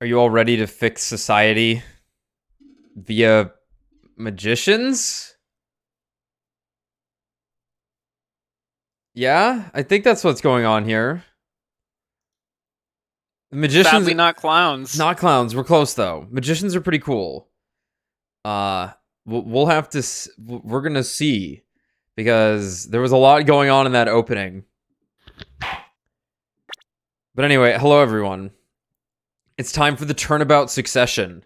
Are you all ready to fix society via magicians? Yeah, I think that's what's going on here. Magicians, sadly not clowns. not clowns. We're close though. Magicians are pretty cool. We'll have to. We're gonna see because there was a lot going on in that opening. But anyway, hello everyone. It's time for the turnabout succession,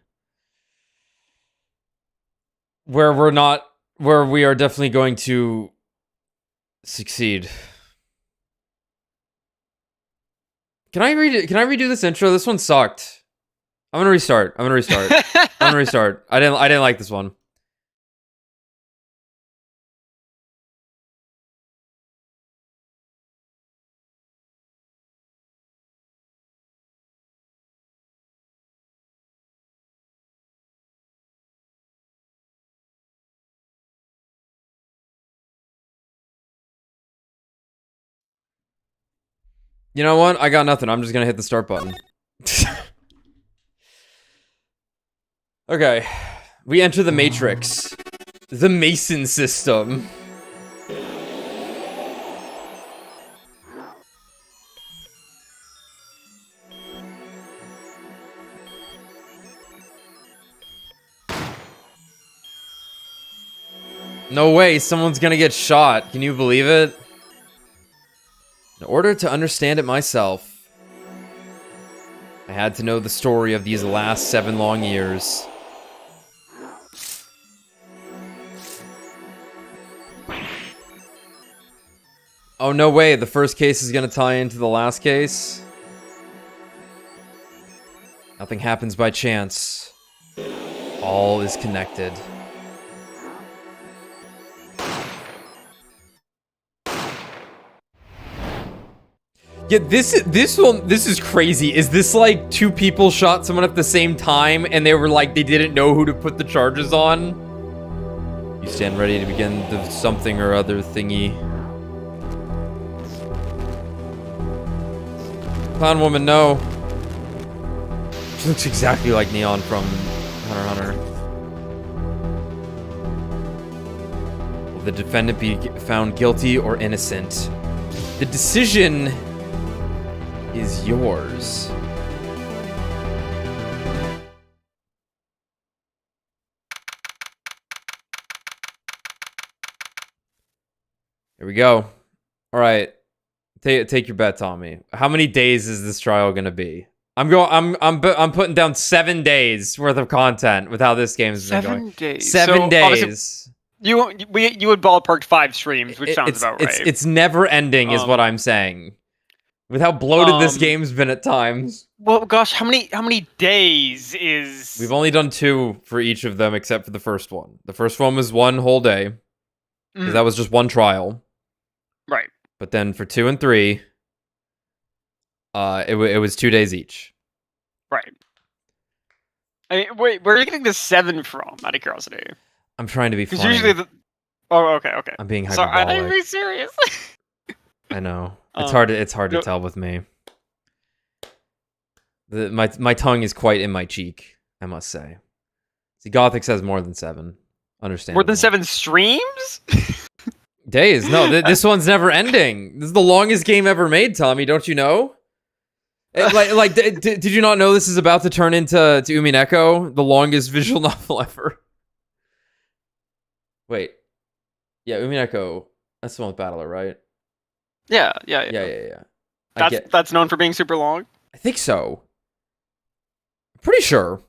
where we are definitely going to succeed. Can I read it? Can I redo this intro? This one sucked. I'm gonna restart. I'm gonna restart. I didn't like this one. You know what? I got nothing. I'm just gonna hit the start button. Okay. We enter the Matrix. The Mason system. No way, someone's gonna get shot. Can you believe it? In order to understand it myself, I had to know the story of these last 7 long years. Oh, no way. The first case is going to tie into the last case. Nothing happens by chance. All is connected. Yeah, this is crazy. Is this like 2 people shot someone at the same time and they were like, they didn't know who to put the charges on? You stand ready to begin the something or other thingy. Clown woman, no. She looks exactly like Neon from Hunter x Hunter. Will the defendant be found guilty or innocent? The decision is yours. Here we go. All right. Take your bet, Tommy. How many days is this trial gonna be? I'm putting down 7 days worth of content with how this game's been going. 7 days. 7 days. You would ballpark 5 streams, which sounds about right. It's never ending, is what I'm saying. With how bloated this game's been at times. Well, gosh, how many days is? We've only done 2 for each of them, except for the first one. The first one was 1 whole day, because that was just 1 trial. Right. But then for 2 and 3, it was 2 days each. Right. I mean, wait, where are you getting the 7 from? Out of curiosity. I'm trying to be funny. Because usually Oh, okay. I'm being hyperbolic. hyperbolic. Sorry, I'm being serious. I know. It's hard to tell with me. My tongue is quite in my cheek, I must say. See, Gothic says more than 7. Understand. More than 7 streams? Days. No, this one's never ending. This is the longest game ever made, Tommy. Don't you know? Did you not know this is about to turn into Umineko, the longest visual novel ever? Wait. Yeah, Umineko. That's the one with Battler, right? Yeah. That's known for being super long? I think so. I'm pretty sure.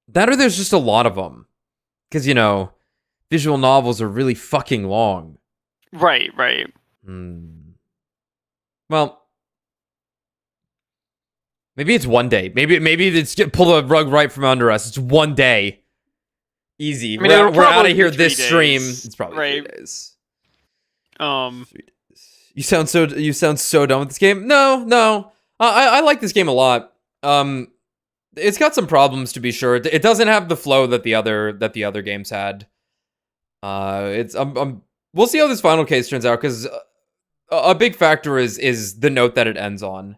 That or there's just a lot of them. Because, you know, visual novels are really fucking long. Right. Well, maybe it's 1 day. Maybe it's pull the rug right from under us. It's 1 day. Easy. I mean, we're out of here this stream. It's probably 3 days. 3 days. You sound so done with this game. No. I like this game a lot. It's got some problems to be sure. It doesn't have the flow that the other games had. We'll see how this final case turns out, because a big factor is the note that it ends on.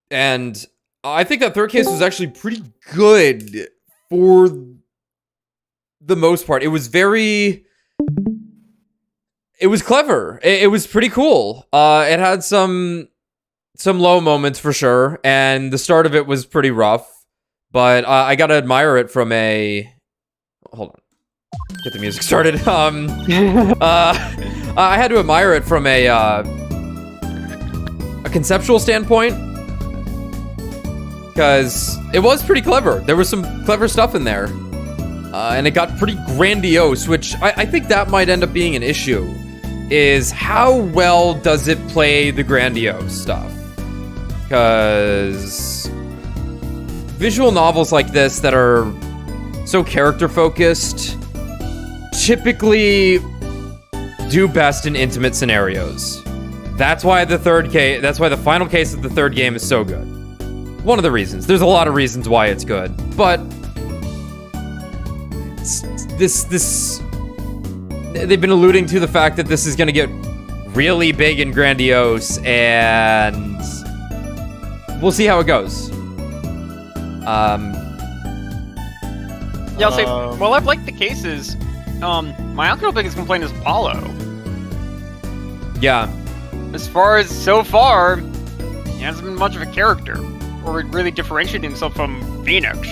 And I think that third case was actually pretty good for the most part. It was clever. It was pretty cool. It had some low moments for sure, and the start of it was pretty rough. But I gotta admire it from a... Hold on. Get the music started. I had to admire it from a conceptual standpoint, because it was pretty clever. There was some clever stuff in there. And it got pretty grandiose, which I think that might end up being an issue, is how well does it play the grandiose stuff? Because visual novels like this that are so character-focused typically do best in intimate scenarios. That's why the final case of the third game is so good. One of the reasons. There's a lot of reasons why it's good, but they've been alluding to the fact that this is going to get really big and grandiose, and we'll see how it goes. Yeah, I'll say, well, I've liked the cases. My actual biggest complaint is Apollo. Yeah. As far as so far, he hasn't been much of a character, or really differentiating himself from Phoenix.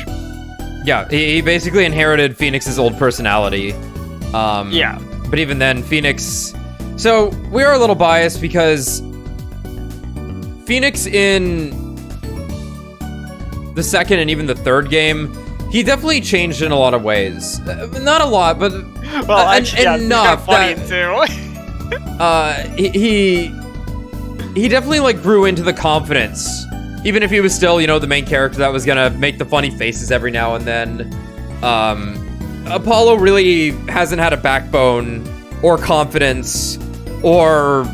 Yeah, he basically inherited Phoenix's old personality. Yeah. But even then, Phoenix... So, we are a little biased because Phoenix in the second and even the third game, he definitely changed in a lot of ways. Not a lot, but well, enough that... he definitely, like, grew into the confidence. Even if he was still, you know, the main character that was gonna make the funny faces every now and then. Apollo really hasn't had a backbone or confidence or...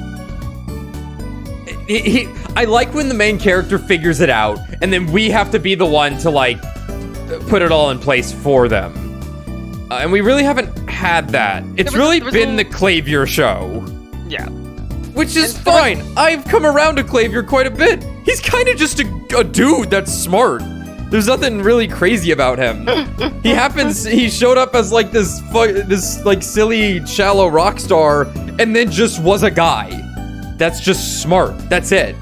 I like when the main character figures it out and then we have to be the one to, like, put it all in place for them. And we really haven't had that. It's really been the Clavier show. Yeah. Which is fine. I've come around to Clavier quite a bit. He's kind of just a dude that's smart. There's nothing really crazy about him. He showed up as like this like silly, shallow rock star and then just was a guy. That's just smart. That's it.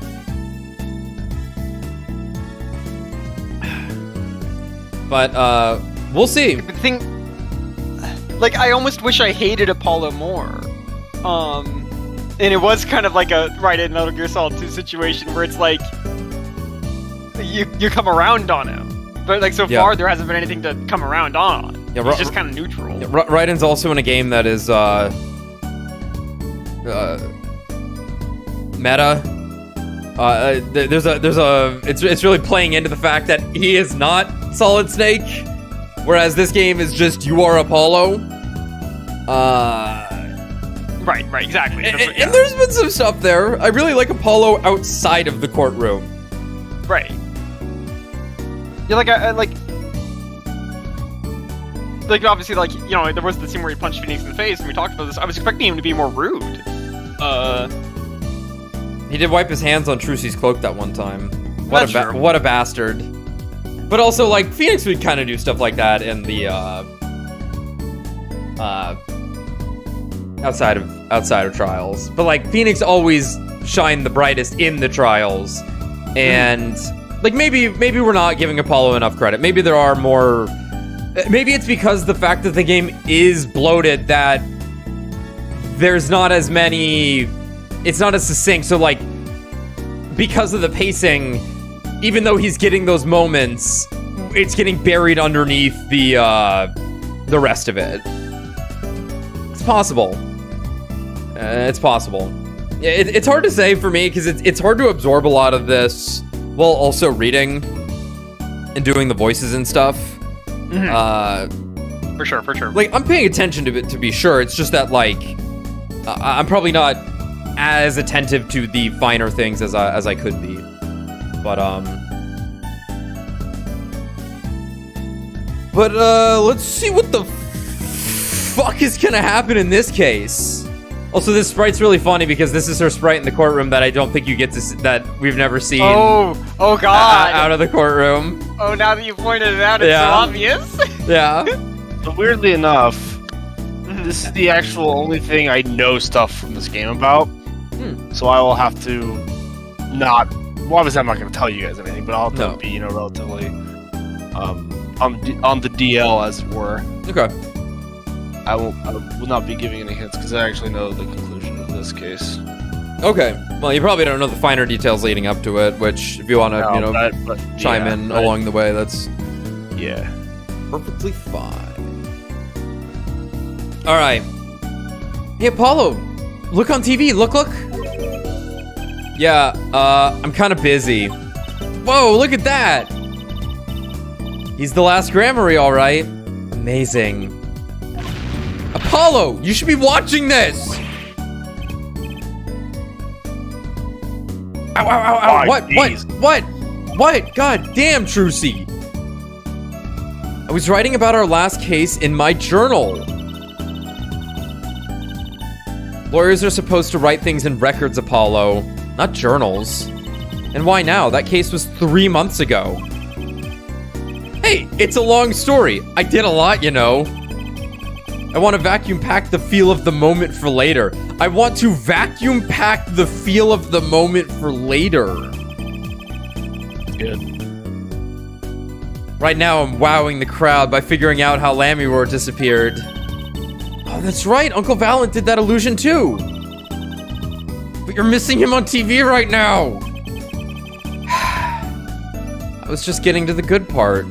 But, we'll see. The thing, like, I almost wish I hated Apollo more. And it was kind of like a in Metal Gear Solid 2 situation where it's like you come around on him, but like so far there hasn't been anything to come around on. Yeah, he's just kind of neutral. Yeah, Raiden's also in a game that is meta. It's really playing into the fact that he is not Solid Snake, whereas this game is just you are Apollo. Right, exactly. And there's been some stuff there. I really like Apollo outside of the courtroom. Right. Yeah, like, I like obviously, like, you know, there was the scene where he punched Phoenix in the face, and we talked about this. I was expecting him to be more rude. He did wipe his hands on Trucy's cloak that one time. What a bastard. But also, like, Phoenix would kind of do stuff like that in the, outside of trials. But, like, Phoenix always shined the brightest in the trials. And, like, maybe we're not giving Apollo enough credit. Maybe there are more... Maybe it's because the fact that the game is bloated that there's not as many... It's not as succinct. So, like, because of the pacing, even though he's getting those moments, it's getting buried underneath the rest of it. It's possible. It's possible. It's hard to say for me because it's hard to absorb a lot of this while also reading and doing the voices and stuff. For sure. Like, I'm paying attention to it to be sure. It's just that, like, I'm probably not as attentive to the finer things as I could be. But let's see what the fuck is gonna happen in this case. Also, this sprite's really funny because this is her sprite in the courtroom that I don't think you get to see, that we've never seen. Oh God! Out of the courtroom. Oh, now that you pointed it out, it's so obvious. Yeah. So weirdly enough, this is the actual only thing I know stuff from this game about. So I will have to not. Well, obviously I'm not going to tell you guys anything, but I'll have to be, relatively on the DL, as it were. Okay. I will not be giving any hints because I actually know the conclusion of this case. Okay. Well, you probably don't know the finer details leading up to it, which if you want to, chime in along the way, that's perfectly fine. All right. Hey, Apollo, look on TV. Look. Yeah. I'm kind of busy. Whoa! Look at that. He's the last Grammary, all right. Amazing. Apollo, you should be watching this! Ow, ow, ow, ow. What? God damn, Trucy. I was writing about our last case in my journal. Lawyers are supposed to write things in records, Apollo, not journals. And why now? That case was 3 months ago. Hey, it's a long story. I did a lot, I want to vacuum pack the feel of the moment for later. Good. Right now, I'm wowing the crowd by figuring out how Lammy disappeared. Oh, that's right. Uncle Valant did that illusion too. But you're missing him on TV right now. I was just getting to the good part.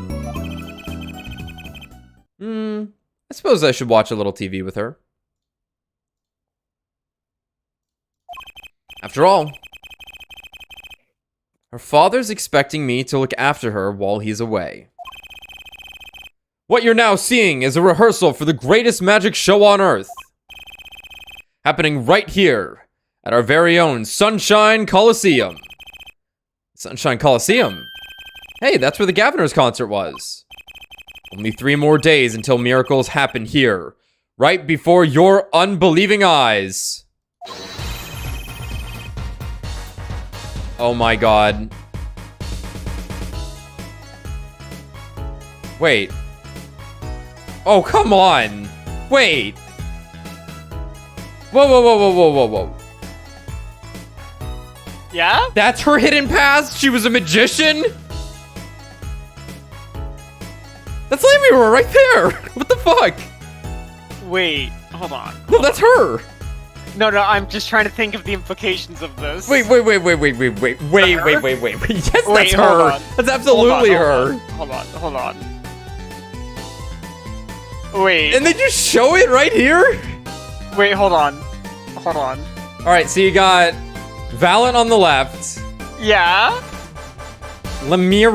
I suppose I should watch a little TV with her. After all, her father's expecting me to look after her while he's away. What you're now seeing is a rehearsal for the greatest magic show on Earth. Happening right here at our very own Sunshine Coliseum. Sunshine Coliseum? Hey, that's where the Governor's concert was. Only 3 more days until miracles happen here, right before your unbelieving eyes. Oh my god. Wait. Oh, come on. Wait. Whoa. Yeah? That's her hidden past? She was a magician? That's Lammy right there! What the fuck? Wait, hold on. No, that's her! No, I'm just trying to think of the implications of this. Wait. Yes, that's her! That's absolutely her! Hold on. Wait. And they just show it right here? Wait, hold on. Alright, so you got Valant on the left. Yeah? Lammy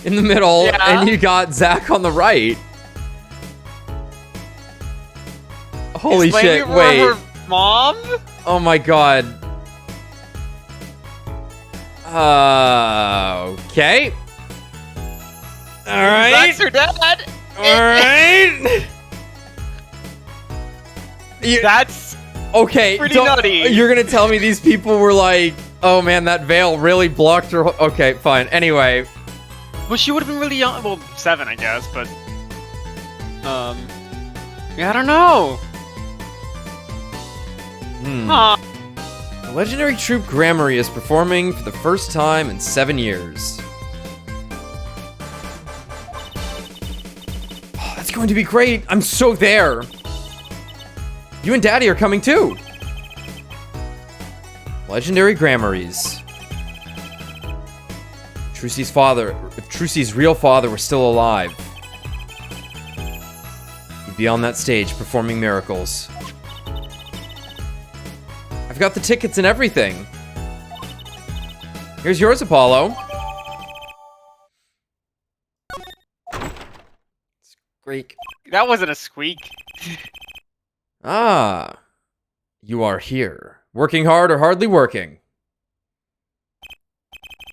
in the middle, and you got Zach on the right. Holy shit, wait. Her mom? Oh my god. Okay. Alright. Zach's her dad. Alright. That's okay. Pretty nutty. You're gonna tell me these people were like, oh man, that veil really blocked her. Okay, fine. Anyway. Well, she would have been really young. Well, 7, I guess, but... Yeah, I don't know. The legendary troupe Grammary is performing for the first time in 7 years. Oh, that's going to be great. I'm so there. You and Daddy are coming too. Legendary Grammaries. If Trucy's real father were still alive, he'd be on that stage performing miracles. I've got the tickets and everything. Here's yours, Apollo. Squeak. That wasn't a squeak. Ah, you are here. Working hard or hardly working?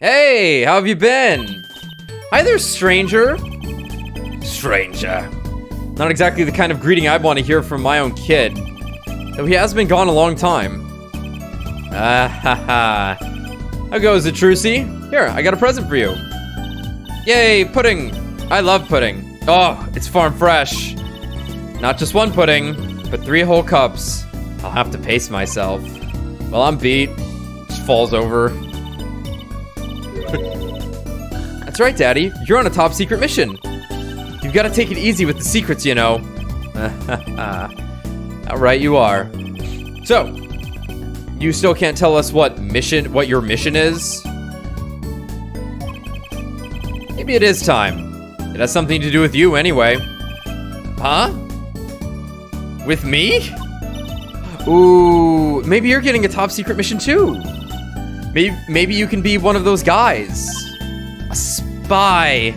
Hey, how have you been? Hi there, stranger. Stranger. Not exactly the kind of greeting I'd want to hear from my own kid. though he has been gone a long time. Ah ha ha. How goes it, Trucy? Here, I got a present for you. Yay, pudding! I love pudding. Oh, it's farm fresh. Not just one pudding, but 3 whole cups. I'll have to pace myself. Well, I'm beat. Just falls over. That's right, Daddy. You're on a top secret mission. You've got to take it easy with the secrets, you know. How right you are. So, you still can't tell us what your mission is? Maybe it is time. It has something to do with you anyway. Huh? With me? Ooh, maybe you're getting a top secret mission too. Maybe you can be one of those guys. A spy.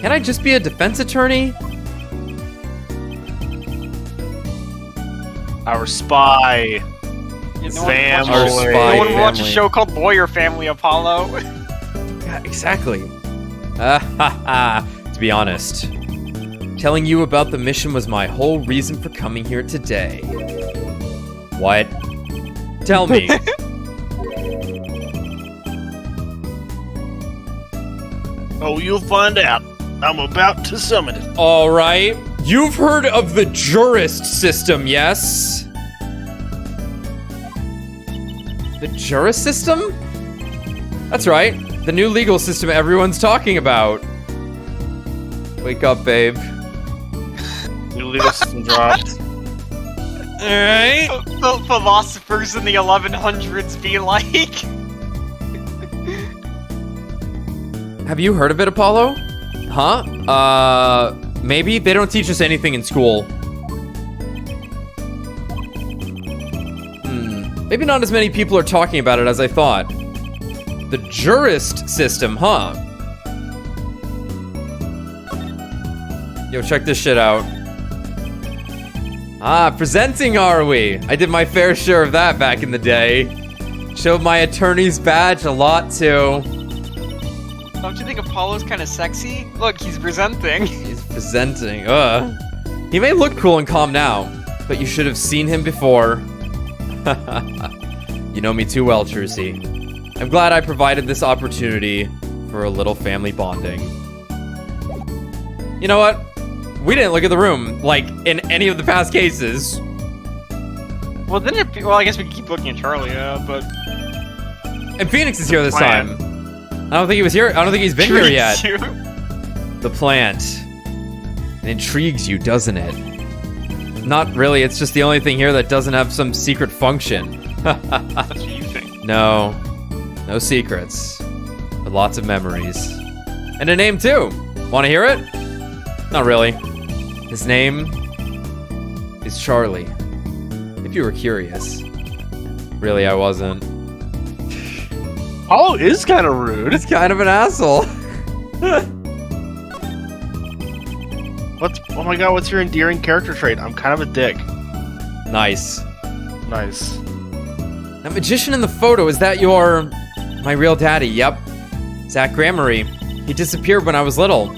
Can I just be a defense attorney? Our spy. Family. No one watch a show called Lawyer Family, Apollo. Yeah, exactly. To be honest, telling you about the mission was my whole reason for coming here today. What? Tell me. Oh, you'll find out. I'm about to summon it. All right. You've heard of the Jurist System, yes? The Jurist System? That's right. The new legal system everyone's talking about. Wake up, babe. New legal system dropped. Alright. The philosophers in the 1100s be like. Have you heard of it, Apollo? Huh? Maybe? They don't teach us anything in school. Maybe not as many people are talking about it as I thought. The Jurist System, huh? Yo, check this shit out. Ah, presenting, are we? I did my fair share of that back in the day. Showed my attorney's badge a lot, too. Don't you think Apollo's kind of sexy? Look, he's presenting. He's presenting, He may look cool and calm now, but you should have seen him before. You know me too well, Trucy. I'm glad I provided this opportunity for a little family bonding. You know what? We didn't look at the room, like, in any of the past cases. Well, then I guess we can keep looking at Charlie, but... And Phoenix is here this time. I don't think he was here. I don't think he's been here yet. The plant. It intrigues you, doesn't it? Not really, it's just the only thing here that doesn't have some secret function. That's what you think. No. No secrets. But lots of memories. And a name, too. Want to hear it? Not really. His name is Charlie. If you were curious. Really, I wasn't. Apollo is kind of rude. He's kind of an asshole. Oh my god, what's your endearing character trait? I'm kind of a dick. Nice. Nice. That magician in the photo, is that my real daddy? Yep. Zach Grammary. He disappeared when I was little.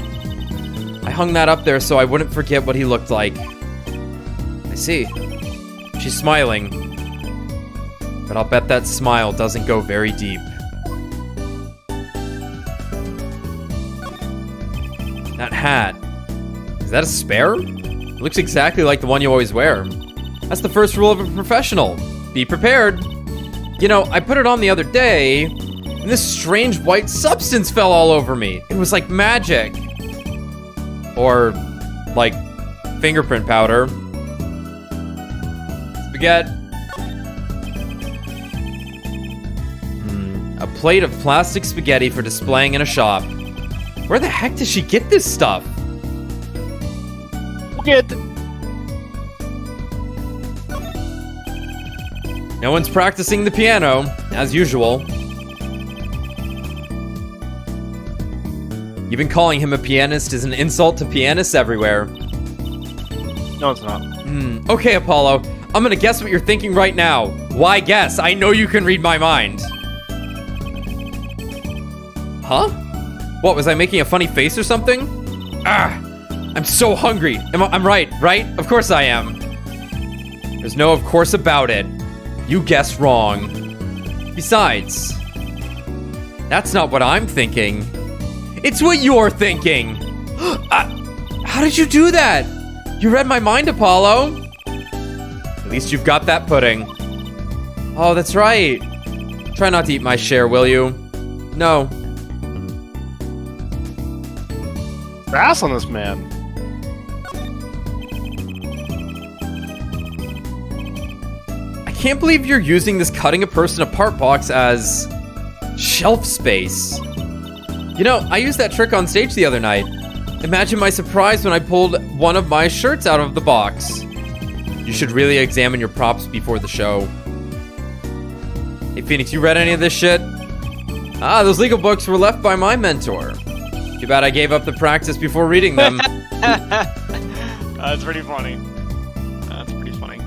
I hung that up there so I wouldn't forget what he looked like. I see. She's smiling. But I'll bet that smile doesn't go very deep. That hat. Is that a spare? It looks exactly like the one you always wear. That's the first rule of a professional. Be prepared. You know, I put it on the other day, and this strange white substance fell all over me. It was like magic. Or, like, fingerprint powder. Spaghetti. A plate of plastic spaghetti for displaying in a shop. Where the heck does she get this stuff? No one's practicing the piano, as usual. You've been calling him a pianist is an insult to pianists everywhere. No, it's not. Okay, Apollo. I'm gonna guess what you're thinking right now. Why guess? I know you can read my mind. Huh? What, was I making a funny face or something? Ah! I'm so hungry. I'm right? Of course I am. There's no of course about it. You guessed wrong. Besides, that's not what I'm thinking. It's what you're thinking. How did you do that? You read my mind, Apollo. At least you've got that pudding. Oh, that's right. Try not to eat my share, will you? No. Fast on this man. I can't believe you're using this cutting a person apart box as shelf space. You know, I used that trick on stage the other night. Imagine my surprise when I pulled one of my shirts out of the box. You should really examine your props before the show. Hey, Phoenix, you read any of this shit? Ah, those legal books were left by my mentor. Too bad I gave up the practice before reading them. That's pretty funny. That's pretty funny.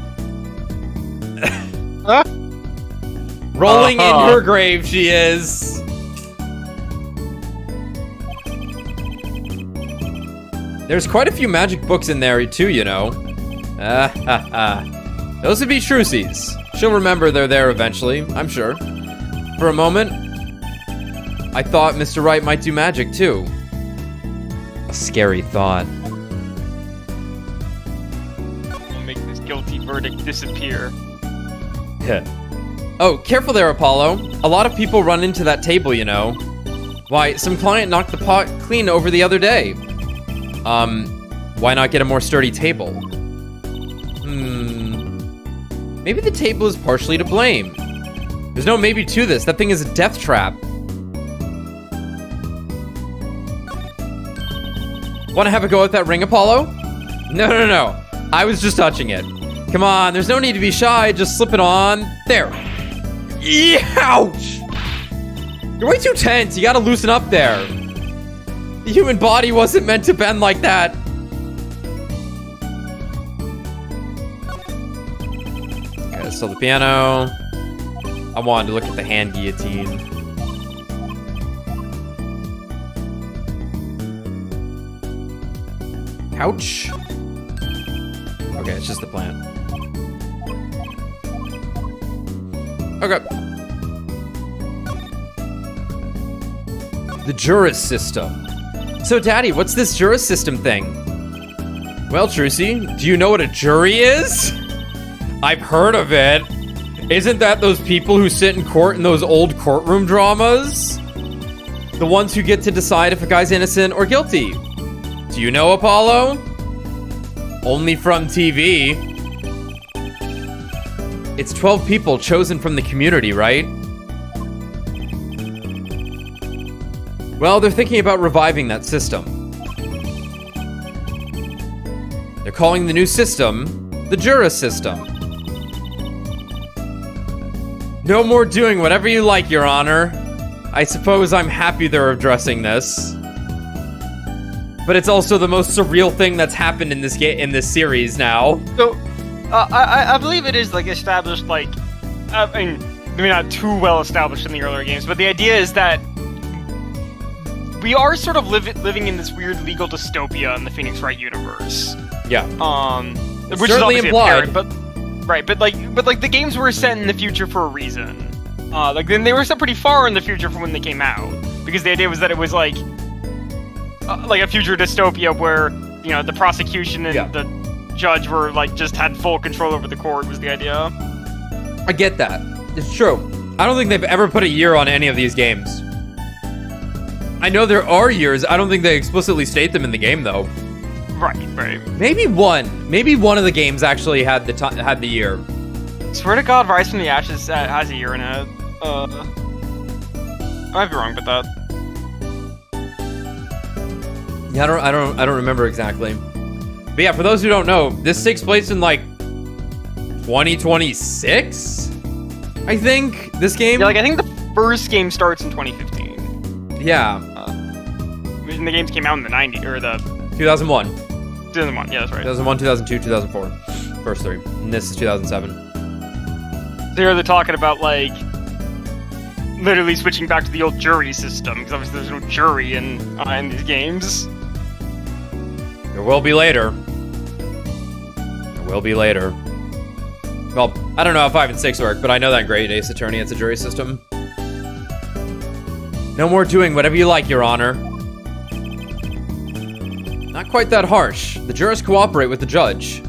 Rolling in her grave, she is. There's quite a few magic books in there, too, you know. Those would be Trucy's. She'll remember they're there eventually, I'm sure. For a moment, I thought Mr. Wright might do magic, too. A scary thought. I'll make this guilty verdict disappear. Oh, careful there, Apollo. A lot of people run into that table, you know. Why, some client knocked the pot clean over the other day. Why not get a more sturdy table? Maybe the table is partially to blame. There's no maybe to this. That thing is a death trap. Want to have a go at that ring, Apollo? No. I was just touching it. Come on, there's no need to be shy. Just slip it on. There. Ouch! You're way too tense. You gotta loosen up there. The human body wasn't meant to bend like that. Okay, still the piano. I wanted to look at the hand guillotine. Couch. Okay, it's just the plant. Okay. The Jurist System. So, Daddy, what's this Jurist System thing? Well, Trucy, do you know what a jury is? I've heard of it. Isn't that those people who sit in court in those old courtroom dramas? The ones who get to decide if a guy's innocent or guilty. Do you know, Apollo? Only from TV. It's 12 people chosen from the community, right? Well, they're thinking about reviving that system. They're calling the new system the Jurist System. No more doing whatever you like, Your Honor. I suppose I'm happy they're addressing this. But it's also the most surreal thing that's happened in this series now. So, I believe it is like established, like, I mean, maybe not too well established in the earlier games, but the idea is that we are sort of living in this weird legal dystopia in the Phoenix Wright universe. Yeah. Which is obviously apparent, but right, but like the games were set in the future for a reason. Like then they were set pretty far in the future from when they came out, because the idea was that it was like a future dystopia where, you know, the prosecution and the judge were like just had full control over the court was the idea. I get that. It's true. I don't think they've ever put a year on any of these games. I know there are years. I don't think they explicitly state them in the game, though. Right. Maybe one. Maybe one of the games actually had the year. Swear to God, Rise from the Ashes has a year in it. I might be wrong about that. Yeah, I don't remember exactly. But yeah, for those who don't know, this takes place in like 2026. I think this game. Yeah, like I think the first game starts in 2015. Yeah. And the games came out in the 90s, or the... 2001. 2001, yeah, that's right. 2001, 2002, 2004. First three. And this is 2007. So here they're talking about, like, literally switching back to the old jury system, because obviously there's no jury in these games. There will be later. There will be later. Well, I don't know how 5 and 6 work, but I know that in Great Ace Attorney, it's a jury system. No more doing whatever you like, Your Honor. Not quite that harsh. The jurors cooperate with the judge.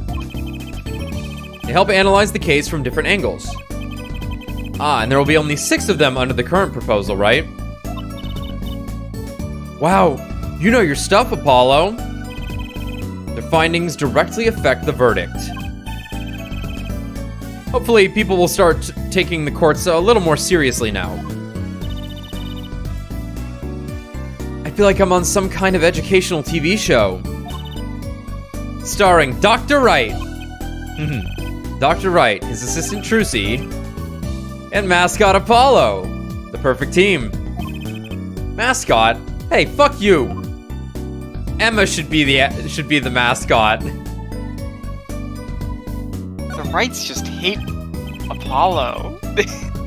They help analyze the case from different angles. Ah, and there will be only 6 of them under the current proposal, right? Wow, you know your stuff, Apollo. Their findings directly affect the verdict. Hopefully, people will start taking the courts a little more seriously now. I feel like I'm on some kind of educational TV show. Starring Dr. Wright. Dr. Wright, his assistant Trucy, and mascot Apollo. The perfect team. Mascot? Hey, fuck you. Emma should be the mascot. The Wrights just hate Apollo.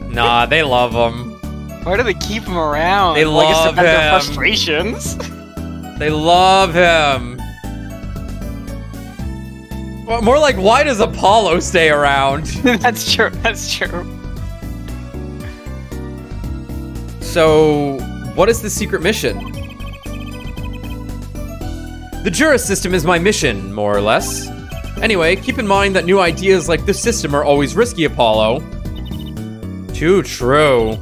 Nah, they love him. Why do they keep him around? They love him. Their frustrations. They love him. Well, more like, why does Apollo stay around? That's true. That's true. So, what is the secret mission? The Jurist System is my mission, more or less. Anyway, keep in mind that new ideas like this system are always risky, Apollo. Too true.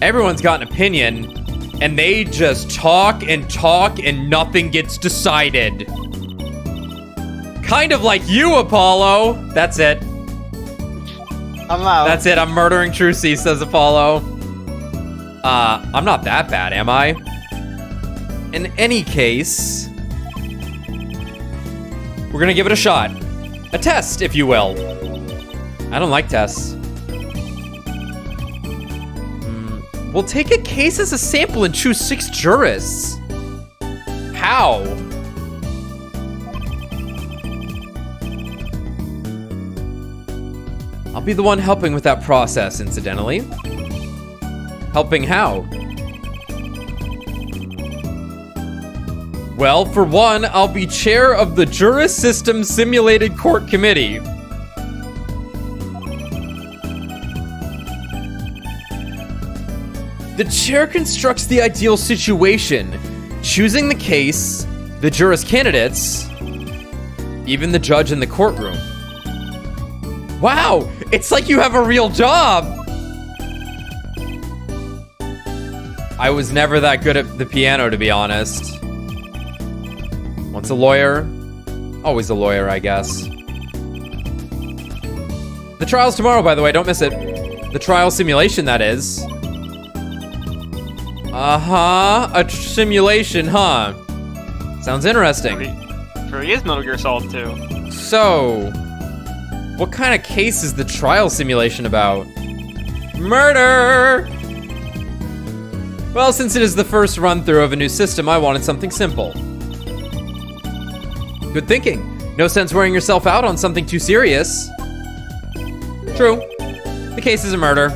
Everyone's got an opinion, and they just talk and nothing gets decided. Kind of like you, Apollo. That's it. I'm out. That's it, I'm murdering Trucy, says Apollo. I'm not that bad, am I? In any case, we're gonna give it a shot. A test, if you will. I don't like tests. We'll take a case as a sample and choose 6 jurists. How? I'll be the one helping with that process, incidentally. Helping how? Well, for one, I'll be chair of the Jurist System Simulated Court Committee. The chair constructs the ideal situation, choosing the case, the jurist candidates, even the judge in the courtroom. Wow, it's like you have a real job! I was never that good at the piano, to be honest. Once a lawyer, always a lawyer, I guess. The trial's tomorrow, by the way, don't miss it. The trial simulation, that is. A simulation, huh? Sounds interesting. Pretty is Metal Gear Solid 2. So, what kind of case is the trial simulation about? Murder! Well, since it is the first run-through of a new system, I wanted something simple. Good thinking. No sense wearing yourself out on something too serious. True. The case is a murder.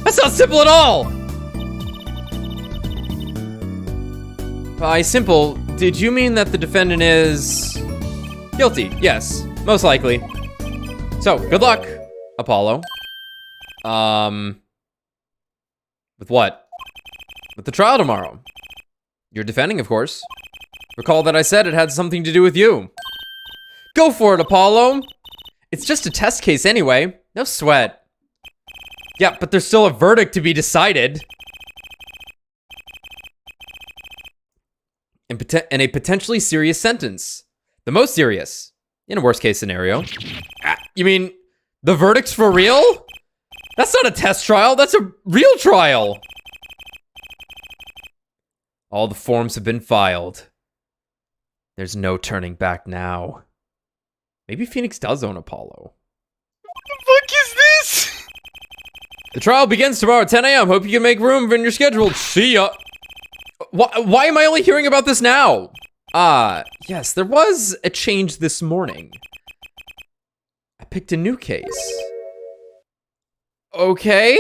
That's not simple at all! By simple, did you mean that the defendant is... guilty? Yes, most likely. So, good luck, Apollo. With what? With the trial tomorrow. You're defending, of course. Recall that I said it had something to do with you. Go for it, Apollo! It's just a test case anyway. No sweat. Yeah, but there's still a verdict to be decided. And a potentially serious sentence. The most serious. In a worst case scenario. You mean, the verdict's for real? That's not a test trial, that's a real trial. All the forms have been filed. There's no turning back now. Maybe Phoenix does own Apollo. What the fuck is this? The trial begins tomorrow at 10 a.m. Hope you can make room in your schedule. See ya. Why am I only hearing about this now? Yes, there was a change this morning. I picked a new case. Okay.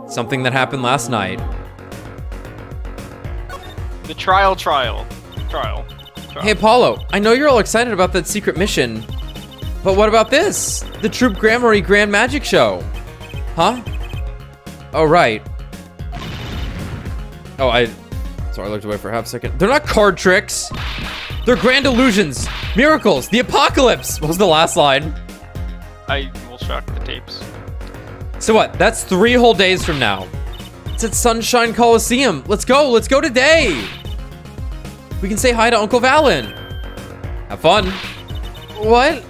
Something that happened last night. The trial. Hey, Apollo, I know you're all excited about that secret mission, But what about this? The Troop Grammary Grand Magic Show. Huh? Oh, right. Oh, sorry, I looked away for half a second. They're not card tricks. They're grand illusions, miracles, the apocalypse. What was the last line? I will check the tapes. So what? That's 3 whole days from now. It's at Sunshine Coliseum. Let's go. Let's go today. We can say hi to Uncle Valant. Have fun. What?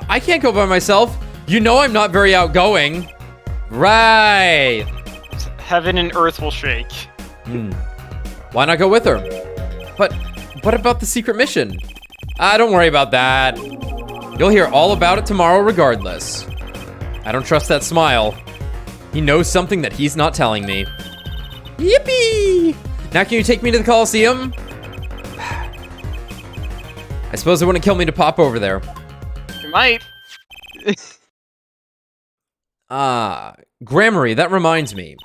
I can't go by myself. You know I'm not very outgoing. Right. Heaven and earth will shake. Why not go with her? But what about the secret mission? Don't worry about that. You'll hear all about it tomorrow regardless. I don't trust that smile. He knows something that he's not telling me. Yippee! Now can you take me to the Coliseum? I suppose it wouldn't kill me to pop over there. You might. Grammary, that reminds me.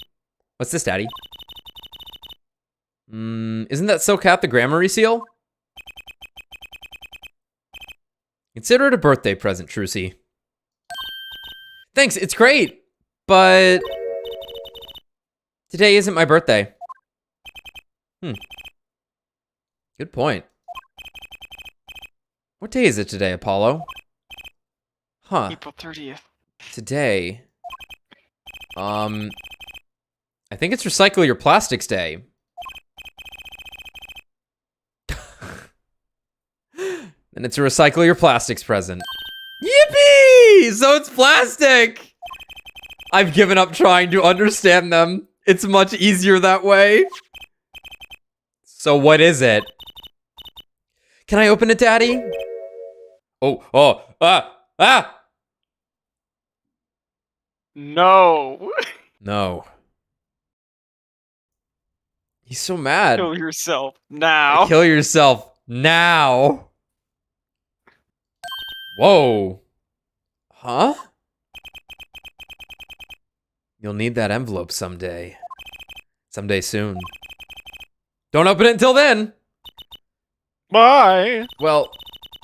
What's this, Daddy? Isn't that Silk Hat the Grammary seal? Consider it a birthday present, Trucy. Thanks, it's great, but today isn't my birthday. Good point. What day is it today, Apollo? Huh. April 30th. Today. I think it's Recycle Your Plastics Day. And it's a Recycle Your Plastics present. Yippee! So it's plastic! I've given up trying to understand them. It's much easier that way. So what is it? Can I open it, Daddy? No. No. He's so mad. Kill yourself now. Kill yourself now. Whoa. Huh? You'll need that envelope someday. Someday soon. Don't open it until then. Bye. Well,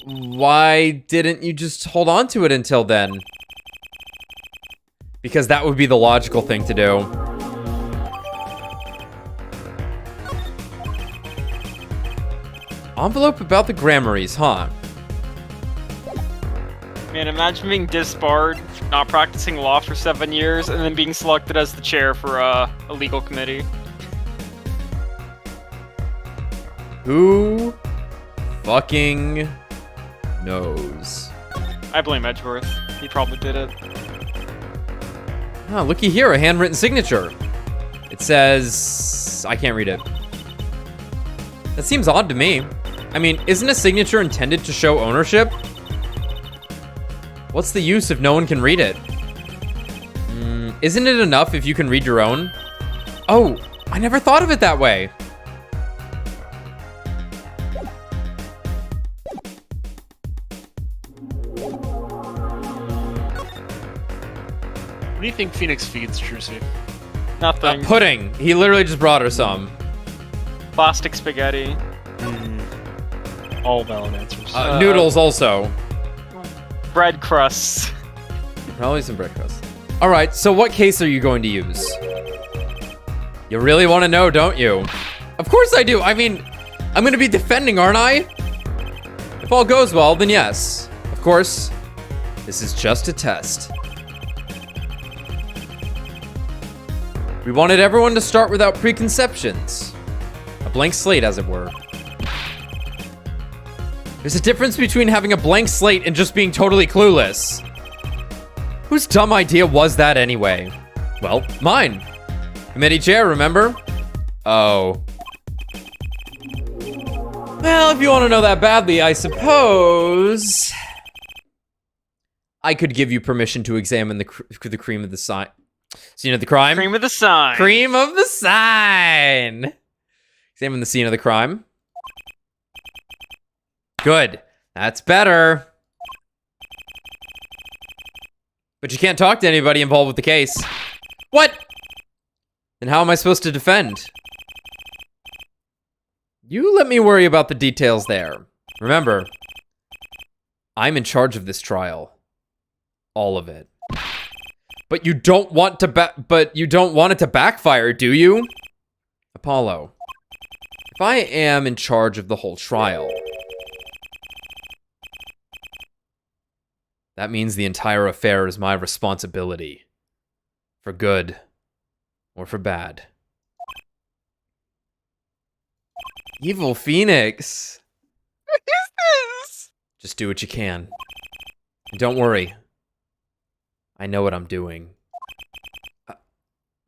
why didn't you just hold on to it until then? Because that would be the logical thing to do. Envelope about the Grammaries, huh? Man, imagine being disbarred, not practicing law for 7 years, and then being selected as the chair for a legal committee. Who fucking knows? I blame Edgeworth. He probably did it. Oh, looky here, a handwritten signature. It says... I can't read it. That seems odd to me. I mean, isn't a signature intended to show ownership? What's the use if no one can read it? Isn't it enough if you can read your own? Oh, I never thought of it that way. What do you think Phoenix feeds, Trucy? Nothing. Pudding. He literally just brought her some. Plastic spaghetti. All valid answers. Noodles also. Bread crusts. Probably some bread crust. All right, so what case are you going to use? You really want to know, don't you? Of course I do. I mean, I'm going to be defending, aren't I? If all goes well, then yes. Of course, this is just a test. We wanted everyone to start without preconceptions. A blank slate, as it were. There's a difference between having a blank slate and just being totally clueless. Whose dumb idea was that anyway? Well, mine. Committee chair, remember? Oh. Well, if you want to know that badly, I suppose... I could give you permission to examine the cream of the sign. Scene of the crime? Cream of the sign. Cream of the sign! Examine the scene of the crime. Good. That's better. But you can't talk to anybody involved with the case. What? Then how am I supposed to defend? You let me worry about the details there. Remember, I'm in charge of this trial. All of it. But you don't want it to backfire, do you? Apollo. If I am in charge of the whole trial, that means the entire affair is my responsibility. For good. Or for bad. Evil Phoenix. What is this? Just do what you can. And don't worry. I know what I'm doing.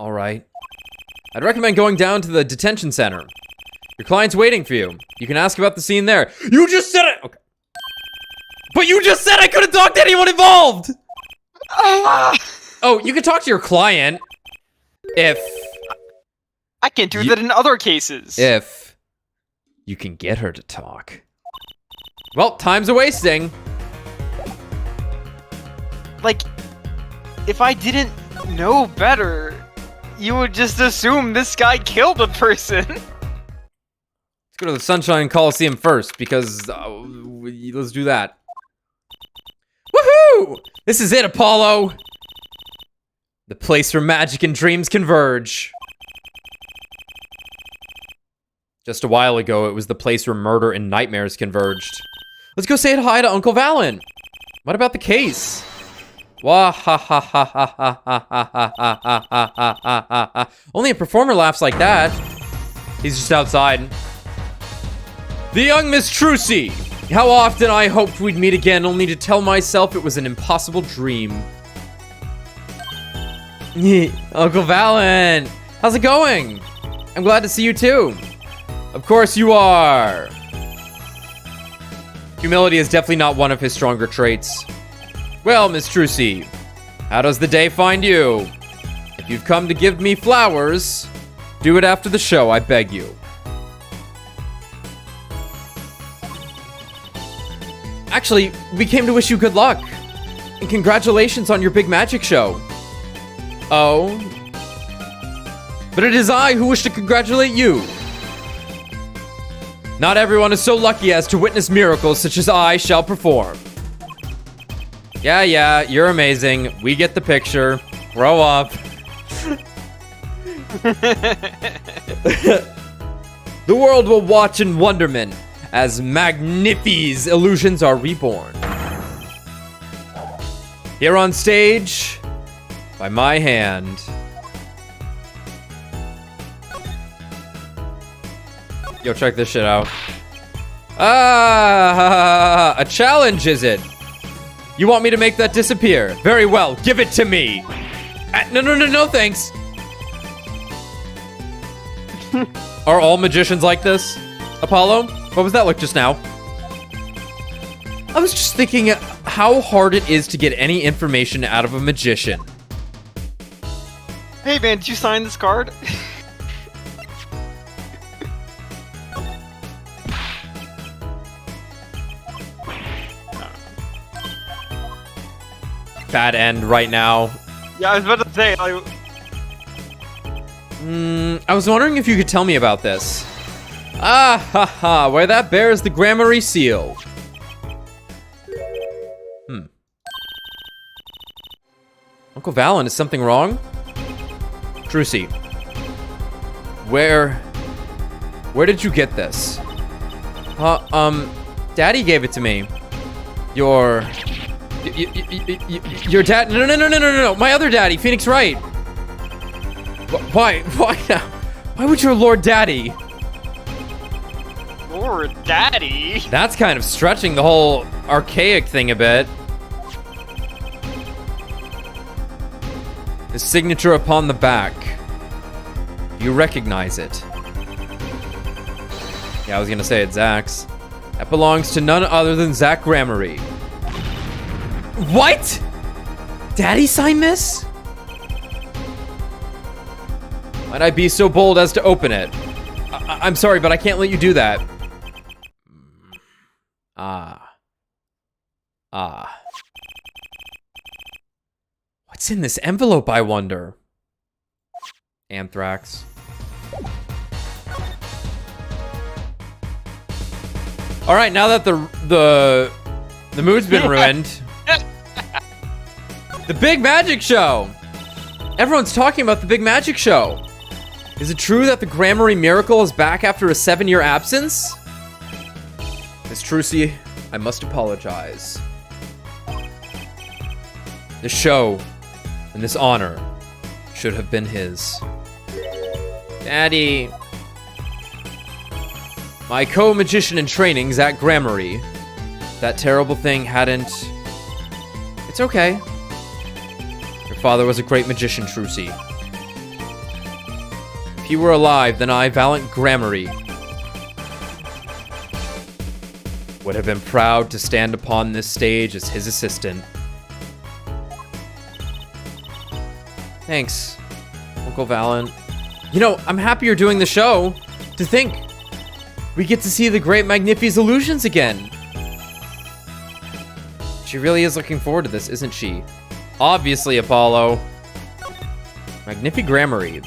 Alright. I'd recommend going down to the detention center. Your client's waiting for you. You can ask about the scene there. You just said it! Okay. But you just said I couldn't talk to anyone involved! Oh, you can talk to your client. If... I can't do that in other cases. If... you can get her to talk. Well, time's a-wasting. Like, if I didn't know better, you would just assume this guy killed a person. Let's go to the Sunshine Coliseum first, because let's do that. Woohoo! This is it, Apollo! The place where magic and dreams converge. Just a while ago, it was the place where murder and nightmares converged. Let's go say hi to Uncle Valant. What about the case? Wah ha ha ha ha ha ha ha ha ha ha ha ha. Only a performer laughs like that. He's just outside. The young Miss Trucy. How often I hoped we'd meet again, only to tell myself it was an impossible dream. Uncle Valant, how's it going? I'm glad to see you too. Of course you are. Humility is definitely not one of his stronger traits. Well, Miss Trucy, how does the day find you? If you've come to give me flowers, do it after the show, I beg you. Actually, we came to wish you good luck. And congratulations on your big magic show. Oh. But it is I who wish to congratulate you. Not everyone is so lucky as to witness miracles such as I shall perform. Yeah, you're amazing. We get the picture. Grow up. The world will watch in wonderment as Magnifi's illusions are reborn. Here on stage, by my hand. Yo, check this shit out. Ah, a challenge, is it? You want me to make that disappear? Very well, give it to me. No, thanks. Are all magicians like this? Apollo, what was that look just now? I was just thinking how hard it is to get any information out of a magician. Hey man, did you sign this card? Bad end right now. Yeah, I was about to say, like... I was wondering if you could tell me about this. Ah, ha, ha, where that bears the Grammary seal. Uncle Valant, is something wrong? Trucy. Where did you get this? Daddy gave it to me. Your dad? No, my other daddy, Phoenix Wright. Why now? Why would your Lord Daddy? Lord Daddy? That's kind of stretching the whole archaic thing a bit. The signature upon the back. You recognize it. Yeah, I was gonna say it's Zach's. That belongs to none other than Zach Grammary. What? Daddy signed this? Might I be so bold as to open it? I'm sorry, but I can't let you do that. What's in this envelope, I wonder? Anthrax. All right, now that the The mood's been ruined. The Big Magic Show! Everyone's talking about the Big Magic Show. Is it true that the Grammary Miracle is back after a 7-year absence? Miss Trucy, I must apologize. The show and this honor should have been his. Daddy. My co-magician in training, Zach Grammary. That terrible thing hadn't... It's okay. Your father was a great magician, Trucy. If he were alive, then I, Valant Grammary, would have been proud to stand upon this stage as his assistant. Thanks, Uncle Valant. You know, I'm happy you're doing the show. To think, we get to see the great Magnifi's illusions again. She really is looking forward to this, isn't she? Obviously, Apollo. Magnifi Grammary.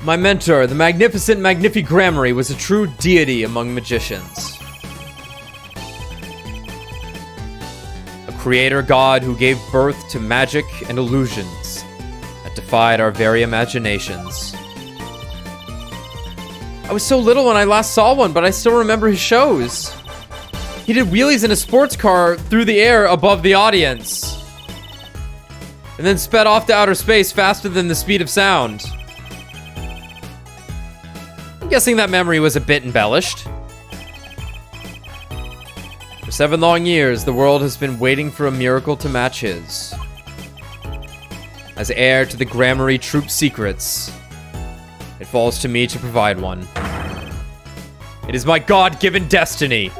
My mentor, the magnificent Magnifi Grammary, was a true deity among magicians. A creator god who gave birth to magic and illusions that defied our very imaginations. I was so little when I last saw one, but I still remember his shows. He did wheelies in a sports car through the air above the audience. And then sped off to outer space faster than the speed of sound. I'm guessing that memory was a bit embellished. For 7 long years, the world has been waiting for a miracle to match his. As heir to the Grammary Troop's secrets, it falls to me to provide one. It is my God-given destiny.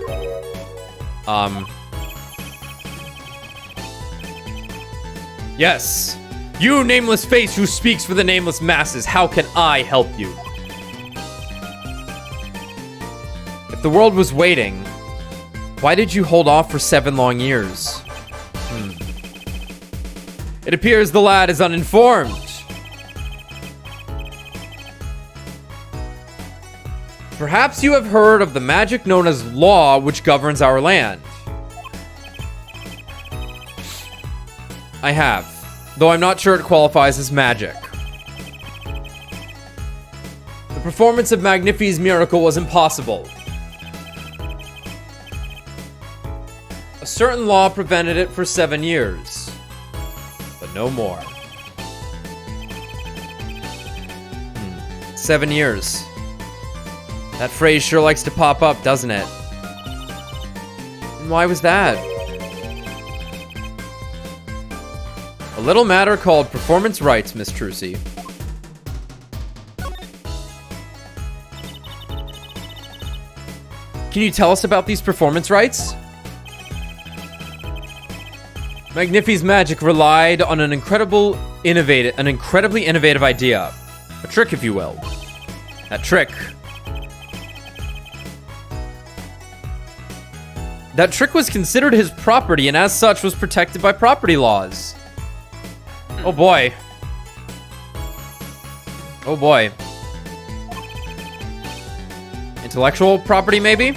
Yes. You, nameless face who speaks for the nameless masses, how can I help you? If the world was waiting, why did you hold off for 7 long years? It appears the lad is uninformed. Perhaps you have heard of the magic known as law which governs our land. I have, though I'm not sure it qualifies as magic. The performance of Magnifi's miracle was impossible. A certain law prevented it for 7 years, but no more. 7 years. That phrase sure likes to pop up, doesn't it? And why was that? A little matter called performance rights, Miss Trucy. Can you tell us about these performance rights? Magnifi's magic relied on an incredibly innovative idea. A trick, if you will. That trick was considered his property and as such was protected by property laws. Oh boy. Oh boy. Intellectual property, maybe?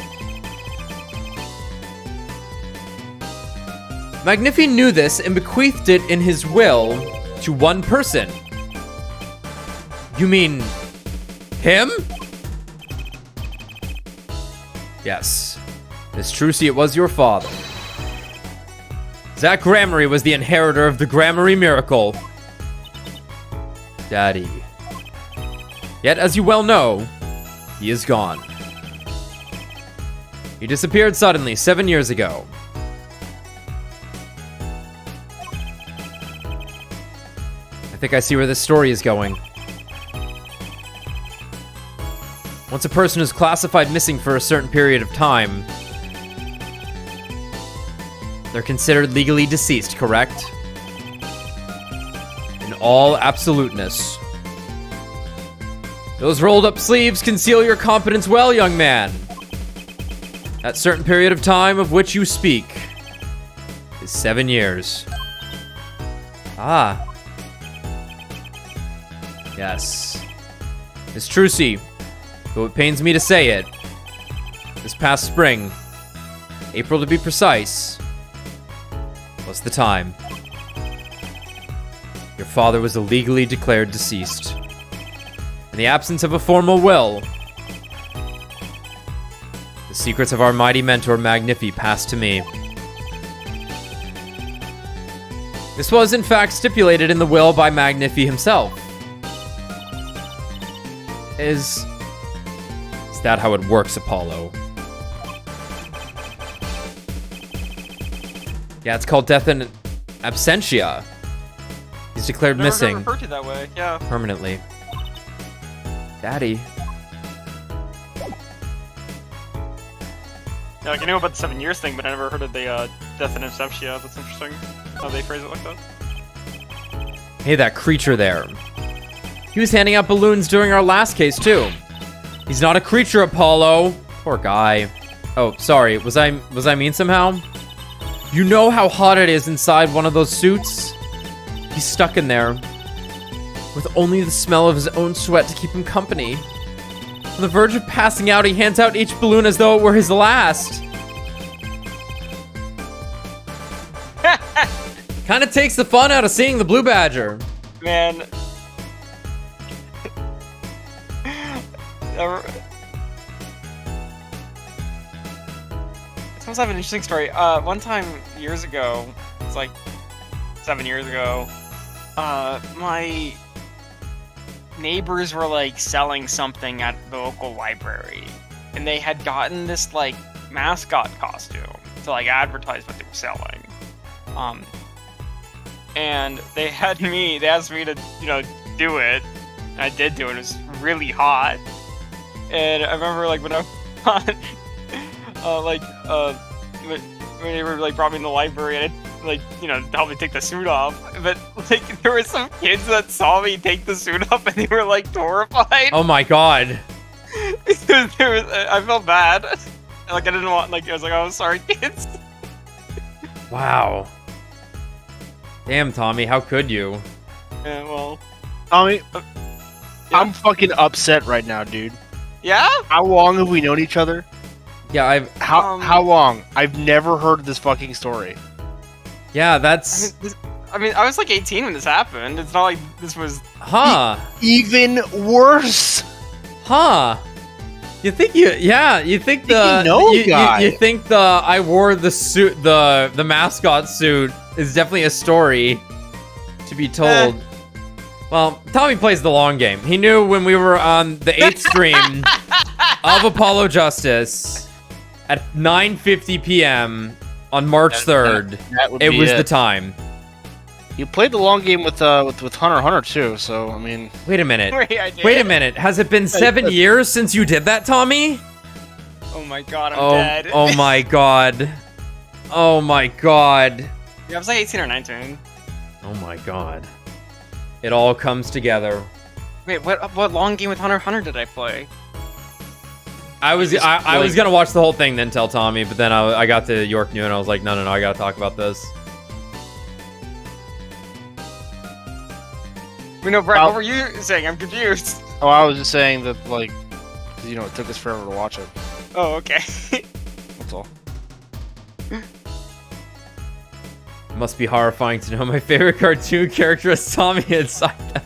Magnifi knew this and bequeathed it in his will to one person. You mean him? Yes. Miss Trucy, it was your father. Zach Grammary was the inheritor of the Grammary Miracle. Daddy. Yet, as you well know, he is gone. He disappeared suddenly 7 years ago. I think I see where this story is going. Once a person is classified missing for a certain period of time, they're considered legally deceased, correct? In all absoluteness. Those rolled up sleeves conceal your competence well, young man. That certain period of time of which you speak is 7 years. Ah. Yes. Miss Trucy, though it pains me to say it, this past spring, April to be precise, was the time. Your father was illegally declared deceased. In the absence of a formal will, the secrets of our mighty mentor Magnifi passed to me. This was in fact stipulated in the will by Magnifi himself. Is that how it works, Apollo? Yeah, it's called death in absentia. He's declared missing. Referred to that way, yeah. Permanently. Daddy. Yeah, like I knew about the 7 years thing, but I never heard of the death in absentia. That's interesting how they phrase it like that. Hey, that creature there. He was handing out balloons during our last case, too. He's not a creature, Apollo. Poor guy. Oh, sorry. Was I mean somehow? You know how hot it is inside one of those suits? He's stuck in there, with only the smell of his own sweat to keep him company. On the verge of passing out, he hands out each balloon as though it were his last. Kinda takes the fun out of seeing the blue badger. Man. This must have an interesting story. One time, years ago, it's like 7 years ago, my neighbors were like selling something at the local library, and they had gotten this like mascot costume to like advertise what they were selling. And they asked me to, do it. And I did do it. It was really hot. And I remember like when I when they were like brought me in the library and help me take the suit off. But like there were some kids that saw me take the suit off and they were like horrified. Oh my god. I felt bad. Like I didn't want I was like, oh sorry kids. Wow. Damn, Tommy, how could you? Yeah, well, Tommy, yeah. I'm fucking upset right now, dude. Yeah? How long have we known each other? Yeah, How long? I've never heard this fucking story. Yeah, that's... I mean, I was like 18 when this happened. It's not like this was... Huh. Even worse. Huh. You think the... You think the I wore the suit, the mascot suit is definitely a story to be told. Well, Tommy plays the long game. He knew when we were on the 8th stream of Apollo Justice at 9:50 p.m. on March 3rd. It was the time. You played the long game with Hunter x Hunter too, so I mean. Wait a minute. Wait a minute. Has it been 7 years since you did that, Tommy? Oh my god, I'm dead. Oh my god. Oh my god. Yeah, I was like 18 or 19. Oh my god. It all comes together. Wait, what long game with Hunter x Hunter did I play? I was gonna watch the whole thing then tell Tommy, but then I got to York New and I was like, no, I gotta talk about this. No, Brett, what were you saying? I'm confused. Oh, I was just saying that it took us forever to watch it. Oh, okay. That's all. It must be horrifying to know my favorite cartoon character is Tommy inside.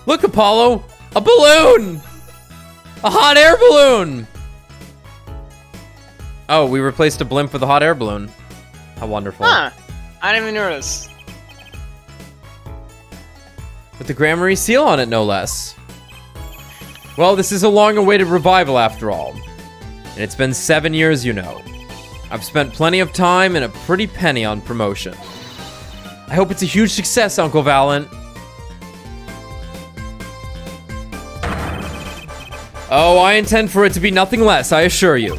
Look, Apollo! A balloon! A hot air balloon! Oh, we replaced a blimp with a hot air balloon. How wonderful. Huh. I didn't even notice. With the Grammary seal on it, no less. Well, this is a long-awaited revival, after all. And it's been 7 years, you know. I've spent plenty of time and a pretty penny on promotion. I hope it's a huge success, Uncle Valant. Oh, I intend for it to be nothing less, I assure you.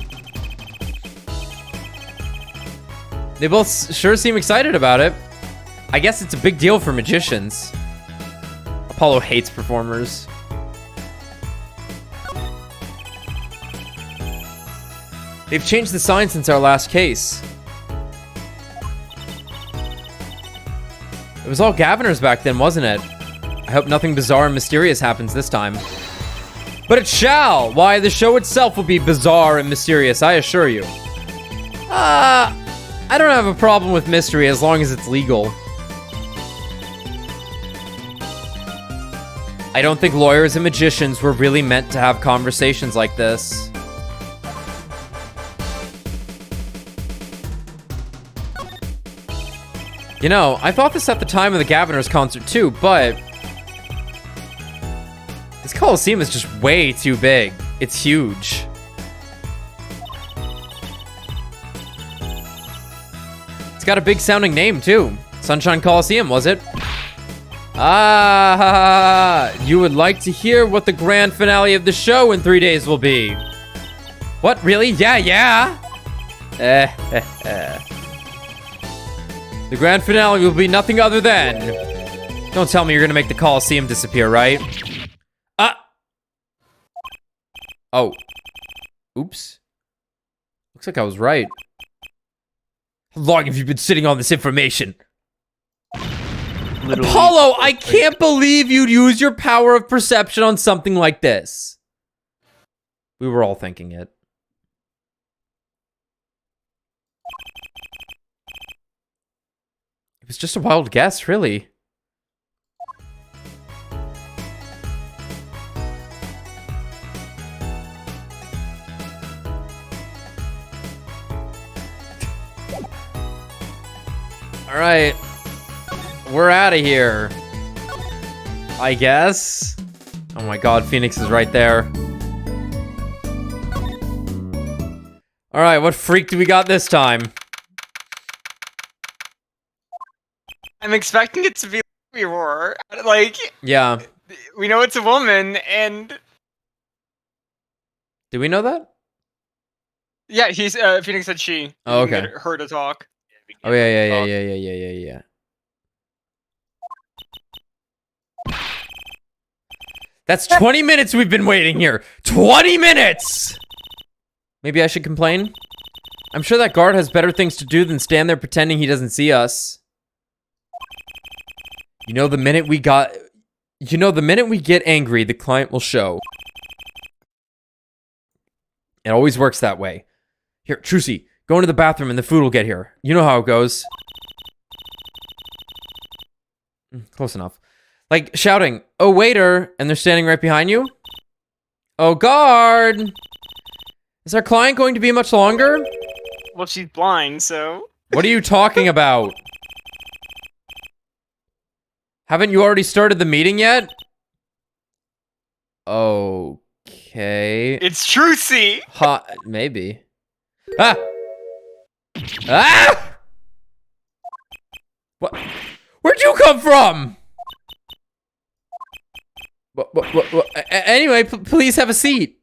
They both sure seem excited about it. I guess it's a big deal for magicians. Apollo hates performers. They've changed the sign since our last case. It was all Gaviners back then, wasn't it? I hope nothing bizarre and mysterious happens this time. But it shall! Why, the show itself will be bizarre and mysterious, I assure you. I don't have a problem with mystery as long as it's legal. I don't think lawyers and magicians were really meant to have conversations like this. You know, I thought this at the time of the Gaviners concert too, but this Coliseum is just way too big. It's huge. It's got a big sounding name too. Sunshine Coliseum, was it? Ah, you would like to hear what the grand finale of the show in 3 days will be. What, really? Yeah. The grand finale will be nothing other than... Don't tell me you're gonna make the Coliseum disappear, right? Oh. Oops. Looks like I was right. How long have you been sitting on this information? Literally. Apollo, I can't believe you'd use your power of perception on something like this. We were all thinking it. It was just a wild guess, really. All right. We're out of here. I guess. Oh my god, Phoenix is right there. All right, what freak do we got this time? I'm expecting it to be Aurora. Like, yeah. We know it's a woman, and... Do we know that? Yeah, Phoenix said she. Oh, okay. Get her to talk. Oh, yeah. That's 20 minutes we've been waiting here. 20 minutes! Maybe I should complain? I'm sure that guard has better things to do than stand there pretending he doesn't see us. You know, the minute we get angry, the client will show. It always works that way. Here, Trucy, go into the bathroom and the food will get here. You know how it goes. Close enough. Like, shouting, "Oh, waiter," and they're standing right behind you? Oh, guard! Is our client going to be much longer? Well, she's blind, so... What are you talking about? Haven't you already started the meeting yet? Okay. It's Trucy! Maybe. Ah! Ah! What? Where'd you come from? What? Anyway, please have a seat.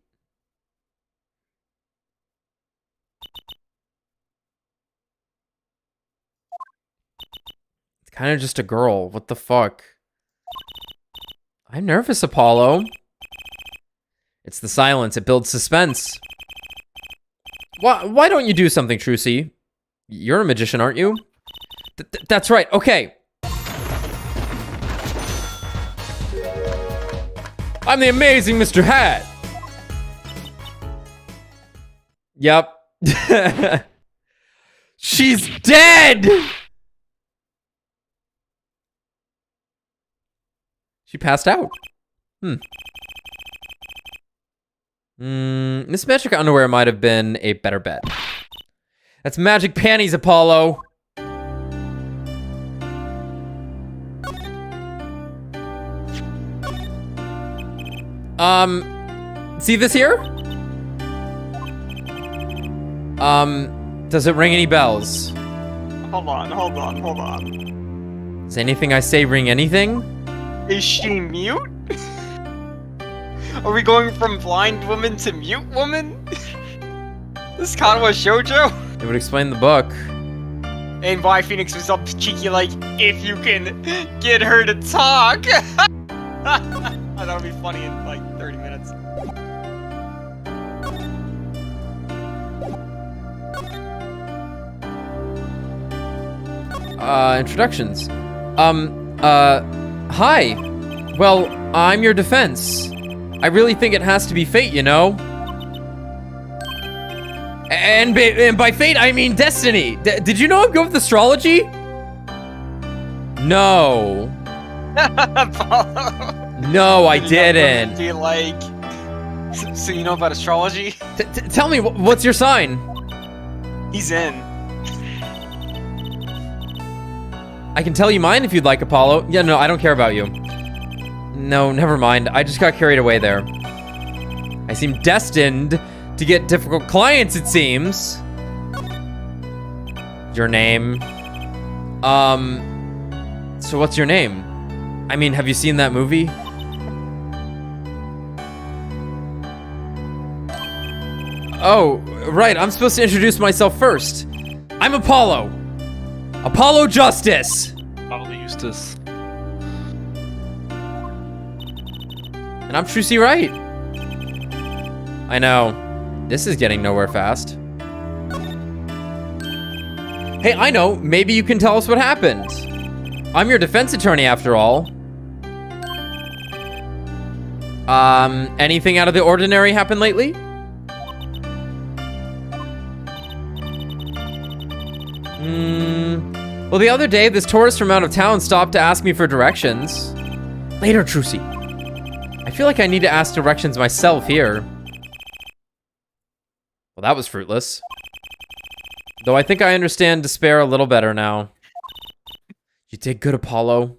It's kind of just a girl. What the fuck? I'm nervous, Apollo. It's the silence. It builds suspense. Why don't you do something, Trucy? You're a magician, aren't you? That's right. Okay. I'm the amazing Mr. Hat. Yep. She's dead. She passed out. This magic underwear might have been a better bet. That's magic panties, Apollo. See this here? Does it ring any bells? Hold on. Does anything I say ring anything? Is she mute? Are we going from blind woman to mute woman? This kind of a shoujo? It would explain the book. And why Phoenix was up cheeky like, if you can get her to talk. That would be funny in like 30 minutes. Introductions. Hi. Well, I'm your defense. I really think it has to be fate, you know? And by fate, I mean destiny. Did you know I'm good with astrology? No. No, I didn't. Do you like... So you know about astrology? Tell me, what's your sign? He's in. I can tell you mine if you'd like, Apollo. Yeah, no, I don't care about you. No, never mind. I just got carried away there. I seem destined to get difficult clients, it seems. Your name? So what's your name? I mean, have you seen that movie? Oh, right, I'm supposed to introduce myself first. I'm Apollo. Apollo Justice. Apollo Eustace. And I'm Trucy Wright. I know. This is getting nowhere fast. Hey, I know. Maybe you can tell us what happened. I'm your defense attorney, after all. Anything out of the ordinary happened lately? Well, the other day, this tourist from out of town stopped to ask me for directions. Later, Trucy. I feel like I need to ask directions myself here. Well, that was fruitless. Though I think I understand despair a little better now. You did good, Apollo.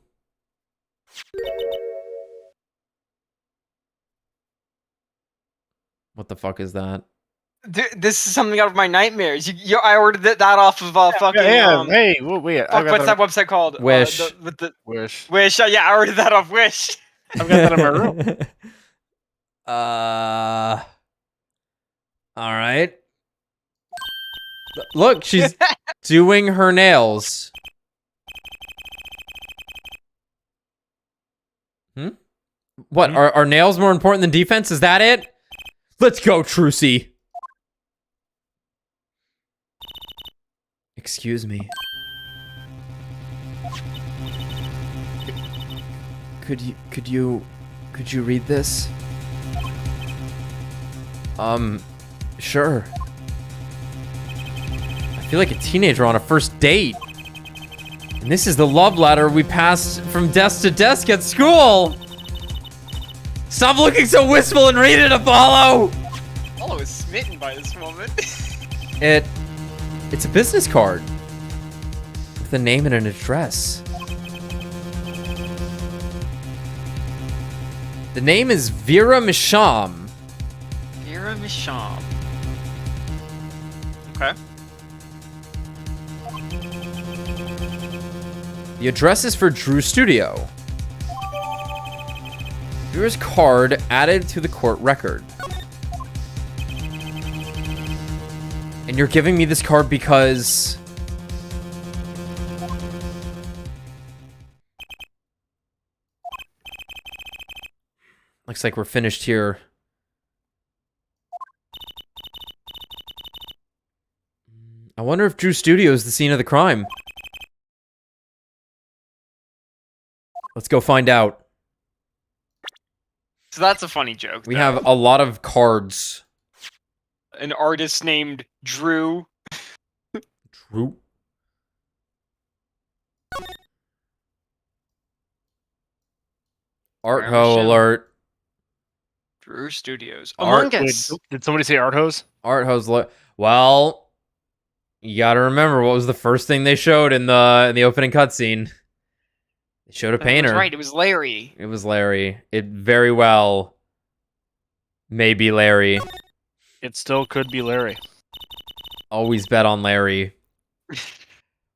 What the fuck is that? Dude, this is something out of my nightmares. I ordered that off of fucking. Yeah, hey, wait. What's that website called? Wish. Wish. Wish. Yeah, I ordered that off Wish. I've got that in my room. All right. Look, she's doing her nails. What? Are nails more important than defense? Is that it? Let's go, Trucy. Excuse me. Could you read this? Sure. I feel like a teenager on a first date. And this is the love letter we passed from desk to desk at school. Stop looking so wistful and read it, Apollo! Apollo is smitten by this woman. It's a business card. With a name and an address. The name is Vera Misham. Vera Misham. Okay. The address is for Drew Studio. Vera's card added to the court record. And you're giving me this card because... Looks like we're finished here. I wonder if Drew Studio is the scene of the crime. Let's go find out. So that's a funny joke. We have a lot of cards. An artist named Drew. Drew? Art ho alert. Drew Studios. Among Us. Did somebody say Art Hose? Art hose. Well, you gotta remember what was the first thing they showed in the opening cutscene. They showed a painter. That's right. It was Larry. It was Larry. It very well may be Larry. It still could be Larry. Always bet on Larry.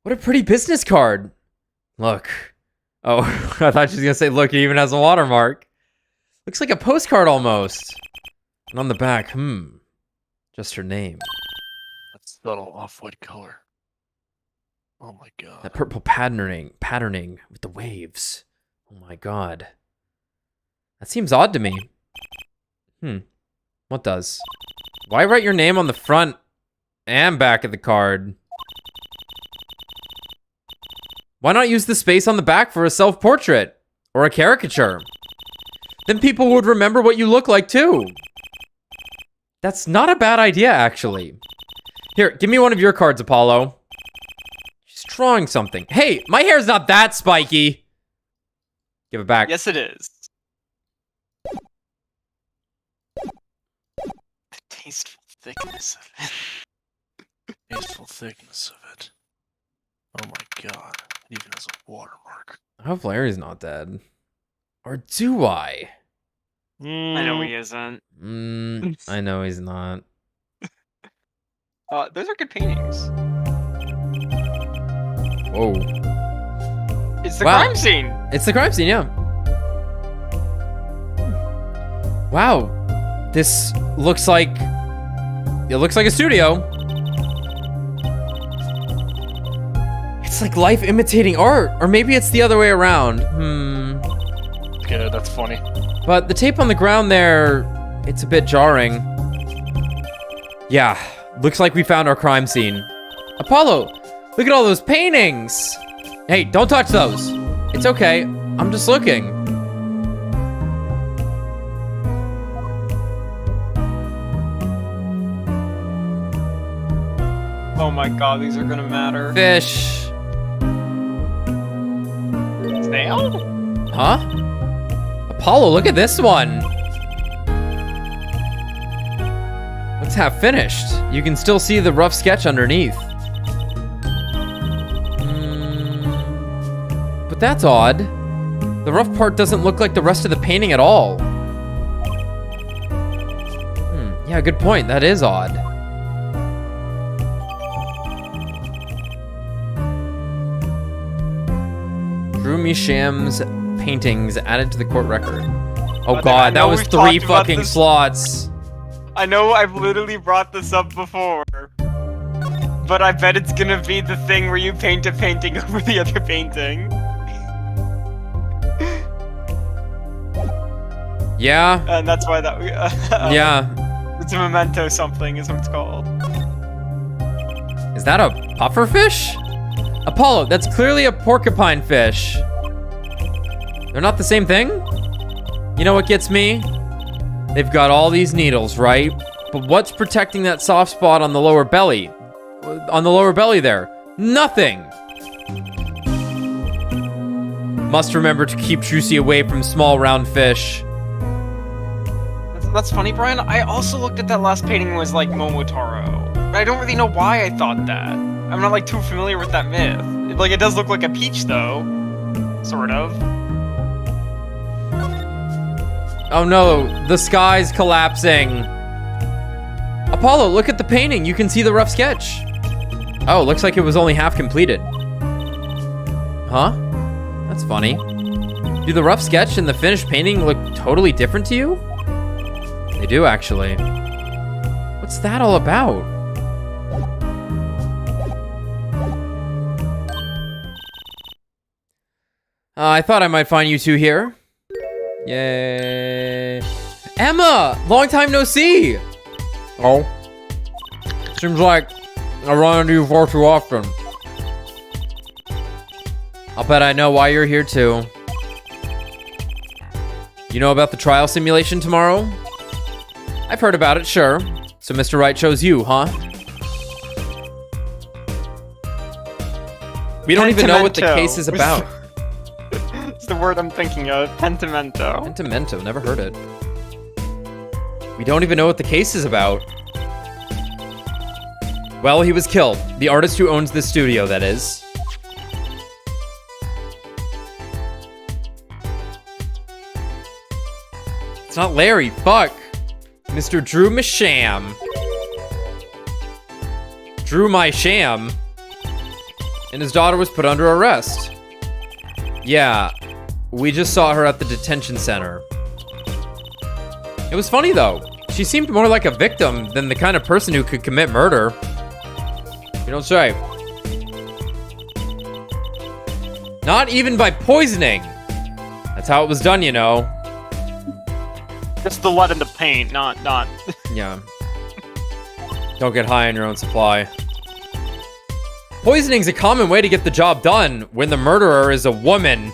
What a pretty business card. Look. Oh, I thought she was gonna say, look, it even has a watermark. Looks like a postcard almost. And on the back, just her name. That's a little off-white color. Oh my god. That purple patterning with the waves. Oh my god. That seems odd to me. What does? Why write your name on the front and back of the card? Why not use the space on the back for a self-portrait or a caricature? Then people would remember what you look like, too. That's not a bad idea, actually. Here, give me one of your cards, Apollo. She's drawing something. Hey, my hair's not that spiky. Give it back. Yes, it is. The tasteful thickness of it. Tasteful thickness of it. Oh my god. It even has a watermark. I hope Larry's not dead. Or do I? I know he isn't. I know he's not. Those are good paintings. Whoa. It's the crime scene. It's the crime scene, yeah. Wow. This looks like... It looks like a studio. It's like life imitating art. Or maybe it's the other way around. Good, that's funny. But the tape on the ground there, it's a bit jarring. Yeah, looks like we found our crime scene. Apollo, look at all those paintings. Hey, don't touch those. It's okay, I'm just looking. Oh my god, these are gonna matter. Fish. Snail? Huh? Apollo, look at this one. Looks half finished. You can still see the rough sketch underneath. But that's odd. The rough part doesn't look like the rest of the painting at all. Yeah, good point. That is odd. Drew Misham's paintings added to the court record. Oh god, that was 3 fucking slots. I know I've literally brought this up before, but I bet it's gonna be the thing where you paint a painting over the other painting. Yeah. And that's why that... yeah. It's a memento something is what it's called. Is that a pufferfish? Apollo, that's clearly a porcupine fish. They're not the same thing? You know what gets me? They've got all these needles, right? But what's protecting that soft spot on the lower belly? On the lower belly there? Nothing! Must remember to keep Juicy away from small round fish. That's funny, Brian. I also looked at that last painting and was like Momotaro. But I don't really know why I thought that. I'm not like too familiar with that myth. Like it does look like a peach though. Sort of. Oh no, the sky's collapsing. Apollo, look at the painting. You can see the rough sketch. Oh, looks like it was only half completed. Huh? That's funny. Do the rough sketch and the finished painting look totally different to you? They do, actually. What's that all about? I thought I might find you two here. Yay. Emma! Long time no see! Oh? Seems like I run into you far too often. I'll bet I know why you're here too. You know about the trial simulation tomorrow? I've heard about it, sure. So Mr. Wright chose you, huh? We don't even know what the case is about. It's the word I'm thinking of. Pentimento. Pentimento, never heard it. We don't even know what the case is about. Well, he was killed. The artist who owns this studio, that is. It's not Larry, fuck. Mr. Drew Misham. Drew my sham. And his daughter was put under arrest. Yeah, we just saw her at the detention center. It was funny though. She seemed more like a victim than the kind of person who could commit murder. You don't say. Not even by poisoning. That's how it was done, you know. Just the lead in the paint, not. Yeah. Don't get high on your own supply. Poisoning's a common way to get the job done when the murderer is a woman.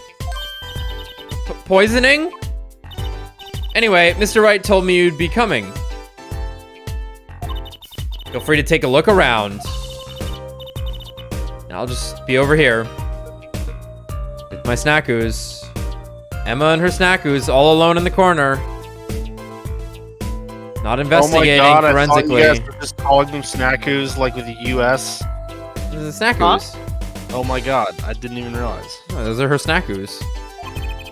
Poisoning? Anyway, Mr. Wright told me you'd be coming. Feel free to take a look around. And I'll just be over here with my snackoos. Emma and her snackoos all alone in the corner. Not investigating forensically. I thought you guys were just calling them snackoos like with the US. This is snackoos. Huh? Oh my god, I didn't even realize. Oh, those are her snackoos.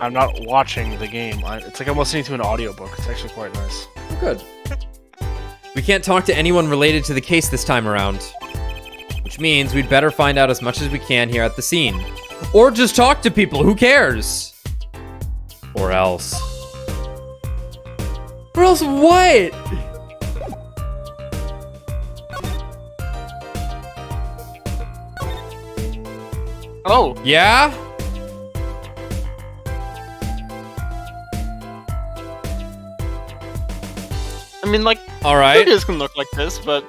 I'm not watching the game. It's like I'm listening to an audiobook. It's actually quite nice. Oh, good. We can't talk to anyone related to the case this time around. Which means we'd better find out as much as we can here at the scene. Or just talk to people, who cares? Or else. Or else what? Oh. Yeah? I mean, like, alright. Studios can look like this, but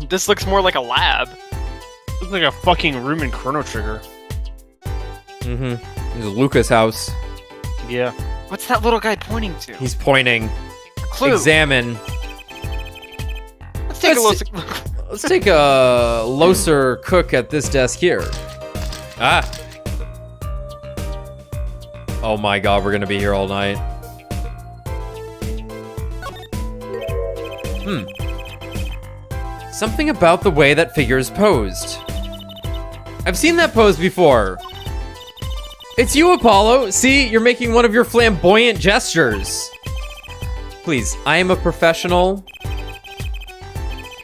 this looks more like a lab. Looks like a fucking room in Chrono Trigger. Mm-hmm. This is Luca's house. Yeah. What's that little guy pointing to? He's pointing. Clue. Examine. Let's take a look. Let's take a closer cook at this desk here. Ah. Oh my god, we're gonna be here all night. Something about the way that figure is posed. I've seen that pose before. It's you, Apollo. See, you're making one of your flamboyant gestures. Please, I am a professional.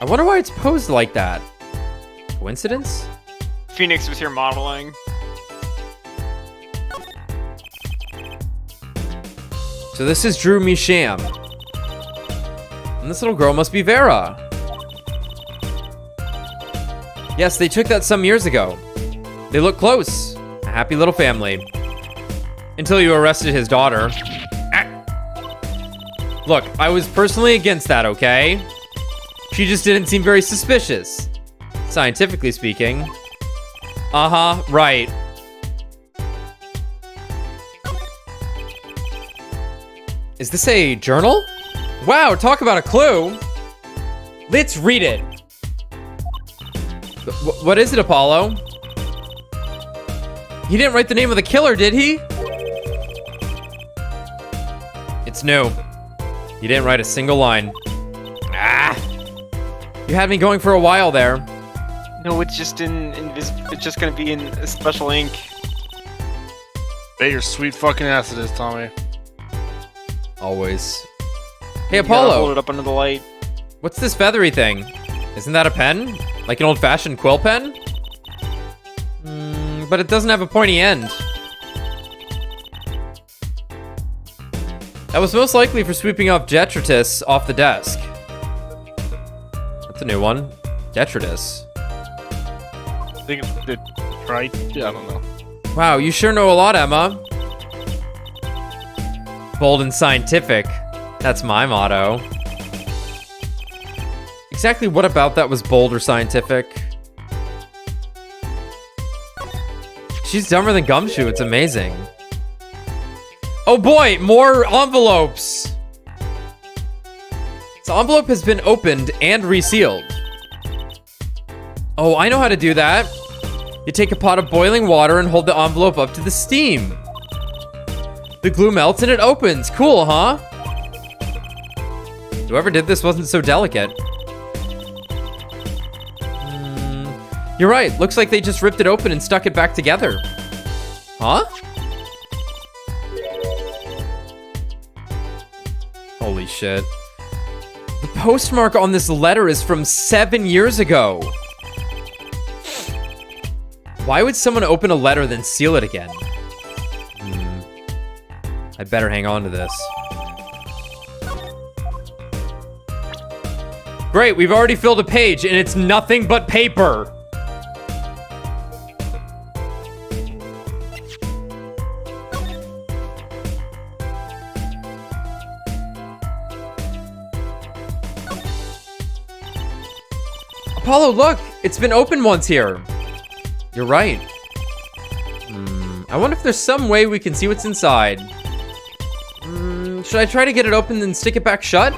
I wonder why it's posed like that. Coincidence? Phoenix was here modeling. So this is Drew Misham. And this little girl must be Vera. Yes, they took that some years ago. They look close. A happy little family. Until you arrested his daughter. Look, I was personally against that, okay? She just didn't seem very suspicious. Scientifically speaking. Uh-huh, right. Is this a journal? Wow, talk about a clue. Let's read it. What is it, Apollo? He didn't write the name of the killer, did he? It's new. He didn't write a single line. Ah! You had me going for a while there. No, it's just it's just gonna be in a special ink. Bet your sweet fucking ass it is, Tommy. Always. Hey, Apollo. Hold it up under the light. What's this feathery thing? Isn't that a pen? Like an old-fashioned quill pen? But it doesn't have a pointy end. That was most likely for sweeping off detritus off the desk. That's a new one. Detritus. I think it's right. Yeah, I don't know. Wow, you sure know a lot, Emma. Bold and scientific. That's my motto. Exactly what about that was bold or scientific? She's dumber than Gumshoe, it's amazing. Oh boy, more envelopes! This envelope has been opened and resealed. Oh, I know how to do that. You take a pot of boiling water and hold the envelope up to the steam. The glue melts and it opens. Cool, huh? Whoever did this wasn't so delicate. You're right. Looks like they just ripped it open and stuck it back together. Huh? Holy shit. The postmark on this letter is from 7 years ago. Why would someone open a letter then seal it again? I better hang on to this. Great, we've already filled a page and it's nothing but paper. Apollo, look! It's been opened once here. You're right. I wonder if there's some way we can see what's inside. Should I try to get it open and stick it back shut?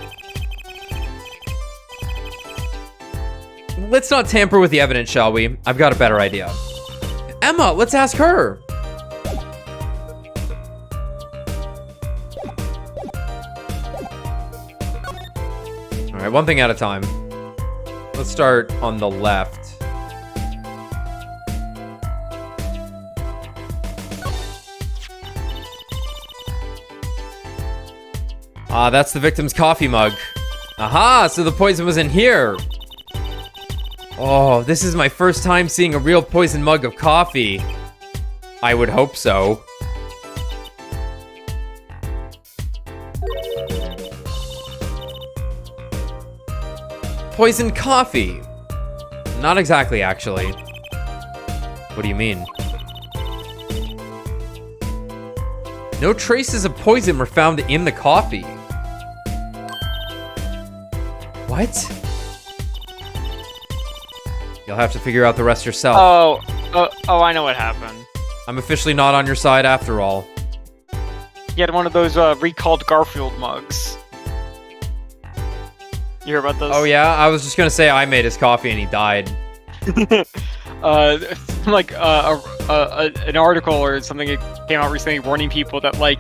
Let's not tamper with the evidence, shall we? I've got a better idea. Emma, let's ask her. All right, one thing at a time. Let's start on the left. Ah, that's the victim's coffee mug. Aha, so the poison was in here. Oh, this is my first time seeing a real poison mug of coffee. I would hope so. Poisoned coffee. Not exactly, actually. What do you mean? No traces of poison were found in the coffee. What? You'll have to figure out the rest yourself. Oh, I know what happened. I'm officially not on your side after all. You had one of those recalled Garfield mugs. You hear about those? Oh yeah, I was just gonna say I made his coffee and he died. Like an article or something that came out recently warning people that like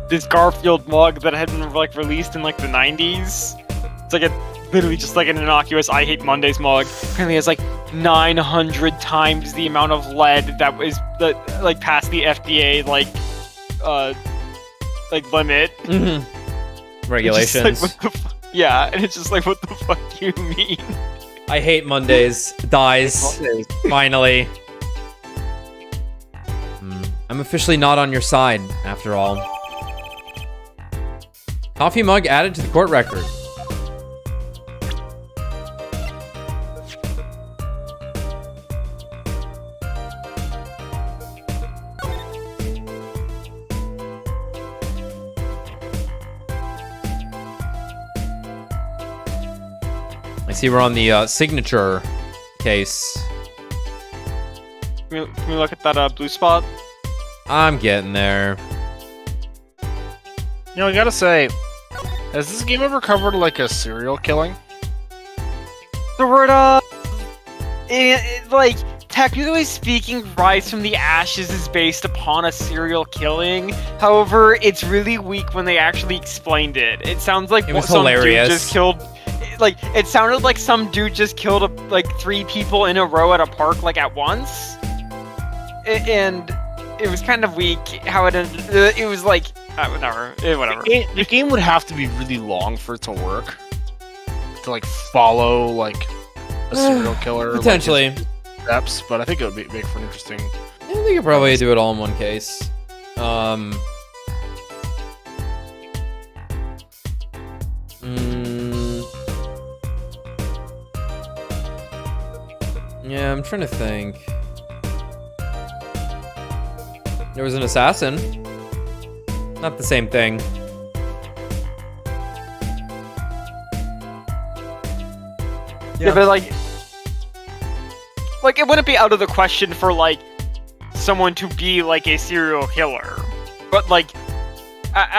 this Garfield mug that had been like released in like the 90s. It's like literally just like an innocuous I Hate Mondays mug. Apparently has like 900 times the amount of lead that was like past the FDA like limit. Mm-hmm. Regulations. Like, yeah, and it's just like, what the fuck do you mean? I Hate Mondays dies. Finally. I'm officially not on your side, after all. Coffee mug added to the court record. I see we're on the signature case. Can we look at that blue spot? I'm getting there. You know, I gotta say, has this game ever covered like a serial killing? The word, like, technically speaking, Rise from the Ashes is based upon a serial killing. However, it's really weak when they actually explained it. It sounds like it was hilarious. Dude just killed. Like, it sounded like some dude just killed like 3 people in a row at a park, like at once. And it was kind of weak how it ended. It was like, whatever. The game would have to be really long for it to work. To like follow like a serial killer. Potentially. Like, steps, but I think it would make for an interesting. I think you could probably do it all in one case. Yeah, I'm trying to think. There was an assassin. Not the same thing. Yeah, but like it wouldn't be out of the question for like someone to be like a serial killer, but like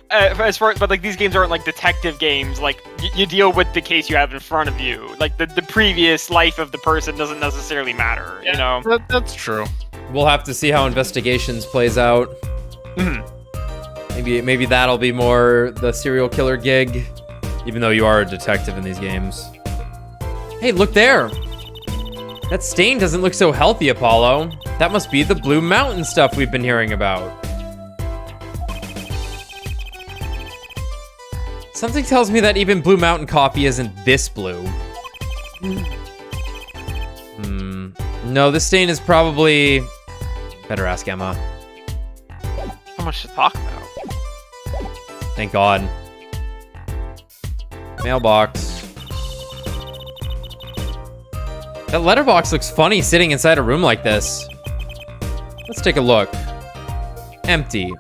as far but like these games aren't like detective games. Like you deal with the case you have in front of you. Like the previous life of the person doesn't necessarily matter. Yeah, you know, that's true. We'll have to see how investigations plays out. Maybe that'll be more the serial killer gig, even though you are a detective in these games. Hey, look there! That stain doesn't look so healthy, Apollo. That must be the Blue Mountain stuff we've been hearing about. Something tells me that even Blue Mountain coffee isn't this blue. No, this stain is probably... Better ask Emma. How much to talk about? Thank God. Mailbox. That letterbox looks funny sitting inside a room like this. Let's take a look. Empty.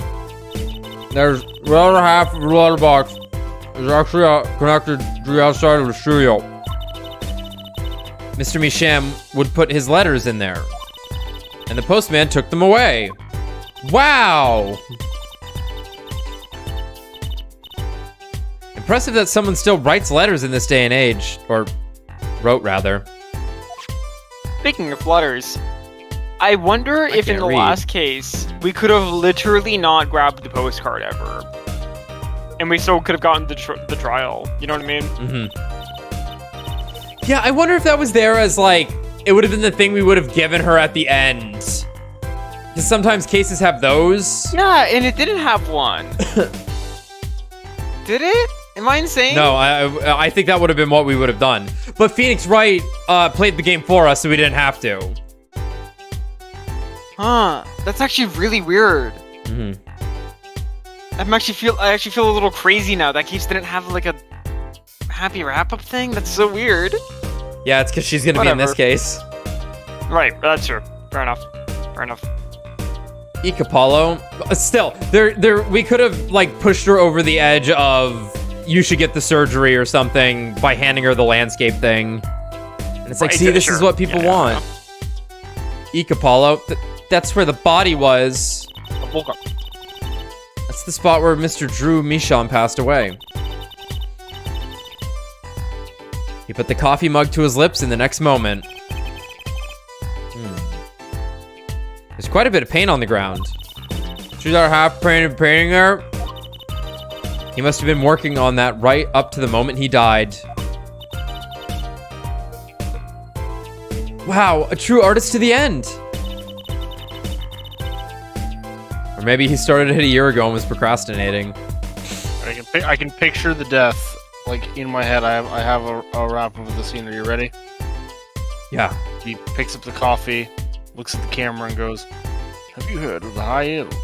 There's the other half of the letterbox is actually connected to the outside of the studio. Mr. Misham would put his letters in there. And the postman took them away. Wow! Impressive that someone still writes letters in this day and age. Or wrote, rather. Speaking of letters, I wonder if in the last case, we could have literally not grabbed the postcard ever. And we still could have gotten the trial. You know what I mean? Mm-hmm. Yeah, I wonder if that was there as, like, it would have been the thing we would have given her at the end. Because sometimes cases have those. Yeah, and it didn't have one. Did it? Am I insane? No, I think that would have been what we would have done. But Phoenix Wright played the game for us, so we didn't have to. Huh. That's actually really weird. Mm-hmm. I actually feel a little crazy now. That case didn't have like a happy wrap-up thing. That's so weird. Yeah, it's because she's gonna be in this case. Right, that's true. Fair enough. Apollo. Still, we could have like pushed her over the edge of you should get the surgery or something by handing her the landscape thing. And it's like, see, this is what people want. Apollo. That's where the body was. That's the spot where Mr. Drew Michon passed away. He put the coffee mug to his lips in the next moment. There's quite a bit of paint on the ground. She's our half-painted painting there. He must have been working on that right up to the moment he died. Wow, a true artist to the end. Or maybe he started it a year ago and was procrastinating. I can picture the death, like, in my head. I have a wrap of the scene. Are you ready? Yeah. He picks up the coffee, looks at the camera, and goes, "Have you heard of the high elves?"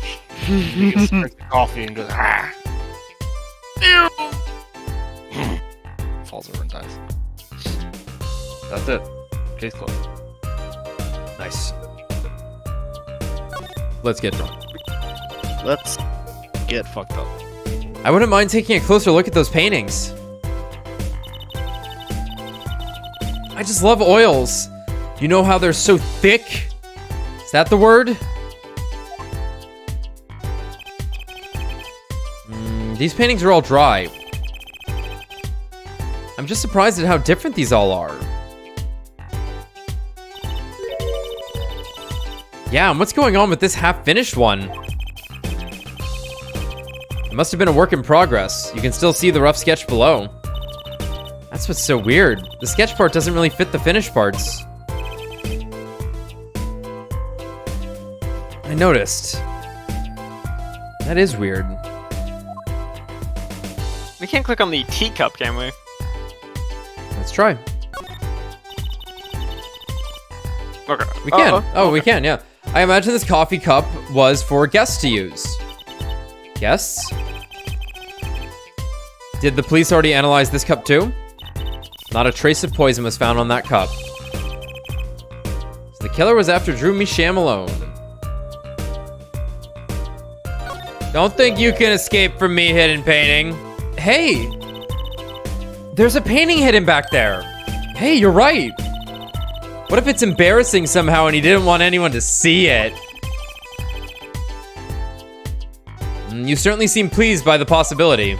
He gets the coffee and goes, "Ah!" Falls over and dies. That's it. Case closed. Nice. Let's get drunk. Let's get fucked up. I wouldn't mind taking a closer look at those paintings. I just love oils. You know how they're so thick? Is that the word? These paintings are all dry. I'm just surprised at how different these all are. Yeah, and what's going on with this half-finished one? It must have been a work in progress. You can still see the rough sketch below. That's what's so weird. The sketch part doesn't really fit the finished parts. I noticed. That is weird. We can't click on the teacup, can we? Let's try. Okay. We can. Okay. We can, yeah. I imagine this coffee cup was for guests to use. Guests? Did the police already analyze this cup too? Not a trace of poison was found on that cup. So the killer was after Drew Michon alone. Don't think you can escape from me, hidden painting. Hey! There's a painting hidden back there. Hey, you're right. What if it's embarrassing somehow and he didn't want anyone to see it? You certainly seem pleased by the possibility.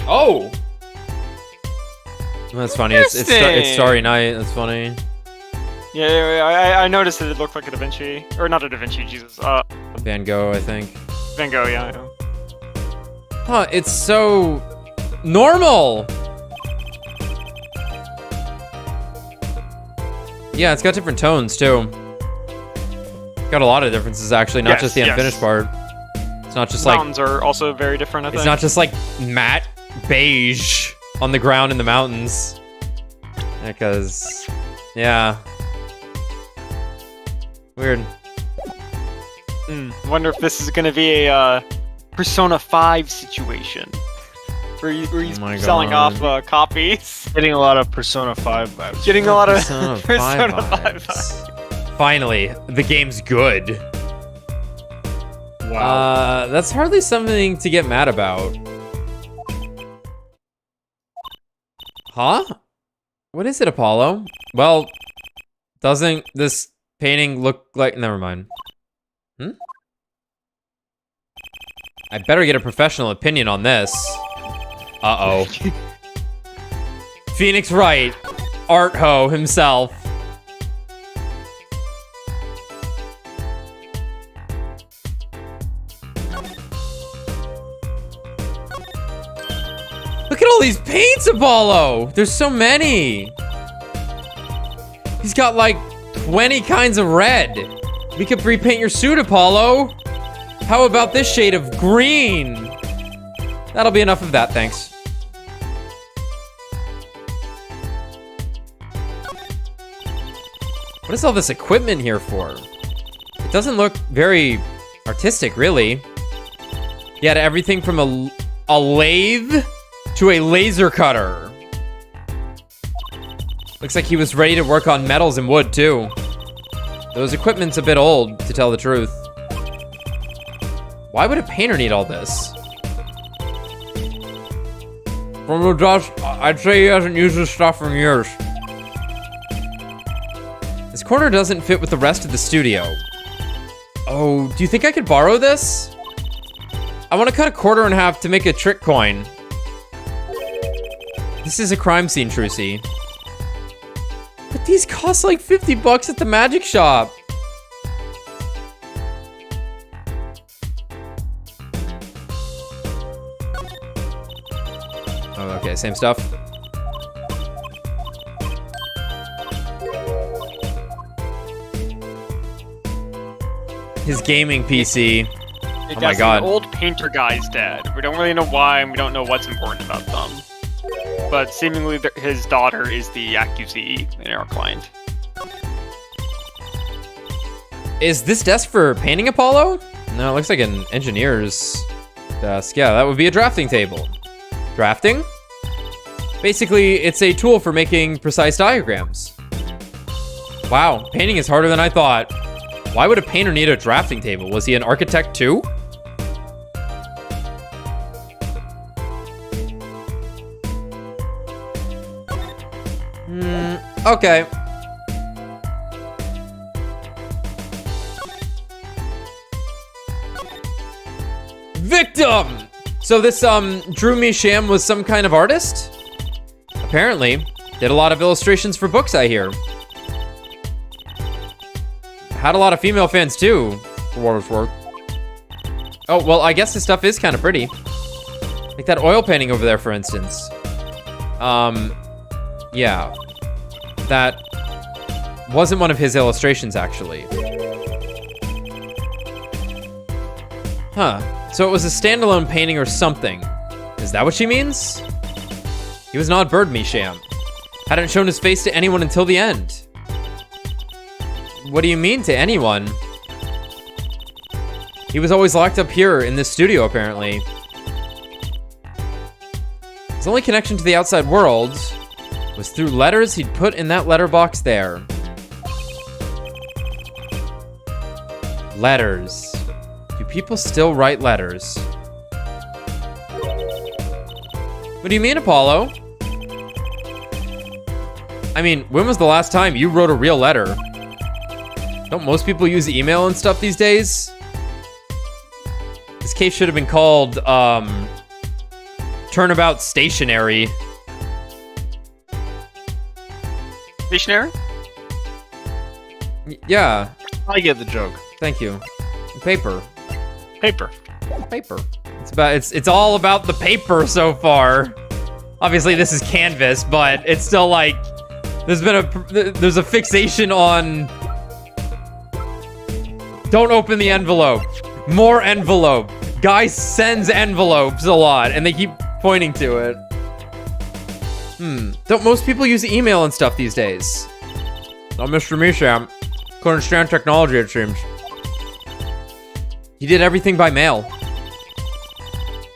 Oh! That's funny. It's Starry Night. That's funny. Yeah, I noticed that it looked like a Da Vinci. Or not a Da Vinci, Jesus. Van Gogh, I think. Van Gogh, yeah. Huh, it's so normal! Yeah, it's got different tones, too. Got a lot of differences, actually, not just the unfinished part. It's not just like... Mountains are also very different, I think. It's not just like matte beige on the ground in the mountains. Because... yeah. Weird. I wonder if this is going to be a Persona 5 situation. Where he's selling off copies. Getting a lot of Persona 5 vibes. Getting a lot of Persona 5 vibes. Finally, the game's good. Wow. That's hardly something to get mad about. Huh? What is it, Apollo? Well, doesn't this painting look like... Never mind. I better get a professional opinion on this. Uh-oh. Phoenix Wright, Art Ho himself. Look at all these paints, Apollo! There's so many! He's got like 20 kinds of red. We could repaint your suit, Apollo. How about this shade of green? That'll be enough of that, thanks. What is all this equipment here for? It doesn't look very artistic, really. He had everything from a lathe to a laser cutter. Looks like he was ready to work on metals and wood, too. Those equipment's a bit old, to tell the truth. Why would a painter need all this? From the dust, I'd say he hasn't used this stuff in years. This corner doesn't fit with the rest of the studio. Oh, do you think I could borrow this? I want to cut a quarter in half to make a trick coin. This is a crime scene, Trucy. But these cost like 50 bucks at the magic shop. Oh, okay, same stuff. His gaming PC. Oh my god. The old painter guy's dead. We don't really know why, and we don't know what's important about them. But seemingly his daughter is the accusee in our client. Is this desk for painting, Apollo? No, it looks like an engineer's desk. Yeah, that would be a drafting table. Drafting? Basically, it's a tool for making precise diagrams. Wow, painting is harder than I thought. Why would a painter need a drafting table? Was he an architect too? Okay. Victim! So this, Drew Misham was some kind of artist? Apparently. Did a lot of illustrations for books, I hear. Had a lot of female fans, too, for what it's worth. Oh, well, I guess this stuff is kind of pretty. Like that oil painting over there, for instance. Yeah. That wasn't one of his illustrations, actually. Huh. So it was a standalone painting or something. Is that what she means? He was not Bird Misham. Hadn't shown his face to anyone until the end. What do you mean, to anyone? He was always locked up here in this studio, apparently. His only connection to the outside world was through letters he'd put in that letterbox there. Letters. Do people still write letters? What do you mean, Apollo? I mean, when was the last time you wrote a real letter? Don't most people use email and stuff these days? This case should have been called, Turnabout Stationery. Stationery? Yeah. I get the joke. Thank you. Paper. Paper. Paper. It's all about the paper so far. Obviously, this is canvas, but it's still like there's a fixation on. Don't open the envelope. More envelope. Guy sends envelopes a lot, and they keep pointing to it. Don't most people use email and stuff these days? Not Mr. Misham. Couldn't stand technology, it seems. He did everything by mail.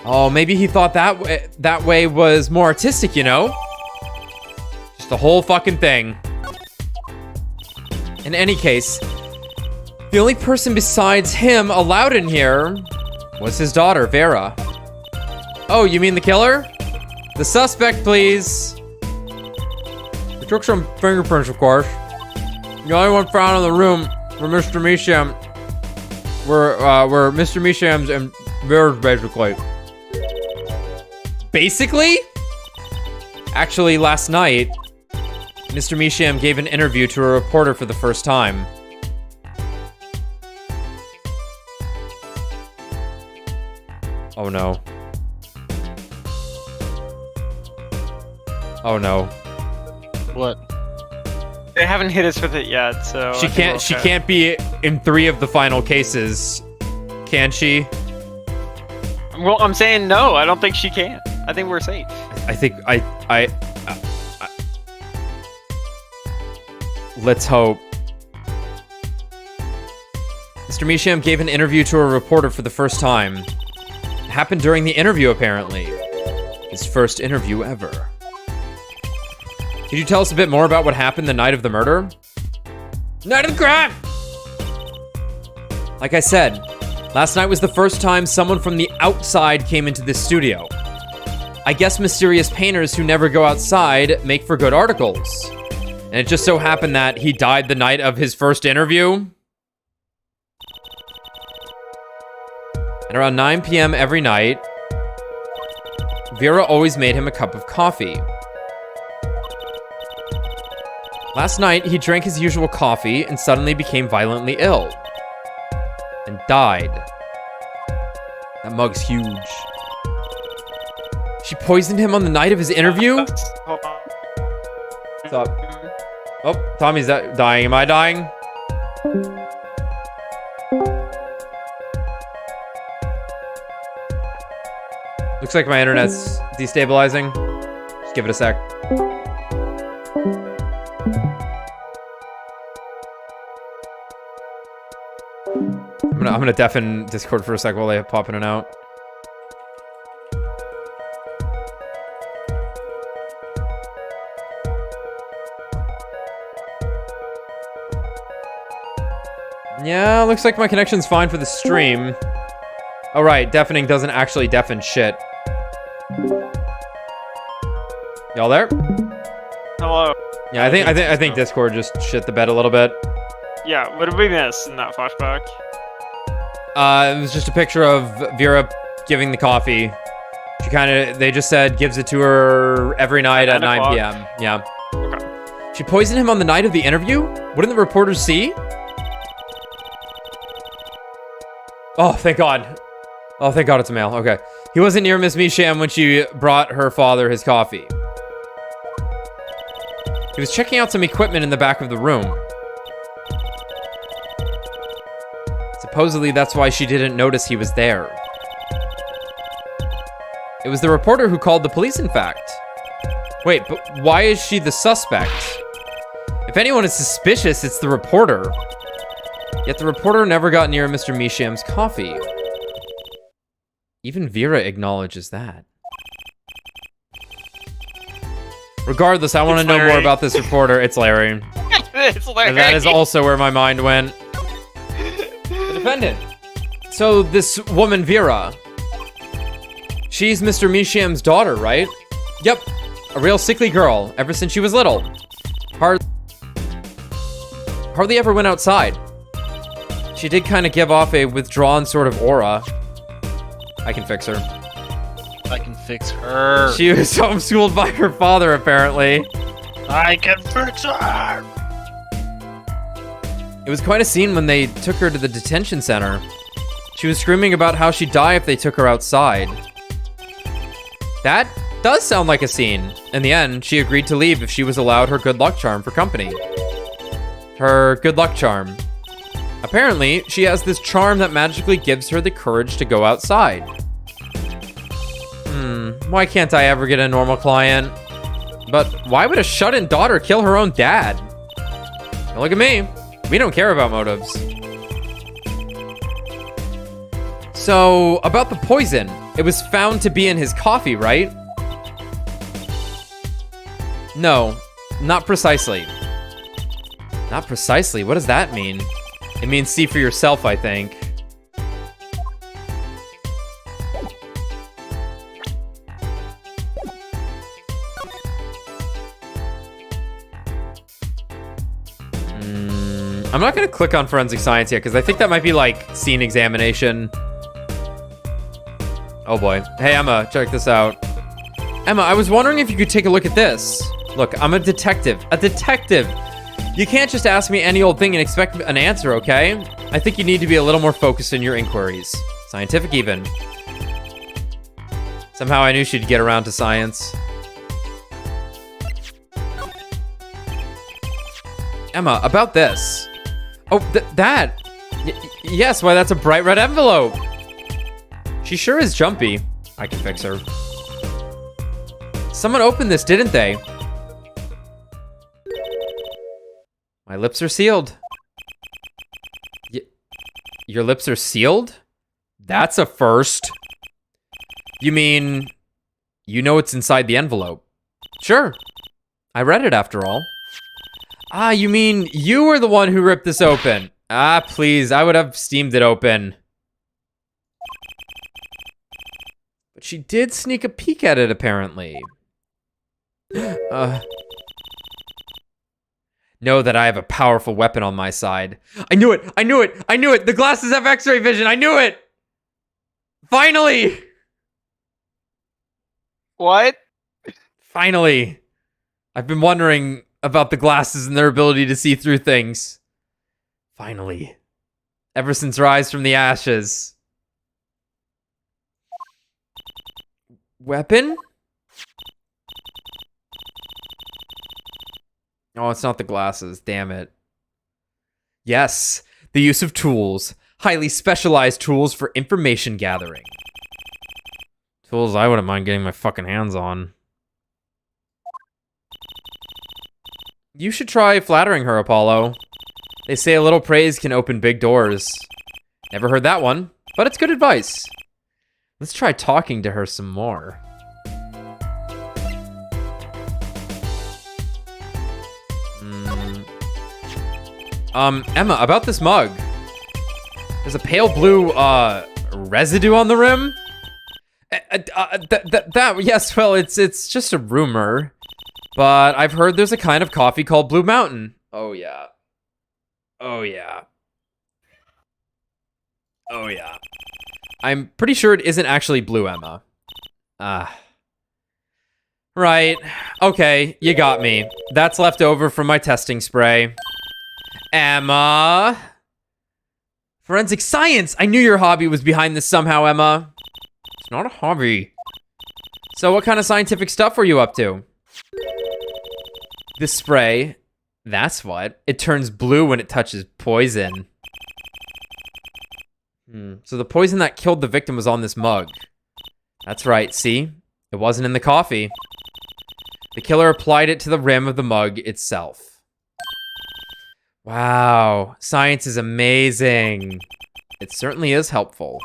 Oh, maybe he thought that way was more artistic, you know? Just the whole fucking thing. In any case, the only person besides him allowed in here was his daughter, Vera. Oh, you mean the killer? The suspect, please. We took some fingerprints, of course. The only one found in the room were Mr. Misham. Were Mr. Misham's and Vera's, basically. basically, actually, last night, Mr. Measham gave an interview to a reporter for the first time. Oh no. Oh no. What? They haven't hit us with it yet, so she can't be in 3 of the final cases, can she? Well, I'm saying no. I don't think she can. I think we're safe. I think let's hope. Mr. Measham gave an interview to a reporter for the first time. It happened during the interview, apparently. His first interview ever. Could you tell us a bit more about what happened the night of the murder? Night of the crime! Like I said, last night was the first time someone from the outside came into this studio. I guess mysterious painters who never go outside make for good articles. And it just so happened that he died the night of his first interview. And around 9 p.m. every night, Vera always made him a cup of coffee. Last night, he drank his usual coffee and suddenly became violently ill. And died. That mug's huge. She poisoned him on the night of his interview? What's up? Oh, Tommy's dying. Am I dying? Looks like my internet's destabilizing. Just give it a sec. I'm gonna deafen Discord for a sec while they pop in and out. Yeah, looks like my connection's fine for the stream. Oh right, deafening doesn't actually deafen shit. Y'all there? Hello. Yeah, I think Discord just shit the bed a little bit. Yeah, what did we miss in that flashback? It was just a picture of Vera giving the coffee. They just said gives it to her every night at 9 p.m. Yeah. Okay. She poisoned him on the night of the interview? Wouldn't the reporters see? Oh, thank God. Oh, thank God it's a male. Okay. He wasn't near Miss Measham when she brought her father his coffee. He was checking out some equipment in the back of the room. Supposedly, that's why she didn't notice he was there. It was the reporter who called the police, in fact. Wait, but why is she the suspect? If anyone is suspicious, it's the reporter. Yet the reporter never got near Mr. Measham's coffee. Even Vera acknowledges that. Regardless, I want to know more about this reporter. It's Larry. It's Larry. And that is also where my mind went. The defendant. So this woman, Vera, she's Mr. Measham's daughter, right? Yep. A real sickly girl ever since she was little. Hardly ever went outside. She did kind of give off a withdrawn sort of aura. I can fix her. I can fix her. She was homeschooled by her father, apparently. I can fix her. It was quite a scene when they took her to the detention center. She was screaming about how she'd die if they took her outside. That does sound like a scene. In the end, she agreed to leave if she was allowed her good luck charm for company. Her good luck charm. Apparently, she has this charm that magically gives her the courage to go outside. Why can't I ever get a normal client? But why would a shut-in daughter kill her own dad? Now look at me. We don't care about motives. So, about the poison. It was found to be in his coffee, right? No, not precisely. Not precisely? What does that mean? It means see for yourself, I think. I'm not going to click on forensic science yet, because I think that might be like scene examination. Oh boy. Hey, Emma, check this out. Emma, I was wondering if you could take a look at this. Look, I'm a detective. A detective! You can't just ask me any old thing and expect an answer, okay? I think you need to be a little more focused in your inquiries. Scientific, even. Somehow I knew she'd get around to science. Emma, about this. Oh, that! Yes, why, that's a bright red envelope! She sure is jumpy. I can fix her. Someone opened this, didn't they? My lips are sealed. Your lips are sealed? That's a first. You mean, you know what's inside the envelope? Sure. I read it after all. Ah, you mean you were the one who ripped this open? Ah, please, I would have steamed it open. But she did sneak a peek at it, apparently. Know that I have a powerful weapon on my side. I knew it! I knew it! I knew it! The glasses have X-ray vision! I knew it! Finally! What? Finally. I've been wondering about the glasses and their ability to see through things. Finally. Ever since Rise from the Ashes. Weapon? Oh, it's not the glasses. Damn it. Yes, the use of tools. Highly specialized tools for information gathering. Tools I wouldn't mind getting my fucking hands on. You should try flattering her, Apollo. They say a little praise can open big doors. Never heard that one, but it's good advice. Let's try talking to her some more. Emma, about this mug. There's a pale blue, residue on the rim? Yes, well, it's just a rumor. But I've heard there's a kind of coffee called Blue Mountain. Oh, yeah. Oh, yeah. Oh, yeah. I'm pretty sure it isn't actually blue, Emma. Right. Okay, you got me. That's left over from my testing spray. Emma! Forensic science! I knew your hobby was behind this somehow, Emma. It's not a hobby. So what kind of scientific stuff were you up to? This spray, that's what. It turns blue when it touches poison. So the poison that killed the victim was on this mug. That's right, see? It wasn't in the coffee. The killer applied it to the rim of the mug itself. Wow, science is amazing. It certainly is helpful.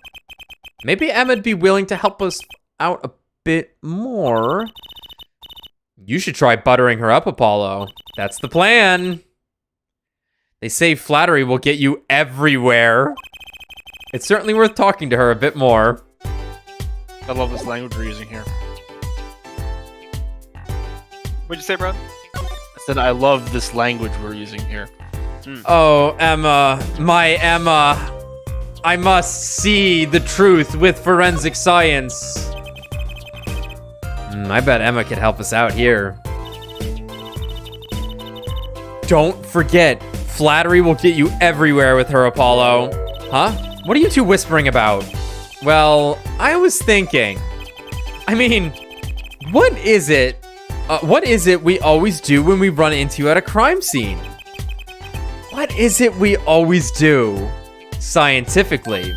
Maybe Emma'd be willing to help us out a bit more. You should try buttering her up, Apollo. That's the plan. They say flattery will get you everywhere. It's certainly worth talking to her a bit more. I love this language we're using here. What'd you say, Brad? I said I love this language we're using here. Oh, Emma, my Emma. I must see the truth with forensic science. I bet Emma could help us out here. Don't forget, flattery will get you everywhere with her, Apollo. Huh? What are you two whispering about? Well, I was thinking. I mean, what is it we always do when we run into you at a crime scene? What is it we always do? Scientifically.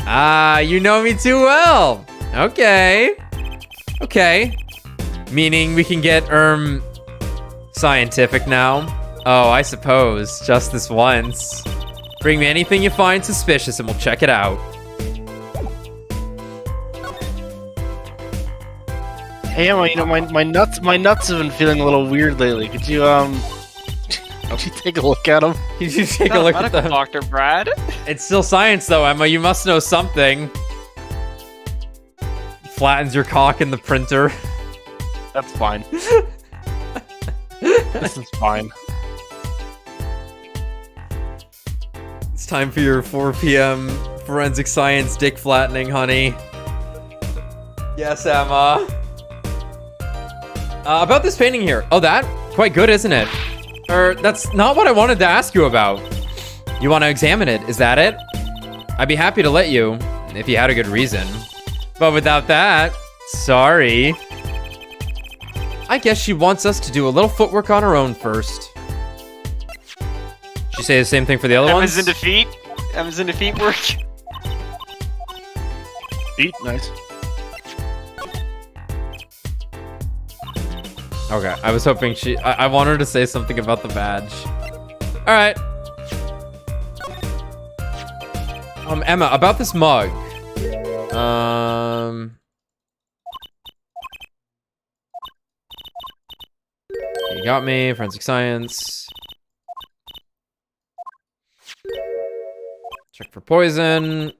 Ah, you know me too well. Okay. Okay. Meaning we can get, scientific now? Oh, I suppose. Just this once. Bring me anything you find suspicious and we'll check it out. Hey, Emma, you know, my nuts have been feeling a little weird lately. Could you, could you take a look at them? Could you take a look at them? Dr. Brad? It's still science, though, Emma. You must know something. Flattens your cock in the printer. That's fine. This is fine. It's time for your 4 p.m. forensic science dick flattening, honey. Yes, Emma. About this painting here. Oh, that? Quite good, isn't it? That's not what I wanted to ask you about. You want to examine it, is that it? I'd be happy to let you, if you had a good reason. But without that, sorry. I guess she wants us to do a little footwork on our own first. She say the same thing for the other ones? Emma's in defeat. Emma's in defeat work. Feet, nice. Okay, I was hoping I want her to say something about the badge. Alright. Emma, about this mug. You got me, forensic science. Check for poison.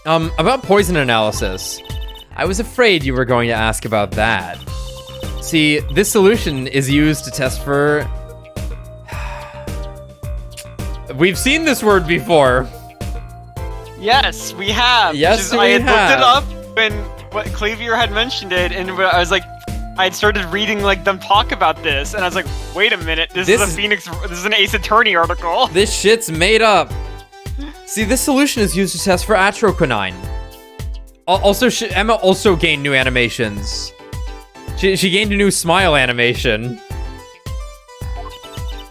About poison analysis. I was afraid you were going to ask about that. See, this solution is used to test for... We've seen this word before. Yes, we have. Yes, we I had have. looked it up when Clavier had mentioned it, and I was like, I had started reading like them talk about this, and I was like, wait a minute, this is an Ace Attorney article. This shit's made up. See, this solution is used to test for atroquinine. Also, Emma also gained new animations. She gained a new smile animation.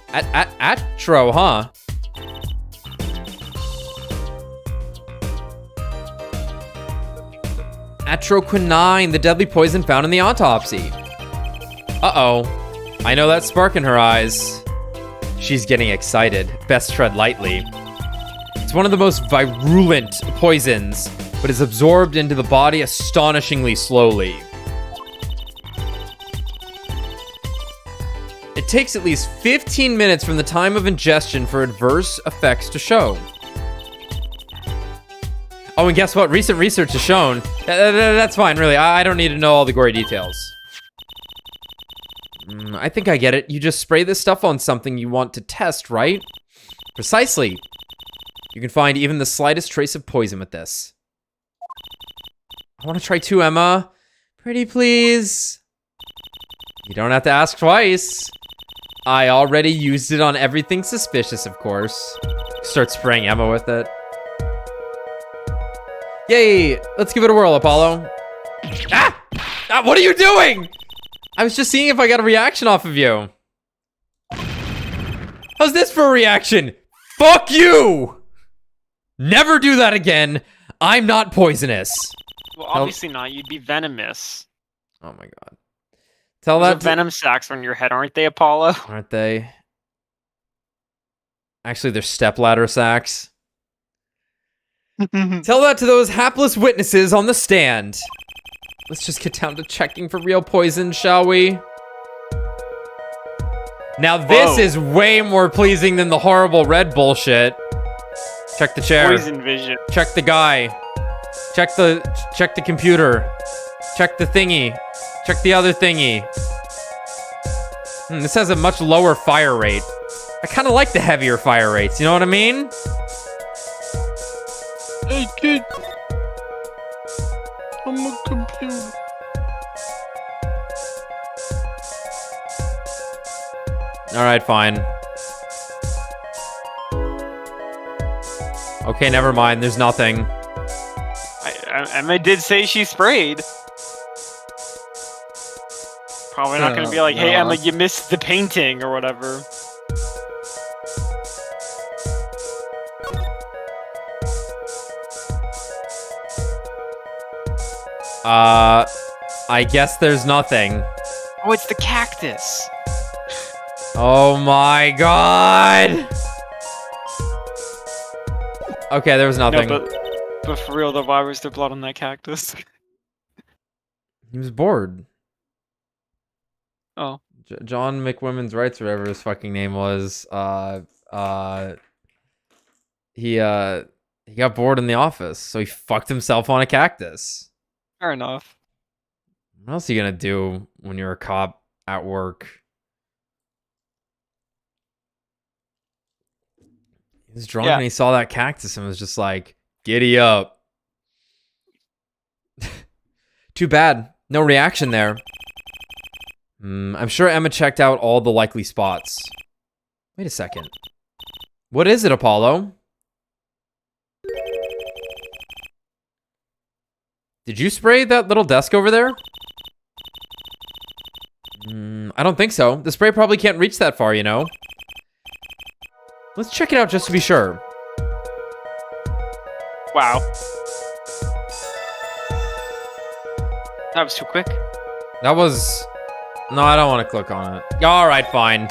Atro, huh? Atroquinine, the deadly poison found in the autopsy. Uh-oh. I know that spark in her eyes. She's getting excited. Best tread lightly. It's one of the most virulent poisons, but is absorbed into the body astonishingly slowly. It takes at least 15 minutes from the time of ingestion for adverse effects to show. Oh, and guess what? Recent research has shown... That's fine, really. I don't need to know all the gory details. I think I get it. You just spray this stuff on something you want to test, right? Precisely. You can find even the slightest trace of poison with this. I want to try too, Emma. Pretty please. You don't have to ask twice. I already used it on everything suspicious, of course. Start spraying Emma with it. Yay! Let's give it a whirl, Apollo. Ah! What are you doing? I was just seeing if I got a reaction off of you. How's this for a reaction? Fuck you! Never do that again. I'm not poisonous. Well, obviously not. You'd be venomous. Oh my god. Tell Those that are venom sacs on your head, aren't they, Apollo? Aren't they? Actually, they're stepladder sacks. Tell that to those hapless witnesses on the stand. Let's just get down to checking for real poison, shall we? Now this is way more pleasing than the horrible red bullshit. Check the chair. Poison vision. Check the guy. Check the computer. Check the thingy. Check the other thingy. This has a much lower fire rate. I kind of like the heavier fire rates, you know what I mean? Hey kid, I'm a computer. Alright, fine. Okay, never mind, there's nothing. Emma did say she sprayed. Probably not gonna be like, hey Emma, you missed the painting or whatever. I guess there's nothing. Oh, it's the cactus. Oh my god! Okay, there was nothing. No, but for real though, why was there blood on that cactus? He was bored. Oh. John McWomen's Rights, or whatever his fucking name was, he got bored in the office, so he fucked himself on a cactus. Fair enough. What else are you gonna do when you're a cop at work? He was drunk and he saw that cactus and was just like, giddy up. Too bad. No reaction there. I'm sure Emma checked out all the likely spots. Wait a second. What is it, Apollo? Did you spray that little desk over there? I don't think so. The spray probably can't reach that far, you know? Let's check it out just to be sure. Wow. That was too quick. That was... No, I don't want to click on it. Alright, fine.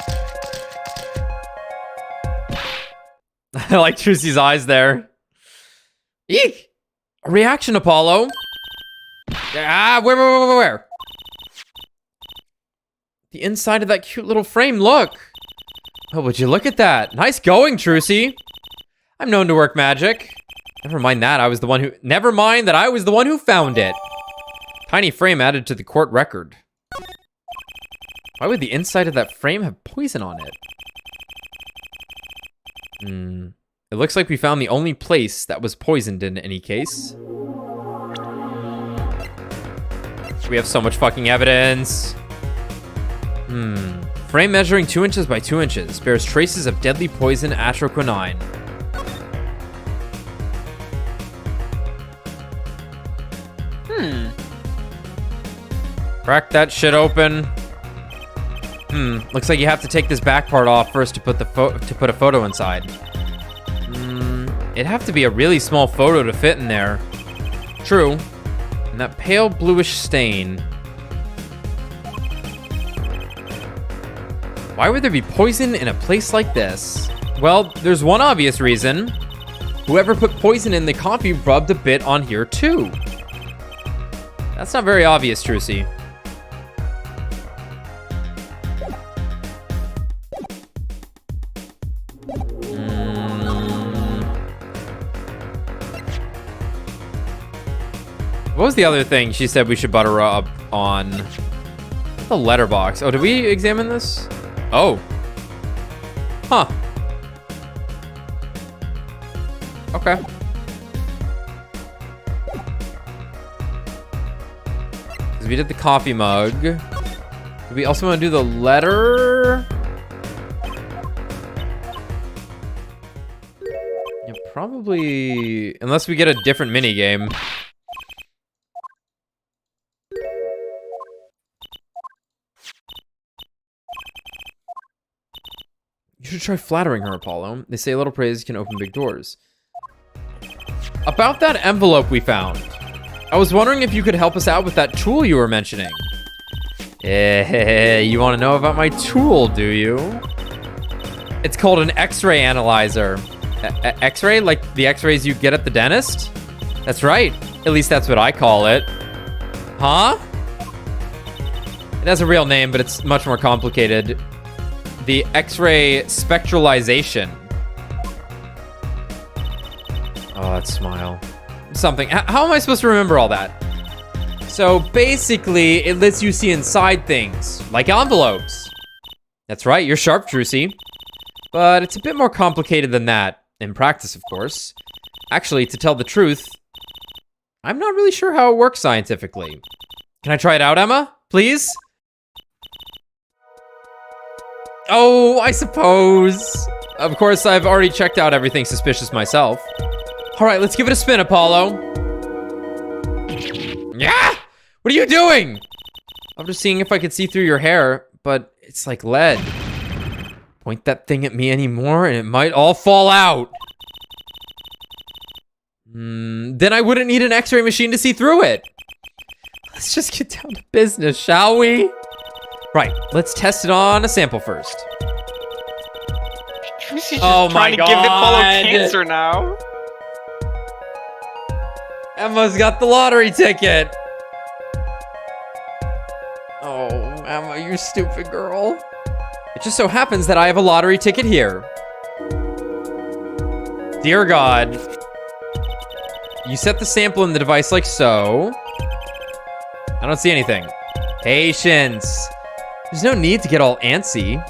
I like Trucy's eyes there. Eek! A reaction, Apollo. Where? The inside of that cute little frame, look. Oh, would you look at that? Nice going, Trucy. I'm known to work magic. Never mind that I was the one who found it. Tiny frame added to the court record. Why would the inside of that frame have poison on it? It looks like we found the only place that was poisoned in any case. We have so much fucking evidence. Frame measuring 2 inches by 2 inches bears traces of deadly poison atroquinine. Crack that shit open. Looks like you have to take this back part off first to put a photo inside. It'd have to be a really small photo to fit in there. True. And that pale bluish stain. Why would there be poison in a place like this? Well, there's one obvious reason. Whoever put poison in the copy rubbed a bit on here too. That's not very obvious, Trucy. What was the other thing she said we should butter up on? The letterbox. Oh, did we examine this? Oh. Huh. Okay. Because we did the coffee mug. Do we also want to do the letter? Yeah, probably... Unless we get a different minigame. You should try flattering her, Apollo. They say a little praise can open big doors. About that envelope we found. I was wondering if you could help us out with that tool you were mentioning. You want to know about my tool, do you? It's called an X-ray analyzer. X-ray? Like the X-rays you get at the dentist? That's right. At least that's what I call it. Huh? It has a real name, but it's much more complicated. The X-ray spectralization. Oh, that smile. Something. How am I supposed to remember all that? So basically, it lets you see inside things, like envelopes. That's right, you're sharp, Trucy. But it's a bit more complicated than that, in practice, of course. Actually, to tell the truth, I'm not really sure how it works scientifically. Can I try it out, Emma? Please? Oh, I suppose. Of course, I've already checked out everything suspicious myself. All right, let's give it a spin, Apollo. Yeah! What are you doing? I'm just seeing if I could see through your hair, but it's like lead. Point that thing at me anymore, and it might all fall out. Then I wouldn't need an X-ray machine to see through it. Let's just get down to business, shall we? Right, let's test it on a sample first. Trucy's just trying to give Apollo cancer now. Emma's got the lottery ticket. Oh, Emma, you stupid girl. It just so happens that I have a lottery ticket here. Dear God. You set the sample in the device like so. I don't see anything. Patience. There's no need to get all antsy.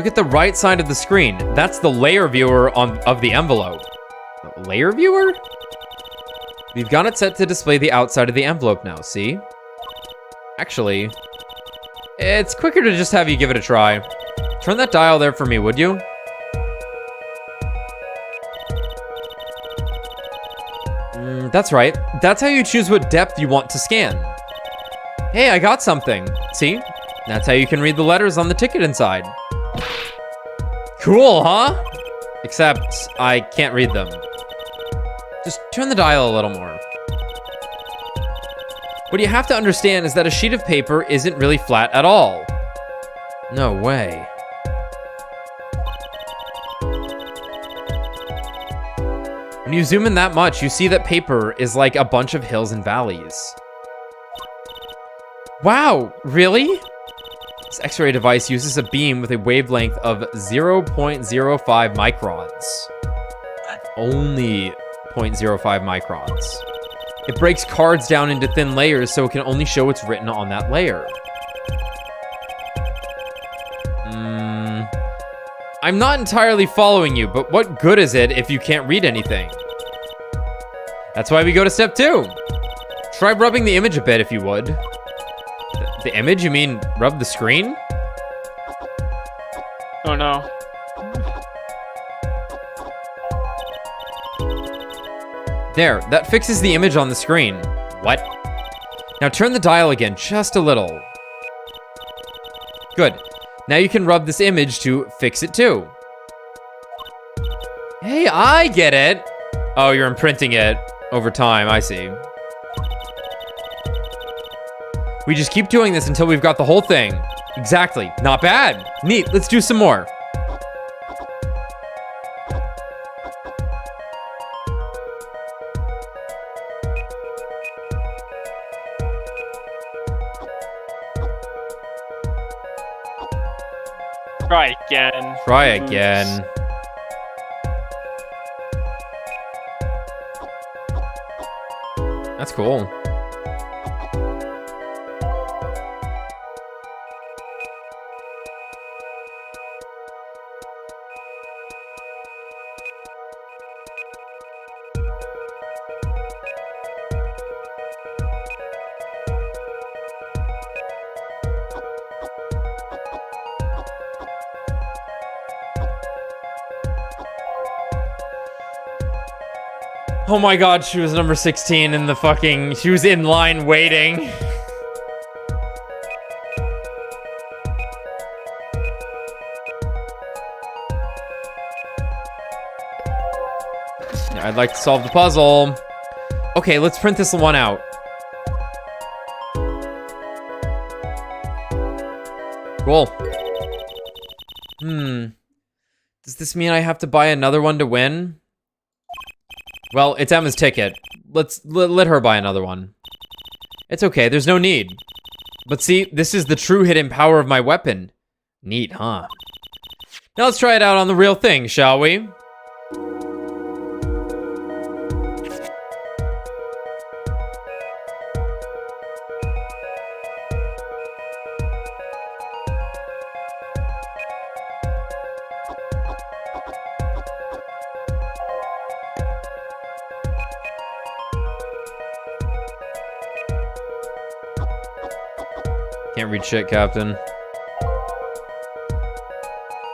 Look at the right side of the screen. That's the layer viewer of the envelope. Layer viewer? We've got it set to display the outside of the envelope now, see? Actually, it's quicker to just have you give it a try. Turn that dial there for me, would you? That's right. That's how you choose what depth you want to scan. Hey, I got something. See? That's how you can read the letters on the ticket inside. Cool, huh? Except I can't read them. Just turn the dial a little more. What you have to understand is that a sheet of paper isn't really flat at all. No way. When you zoom in that much, you see that paper is like a bunch of hills and valleys. Wow, really? This X-ray device uses a beam with a wavelength of 0.05 microns. Only 0.05 microns. It breaks cards down into thin layers so it can only show what's written on that layer. I'm not entirely following you, but what good is it if you can't read anything? That's why we go to step 2. Try rubbing the image a bit if you would. The image? You mean rub the screen? Oh no. There, that fixes the image on the screen. What? Now turn the dial again, just a little. Good. Now you can rub this image to fix it too. Hey, I get it. Oh, you're imprinting it over time, I see. We just keep doing this until we've got the whole thing. Exactly, not bad. Neat, let's do some more. Try again. Try again. That's cool. Oh my god, she was number 16 in the fucking... She was in line waiting. I'd like to solve the puzzle. Okay, let's print this one out. Cool. Does this mean I have to buy another one to win? Well, it's Emma's ticket. Let her buy another one. It's okay, there's no need. But see, this is the true hidden power of my weapon. Neat, huh? Now let's try it out on the real thing, shall we? Can't read shit, Captain.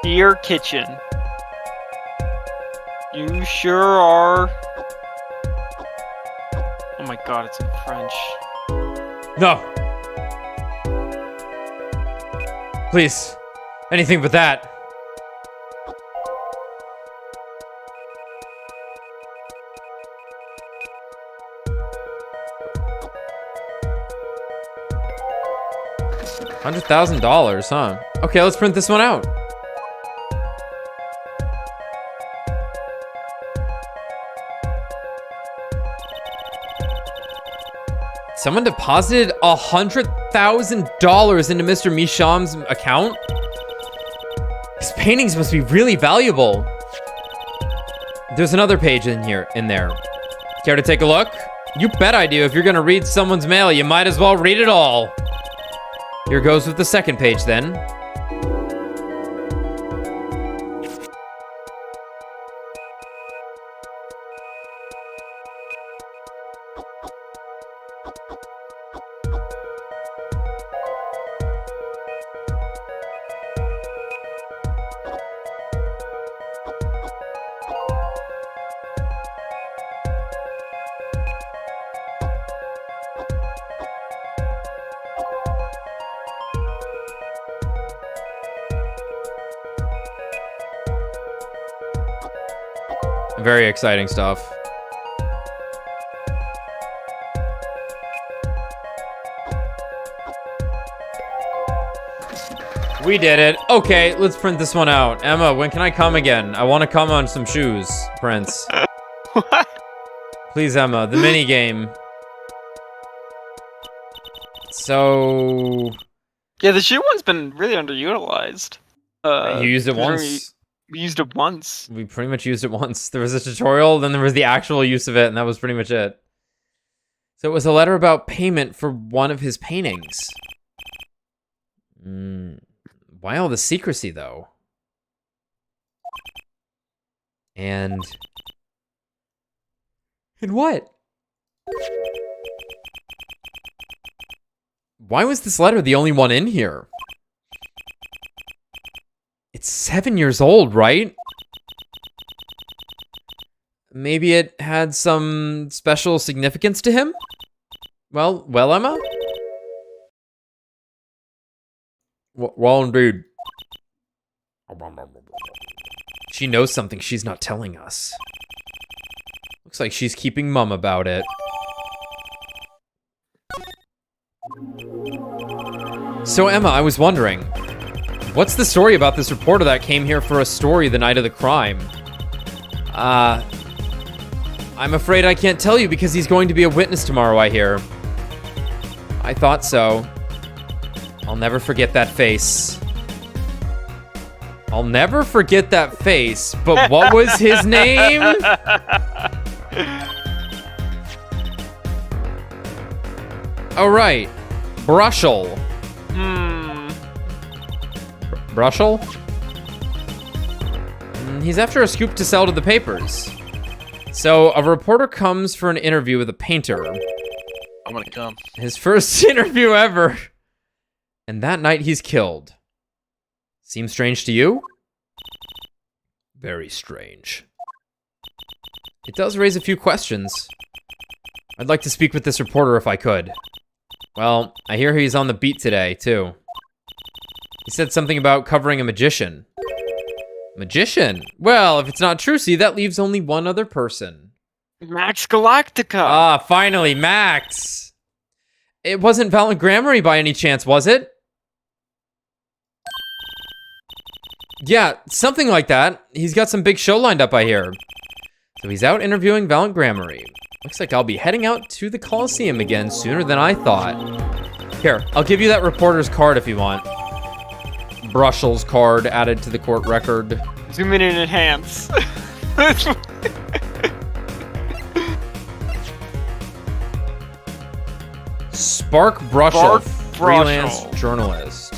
Dear Kitchen. You sure are... Oh my god, it's in French. No! Please. Anything but that. $100,000, huh? Okay, let's print this one out. Someone deposited $100,000 into Mr. Misham's account? His paintings must be really valuable. There's another page in there. Care to take a look? You bet I do. If you're gonna read someone's mail, you might as well read it all. Here goes with the second page, then. very exciting stuff. We did it. Okay, let's print this one out. Emma, when can I come again? I want to come on some shoes, Prince. What? Please, Emma, the mini game. So... Yeah, the shoe one's been really underutilized. You used it once. We used it once. We pretty much used it once. There was a tutorial, then there was the actual use of it, and that was pretty much it. So it was a letter about payment for one of his paintings. Why all the secrecy, though? And what? Why was this letter the only one in here? It's 7 years old, right? Maybe it had some special significance to him? Well, Emma? Well, indeed. She knows something she's not telling us. Looks like she's keeping mum about it. So, Emma, I was wondering, what's the story about this reporter that came here for a story the night of the crime? I'm afraid I can't tell you because he's going to be a witness tomorrow, I hear. I thought so. I'll never forget that face. I'll never forget that face, but what was his name? Oh, right. Brushel. Brushel? He's after a scoop to sell to the papers. So, a reporter comes for an interview with a painter. I'm gonna come. His first interview ever. And that night he's killed. Seems strange to you? Very strange. It does raise a few questions. I'd like to speak with this reporter if I could. Well, I hear he's on the beat today, too. He said something about covering a magician. Magician? Well, if it's not true, see, that leaves only one other person. Max Galactica! Ah, finally, Max! It wasn't Valant Grammary by any chance, was it? Yeah, something like that. He's got some big show lined up, I hear. So he's out interviewing Valant Grammary. Looks like I'll be heading out to the Coliseum again sooner than I thought. Here, I'll give you that reporter's card if you want. Brushel's card added to the court record. Zoom in and enhance. Spark Brushel, freelance journalist.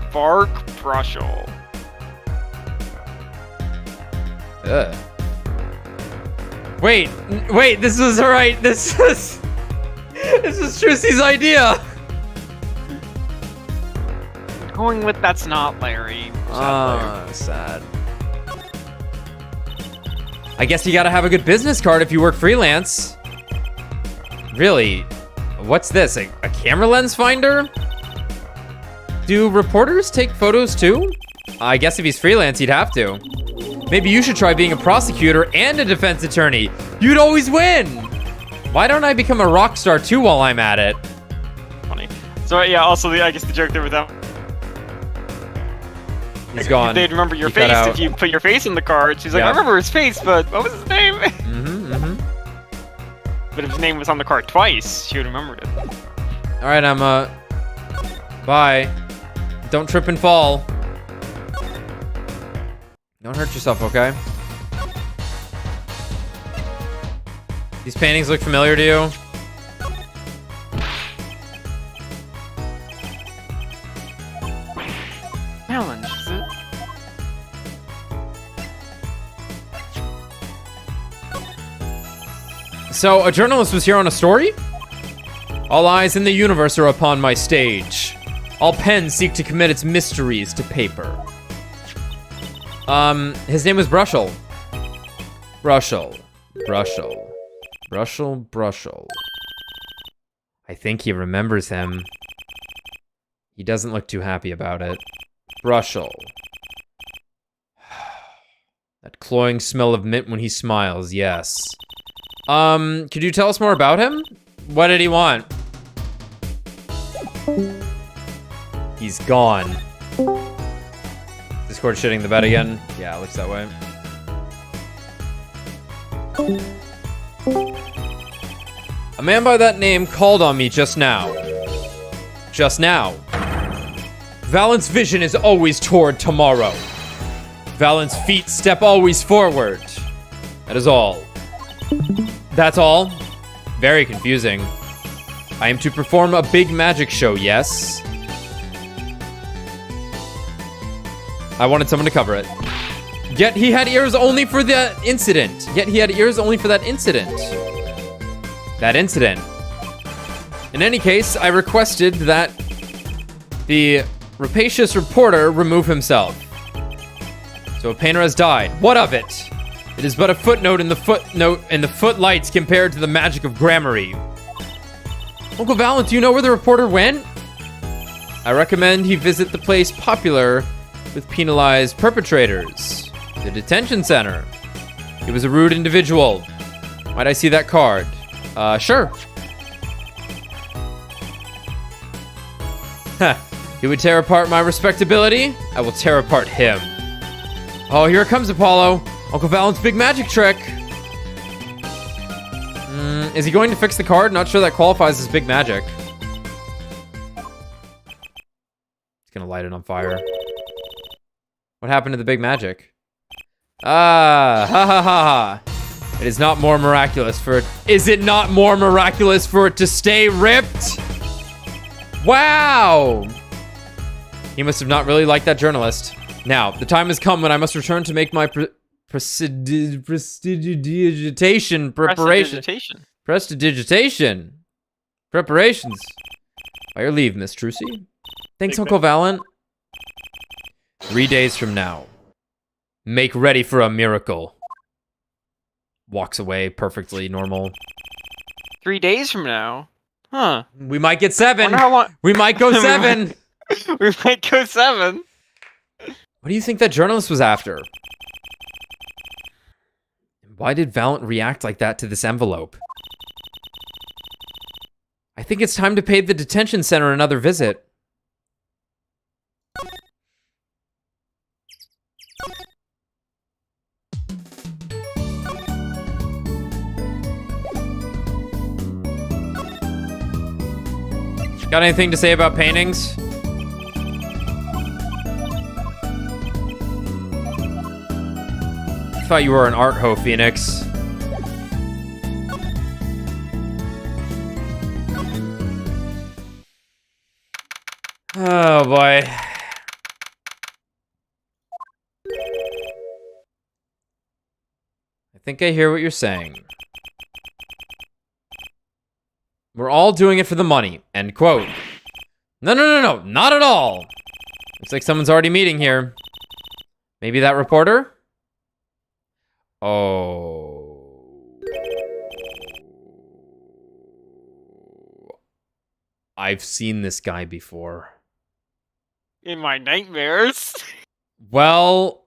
Spark Brushel. Ugh. Wait, this was alright. This was Trucy's idea. Going with that's not Larry. Sad. I guess you gotta have a good business card if you work freelance. Really? What's this? A camera lens finder? Do reporters take photos too? I guess if he's freelance, he'd have to. Maybe you should try being a prosecutor and a defense attorney. You'd always win. Why don't I become a rock star too while I'm at it? Funny. So yeah, also I guess the joke there with that. He's gone. They'd remember your face if you put your face in the card. She's like, I remember his face, but what was his name? But if his name was on the card twice, she would have remembered it. All right, Emma. Bye. Don't trip and fall. Don't hurt yourself, okay? These paintings look familiar to you? Challenge, is it? So, a journalist was here on a story? All eyes in the universe are upon my stage. All pens seek to commit its mysteries to paper. His name was Brushel. Brushel. I think he remembers him. He doesn't look too happy about it. Brushel. That cloying smell of mint when he smiles, yes. Could you tell us more about him? What did he want? He's gone. Discord shitting the bed again? Yeah, it looks that way. A man by that name called on me just now. Just now. Valant's vision is always toward tomorrow. Valant's feet step always forward. That is all. That's all? Very confusing. I am to perform a big magic show, yes? I wanted someone to cover it. Yet he had ears only for that incident. That incident. In any case, I requested that the rapacious reporter remove himself. So a painter has died. What of it? It is but a footnote in the footlights compared to the magic of grammary. Uncle Valant, do you know where the reporter went? I recommend he visit the place popular with penalized perpetrators. The detention center. He was a rude individual. Might I see that card? Sure. He would tear apart my respectability. I will tear apart him. Oh, here it comes, Apollo. Uncle Valant's big magic trick. Is he going to fix the card? Not sure that qualifies as big magic. He's gonna light it on fire. What happened to the big magic? Ah, ha ha ha ha. It is not more miraculous for it. Is it not more miraculous for it to stay ripped? Wow. He must have not really liked that journalist. Now, the time has come when I must return to make my prestidigitation preparation. Prestidigitation. Preparations. By your leave, Miss Trucy. Thanks, Uncle Valant. 3 days from now. Make ready for a miracle. Walks away perfectly normal. 3 days from now? Huh. We might get 7. Wonder how long... We might go 7. We might go 7. What do you think that journalist was after? Why did Valant react like that to this envelope? I think it's time to pay the detention center another visit. Got anything to say about paintings? I thought you were an art hoe, Phoenix. Oh boy. I think I hear what you're saying. We're all doing it for the money. End quote. No, not at all. Looks like someone's already meeting here. Maybe that reporter? Oh. I've seen this guy before. In my nightmares. Well,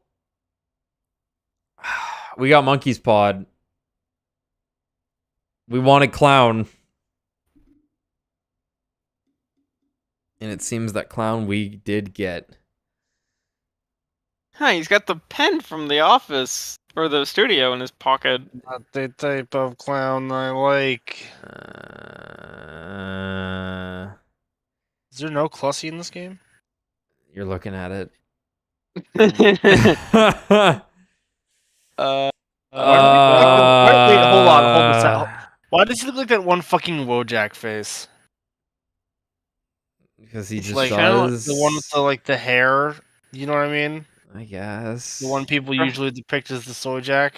we got Monkey's Pod. We wanted Clown. And it seems that Clown we did get. Huh, he's got the pen from the office. Or the studio in his pocket. Not the type of clown I like. Is there no Clussy in this game? You're looking at it. Wait, hold on, hold this. Why does he look like that one fucking Wojak face? Because he just like does. The one with the the hair. You know what I mean? I guess. The one people usually depict as the Sojak.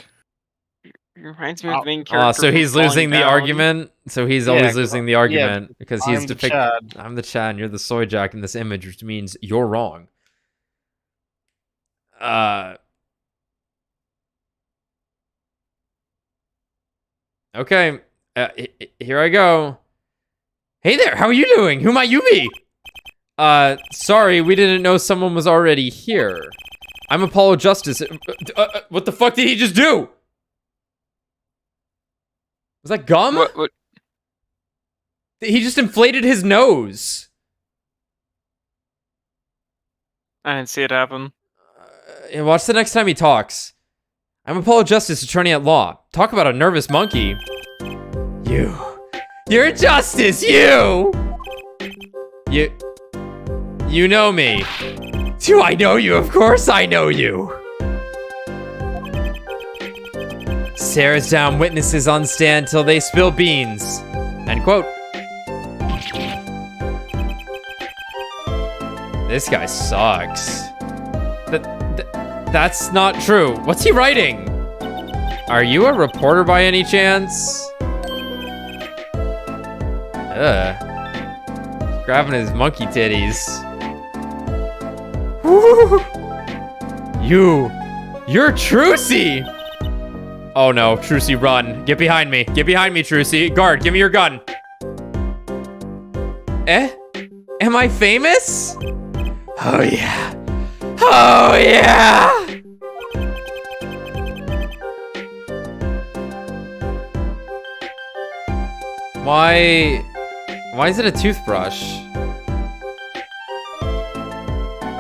It reminds me of the main character. So he's losing the argument? So he's always losing the argument because he's depicting. I'm the Chad and you're the Sojak in this image, which means you're wrong. Okay. Here I go. Hey there, how are you doing? Who might you be? Sorry, we didn't know someone was already here. I'm Apollo Justice. What the fuck did he just do? Was that gum? What? He just inflated his nose. I didn't see it happen. Watch the next time he talks. I'm Apollo Justice, attorney at law. Talk about a nervous monkey. You're Justice, you know me. Do I know you? Of course I know you. Stares down witnesses on stand till they spill beans. End quote. This guy sucks. That's not true. What's he writing? Are you a reporter by any chance? Grabbing his monkey titties. Woo! You're Trucy! Oh no, Trucy, run. Get behind me. Get behind me, Trucy. Guard, give me your gun. Am I famous? Oh yeah. Oh yeah! Why is it a toothbrush?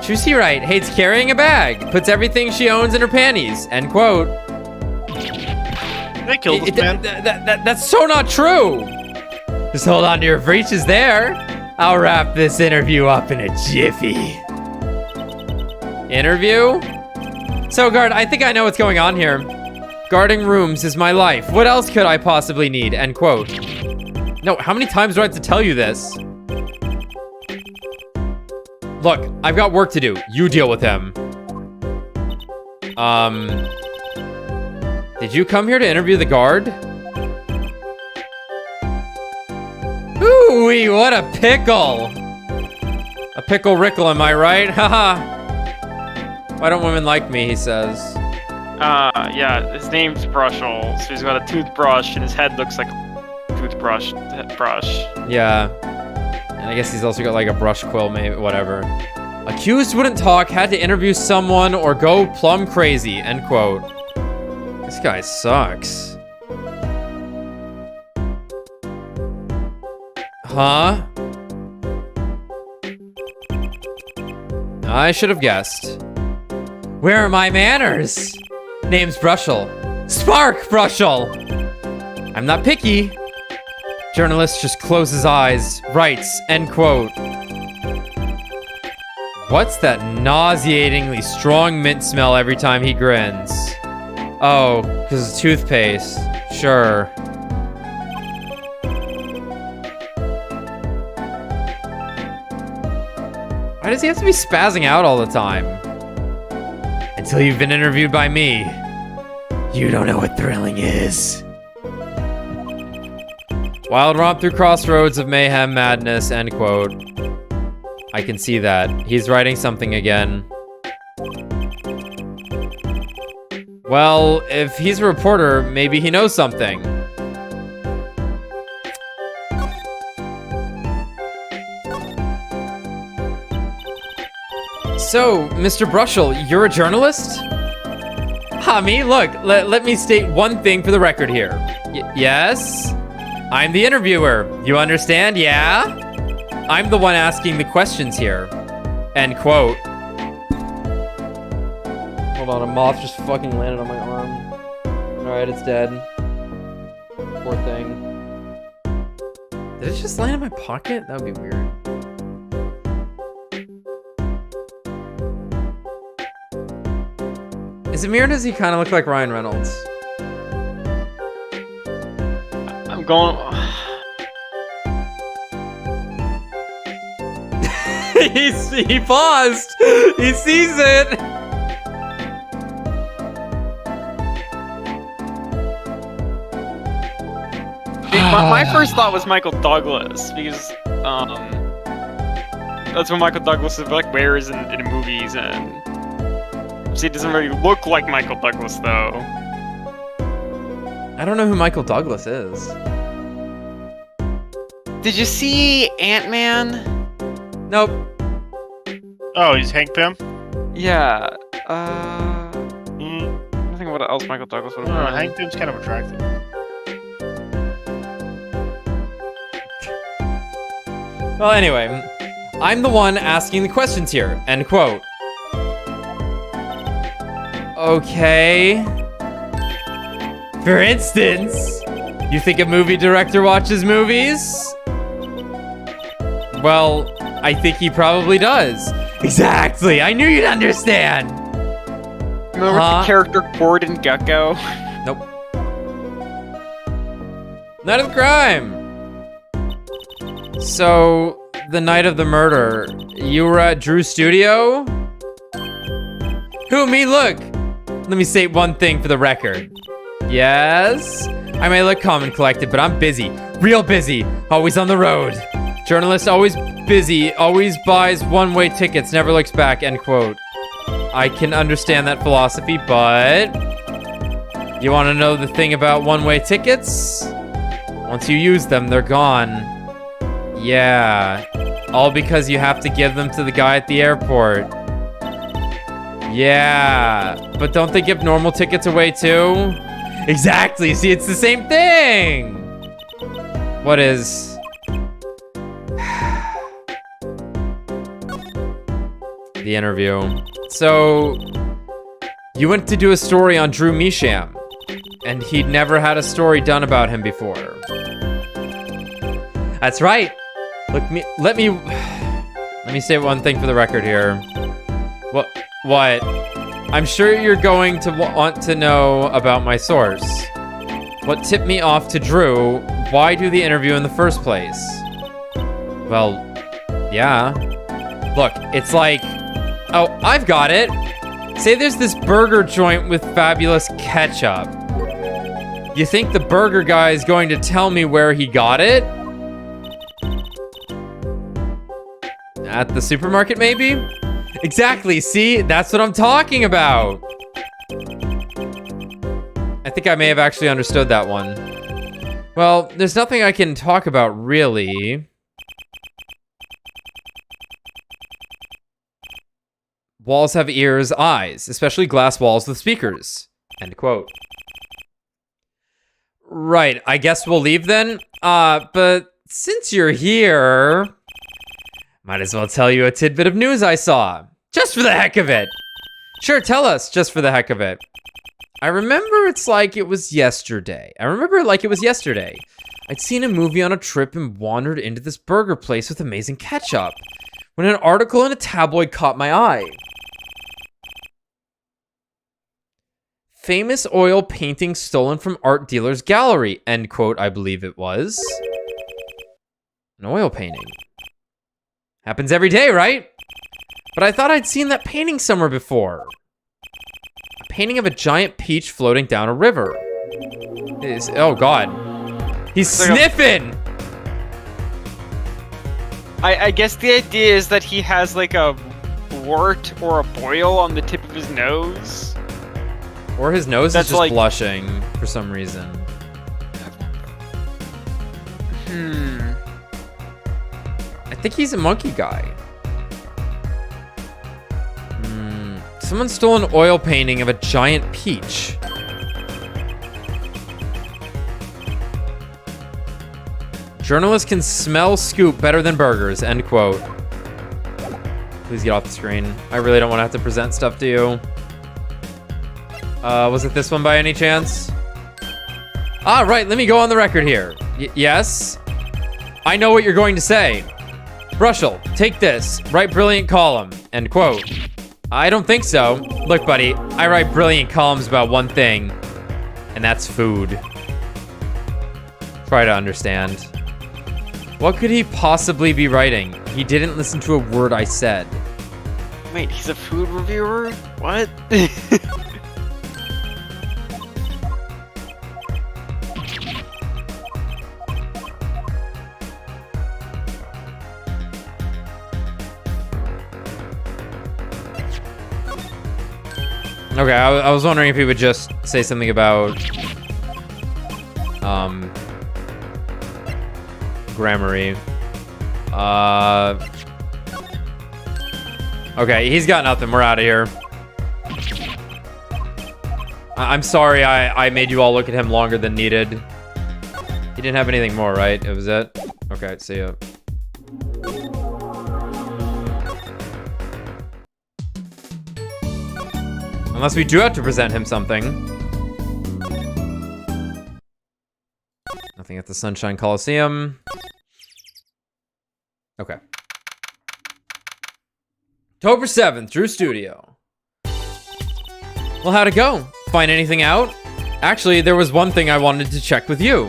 Trucy Wright hates carrying a bag, puts everything she owns in her panties. End quote. They killed this man. That's so not true. Just hold on to your breeches there. I'll wrap this interview up in a jiffy. Interview? So, guard, I think I know what's going on here. Guarding rooms is my life. What else could I possibly need? End quote. No, how many times do I have to tell you this? Look, I've got work to do. You deal with him. Did you come here to interview the guard? Ooh-wee, what a pickle. A pickle rickle, am I right? Haha. Why don't women like me, he says. Yeah, his name's Brushel, so he's got a toothbrush and his head looks like a toothbrush. Yeah. And I guess he's also got like a brush quill, maybe, whatever. Accused wouldn't talk, had to interview someone or go plumb crazy, end quote. This guy sucks. Huh? I should have guessed. Where are my manners? Name's Brushel. Spark, Brushel! I'm not picky. Journalist just closes eyes, writes, end quote. What's that nauseatingly strong mint smell every time he grins? Oh, because it's toothpaste. Sure. Why does he have to be spazzing out all the time? Until you've been interviewed by me, you don't know what thrilling is. Wild romp through crossroads of mayhem, madness, end quote. I can see that. He's writing something again. Well, if he's a reporter, maybe he knows something. So, Mr. Brushel, you're a journalist? Me? Look, let me state one thing for the record here. Yes? I'm the interviewer. You understand? Yeah? I'm the one asking the questions here. End quote. Hold on, a moth just fucking landed on my arm. Alright, it's dead. Poor thing. Did it just land in my pocket? That would be weird. Is it me or does he kind of look like Ryan Reynolds? I'm going... He paused! He sees it! My first thought was Michael Douglas, because that's what Michael Douglas like wears in movies, and see, it doesn't really look like Michael Douglas though. I don't know who Michael Douglas is. Did you see Ant-Man? Nope. Oh, he's Hank Pym? Yeah. I think what else Michael Douglas would have done. Hank Pym's kind of attractive. Well, anyway, I'm the one asking the questions here. End quote. Okay. For instance, you think a movie director watches movies? Well, I think he probably does. Exactly. I knew you'd understand. Remember the character Gordon Gecko? Nope. Night of the crime. So, the night of the murder, you were at Drew's studio? Who, me? Look. Let me state one thing for the record. Yes? I may look calm and collected, but I'm busy. Real busy. Always on the road. Journalist always busy, always buys one-way tickets, never looks back, end quote. I can understand that philosophy, but... You want to know the thing about one-way tickets? Once you use them, they're gone. Yeah. All because you have to give them to the guy at the airport. Yeah. But don't they give normal tickets away too? Exactly. See, it's the same thing. What is... The interview. So, you went to do a story on Drew Misham, and he'd never had a story done about him before. That's right. Look, let me say one thing for the record here. What? I'm sure you're going to want to know about my source. What tipped me off to Drew? Why do the interview in the first place? Well, yeah. Look, it's like... Oh, I've got it. Say there's this burger joint with fabulous ketchup. You think the burger guy is going to tell me where he got it? At the supermarket, maybe? Exactly, see? That's what I'm talking about. I think I may have actually understood that one. Well, there's nothing I can talk about, really. Walls have ears, eyes, especially glass walls with speakers. End quote. Right, I guess we'll leave then. But since you're here, might as well tell you a tidbit of news I saw. Just for the heck of it. Sure, tell us, just for the heck of it. I remember it's like it was yesterday. I'd seen a movie on a trip and wandered into this burger place with amazing ketchup, when an article in a tabloid caught my eye. Famous oil painting stolen from art dealer's gallery. End quote, I believe it was. An oil painting. Happens every day, right? But I thought I'd seen that painting somewhere before. A painting of a giant peach floating down a river. Oh, God. He's sniffing! I guess the idea is that he has like a wart or a boil on the tip of his nose. Or his nose is just like blushing for some reason. I think he's a monkey guy. Someone stole an oil painting of a giant peach. Journalists can smell scoop better than burgers. End quote. Please get off the screen. I really don't want to have to present stuff to you. Was it this one by any chance? Ah, right, let me go on the record here. Yes? I know what you're going to say. Brushel, take this. Write brilliant column. End quote. I don't think so. Look, buddy, I write brilliant columns about one thing, and that's food. Try to understand. What could he possibly be writing? He didn't listen to a word I said. Wait, he's a food reviewer? What? Okay, I was wondering if he would just say something about Grammary. Okay, he's got nothing. We're out of here. I'm sorry I made you all look at him longer than needed. He didn't have anything more, right? It was it? Okay, see ya. Unless we do have to present him something. Nothing at the Sunshine Coliseum. Okay. October 7th, Drew Studio. Well, how'd it go? Find anything out? Actually, there was one thing I wanted to check with you.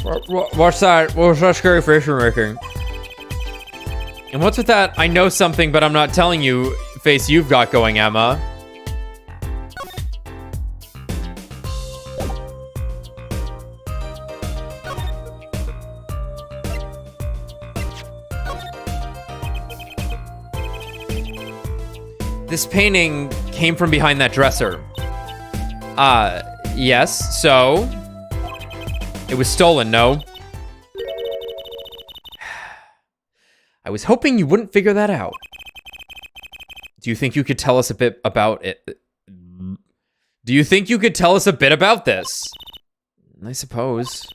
What's that? What's that scary face you're making? And what's with that I know something but I'm not telling you face you've got going, Emma? This painting came from behind that dresser. Yes, so? It was stolen, no? I was hoping you wouldn't figure that out. Do you think you could tell us a bit about it? Do you think you could tell us a bit about this? I suppose.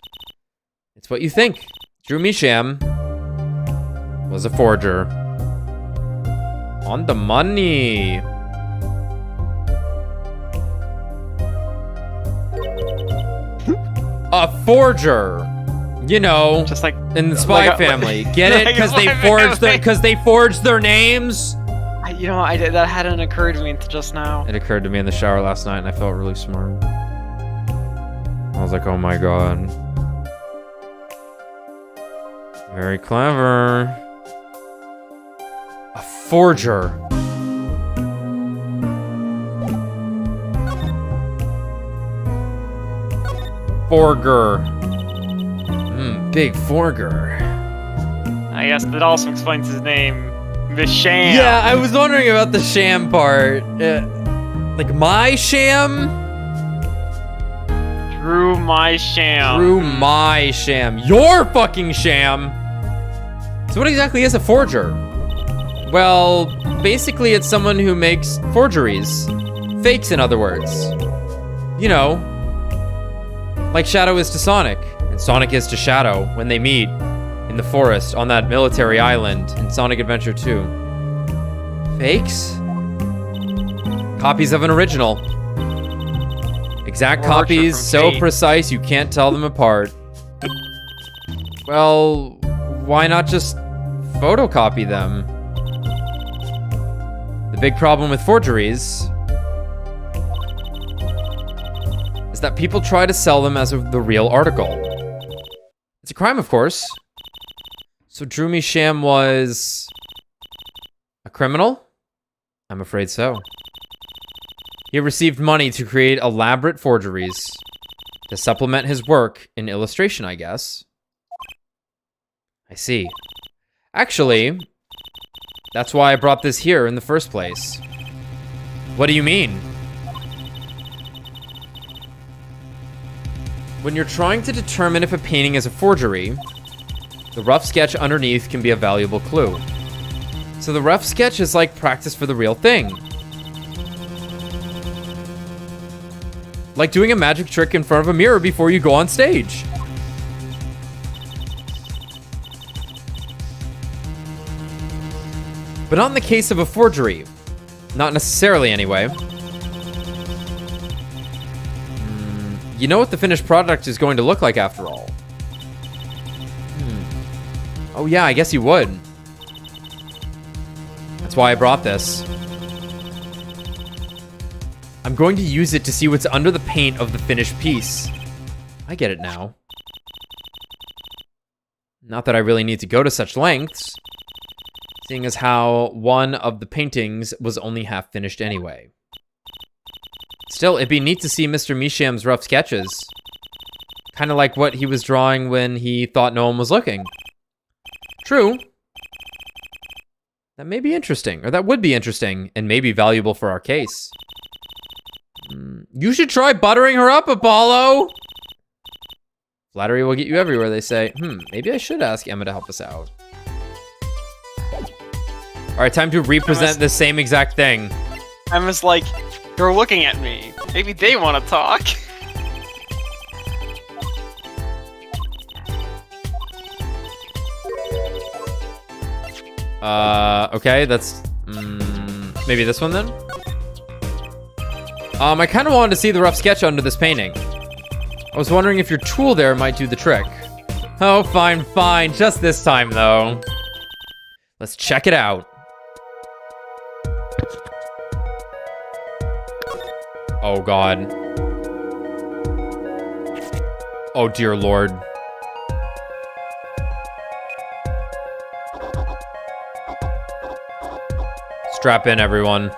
It's what you think. Drew Misham was a forger. On the money. A forger. You know, just like in the Spy Family. Get it? Because they forged their names. You know, that hadn't occurred to me until just now. It occurred to me in the shower last night, and I felt really smart. I was like, oh my god. Very clever. A forger. Forger. Big forger. I guess that also explains his name. The Sham. Yeah, I was wondering about the sham part. Like my sham? Drew my sham. Drew my sham. Your fucking sham! So what exactly is a forger? Well, basically it's someone who makes forgeries. Fakes, in other words. You know, like Shadow is to Sonic, and Sonic is to Shadow when they meet in the forest on that military island in Sonic Adventure 2. Fakes? Copies of an original. Exact copies, so precise you can't tell them apart. Well, why not just photocopy them? The big problem with forgeries is that people try to sell them as the real article. It's a crime, of course. So Drew Misham was a criminal? I'm afraid so. He received money to create elaborate forgeries to supplement his work in illustration, I guess. I see. Actually, that's why I brought this here in the first place. What do you mean? When you're trying to determine if a painting is a forgery, the rough sketch underneath can be a valuable clue. So the rough sketch is like practice for the real thing. Like doing a magic trick in front of a mirror before you go on stage. But not in the case of a forgery. Not necessarily, anyway. You know what the finished product is going to look like after all. Oh yeah, I guess you would. That's why I brought this. I'm going to use it to see what's under the paint of the finished piece. I get it now. Not that I really need to go to such lengths, seeing as how one of the paintings was only half finished anyway. Still, it'd be neat to see Mr. Misham's rough sketches. Kind of like what he was drawing when he thought no one was looking. True. That may be interesting, or that would be interesting, and maybe valuable for our case. You should try buttering her up, Apollo! Flattery will get you everywhere, they say. Maybe I should ask Emma to help us out. Alright, time to represent the same exact thing. Emma's like, They're looking at me. Maybe they want to talk. Okay, that's... maybe this one then? I kind of wanted to see the rough sketch under this painting. I was wondering if your tool there might do the trick. Oh, fine, fine. Just this time, though. Let's check it out. Oh, God. Oh, dear Lord. Strap in, everyone.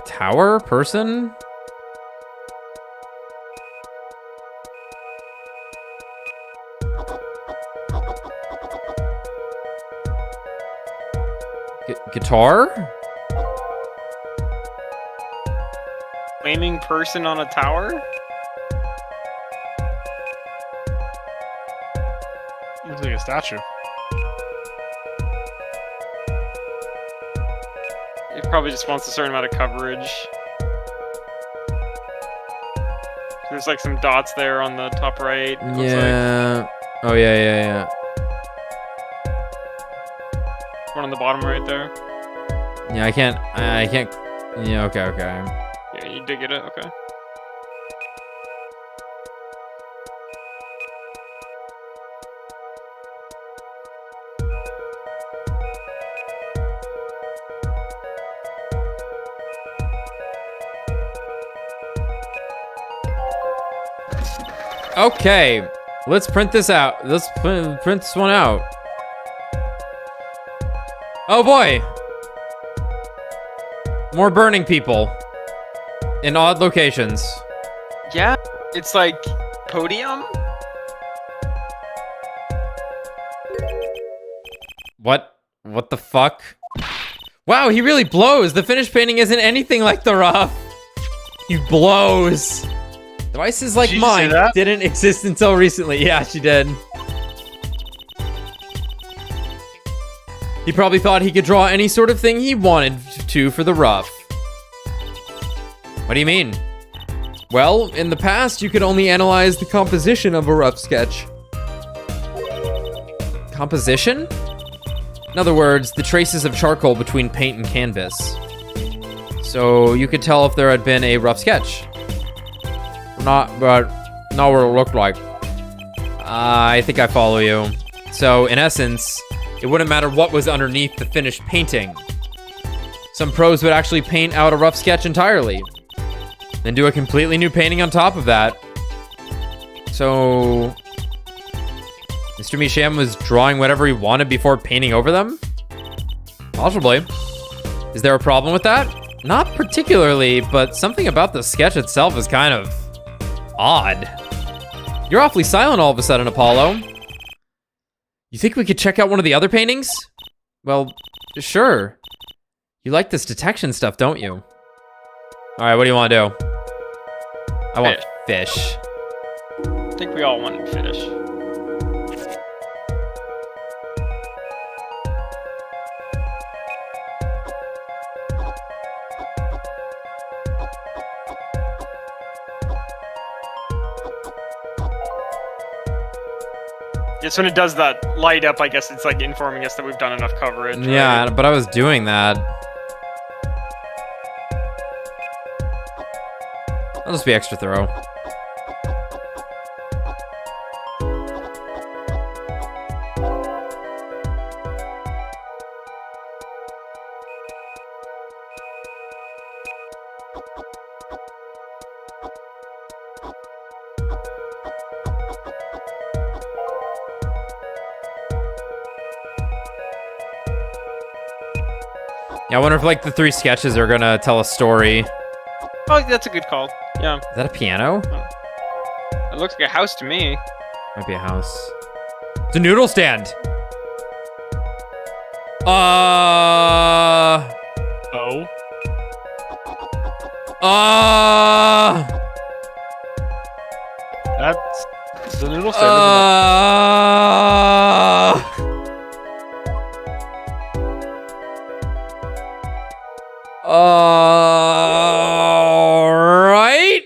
Tower? Person? Guitar? Flaming person on a tower? Looks like a statue. It probably just wants a certain amount of coverage. There's like some dots there on the top right. Yeah. Like. Oh, yeah. One on the bottom right there. Yeah, I can't. Yeah, okay. Yeah, you did get it, okay. Okay, let's print this out. Let's print this one out. Oh boy! More burning people in odd locations. Yeah, it's like podium? What? What the fuck? Wow, he really blows. The finished painting isn't anything like the rough. He blows. Devices like mine didn't exist until recently. Yeah, she did. He probably thought he could draw any sort of thing he wanted to for the rough. What do you mean? Well, in the past, you could only analyze the composition of a rough sketch. Composition? In other words, the traces of charcoal between paint and canvas. So you could tell if there had been a rough sketch. Not what it looked like. I think I follow you. So, in essence, it wouldn't matter what was underneath the finished painting. Some pros would actually paint out a rough sketch entirely, then do a completely new painting on top of that. So, Mr. Misham was drawing whatever he wanted before painting over them? Possibly. Is there a problem with that? Not particularly, but something about the sketch itself is kind of odd. You're awfully silent all of a sudden, Apollo. You think we could check out one of the other paintings? Well, sure. You like this detection stuff, don't you? Alright, what do you want to do? I want fish. I think we all wanted fish. Yes, when it does that light up, I guess it's like informing us that we've done enough coverage. Right? Yeah, but I was doing that. I'll just be extra thorough. Yeah, I wonder if like the 3 sketches are gonna tell a story. Oh, that's a good call. Yeah. Is that a piano? It looks like a house to me. Might be a house. It's a noodle stand. Oh. That's the noodle stand. All right.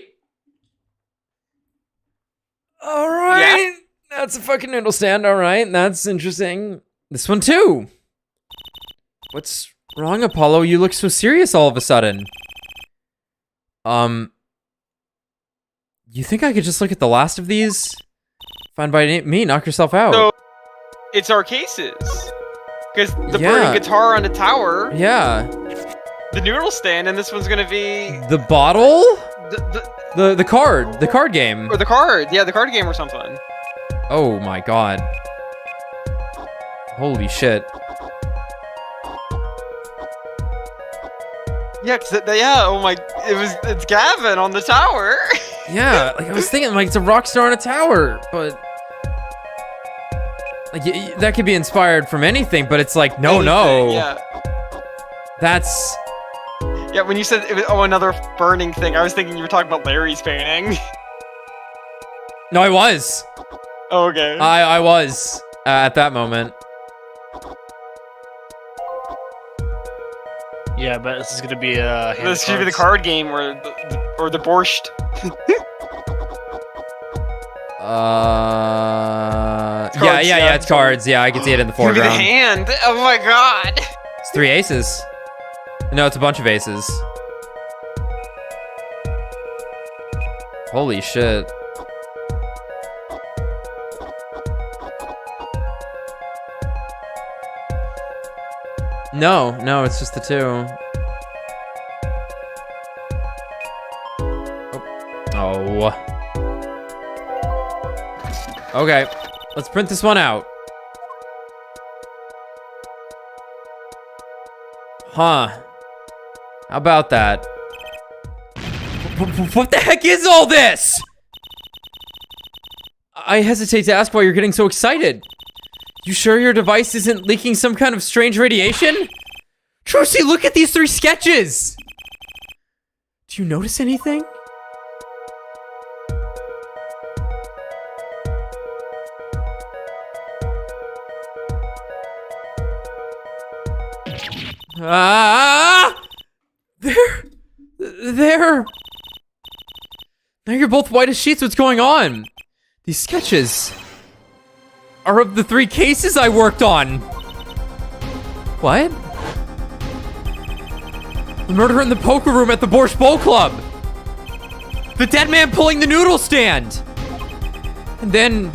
Yeah. That's a fucking noodle stand. All right. That's interesting. This one too. What's wrong, Apollo? You look so serious all of a sudden. You think I could just look at the last of these? Fine by me, knock yourself out. So, it's our cases. Because the burning guitar on the tower. Yeah. The noodle stand, and this one's gonna be... The bottle? The card. The card game. Or the card. Yeah, the card game or something. Oh my god. Holy shit. Yeah, oh my, it's Gavin on the tower. Yeah, like I was thinking, like it's a rock star on a tower, but like that could be inspired from anything, but it's like no. Yeah. That's. Yeah, when you said it was another burning thing, I was thinking you were talking about Larry's painting. No, I was. Oh, okay. I was at that moment. Yeah, but this is gonna be this should be the card game or the borscht. Yeah, it's cards. Yeah, I can see it in the foreground. Give me the hand. Oh my god. It's 3 aces. No, it's a bunch of aces. Holy shit. No, it's just the 2. Oh. Okay, let's print this one out. Huh. How about that? What the heck is all this? I hesitate to ask why you're getting so excited. You sure your device isn't leaking some kind of strange radiation? Trucy, look at these 3 sketches! Do you notice anything? There. Now you're both white as sheets. What's going on? These sketches are of the 3 cases I worked on. What? The murder in the poker room at the Borscht Bowl Club. The dead man pulling the noodle stand. And then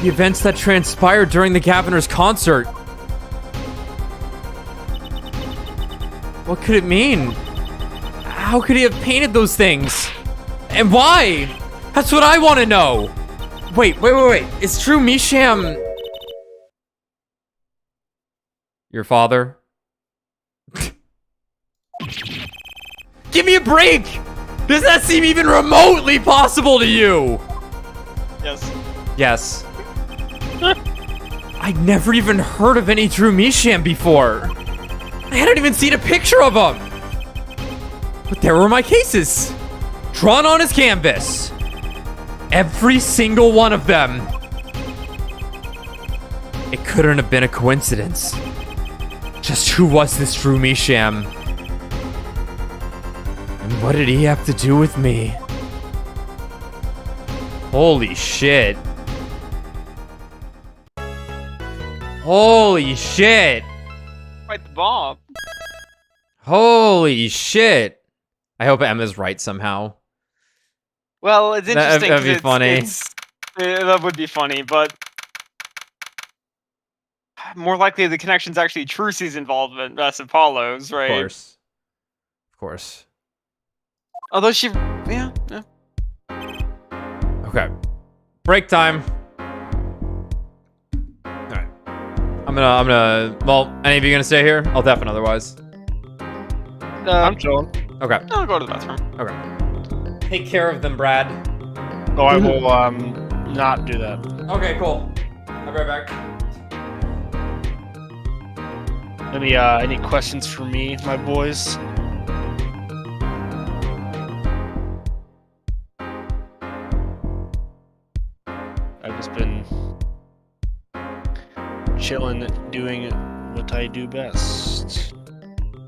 the events that transpired during the Governor's concert. What could it mean? How could he have painted those things? And why? That's what I want to know. Wait. Is True Misham your father? Give me a break! Does that seem even remotely possible to you? Yes. I'd never even heard of any True Misham before. I hadn't even seen a picture of him. But there were my cases, drawn on his canvas. Every single one of them. It couldn't have been a coincidence. Just who was this True Misham? And what did he have to do with me? Holy shit. Holy shit. Quite the bomb. Holy shit. I hope Emma's right somehow. Well, it's interesting. That'd be funny. That would be funny, but more likely the connection's actually Trucy's involvement versus Apollo's, right? Of course. Although she, yeah. Okay. Break time. All right. I'm gonna. Well, any of you gonna stay here? I'll deafen otherwise. I'm chilling. Okay. I'll go to the bathroom. Okay. Take care of them, Brad. Oh, I will not do that. Okay, cool. I'll be right back. Any questions for me, my boys? I've just been chilling, doing what I do best.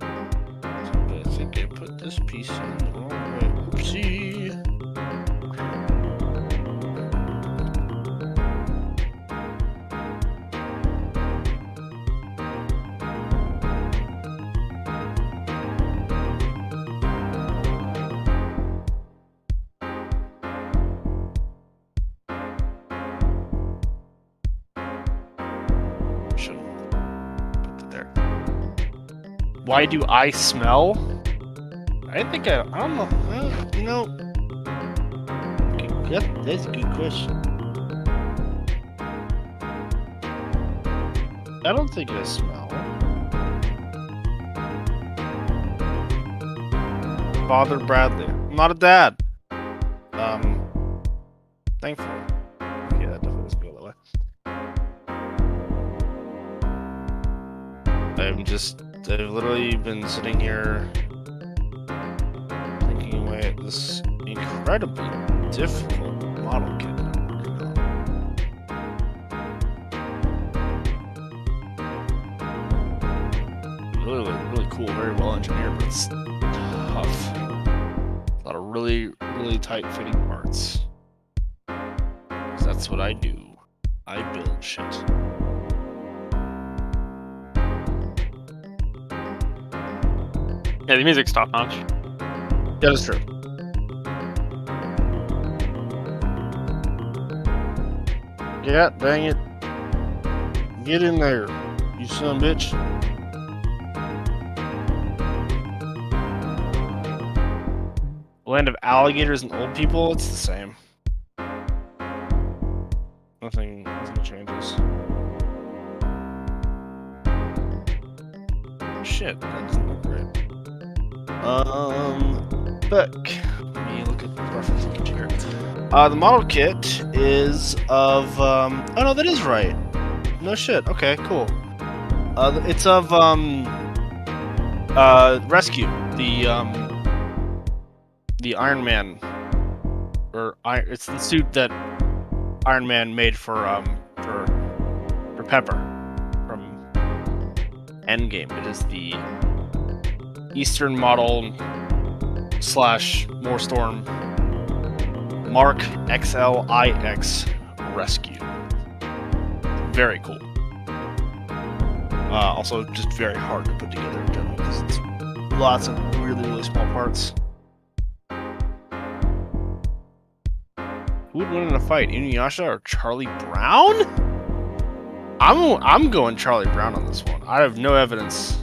I think I put this piece in the wrong way. Oopsie. Why do I smell? I don't know. You know, that's a good question. I don't think I smell. Father Bradley. I'm not a dad. Thankfully. Okay, that definitely doesn't go that way. I've literally been sitting here thinking away at this incredibly difficult model kit that I'm working on. Really cool, very well engineered, but it's tough. A lot of really tight fitting parts. 'Cause that's what I do. I build shit. Yeah, the music's top notch. Yeah, that's true. Yeah, dang it. Get in there, you son of a bitch. Land of alligators and old people, it's the same. Nothing changes. Shit, that doesn't look great. But let me look at the reference kit here. The model kit is of oh no, that is right. No shit. Okay, cool. It's of Rescue, the Iron Man, it's the suit that Iron Man made for Pepper from Endgame. It is the Eastern model / Moorstorm Mark XLIX Rescue. Very cool. Also, just very hard to put together in general because it's lots of really small parts. Who would win in a fight, Inuyasha or Charlie Brown? I'm going Charlie Brown on this one. I have no evidence.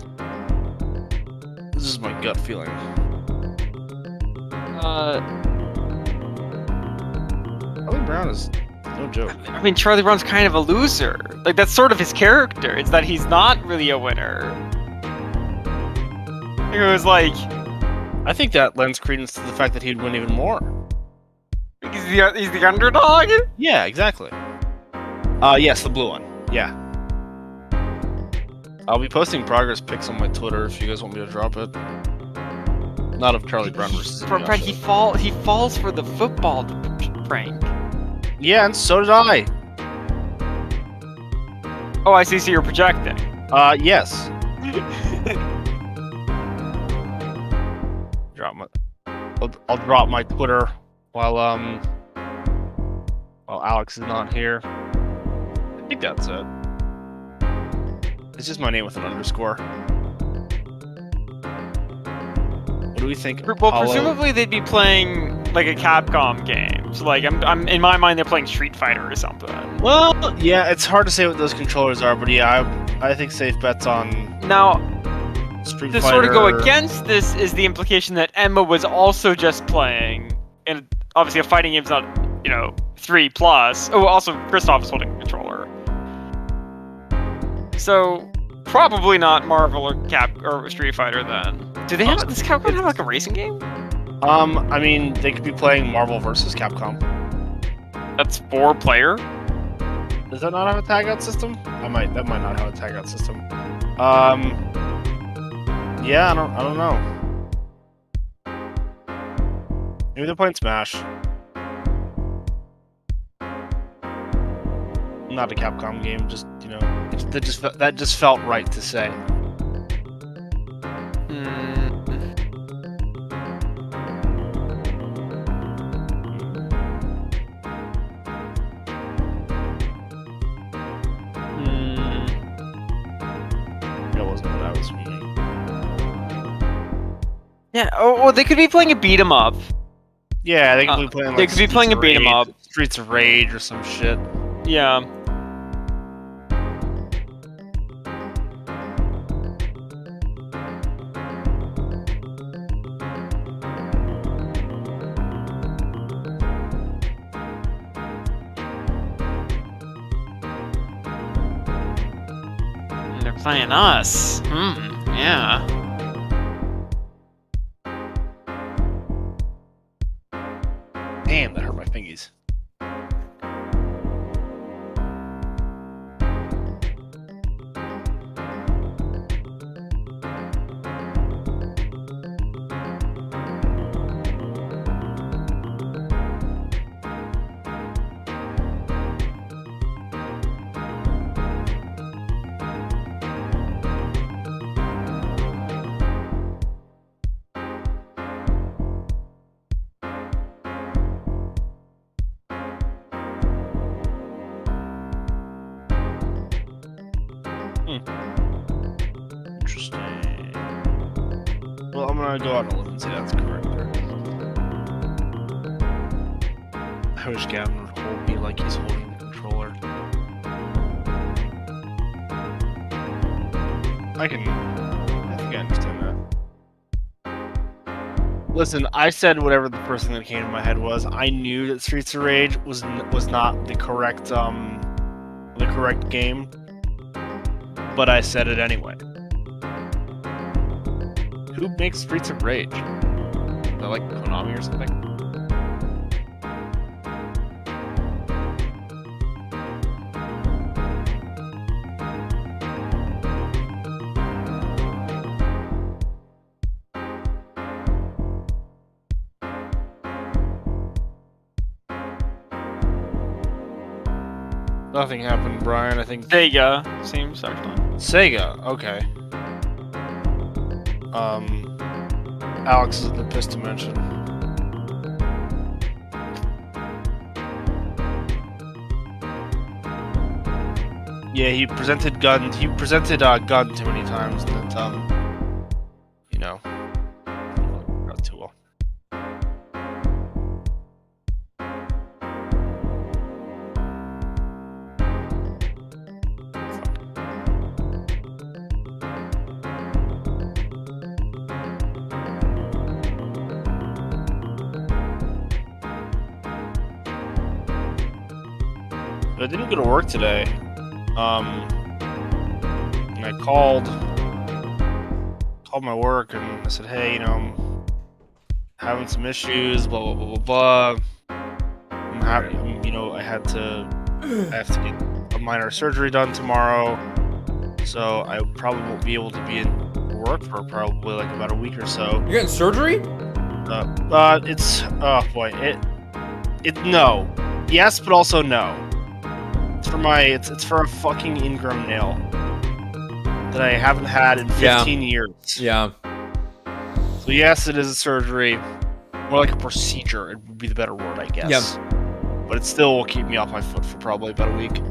This is my gut feeling. Charlie Brown is no joke. I mean, Charlie Brown's kind of a loser. Like, that's sort of his character. It's that he's not really a winner. It was like... I think that lends credence to the fact that he'd win even more. He's the underdog? Yeah, exactly. Yes, the blue one. Yeah. I'll be posting progress pics on my Twitter if you guys want me to drop it. Not of Charlie Brown versus Brad, he falls for the football prank. Yeah, and so did I. Oh, I see. So you're projecting. Yes. I'll drop my Twitter while Alex is not here. I think that's it. It's just my name with an underscore. What do we think? Well, presumably they'd be playing like a Capcom game. So like, I'm in my mind they're playing Street Fighter or something. Well, yeah, it's hard to say what those controllers are, but yeah, I think safe bets on now. Street to Fighter. Sort of go against this is the implication that Emma was also just playing, and obviously a fighting game's not, 3+. Oh, also Kristoff is holding a controller. So probably not Marvel or Street Fighter then. Do they have does Capcom have like a racing game? I mean, they could be playing Marvel vs. Capcom. That's 4-player? Does that not have a tag out system? That might not have a tag out system. Yeah, I don't know. Maybe they're playing Smash. Not a Capcom game, just, you know, that just felt right to say. Yeah. Oh, they could be playing a beat 'em up. Yeah, they could be playing. Like, they could be playing a beat 'em up. Streets of Rage or some shit. Yeah. And they're playing us. Yeah. Damn, that hurt my fingies. Interesting. Well, I'm gonna go out on a limb and say that's correct there. I wish Gavin would hold me like he's holding the controller. I think I understand that. Listen, I said whatever the first thing that came to my head was. I knew that Streets of Rage was not the correct game, but I said it anyway. Who makes Streets of Rage? Is that like Konami or something? Nothing happened, Brian. I think Sega seems actually. Sega. Okay. Alex is in the Pentimento. Yeah, he presented gun. He presented gun too many times that you know, not too well. I didn't go to work today. And I called my work and I said, hey, you know, I'm having some issues, blah, blah, blah, blah, blah. You know, I have to get a minor surgery done tomorrow, so I probably won't be able to be in work for probably like about a week or so. You're getting surgery? It's, oh boy, no. Yes, but also no. It's for a fucking ingrown nail that I haven't had in 15 years. Yeah. So yes, it is a surgery. More like a procedure, it would be the better word, I guess. Yeah. But it still will keep me off my foot for probably about a week.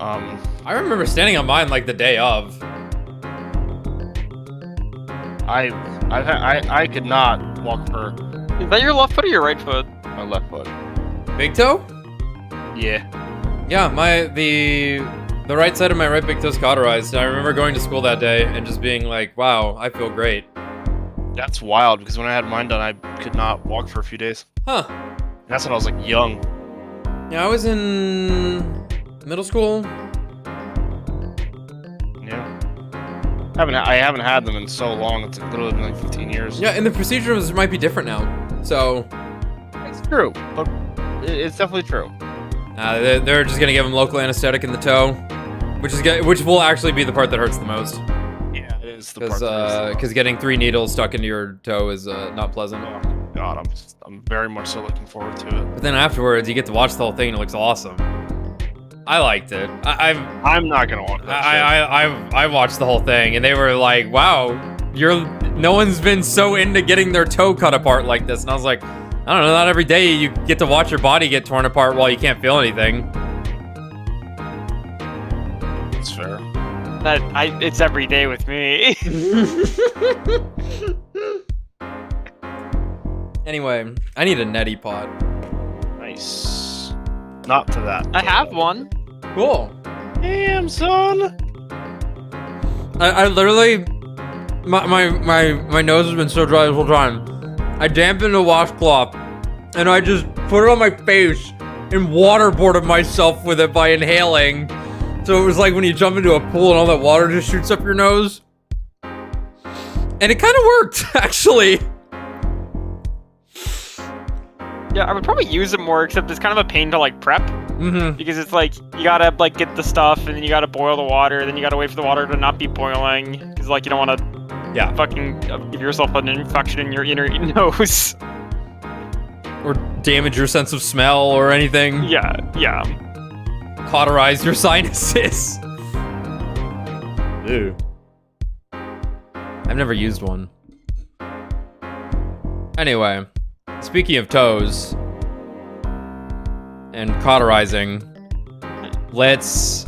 I remember standing on mine like the day of. I could not walk for. Is that your left foot or your right foot? My left foot. Big toe? Yeah. Yeah, the right side of my right big toe's cauterized. I remember going to school that day and just being like, wow, I feel great. That's wild, because when I had mine done, I could not walk for a few days. Huh. And that's when I was like young. Yeah, I was in middle school. Yeah. I haven't had them in so long. It's literally been like 15 years. Yeah, and the procedure might be different now. So it's true, but it's definitely true. They're just gonna give him local anesthetic in the toe, which will actually be the part that hurts the most. Yeah, it is the part. Because getting 3 needles stuck into your toe is not pleasant. Oh God, I'm very much so looking forward to it. But then afterwards, you get to watch the whole thing, and it looks awesome. I liked it. I'm not gonna watch that. I watched the whole thing, and they were like, "Wow, no one's been so into getting their toe cut apart like this." And I was like, I don't know, not every day you get to watch your body get torn apart while you can't feel anything. That's fair. It's every day with me. Anyway, I need a neti pot. Nice. Not to that. I have one. Cool. Damn, son. I literally, my nose has been so dry this whole time. I dampened a washcloth, and I just put it on my face and waterboarded myself with it by inhaling. So it was like when you jump into a pool and all that water just shoots up your nose. And it kind of worked, actually. Yeah, I would probably use it more, except it's kind of a pain to like prep. Mm-hmm. Because it's like, you gotta like get the stuff, and then you gotta boil the water, then you gotta wait for the water to not be boiling. Because like, you don't want to fucking give yourself an infection in your inner nose. Or damage your sense of smell or anything. Yeah. Cauterize your sinuses. Ew. I've never used one. Anyway, speaking of toes and cauterizing, let's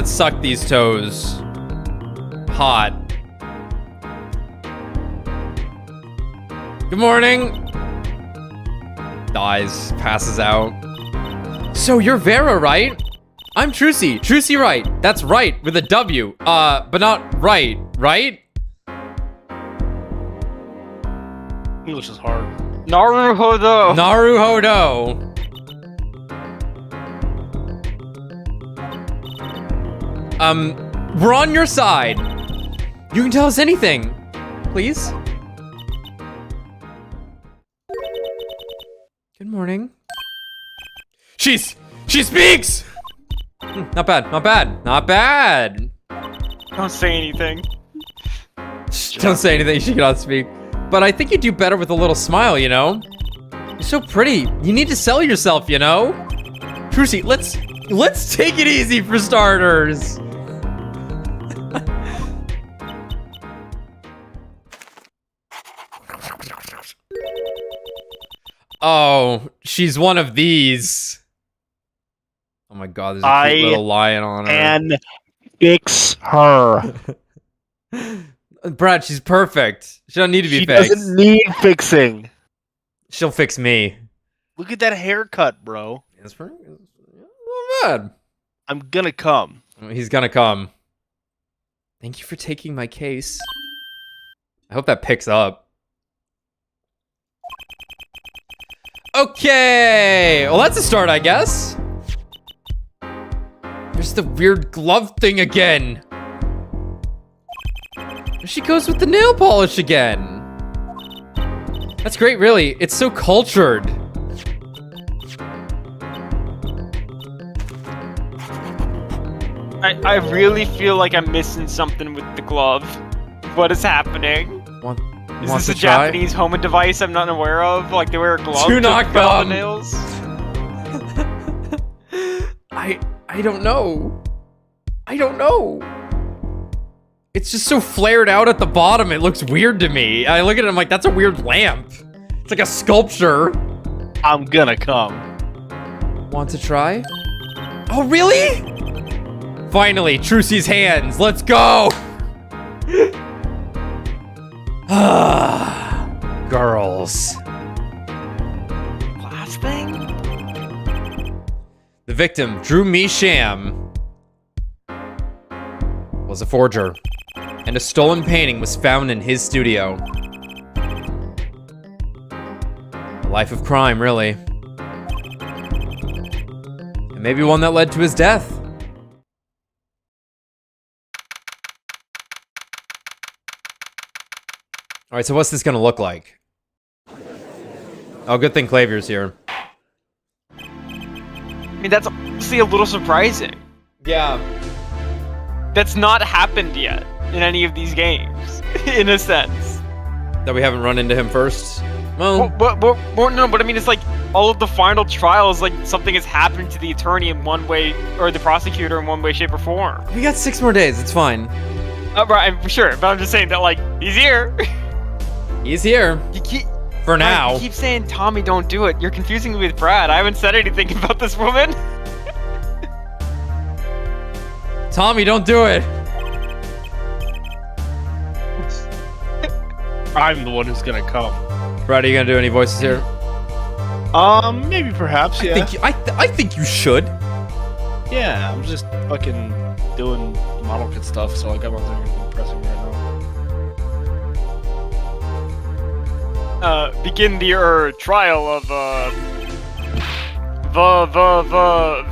suck these toes hot. Good morning. Dies, passes out. So you're Vera, right? I'm Trucy. Trucy Wright. That's right, with a W. But not right, right? English is hard. Naruhodo. Naruhodo. We're on your side. You can tell us anything, please. Good morning. She speaks! Not bad, not bad, not bad. Don't say anything. Don't say anything, she cannot speak. But I think you do better with a little smile, you know? You're so pretty. You need to sell yourself, you know? Trucy, let's take it easy for starters. Oh, she's one of these. Oh my god, there's a cute little lion on her. And fix her. Brad, she's perfect. She don't need to be fixed. She doesn't need fixing. She'll fix me. Look at that haircut, bro. It's pretty not bad. I'm gonna come. He's gonna come. Thank you for taking my case. I hope that picks up. Okay, well that's a start, I guess. There's the weird glove thing again. There she goes with the nail polish again. That's great, really. It's so cultured. I really feel like I'm missing something with the glove. What is happening? Is this a Japanese homing device I'm not aware of? Like they wear a glove to not cut all the nails? I don't know. I don't know. It's just so flared out at the bottom. It looks weird to me. I look at it, I'm like, that's a weird lamp. It's like a sculpture. I'm gonna come. Want to try? Oh, really? Finally, Trucy's hands. Let's go. Girls. Last thing? The victim, Drew Misham, was a forger, and a stolen painting was found in his studio. A life of crime, really. And maybe one that led to his death. All right, so what's this gonna look like? Oh, good thing Clavier's here. I mean, that's honestly a little surprising. Yeah. That's not happened yet in any of these games, in a sense. That we haven't run into him first? Well, no, but I mean, it's like all of the final trials, like something has happened to the attorney in one way, or the prosecutor in one way, shape, or form. we got 6 more days. It's fine. Right, I'm sure, but I'm just saying that, like, he's here. He's here. For now. You keep saying, Tommy, don't do it. You're confusing me with Brad. I haven't said anything about this woman. Tommy, don't do it. I'm the one who's gonna come. Brad, are you gonna do any voices here? Maybe, perhaps, yeah. I think you should. Yeah, I'm just fucking doing model kit stuff, so like I'm not doing anything pressing right now. Begin the trial of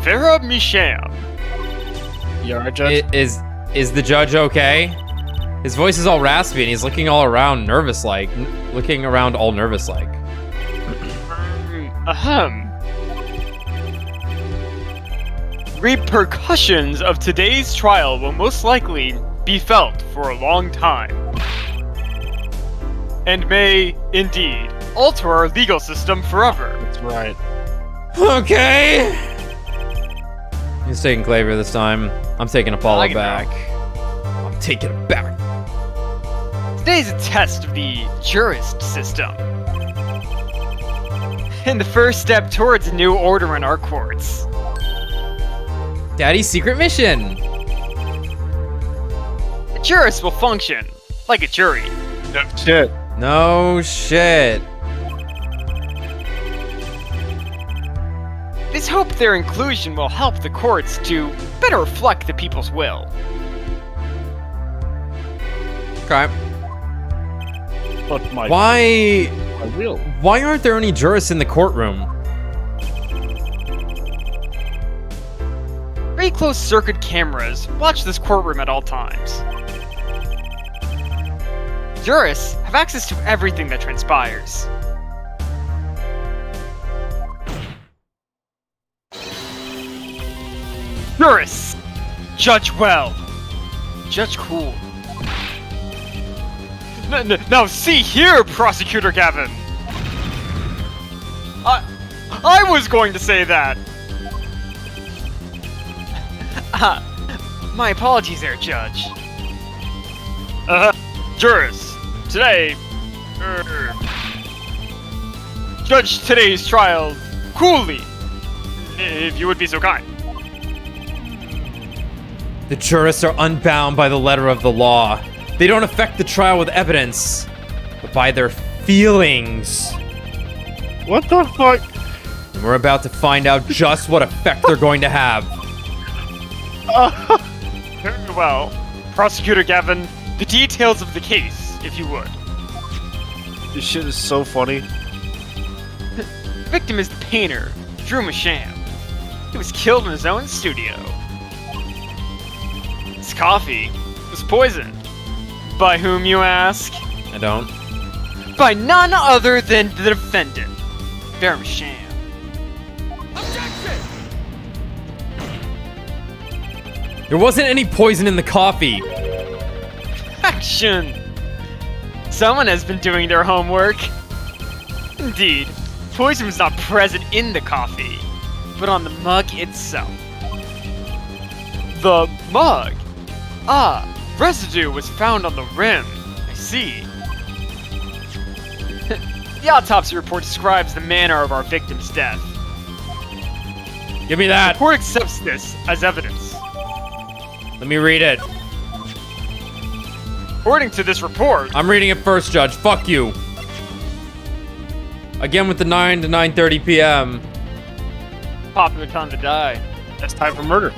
Vera Michelle. You alright, Judge? Is the judge okay? His voice is all raspy and he's looking all around nervous-like. Looking around all nervous-like. Repercussions of today's trial will most likely be felt for a long time. And may, indeed, alter our legal system forever. That's right. Okay! He's taking Claver this time. I'm taking Apollo back. I'm taking it back. Today's a test of the Jurist System. And the first step towards a new order in our courts. Daddy's secret mission! The jurist will function like a jury. No shit. No shit. It is hoped their inclusion will help the courts to better reflect the people's will. Okay. But my will. Why aren't there any jurists in the courtroom? Very closed circuit cameras watch this courtroom at all times. Jurists have access to everything that transpires. Jurists! Judge well. Judge cool. Now see here, Prosecutor Gavin! I was going to say that! My apologies there, Judge. Jurors, today... Judge today's trial coolly, if you would be so kind. The jurists are unbound by the letter of the law. They don't affect the trial with evidence, but by their feelings. What the fuck? And we're about to find out just what effect they're going to have. Very well. Prosecutor Gavin, the details of the case, if you would. This shit is so funny. The victim is the painter, Drew Masham. He was killed in his own studio. His coffee was poisoned. By whom, you ask? I don't. By none other than the defendant, Vera Masham. There wasn't any poison in the coffee. Action! Someone has been doing their homework. Indeed, poison was not present in the coffee, but on the mug itself. The mug? Ah, residue was found on the rim. I see. The autopsy report describes the manner of our victim's death. Give me that. The court accepts this as evidence. Let me read it. According to this report... I'm reading it first, Judge. Fuck you. Again with the 9 to 9:30 p.m. Popular time to die. That's time for murder.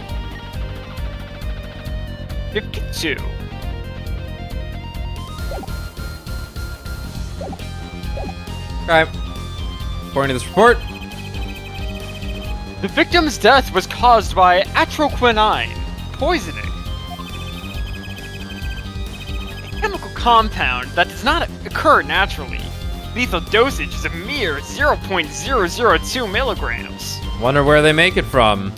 52. Okay. According to this report, the victim's death was caused by atroquinine poisoning. A chemical compound that does not occur naturally. Lethal dosage is a mere 0.002 milligrams. Wonder where they make it from.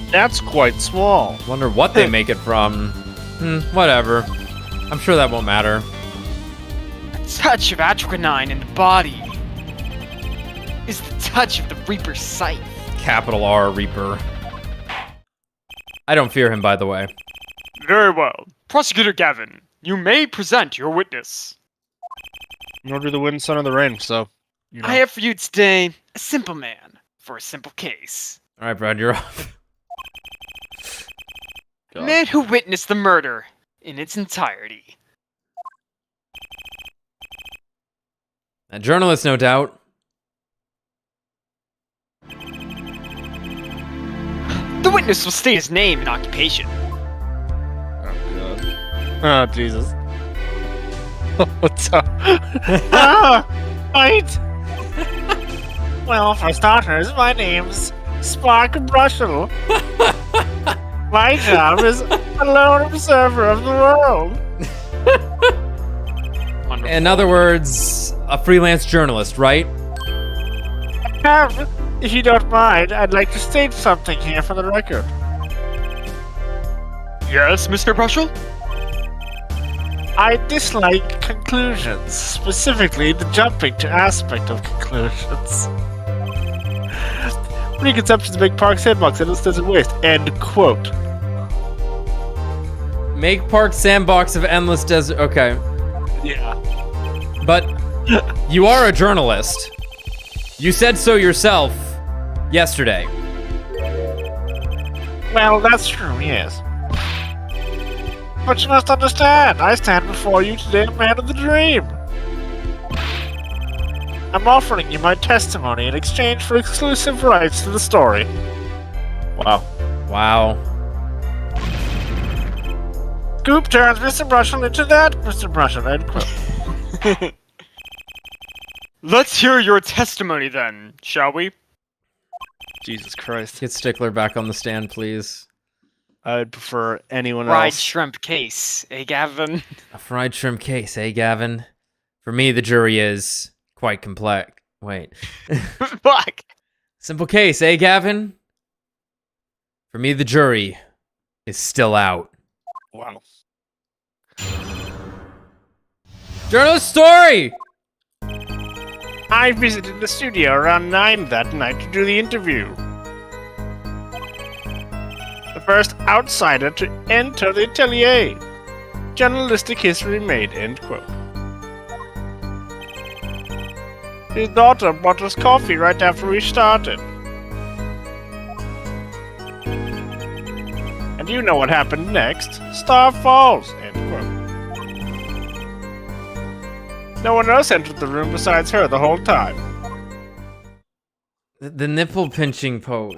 That's quite small. Wonder what they make it from. Whatever. I'm sure that won't matter. A touch of atroquinine in the body is the touch of the Reaper's scythe. Capital R Reaper. I don't fear him, by the way. Very well. Prosecutor Gavin, you may present your witness. Nor do the wind, sun, or the rain, so... You know. I have for you today a simple man for a simple case. Alright, Brad, you're off. A man who witnessed the murder in its entirety. A journalist, no doubt. The witness will state his name and occupation. Oh, God. Oh, Jesus. What's up? Right! Well, for starters, my name's Spark Brushel. My job is a lone observer of the world. In other words, a freelance journalist, right? If you don't mind, I'd like to state something here for the record. Yes, Mr. Brushel? I dislike conclusions, specifically the jumping to aspect of conclusions. Preconceptions make Park Sandbox and it doesn't waste. End quote. Make Park Sandbox of Endless Desert. Okay. Yeah. But you are a journalist. You said so yourself yesterday. Well, that's true, yes. But you must understand, I stand before you today a man of the dream. I'm offering you my testimony in exchange for exclusive rights to the story. Wow. Wow. Scoop turns Mr. Brushel into that Mr. Brushel, end quote. Let's hear your testimony then, shall we? Jesus Christ. Get Stickler back on the stand, please. I would prefer anyone Fried else. shrimp case, eh, Gavin? A fried shrimp case, eh, Gavin? For me, the jury is quite complex. Wait. Fuck! Simple case, eh, Gavin? For me, the jury is still out. Wow. Journalist story! I visited the studio around 9 that night to do the interview. The first outsider to enter the atelier. Journalistic history made, end quote. His daughter brought us coffee right after we started. And you know what happened next. Star falls, end quote. No one else entered the room besides her the whole time. The nipple pinching pose.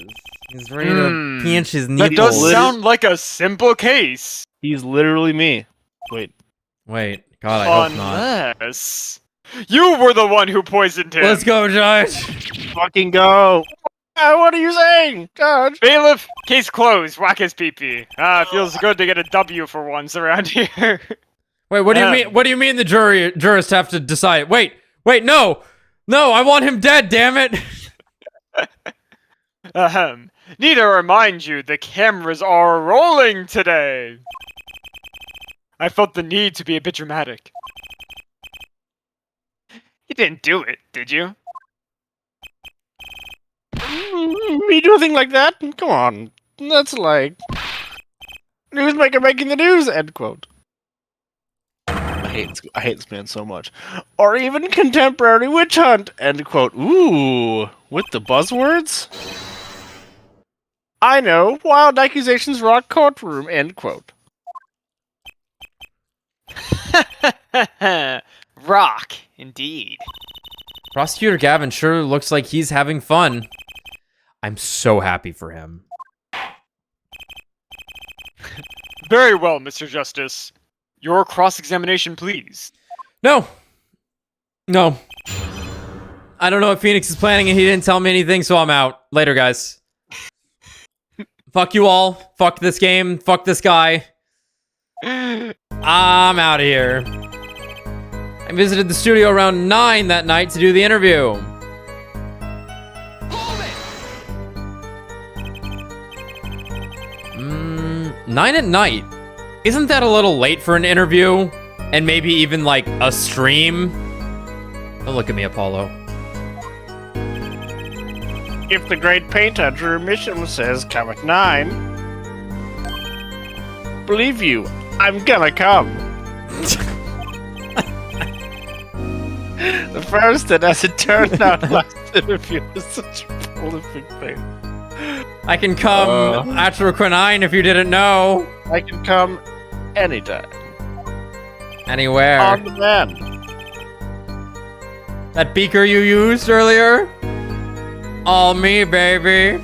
He's ready to pinch his nipple. That does sound like a simple case. He's literally me. Wait. God, I hope not. Unless you were the one who poisoned him. Let's go, Judge. Fucking go. What are you saying, Judge? Bailiff, case closed. Whack his pee-pee. Feels good to get a W for once around here. Wait, what do you mean? What do you mean the jurists have to decide? Wait, no, I want him dead. Damn it. Need to remind you, the cameras are rolling today. I felt the need to be a bit dramatic. You didn't do it, did you? Me do a thing like that? Come on. That's like... newsmaker making the news, end quote. I hate this man so much. Or even contemporary witch hunt, end quote. Ooh, with the buzzwords? I know, wild accusations rock courtroom, end quote. Rock, indeed. Prosecutor Gavin sure looks like he's having fun. I'm so happy for him. Very well, Mr. Justice. Your cross-examination, please. No. I don't know what Phoenix is planning and he didn't tell me anything, so I'm out. Later, guys. Fuck you all. Fuck this game. Fuck this guy. I'm out of here. I visited the studio around 9 that night to do the interview. 9 at night. Isn't that a little late for an interview? And maybe even like a stream? Don't look at me, Apollo. If the great painter Drew Mission says come at 9, believe you, I'm gonna come. The first and as it turned out last interview was such a prolific thing. I can come after quinine if you didn't know. I can come anytime. Anywhere. On demand. That beaker you used earlier? All me, baby.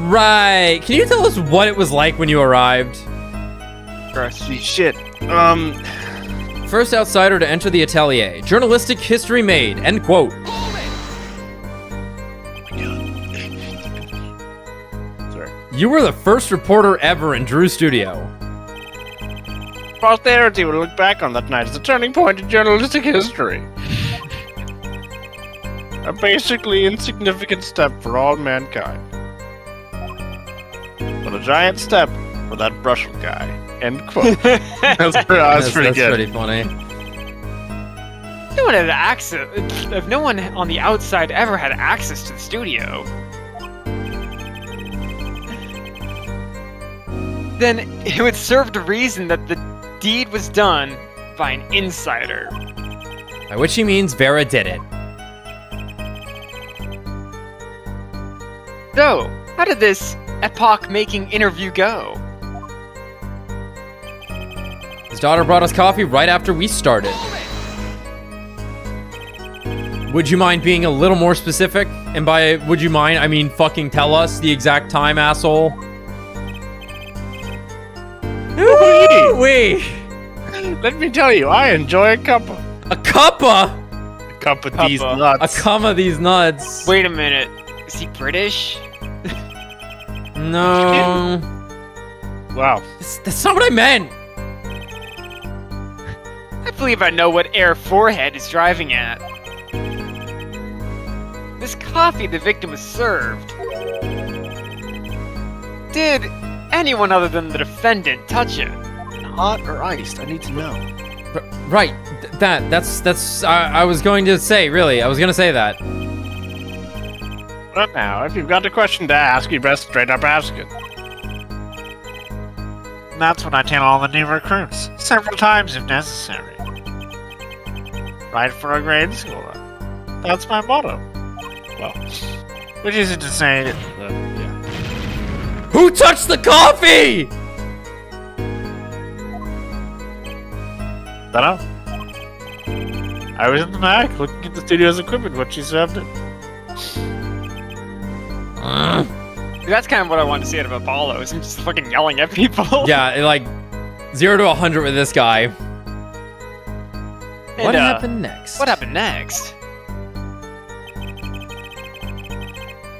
Right. Can you tell us what it was like when you arrived? Crusty shit. First outsider to enter the atelier. Journalistic history made. End quote. You were the first reporter ever in Drew's studio. Posterity will look back on that night as a turning point in journalistic history. A basically insignificant step for all mankind. But a giant step for that Brushel guy. End quote. That's pretty good. Pretty funny. No one had access. If no one on the outside ever had access to the studio, then it would serve to reason that the deed was done by an insider. By which he means Vera did it. So, how did this epoch-making interview go? His daughter brought us coffee right after we started. Would you mind being a little more specific? And by would you mind, I mean fucking tell us the exact time, asshole. Wee. Let me tell you, I enjoy a cuppa. A cuppa? A cup of these nuts. A cum of these nuts. Wait a minute. Is he British? No. Wow. That's not what I meant. I believe I know what Air Forehead is driving at. This coffee the victim was served. Did anyone other than the defendant touch it? Hot or iced? I need to know. Right. That's I was going to say, really. I was going to say that. But now, if you've got a question to ask, you best straight up ask it. And that's what I tell all the new recruits, several times if necessary. Right for a grade score. That's my motto. Well, which isn't to say that, yeah. Who touched the coffee? Dunno. I was in the back looking at the studio's equipment when she served it. That's kind of what I wanted to see out of Apollo, is him just fucking yelling at people. Yeah, like 0 to 100 with this guy. And, what happened next? What happened next?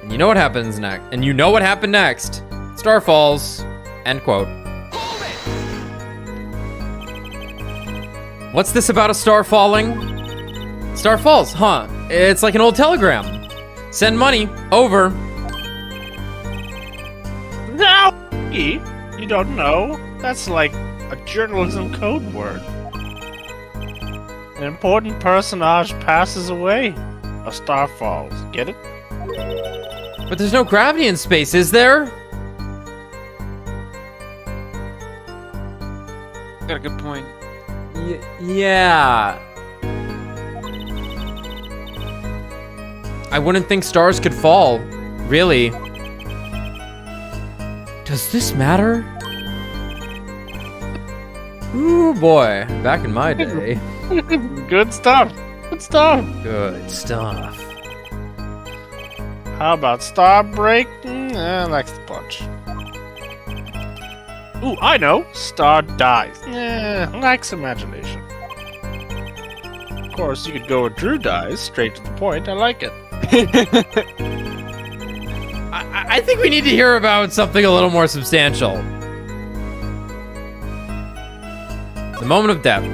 And you know what happens next. And you know what happened next. Star falls. End quote. What's this about a star falling? Star falls, huh? It's like an old telegram. Send money. Over. No! You don't know? That's like a journalism code word. An important personage passes away. A star falls. Get it? But there's no gravity in space, is there? Got a good point. Yeah. I wouldn't think stars could fall. Really. Does this matter? Ooh boy, back in my day. Good stuff. Good stuff. Good stuff. How about star break? Likes the punch. Ooh, I know. Star dies. Lacks imagination. Of course, you could go with Drew dies, straight to the point. I like it. I think we need to hear about something a little more substantial. The moment of death.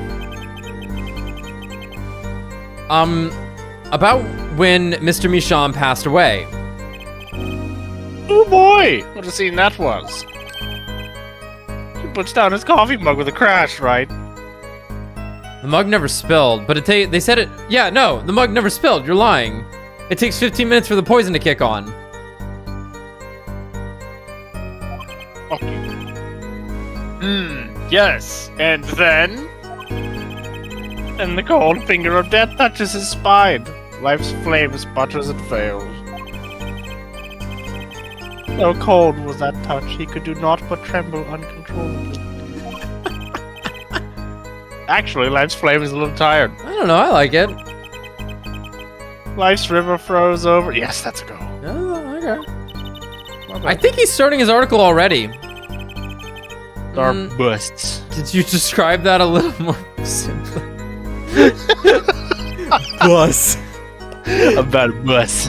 About when Mr. Michon passed away. Oh boy! What a scene that was. He puts down his coffee mug with a crash, right? The mug never spilled, but they said it... Yeah, no, the mug never spilled. You're lying. It takes 15 minutes for the poison to kick on. Fuck you. Yes. And then? And the cold finger of death touches his spine. Life's flame sputters and fails. So cold was that touch, he could do naught but tremble uncontrollably. Actually, Life's flame is a little tired. I don't know, I like it. Life's river froze over. Yes, that's a go. Oh, okay. I think he's starting his article already. Dark busts. Did you describe that a little more simply? Bus. A bad bus.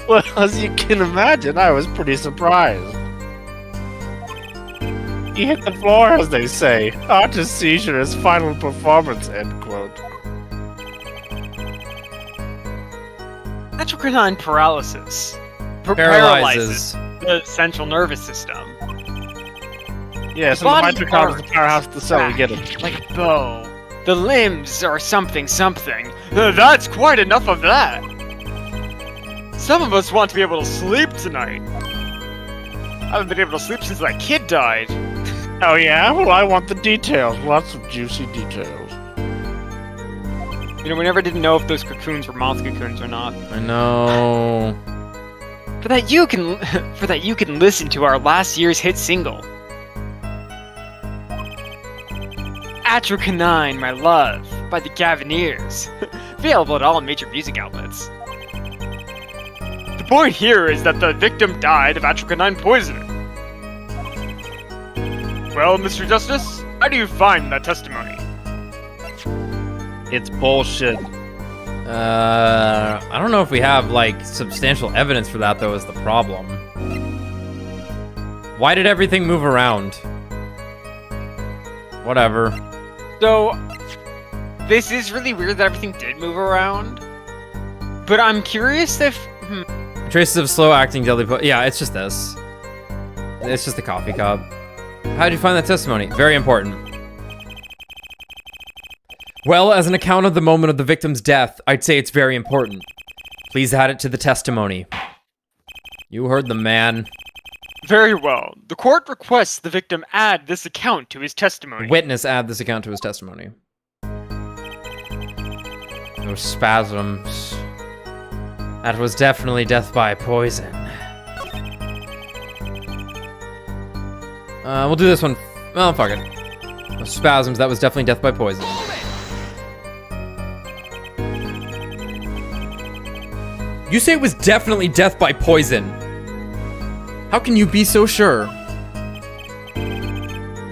Well, as you can imagine, I was pretty surprised. He hit the floor, as they say. Artist seizure is final performance, end quote. Atrocanine paralysis. Paralyzes the central nervous system. Yeah, so the mitochondria is the powerhouse of the cell, we get it. Like a bow. The limbs are something. That's quite enough of that. Some of us want to be able to sleep tonight. I haven't been able to sleep since that kid died. Oh yeah? Well, I want the details. Lots of juicy details. You know, we never didn't know if those cocoons were moth cocoons or not. I know. For that you can listen to our last year's hit single. Atrocanine, My Love, by the Gavineers. Available at all major music outlets. The point here is that the victim died of atrocanine poisoning. Well, Mr. Justice, how do you find that testimony? It's bullshit. I don't know if we have, like, substantial evidence for that, though, is the problem. Why did everything move around? Whatever. So, this is really weird that everything did move around. But I'm curious if... Traces of slow-acting deadly yeah, it's just this. It's just the coffee cup. How'd you find that testimony? Very important. Well, as an account of the moment of the victim's death, I'd say it's very important. Please add it to the testimony. You heard the man. Very well. The court requests the victim add this account to his testimony. Witness add this account to his testimony. Those spasms. That was definitely death by poison. We'll do this one. Oh, fuck it. Those spasms, that was definitely death by poison. You say it was definitely death by poison. How can you be so sure?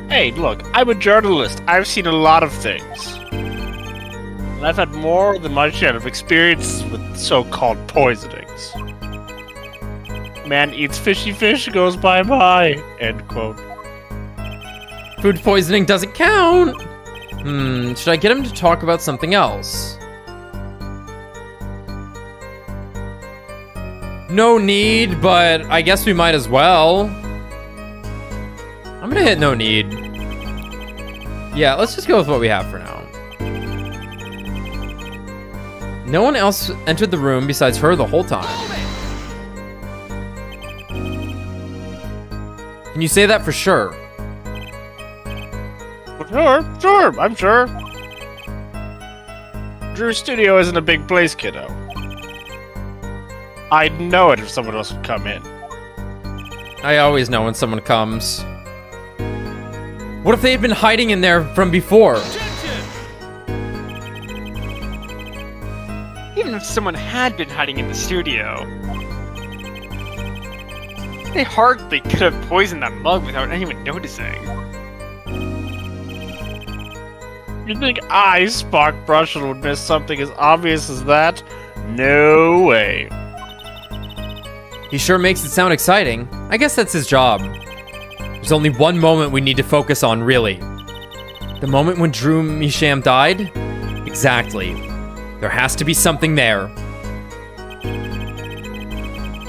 Hey, look, I'm a journalist. I've seen a lot of things. And I've had more than my share of experiences with so-called poisonings. Man eats fishy fish, goes bye-bye, end quote. Food poisoning doesn't count. Should I get him to talk about something else? No need, but I guess we might as well. I'm gonna hit no need. Yeah, let's just go with what we have for now. No one else entered the room besides her the whole time. Can you say that for sure? Sure, I'm sure. Drew's studio isn't a big place, kiddo. I'd know it if someone else would come in. I always know when someone comes. What if they had been hiding in there from before? Even if someone had been hiding in the studio, they hardly could have poisoned that mug without anyone noticing. You think I, Spark Brushel, would miss something as obvious as that? No way. He sure makes it sound exciting. I guess that's his job. There's only one moment we need to focus on, really. The moment when Drew Misham died? Exactly. There has to be something there.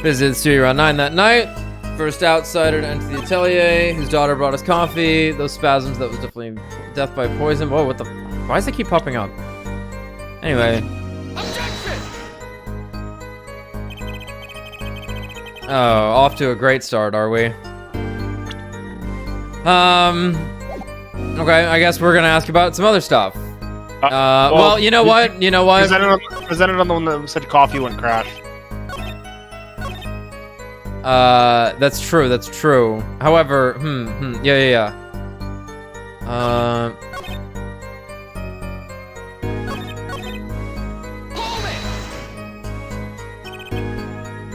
Visited the studio around 9 that night. First outsider to enter the atelier. His daughter brought us coffee. Those spasms, that was definitely death by poison. Whoa, what the... Why does it keep popping up? Anyway. Objection! Oh, off to a great start, are we? Okay, I guess we're gonna ask about some other stuff. Well, you know what? You know what? Presented on the one that said coffee went crash. That's true, that's true. However, yeah.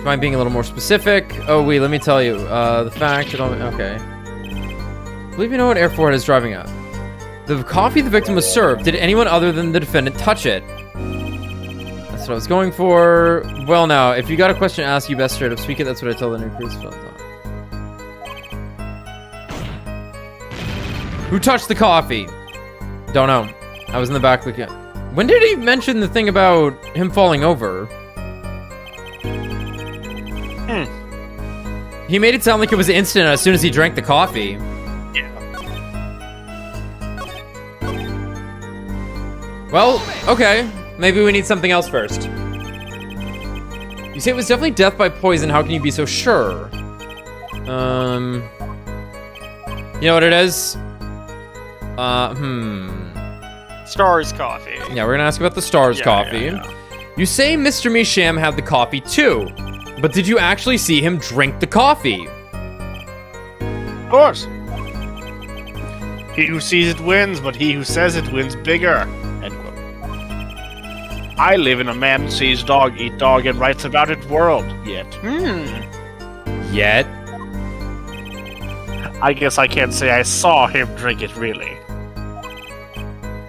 Mind being a little more specific? Oh, wait, let me tell you. The fact that okay. I believe you know what Air Force is driving at. The coffee the victim was served. Did anyone other than the defendant touch it? That's what I was going for. Well, now, if you got a question to ask, you best straight up speak it. That's what I tell the new crews. Who touched the coffee? Don't know. I was in the back looking. When did he mention the thing about him falling over? He made it sound like it was instant as soon as he drank the coffee. Yeah. Well, okay. Maybe we need something else first. You say it was definitely death by poison. How can you be so sure? You know what it is? Stars coffee. Yeah, we're gonna ask about the Stars coffee. Yeah. You say Mr. Misham had the coffee too, but did you actually see him drink the coffee? Of course. He who sees it wins, but he who says it wins bigger. End quote. I live in a man sees dog eat dog and writes about it world. Yet. Yet? I guess I can't say I saw him drink it really.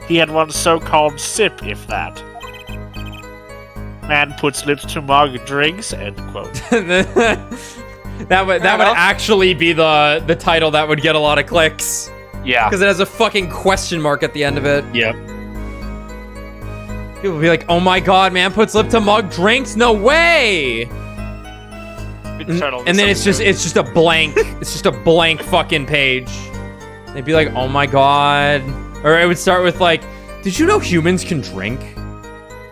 He had one so-called sip, if that. Man puts lips to mug, drinks, end quote. that would actually be the title that would get a lot of clicks. Yeah. Because it has a fucking question mark at the end of it. Yep. People will be like, oh my god, man puts lip to mug, drinks? No way! And then it's just a blank. It's just a blank fucking page. They'd be like, oh my god. Or it would start with like, did you know humans can drink?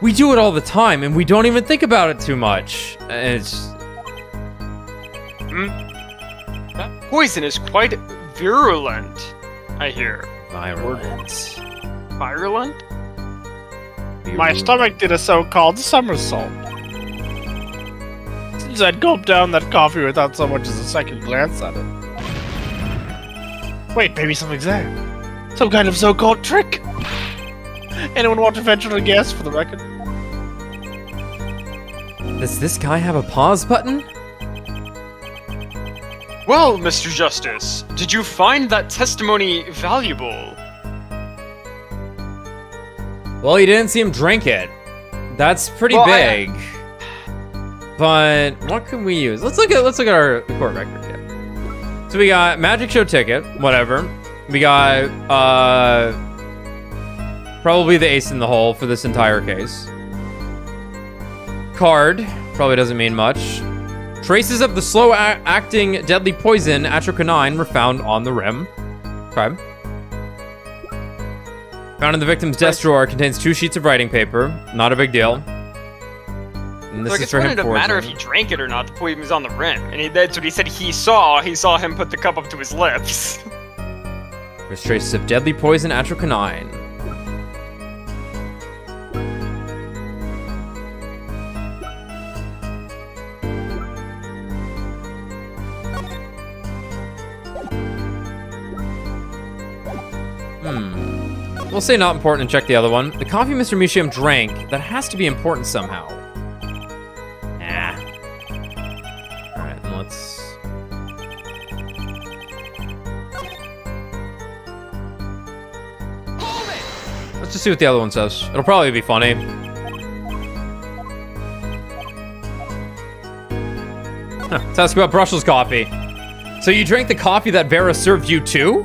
We do it all the time, and we don't even think about it too much. And it's just... That poison is quite virulent, I hear. Virulent. Virulent? My stomach did a so-called somersault. Since I'd gulped down that coffee without so much as a second glance at it. Wait, maybe something's there. Some kind of so-called trick. Anyone want to venture a guess for the record? Does this guy have a pause button? Well, Mr. Justice, did you find that testimony valuable? Well, you didn't see him drink it. That's pretty big. But what can we use? Let's look at our court record here. So we got magic show ticket, whatever. We got probably the ace in the hole for this entire case. Card probably doesn't mean much. Traces of the slow-acting deadly poison atrocanine were found on the rim. Okay. Found in the victim's desk drawer contains 2 sheets of writing paper. Not a big deal. And this so I is guess for it him wouldn't matter if he drank it or not. The poison was on the rim, and that's what he said. He saw him put the cup up to his lips. There's traces of deadly poison atrocanine. We'll say not important and check the other one. The coffee Mr. Misham drank, that has to be important somehow. Nah. Alright, then let's... Let's just see what the other one says. It'll probably be funny. Let's ask about Brushel's coffee. So you drank the coffee that Vera served you too?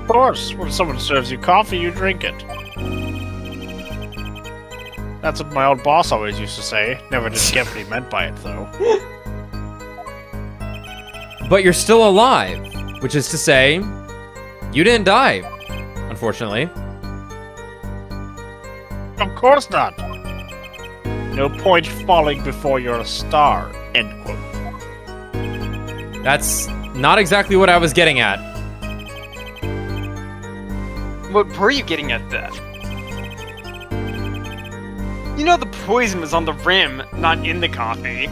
course. When someone serves you coffee, you drink it. That's what my old boss always used to say. Never did get what he meant by it, though. But you're still alive, which is to say, you didn't die, unfortunately. Of course not. No point falling before you're a star. End quote. That's not exactly what I was getting at. What were you getting at then? You know the poison was on the rim, not in the coffee.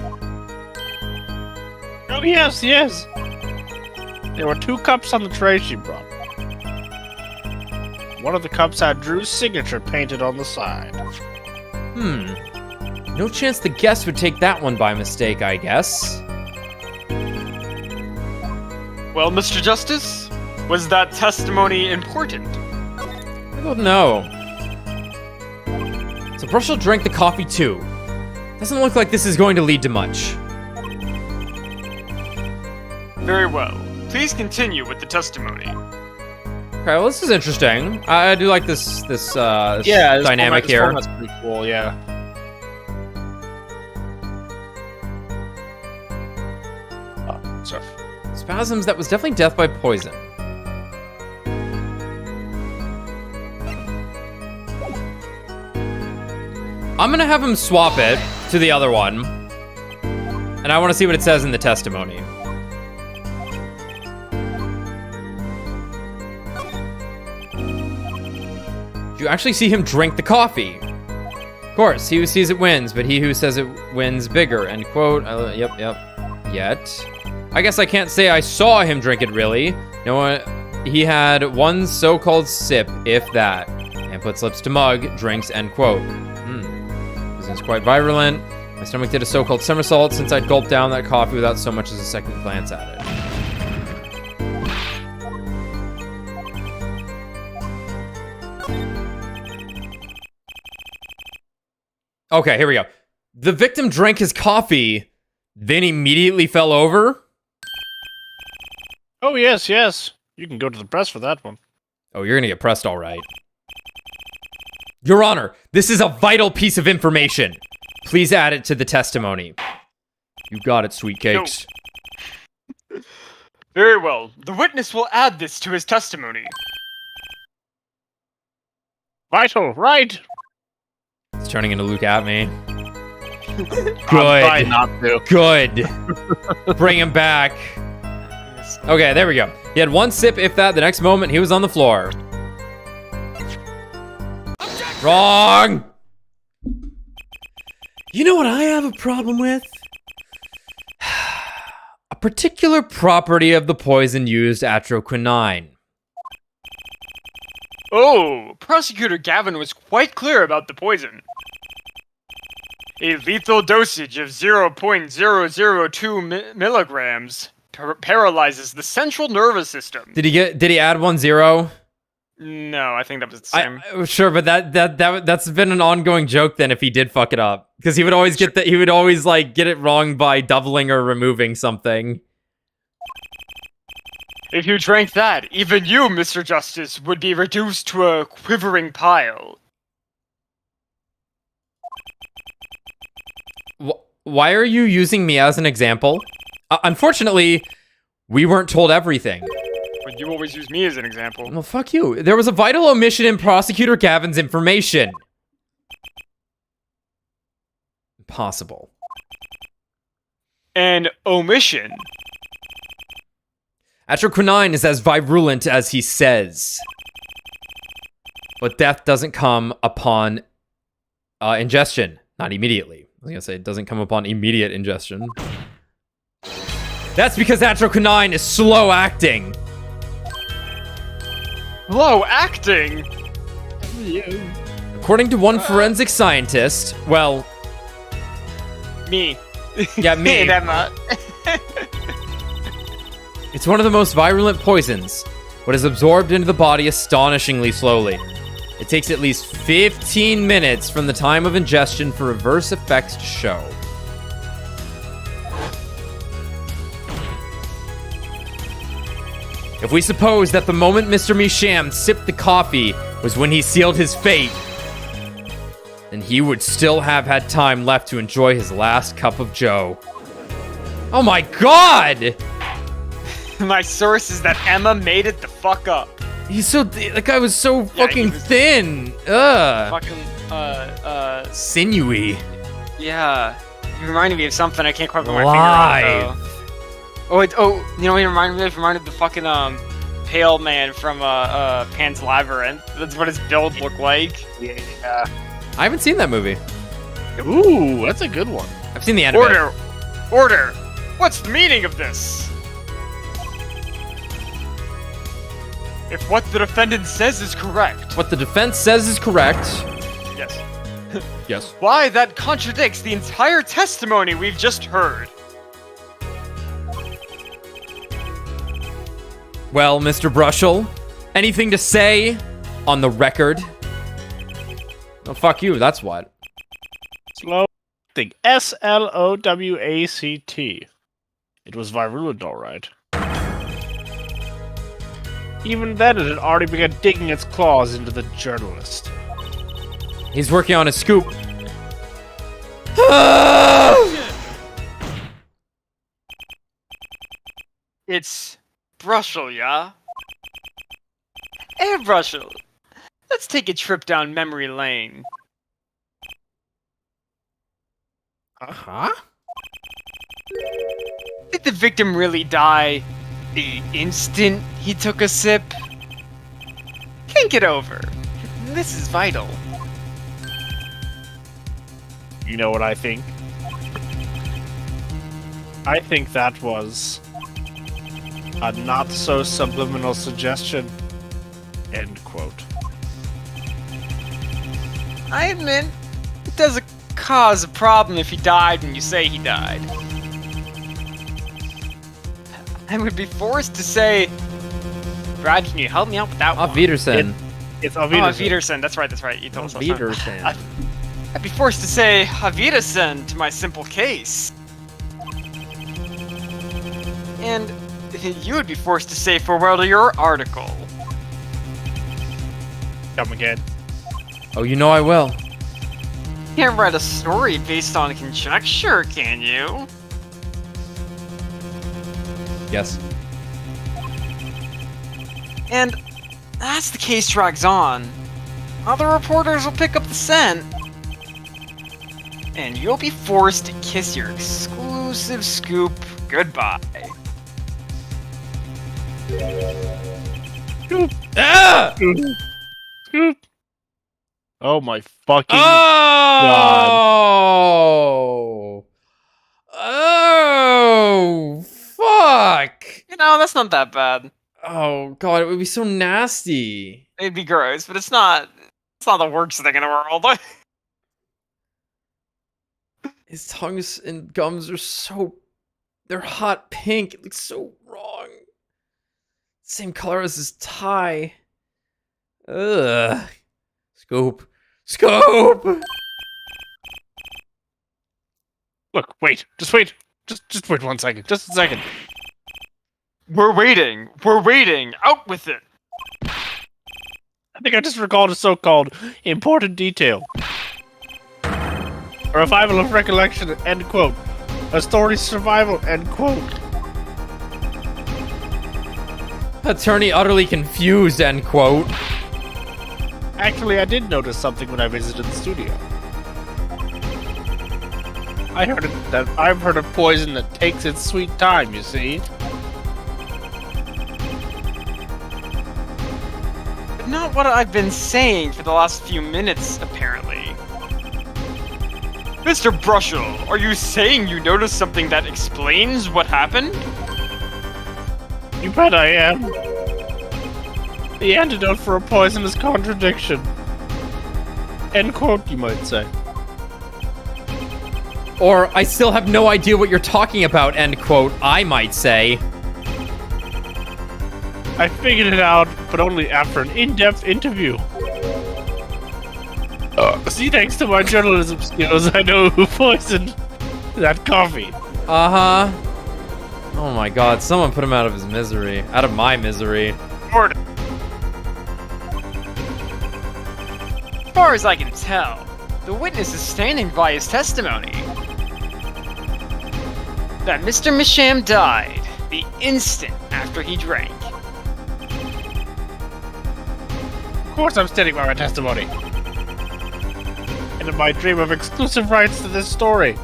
Oh, yes, yes. There were 2 cups on the tray she brought. One of the cups had Drew's signature painted on the side. No chance the guest would take that one by mistake, I guess. Well, Mr. Justice, was that testimony important? I don't know. So Brushel drank the coffee too. Doesn't look like this is going to lead to much. Very well. Please continue with the testimony. Okay, well, this is interesting. I do like this Yeah, dynamic here. That's pretty cool, yeah. Sorry. Spasms, that was definitely death by poison. I'm gonna have him swap it to the other one. And I want to see what it says in the testimony. You actually see him drink the coffee. Of course, he who sees it wins, but he who says it wins bigger. End quote. Yep. Yet. I guess I can't say I saw him drink it, really. No, he had one so-called sip, if that. And puts lips to mug, drinks, end quote. This is quite virulent. My stomach did a so-called somersault since I'd gulped down that coffee without so much as a second glance at it. Okay, here we go. The victim drank his coffee, then immediately fell over. Oh, yes, yes. You can go to the press for that one. Oh, you're gonna get pressed all right. Your Honor, this is a vital piece of information. Please add it to the testimony. You got it, sweet cakes. No. Very well. The witness will add this to his testimony. Vital, right? It's turning into Luke at me. I'm trying not to. Good. Bring him back. Okay, there we go. He had one sip, if that. The next moment, he was on the floor. Wrong! You know what I have a problem with? A particular property of the poison used, atroquinine. Oh, Prosecutor Gavin was quite clear about the poison. A lethal dosage of 0.002 milligrams paralyzes the central nervous system. Did he add 10? No, I think that was the same. Sure, but that's been an ongoing joke then if he did fuck it up. Because he would always get like get it wrong by doubling or removing something. If you drank that, even you, Mr. Justice, would be reduced to a quivering pile. Why are you using me as an example? Unfortunately, we weren't told everything. But you always use me as an example. Well, fuck you. There was a vital omission in Prosecutor Gavin's information. Impossible. An omission? Atroquinine is as virulent as he says. But death doesn't come upon ingestion. Not immediately. I was gonna say it doesn't come upon immediate ingestion. That's because atroquinine is slow acting. Slow acting? According to one forensic scientist, well... Me. Yeah, me. And Emma. It's one of the most virulent poisons, but is absorbed into the body astonishingly slowly. It takes at least 15 minutes from the time of ingestion for reverse effects to show. If we suppose that the moment Mr. Misham sipped the coffee was when he sealed his fate, then he would still have had time left to enjoy his last cup of joe. Oh my god! My source is that Emma made it the fuck up. He's so... That guy was so fucking thin. Ugh. Fucking, sinewy. Yeah. He reminded me of something I can't quite put my finger on it, though. You know what he reminded me of? He reminded me of the fucking, pale man from, Pan's Labyrinth. That's what his build looked like. Yeah. I haven't seen that movie. Ooh, that's a good one. I've seen the anime. Order! What's the meaning of this? If what the defendant says is correct. What the defense says is correct. Yes. Yes. Why, that contradicts the entire testimony we've just heard. Well, Mr. Brushel, anything to say on the record? Oh, fuck you, that's what. Slow. Think SLOWACT. It was virulent, alright. Even then, it had already begun digging its claws into the journalist. He's working on a scoop. It's Brushel, yeah? Hey, Brushel. Let's take a trip down memory lane. Uh-huh? Did the victim really die the instant he took a sip? Think it over. This is vital. You know what I think? I think that was a not-so-subliminal suggestion. End quote. I admit, it does cause a problem if he died when you say he died. I would be forced to say, Brad, can you help me out with that one? Peterson. It's Avitersen. Oh, Peterson. That's right. You told us last time. Peterson. I'd be forced to say Avitersen to my simple case. And you would be forced to say farewell to your article. Come again. Oh, you know I will. Can't write a story based on conjecture, can you? Yes. And as the case drags on, other reporters will pick up the scent. And you'll be forced to kiss your exclusive scoop goodbye. Scoop. Ah! Scoop. Oh my fucking god. Oh, fuck. You know, that's not that bad. Oh god, it would be so nasty. It'd be gross, but it's not the worst thing in the world. His tongues and gums are they're hot pink. It looks so wrong. Same color as his tie. Ugh. Scoop. Look, wait. Just wait. Just wait 1 second. Just a second. We're waiting. Out with it. I think I just recalled a so-called important detail. A revival of recollection, end quote. A story's survival, end quote. Attorney utterly confused, end quote. Actually, I did notice something when I visited the studio. I've heard of poison that takes its sweet time, you see? But not what I've been saying for the last few minutes, apparently. Mr. Brushel, are you saying you noticed something that explains what happened? You bet I am. The antidote for a poisonous contradiction. End quote, you might say. Or, I still have no idea what you're talking about, end quote, I might say. I figured it out, but only after an in-depth interview. See, thanks to my journalism skills, I know who poisoned that coffee. Uh-huh. Oh my god, someone put him out of his misery. Out of my misery. As far as I can tell, the witness is standing by his testimony that Mr. Misham died the instant after he drank. Of course I'm standing by my testimony. And in my dream of exclusive rights to this story.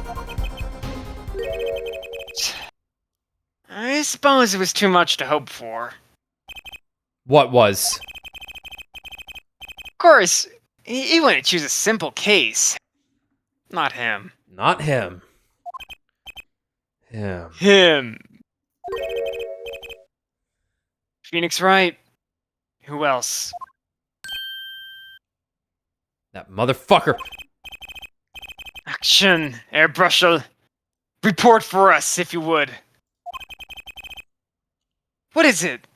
I suppose it was too much to hope for. What was? Of course, he wouldn't choose a simple case. Not him. Not him. Him. Him. Phoenix Wright. Who else? That motherfucker. Action, Herr Brushel. Report for us, if you would. What is it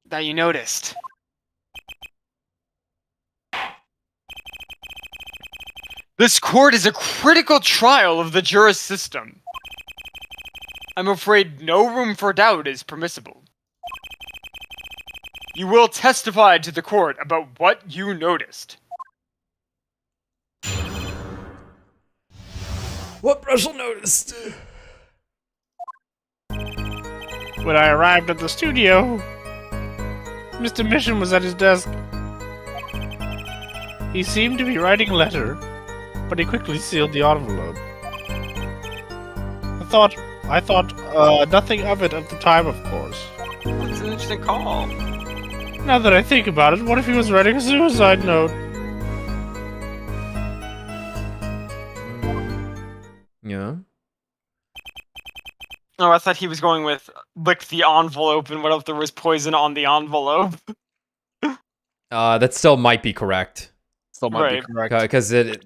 that you noticed? This court is a critical trial of the Jurist System. I'm afraid no room for doubt is permissible. You will testify to the court about what you noticed. What Brushel noticed? When I arrived at the studio, Mr. Mission was at his desk. He seemed to be writing a letter, but he quickly sealed the envelope. I thought nothing of it at the time, of course. That's an interesting call. Now that I think about it, what if he was writing a suicide note? Yeah. Oh, I thought he was going with lick the envelope and what if there was poison on the envelope? That still might be correct. Still might be correct. Because it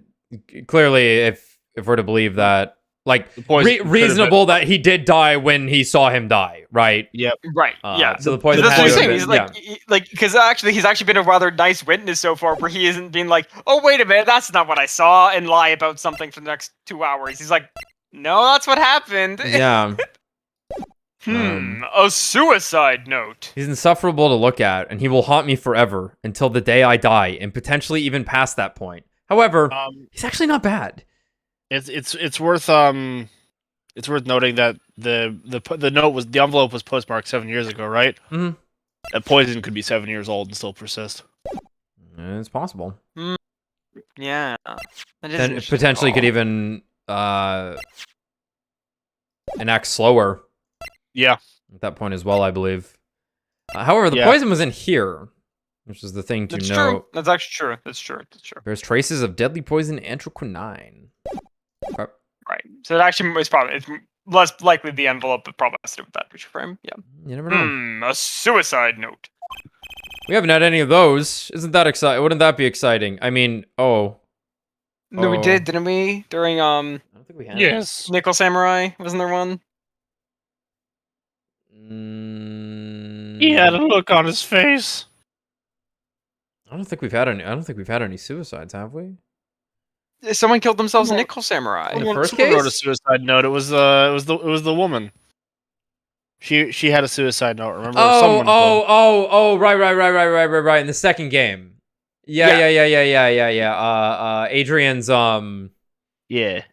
clearly, if we're to believe that, like, reasonable that he did die when he saw him die, right? Yep. Right. Yeah. So the poison. That's what I'm saying. He's like, because he's actually been a rather nice witness so far, where he isn't being like, "Oh, wait a minute, that's not what I saw," and lie about something for the next 2 hours. He's like, "No, that's what happened." Yeah. A suicide note. He's insufferable to look at, and he will haunt me forever until the day I die, and potentially even past that point. However, he's actually not bad. It's worth noting that the envelope was postmarked 7 years ago, right? Mm-hmm. That poison could be 7 years old and still persist. It's possible. Yeah. Then it potentially could even enact slower. Yeah. At that point as well, I believe. However, the poison was in here, which is the thing to note. True. That's actually true. That's true. There's traces of deadly poison anthraquinine. Okay. Right. So it actually is probably less likely the envelope, but probably has to do with that picture frame. Yeah. You never know. A suicide note. We haven't had any of those. Isn't that exciting? Wouldn't that be exciting? I mean, No, we did, didn't we? During I don't think we had. Yes. Nickel Samurai, wasn't there one? He had a look on his face. I don't think we've had any suicides, have we? Someone killed themselves in Nickel Samurai. In the first Someone case? wrote a suicide note. It was the woman. She had a suicide note. Remember? Right. In the second game. Yeah. Adrian's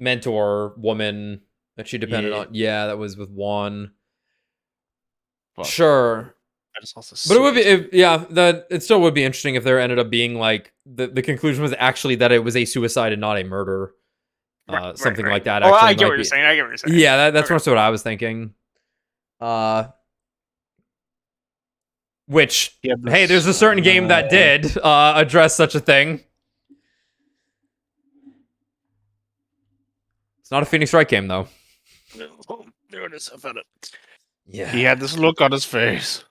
mentor woman that she depended on. Yeah, that was with Juan. Well, sure. But it would be, it still would be interesting if there ended up being like the conclusion was actually that it was a suicide and not a murder, something like that. Actually, I get what you're saying. Yeah, that's more so what I was thinking. Which, hey, there's a certain game that did address such a thing. It's not a Phoenix Wright game though. There it is. I found it. Yeah. He had this look on his face.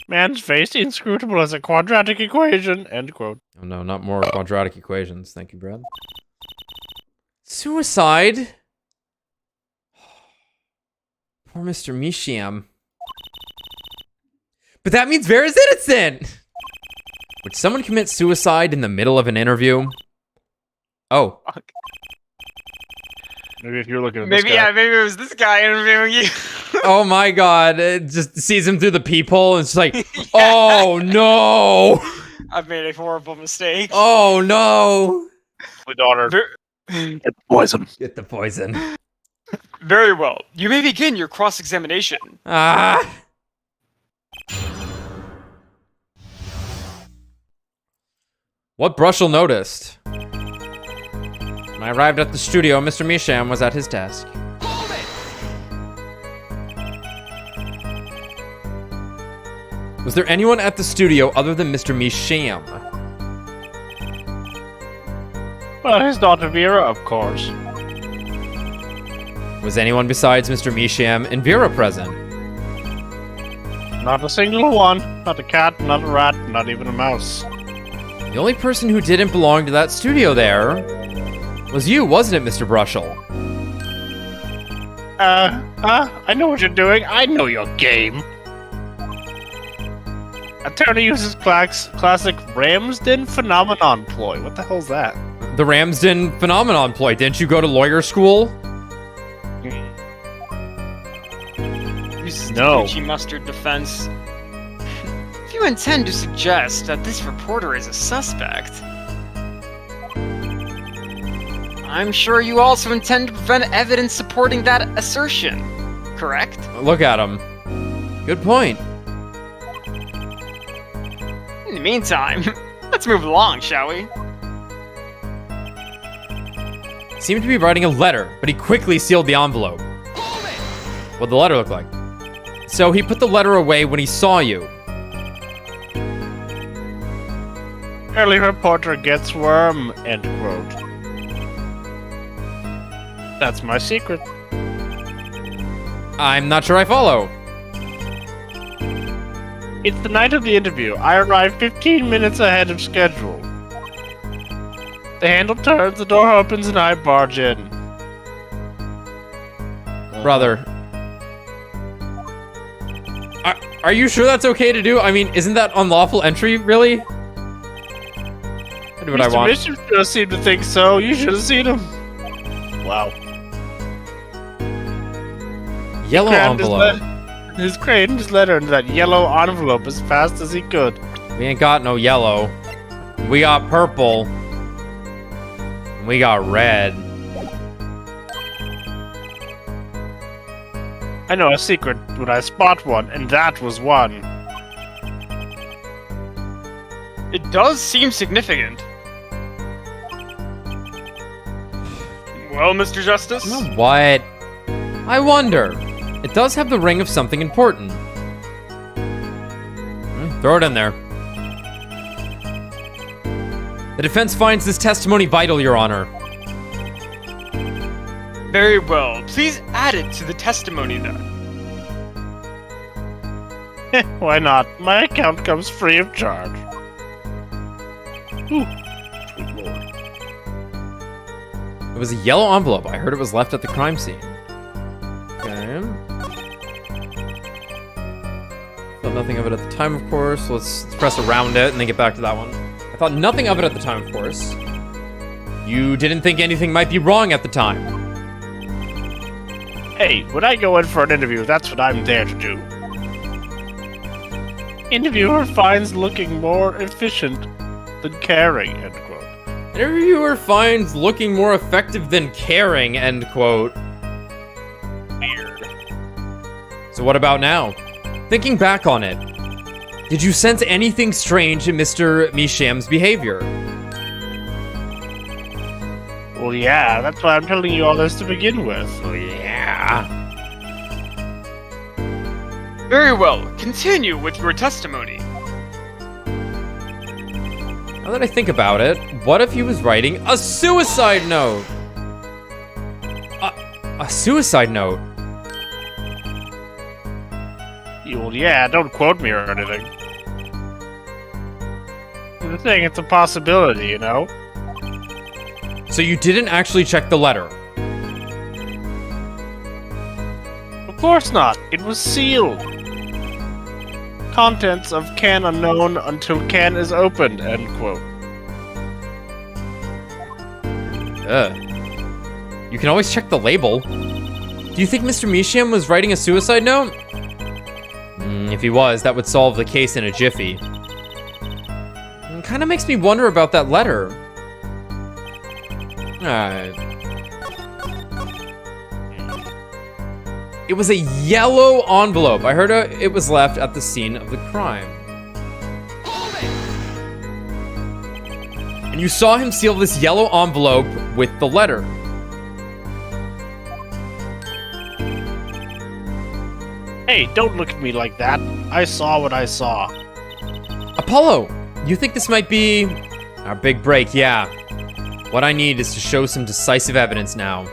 Man's face inscrutable as a quadratic equation. End quote. Oh no, not more quadratic equations. Thank you, Brad. Suicide? Poor Mr. Misham. But that means Vera's innocent! Would someone commit suicide in the middle of an interview? Oh. Maybe if you're looking at maybe, this guy. yeah, maybe it was this guy interviewing you. Oh my god, it just sees him through the peephole and it's like, oh no! I've made a horrible mistake. Oh no! My daughter. Get the poison. Get the poison. Very well. You may begin your cross-examination. Ah! What Brushel noticed. When I arrived at the studio, Mr. Misham was at his desk. Was there anyone at the studio other than Mr. Misham? Well, his daughter Vera, of course. Was anyone besides Mr. Misham and Vera present? Not a single one. Not a cat, not a rat, not even a mouse. The only person who didn't belong to that studio there was you, wasn't it, Mr. Brushel? I know what you're doing. I know your game. Attorney uses classic Ramsden phenomenon ploy. What the hell's that? The Ramsden phenomenon ploy. Didn't you go to lawyer school? No. Gucci mustard defense. If you intend to suggest that this reporter is a suspect, I'm sure you also intend to prevent evidence supporting that assertion, correct? Look at him. Good point. In the meantime, let's move along, shall we? He seemed to be writing a letter, but he quickly sealed the envelope. What'd the letter look like? So he put the letter away when he saw you. Early reporter gets worm, end quote. That's my secret. I'm not sure I follow. It's the night of the interview. I arrive 15 minutes ahead of schedule. The handle turns, the door opens, and I barge in. Brother. Are you sure that's okay to do? I mean, isn't that unlawful entry, really? I do what I want. Mr. Bishop does seem to think so. You should have seen him. Wow. Yellow envelope. He's crammed his letter into that yellow envelope as fast as he could. We ain't got no yellow. We got purple. And we got red. I know a secret when I spot one, and that was one. It does seem significant. Well, Mr. Justice? You know what? I wonder. It does have the ring of something important. Throw it in there. The defense finds this testimony vital, Your Honor. Very well. Please add it to the testimony, then. Why not? My account comes free of charge. Ooh. Sweet Lord. It was a yellow envelope. I heard it was left at the crime scene. Okay. Thought nothing of it at the time, of course. Let's press around it and then get back to that one. I thought nothing of it at the time, of course. You didn't think anything might be wrong at the time. Hey, when I go in for an interview, that's what I'm there to do. Interviewer finds looking more efficient than caring, end quote. Interviewer finds looking more effective than caring, end quote. Weird. So what about now? Thinking back on it, did you sense anything strange in Mr. Misham's behavior? Well, yeah, that's why I'm telling you all this to begin with. Oh, yeah. Very well. Continue with your testimony. Now that I think about it, what if he was writing a suicide note? A suicide note? Well, yeah, don't quote me or anything. I'm just saying it's a possibility, you know? So you didn't actually check the letter? Of course not. It was sealed. Contents of can unknown until can is opened, end quote. You can always check the label. Do you think Mr. Measham was writing a suicide note? If he was, that would solve the case in a jiffy. It kind of makes me wonder about that letter. It was a yellow envelope. I heard it was left at the scene of the crime. And you saw him seal this yellow envelope with the letter. Hey, don't look at me like that. I saw what I saw. Apollo, you think this might be our big break? Yeah. What I need is to show some decisive evidence now.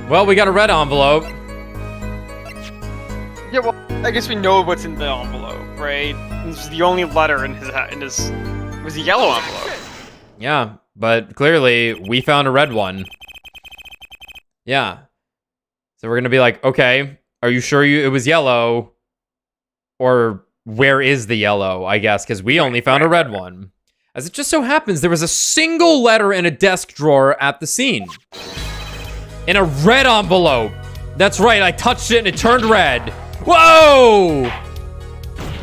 Well, we got a red envelope. Yeah, well, I guess we know what's in the envelope, right? This is the only letter in his. It was a yellow envelope. Yeah, but clearly we found a red one. Yeah. So we're gonna be like, okay, are you sure it was yellow? Or where is the yellow, I guess, because we only found a red one. As it just so happens, there was a single letter in a desk drawer at the scene. In a red envelope. That's right, I touched it and it turned red. Whoa!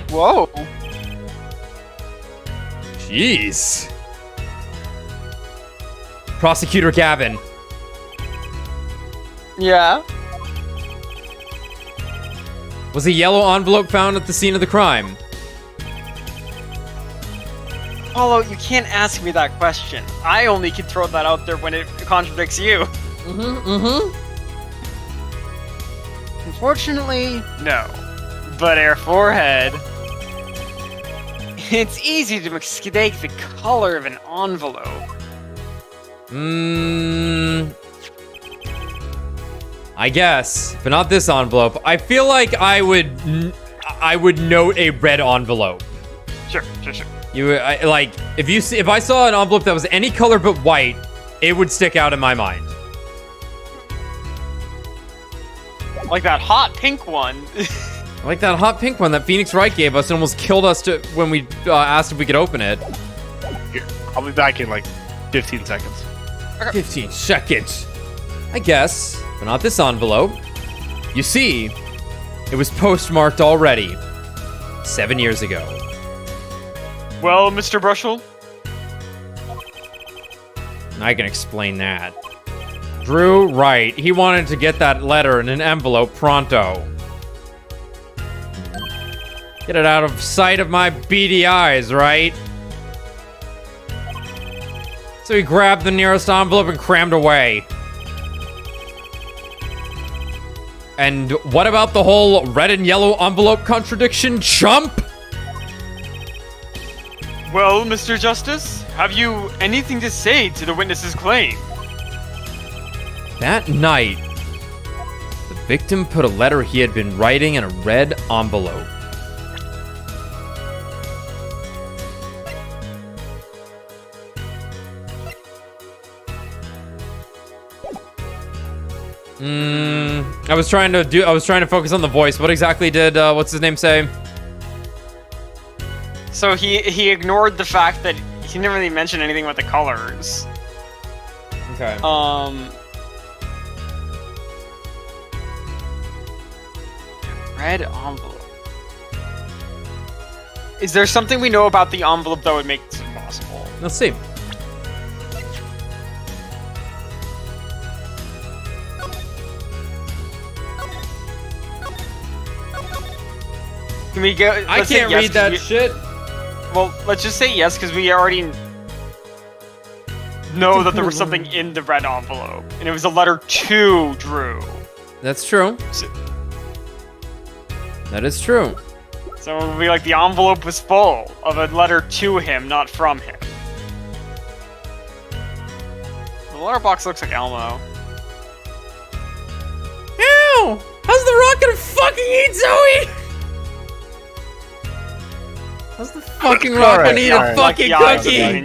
Whoa. Jeez. Prosecutor Gavin. Yeah? Was a yellow envelope found at the scene of the crime? Apollo, you can't ask me that question. I only can throw that out there when it contradicts you. Unfortunately, no. But Air Forehead, it's easy to mistake the color of an envelope. I guess, but not this envelope. I feel like I would note a red envelope. Sure. If I saw an envelope that was any color but white, it would stick out in my mind. Like that hot pink one. Like that hot pink one that Phoenix Wright gave us and almost killed us when we asked if we could open it. Here, I'll be back in like 15 seconds. 15 seconds. I guess, but not this envelope. You see, it was postmarked already. 7 years ago. Well, Mr. Brushel? I can explain that. Drew Wright, he wanted to get that letter in an envelope pronto. Get it out of sight of my beady eyes, right? So he grabbed the nearest envelope and crammed away. And what about the whole red and yellow envelope contradiction, chump? Well, Mr. Justice, have you anything to say to the witness's claim? That night, the victim put a letter he had been writing in a red envelope. I was trying to focus on the voice. What exactly did what's his name say? So he ignored the fact that he didn't really mention anything about the colors. Okay. Red envelope. Is there something we know about the envelope that would make this impossible? Let's see. Can we go? I can't read that shit. Well, let's just say yes, because we already know that there was something in the red envelope, and it was a letter to Drew. That's true. That is true. So it would be like the envelope was full of a letter to him, not from him. The letterbox looks like Elmo. Ew! How's the Rock gonna fucking eat Zoe? How's the fucking Rock gonna eat a fucking cookie?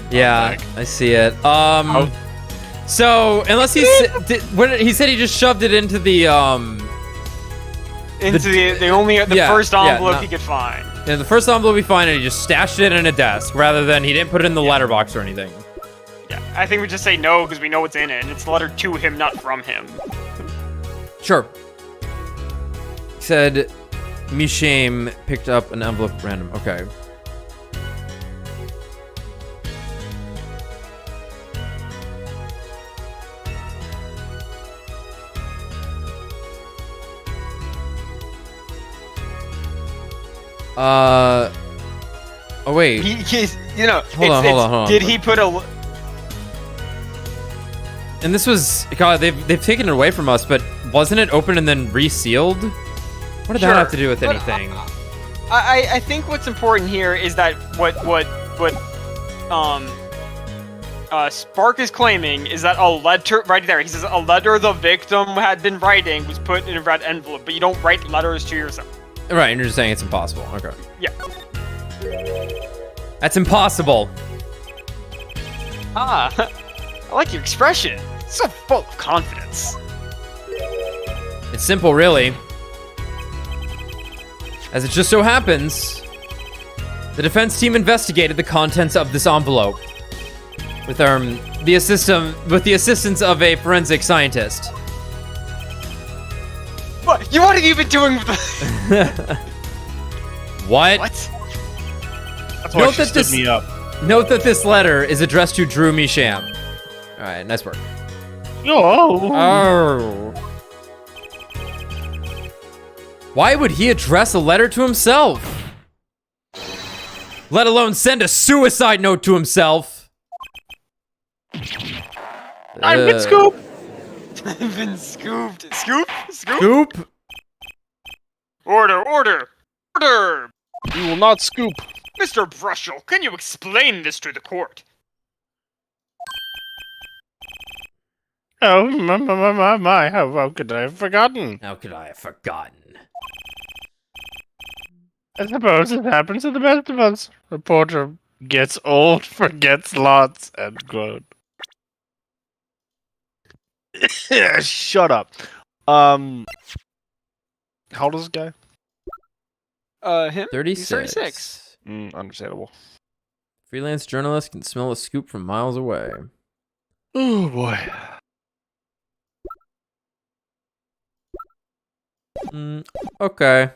Yeah, I see it. So unless he said he just shoved it into the into the first envelope he could find. Yeah, the first envelope he found, and he just stashed it in a desk, rather than he didn't put it in the letterbox or anything. Yeah, I think we just say no because we know what's in it, and it's a letter to him, not from him. Sure. He said, Mishame picked up an envelope at random. Okay. Oh wait. He's, you know. Hold on. Did he put a? And this was, God, they've taken it away from us, but wasn't it open and then resealed? What did that have to do with anything? I think what's important here is that what Spark is claiming is that a letter right there. He says a letter the victim had been writing was put in a red envelope, but you don't write letters to yourself. Right, and you're just saying it's impossible. Okay. Yeah. That's impossible. I like your expression. It's so full of confidence. It's simple, really. As it just so happens, the defense team investigated the contents of this envelope with the assistance of a forensic scientist. What? You what have you been doing with the... What? That's why she stood me up. Note that this letter is addressed to Drew Misham. Alright, nice work. Oh. Why would he address a letter to himself? Let alone send a suicide note to himself. I've been scooped. I've been scooped. Scoop? Scoop? Order! You will not scoop. Mr. Brushel, can you explain this to the court? Oh, my, how could I have forgotten? How could I have forgotten? I suppose it happens to the best of us. Reporter gets old, forgets lots, end quote. Shut up. How old is this guy? Him? 36. He's 36. Understandable. Freelance journalist can smell a scoop from miles away. Oh boy. Okay.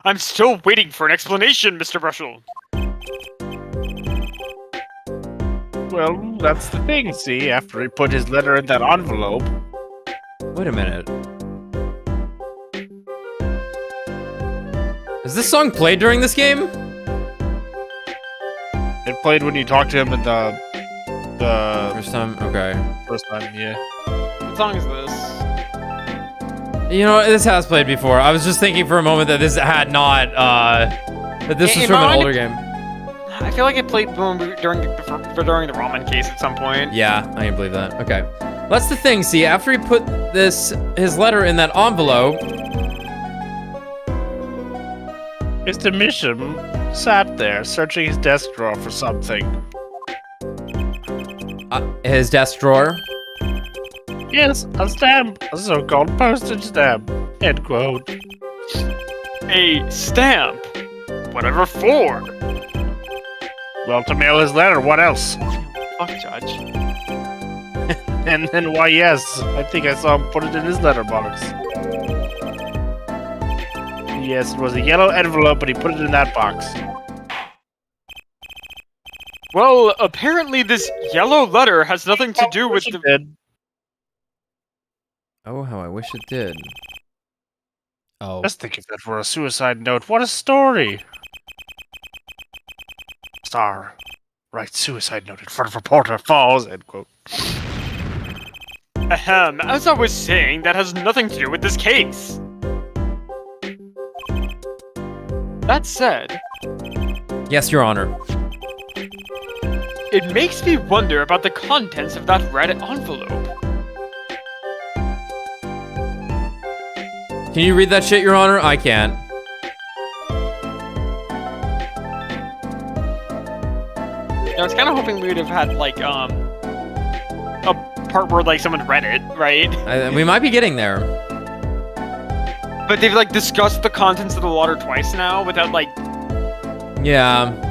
I'm still waiting for an explanation, Mr. Brushel. Well, that's the thing, see? After he put his letter in that envelope... Wait a minute. Is this song played during this game? It played when you talked to him in the First time? Okay. First time, yeah. What song is this? You know, this has played before. I was just thinking for a moment that this had not, that this was from an older game. I feel like it played during the ramen case at some point. Yeah, I can believe that. Okay. That's the thing, see, after he put his letter in that envelope... Mr. Misham sat there, searching his desk drawer for something. His desk drawer? Yes, a stamp. A so-called postage stamp. End quote. A stamp? Whatever for? Well, to mail his letter, what else? Fuck, Judge. And then, why, yes, I think I saw him put it in his letterbox. Yes, it was a yellow envelope, but he put it in that box. Well, apparently this yellow letter has nothing to do with the... Did. Oh, how I wish it did. Oh. Just think if that were a suicide note. What a story! Star. Write suicide note in front of reporter falls, end quote. Ahem, as I was saying, that has nothing to do with this case. That said... Yes, Your Honor. It makes me wonder about the contents of that red envelope. Can you read that shit, Your Honor? I can't. I was kind of hoping we would have had, like, a part where, like, someone read it. right? We might be getting there. But they've like discussed the contents of the water twice now without like. Yeah.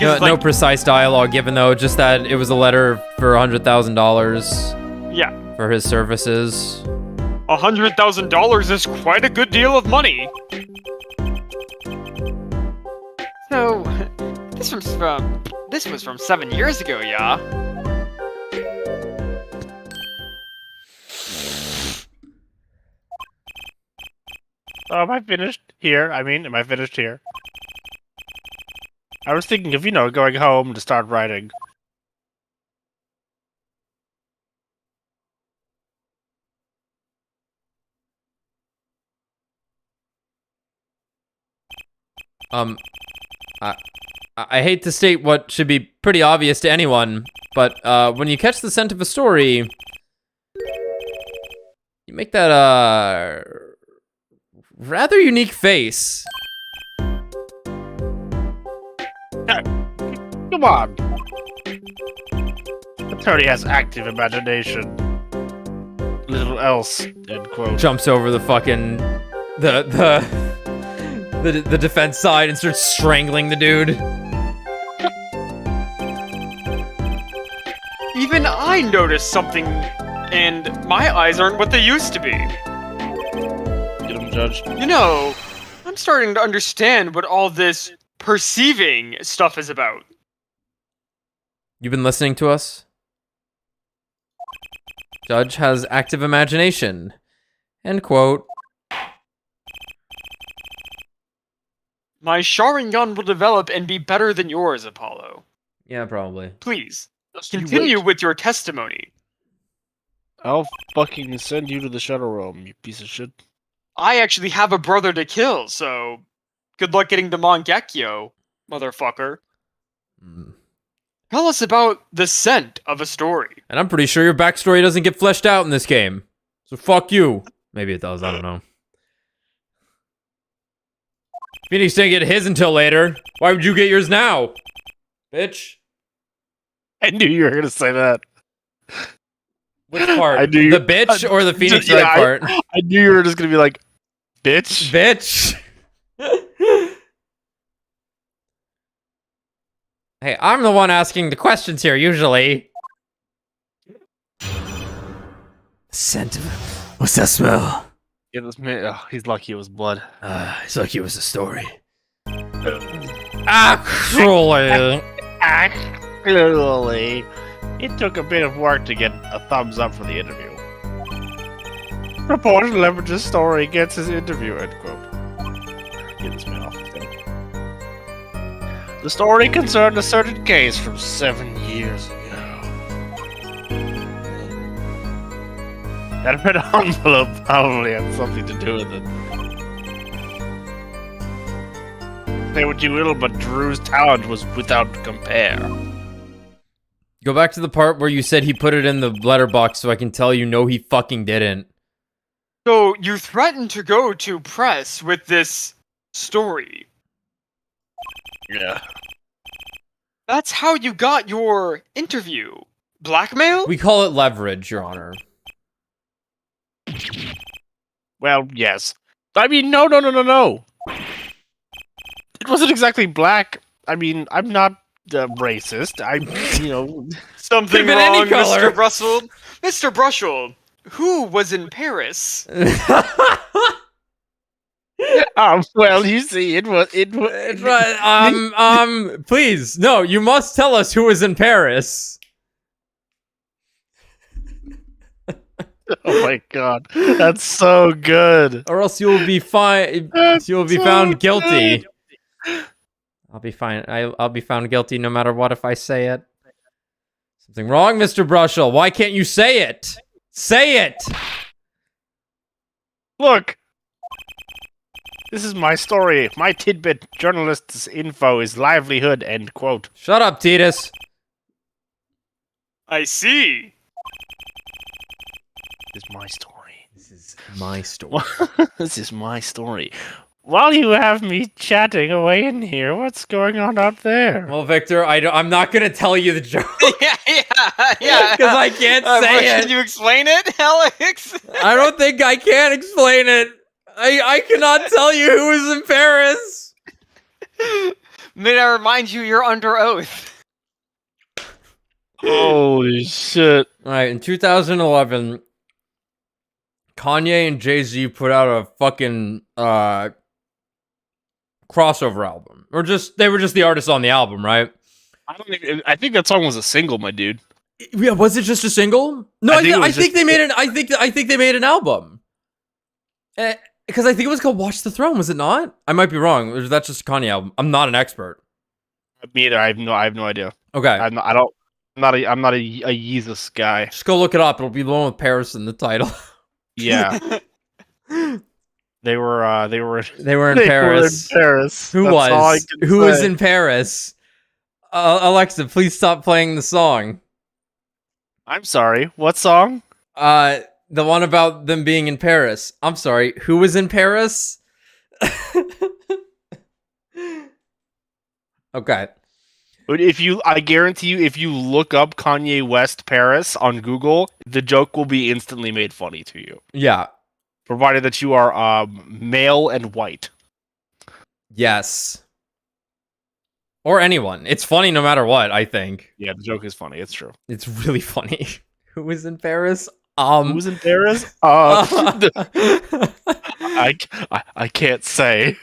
No precise dialogue given though, just that it was a letter for $100,000. Yeah. For his services. $100,000 is quite a good deal of money. So, this was from 7 years ago, yeah. Oh, am I finished here? Am I finished here? I was thinking of, going home to start writing. I hate to state what should be pretty obvious to anyone, but when you catch the scent of a story, you make that rather unique face. Come on. Attorney has active imagination. Little else, end quote. Jumps over the fucking the defense side and starts strangling the dude. Even I noticed something, and my eyes aren't what they used to be. Get him, Judge. I'm starting to understand what all this perceiving stuff is about. You've been listening to us? Judge has active imagination. End quote. My Sharingan will develop and be better than yours, Apollo. Yeah, probably. Please, continue with your testimony. I'll fucking send you to the shuttle room, you piece of shit. I actually have a brother to kill, so good luck getting to Mangekyo, motherfucker. Tell us about the scent of a story. And I'm pretty sure your backstory doesn't get fleshed out in this game. So fuck you. Maybe it does, I don't know. Phoenix didn't get his until later. Why would you get yours now? Bitch. I knew you were gonna say that. Which part? The bitch or the Phoenix Wright part? I knew you were just gonna be like, bitch. Bitch. Hey, I'm the one asking the questions here, usually. Scent of... What's that smell? It was me. Oh, he's lucky it was blood. He's lucky it was a story. Actually... Actually... It took a bit of work to get a thumbs up for the interview. Reporter leverages story, gets his interview, end quote. Get this man off the thing. The story concerned a certain case from 7 years ago. That red envelope probably had something to do with it. Say what you will, but Drew's talent was without compare. Go back to the part where you said he put it in the letterbox so I can tell you no he fucking didn't. So you threatened to go to press with this story. Yeah. That's how you got your interview. Blackmail? We call it leverage, Your Honor. Well, yes. I mean, no. It wasn't exactly black. I mean, I'm not racist. Something wrong, Mr. Brushel. Mr. Brushel, who was in Paris? Well, you see, it was. Please, no, you must tell us who was in Paris. Oh my god, that's so good. Or else you will be fine. You will be found guilty. I'll be fine. I'll be found guilty no matter what if I say it. Something wrong, Mr. Brushel. Why can't you say it? Say it! Look! This is my story. My tidbit journalist's info is livelihood, end quote. Shut up, Titus. I see. This is my story. This is my story. This is my story. while you have me chatting away in here, what's going on out there? Well, Victor, I'm not gonna tell you the joke. yeah. Because I can't say it. Can you explain it, Alex? I don't think I can explain it. I cannot tell you who was in Paris. May I remind you, you're under oath. Holy shit. Alright, in 2011, Kanye and Jay-Z put out a fucking crossover album. They were just the artists on the album, right? I think that song was a single, my dude. Yeah, was it just a single? No, I think they made an album. Because I think it was called Watch the Throne, was it not? I might be wrong. Or that's just a Kanye album. I'm not an expert. Me either. I have no idea. Okay. I'm not a Yeezus guy. Just go look it up. It'll be the one with Paris in the title. Yeah. They were in Paris. Who was in Paris? Alexa, please stop playing the song. I'm sorry. What song? The one about them being in Paris. I'm sorry. Who was in Paris? Okay. I guarantee you, if you look up Kanye West Paris on Google, the joke will be instantly made funny to you. Yeah. Provided that you are male and white. Yes. Or anyone. It's funny no matter what, I think. Yeah, the joke is funny. It's true. It's really funny. Who was in Paris? Who was in Paris? I can't say.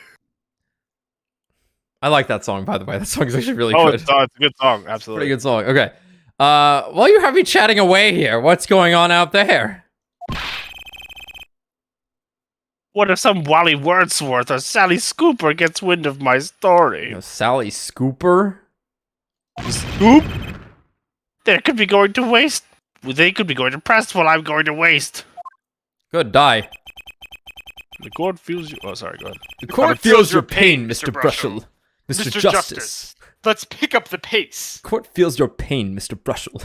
I like that song, by the way. That song is actually really good. It's a good song. Absolutely. Pretty good song. Okay. While you have me chatting away here, what's going on out there? What if some Wally Wordsworth or Sally Scooper gets wind of my story? Sally Scooper? Scoop? They could be going to waste. They could be going to press while I'm going to waste. Good, die. The court feels you. Oh, sorry, go ahead. The court feels your pain, Mr. Brushel. Mr. Justice. Let's pick up the pace. Court feels your pain, Mr. Brushel.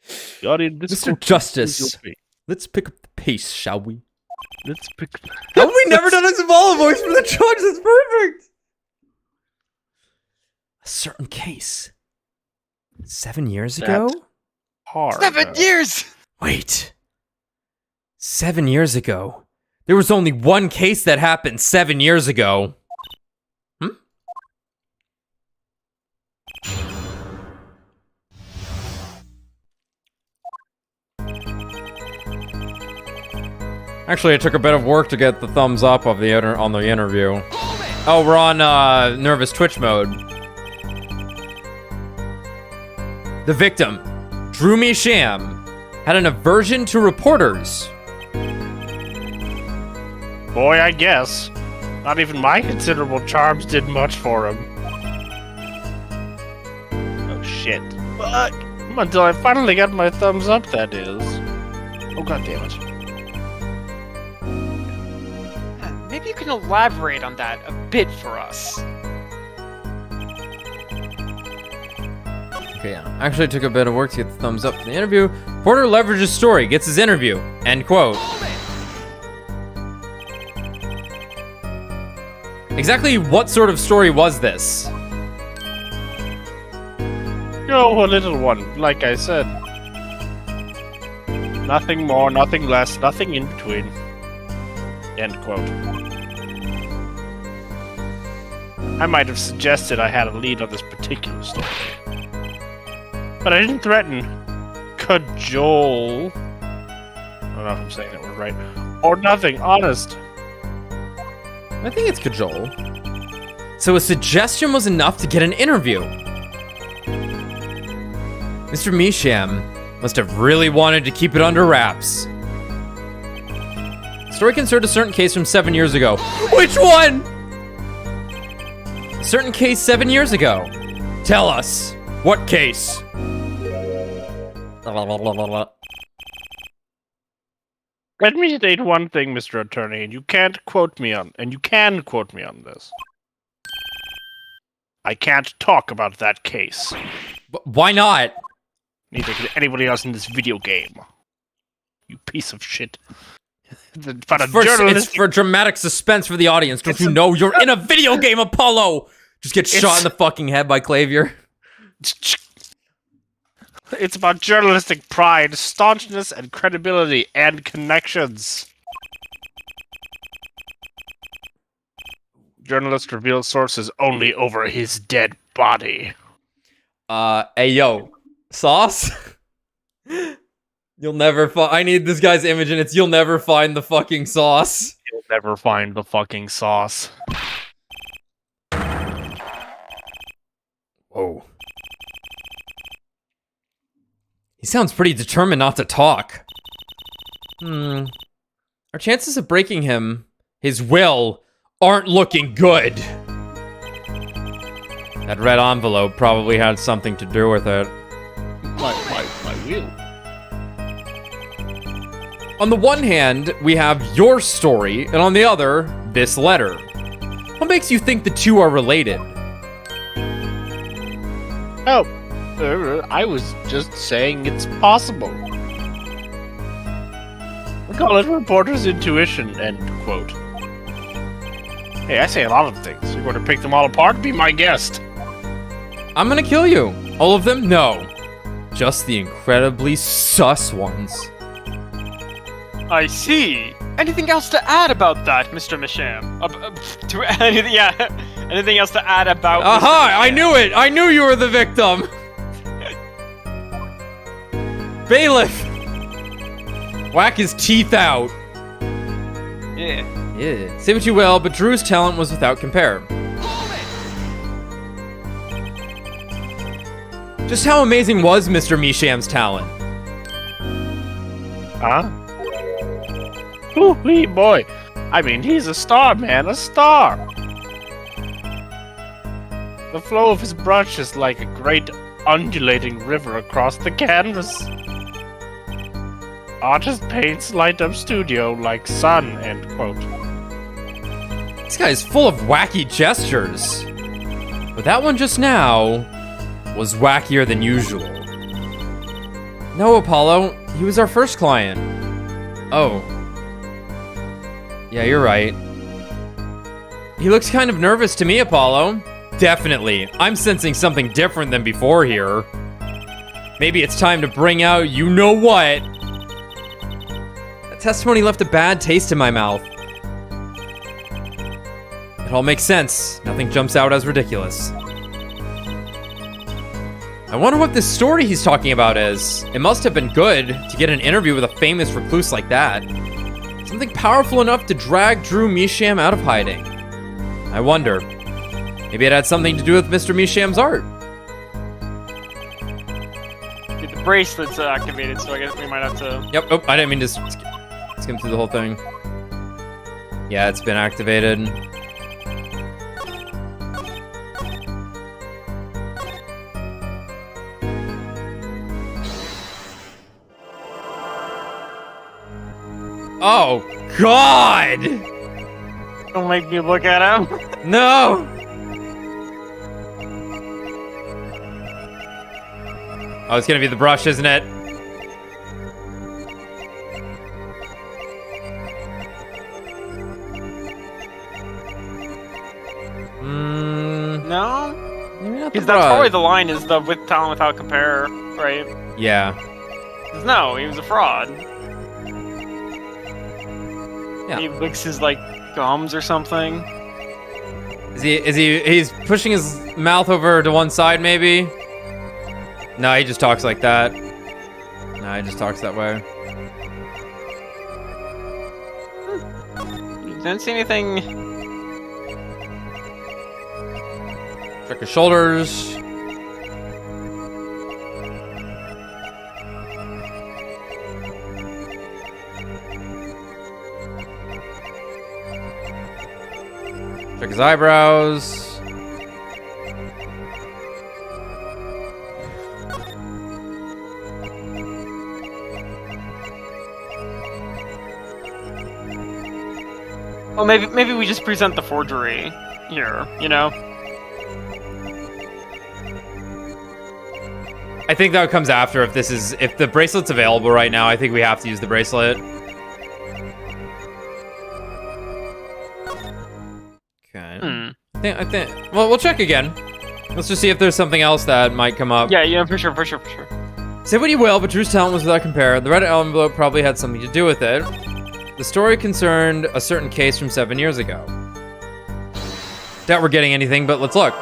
Mr. Justice. Let's pick up the pace, shall we? Let's pick. How have we never done a Zavala voice for the judge? That's perfect. A certain case. 7 years ago? Hard. 7 years! Wait. 7 years ago? There was only one case that happened 7 years ago. Actually, it took a bit of work to get the thumbs up of the on the interview. Oh, we're on nervous Twitch mode. The victim, Drew Me Sham, had an aversion to reporters. Boy, I guess. Not even my considerable charms did much for him. Oh, shit. Fuck. Until I finally got my thumbs up, that is. Oh, god damn it. Maybe you can elaborate on that a bit for us. Okay, yeah. Actually, it took a bit of work to get the thumbs up for the interview. Porter leverages story, gets his interview. End quote. Exactly what sort of story was this? Oh, a little one, like I said. Nothing more, nothing less, nothing in between. End quote. I might have suggested I had a lead on this particular story. But I didn't threaten, cajole. I don't know if I'm saying that word right. Or nothing, honest. I think it's cajole. So a suggestion was enough to get an interview. Mr. Misham must have really wanted to keep it under wraps. The story concerned a certain case from 7 years ago. Which one? A certain case 7 years ago. Tell us, what case? Let me state one thing, Mr. Attorney, and you can quote me on this. I can't talk about that case. Why not? Neither can anybody else in this video game. You piece of shit. It's for dramatic suspense for the audience. Don't you know you're in a video game, Apollo? Just get shot in the fucking head by Clavier. It's about journalistic pride, staunchness, and credibility, and connections. Journalist reveals sources only over his dead body. Hey yo, Sauce? You'll never find. I need this guy's image, and it's you'll never find the fucking sauce. You'll never find the fucking sauce. Whoa. He sounds pretty determined not to talk. Our chances of breaking his will, aren't looking good. That red envelope probably had something to do with it. My will. On the one hand, we have your story, and on the other, this letter. What makes you think the two are related? Oh, I was just saying it's possible. We call it reporter's intuition, end quote. Hey, I say a lot of things. You're going to pick them all apart? Be my guest. I'm gonna kill you. All of them? No. Just the incredibly sus ones. I see. Anything else to add about that, Mr. Misham? Anything else to add about? Aha! I knew it. I knew you were the victim. Bailiff. Whack his teeth out. Yeah. Yeah. Say what you will, but Drew's talent was without compare. Just how amazing was Mr. Misham's talent? Huh? Ooh-wee, boy. I mean, he's a star, man, a star. The flow of his brush is like a great undulating river across the canvas. Artist paints light up studio like sun, end quote. This guy's full of wacky gestures. But that one just now was wackier than usual. No, Apollo, he was our first client. Oh. Yeah, you're right. He looks kind of nervous to me, Apollo. Definitely. I'm sensing something different than before here. Maybe it's time to bring out you-know-what. That testimony left a bad taste in my mouth. It all makes sense. Nothing jumps out as ridiculous. I wonder what this story he's talking about is. It must have been good to get an interview with a famous recluse like that. Something powerful enough to drag Drew Misham out of hiding. I wonder. Maybe it had something to do with Mr. Misham's art. The bracelet's activated, so I guess we might have to... Yep, oh, I didn't mean to skim through the whole thing. Yeah, it's been activated. Oh, God! Don't make me look at him. No! Oh, it's gonna be the brush, isn't it? No? Because that's probably the line is the with talent without compare, right? Yeah. No, he was a fraud. Yeah. He licks his, like, gums or something. He's pushing his mouth over to one side, maybe? No, he just talks like that. No, he just talks that way. Didn't see anything. Check his shoulders. Check his eyebrows. Well, maybe we just present the forgery here, you know? I think that comes after if the bracelet's available right now. I think we have to use the bracelet. I think. Well, we'll check again. Let's just see if there's something else that might come up. Yeah, for sure. Say what you will, but Drew's talent was without compare. The red envelope probably had something to do with it. The story concerned a certain case from 7 years ago. Doubt we're getting anything, but let's look.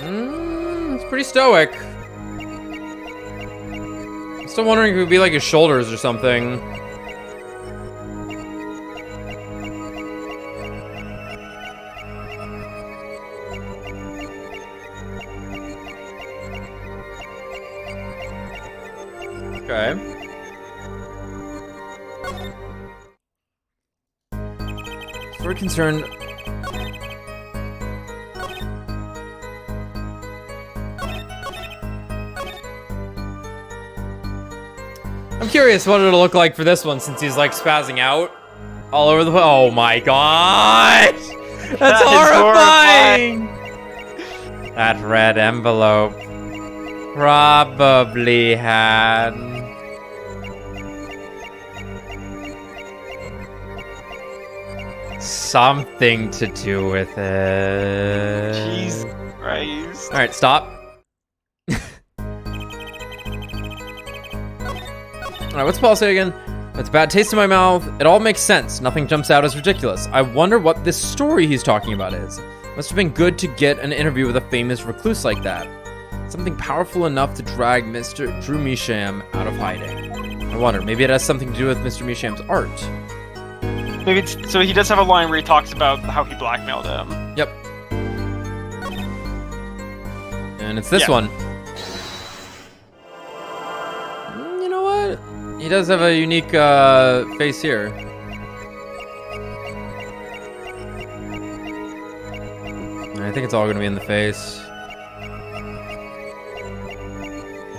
It's pretty stoic. I'm still wondering if it would be like his shoulders or something. Okay. Story concerned. I'm curious what it'll look like for this one since he's like spazzing out all over the place. Oh my god! That's horrifying! That red envelope probably had something to do with it. Jesus Christ. Alright, stop. Alright, what's Paul say again? It's a bad taste in my mouth. It all makes sense. Nothing jumps out as ridiculous. I wonder what this story he's talking about is. Must have been good to get an interview with a famous recluse like that. Something powerful enough to drag Mr. Drew Measham out of hiding. I wonder, maybe it has something to do with Mr. Measham's art. Maybe it's, so he does have a line where he talks about how he blackmailed him. Yep. And it's this one. You know what? He does have a unique face here. I think it's all gonna be in the face.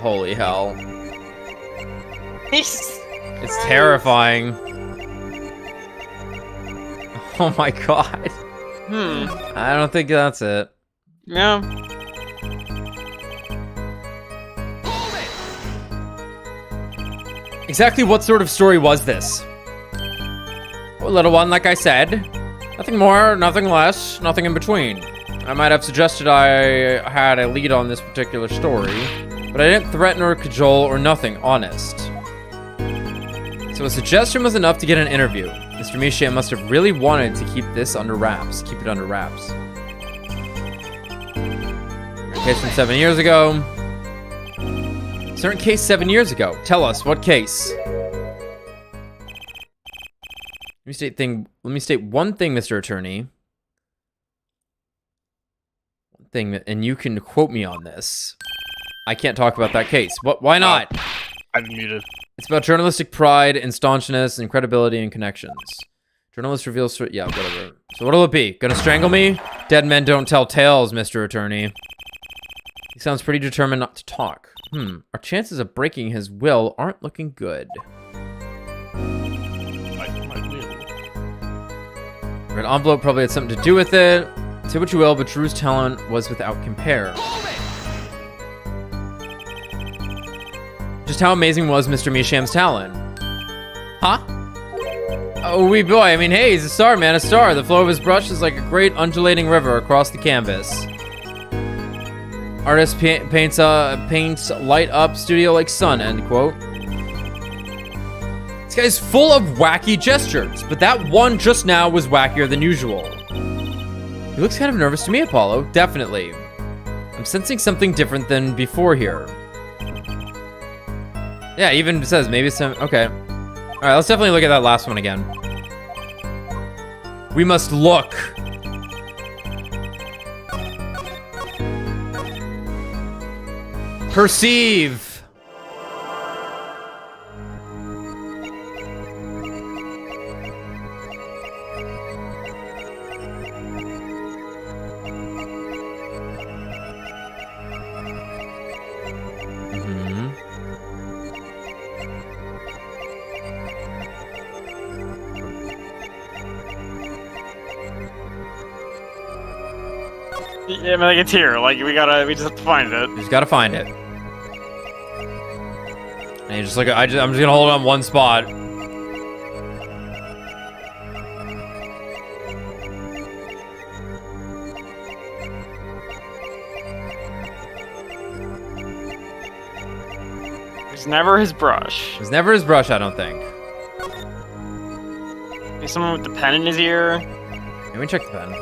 Holy hell. It's terrifying. Oh my god. I don't think that's it. Yeah. Exactly what sort of story was this? A little one, like I said. Nothing more, nothing less, nothing in between. I might have suggested I had a lead on this particular story, but I didn't threaten or cajole or nothing, honest. So a suggestion was enough to get an interview. Mr. Measham must have really wanted to keep this under wraps. Keep it under wraps. Case from 7 years ago. Certain case 7 years ago. Tell us, what case? Let me state one thing, Mr. Attorney. One thing, and you can quote me on this. I can't talk about that case. What? Why not? I'm muted. It's about journalistic pride and staunchness and credibility and connections. Journalist reveals... Yeah, whatever. So what'll it be? Gonna strangle me? Dead men don't tell tales, Mr. Attorney. He sounds pretty determined not to talk. Our chances of breaking his will aren't looking good. Red envelope probably had something to do with it. Say what you will, but Drew's talent was without compare. Just how amazing was Mr. Measham's talent? Huh? Oh, wee boy. I mean, hey, he's a star, man, a star. The flow of his brush is like a great undulating river across the canvas. Artist paints light up studio like sun, end quote. This guy's full of wacky gestures, but that one just now was wackier than usual. He looks kind of nervous to me, Apollo. Definitely. I'm sensing something different than before here. Yeah, even says maybe some... Okay. Alright, let's definitely look at that last one again. We must look. Perceive. Yeah, I mean, like, it's here. Like, we just have to find it. You just gotta find it. And you just look. I'm just gonna hold it on one spot. It's never his brush. It's never his brush, I don't think. Maybe someone with the pen in his ear. Let me check the pen.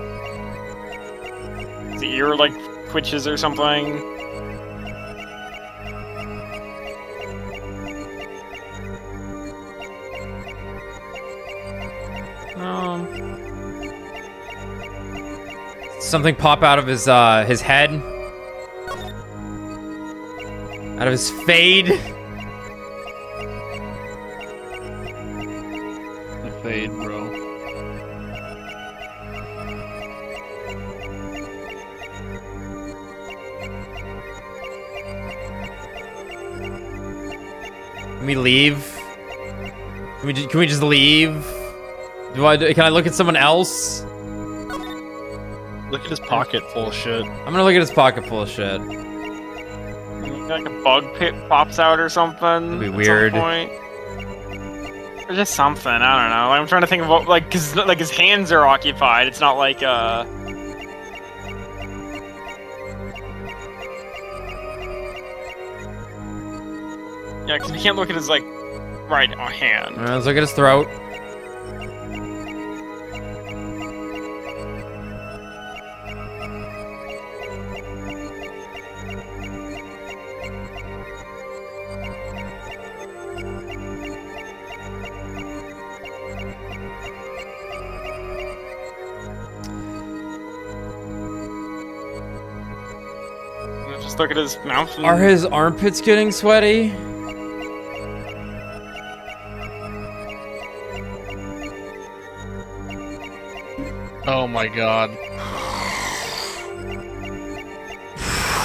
His ear, like, twitches or something. Something pop out of his head. Out of his fade. The fade, bro. Can we leave? Can we just leave? Can I look at someone else? Look at his pocket full of shit. I'm gonna look at his pocket full of shit. Like a bug pit pops out or something. That'd be weird. At some point. Or just something. I don't know. Like, I'm trying to think of what, like, cause like his hands are occupied. It's not like Yeah, because you can't look at his like right hand. Let's look at his throat. Just look at his mouth. Are his armpits getting sweaty? Oh my god.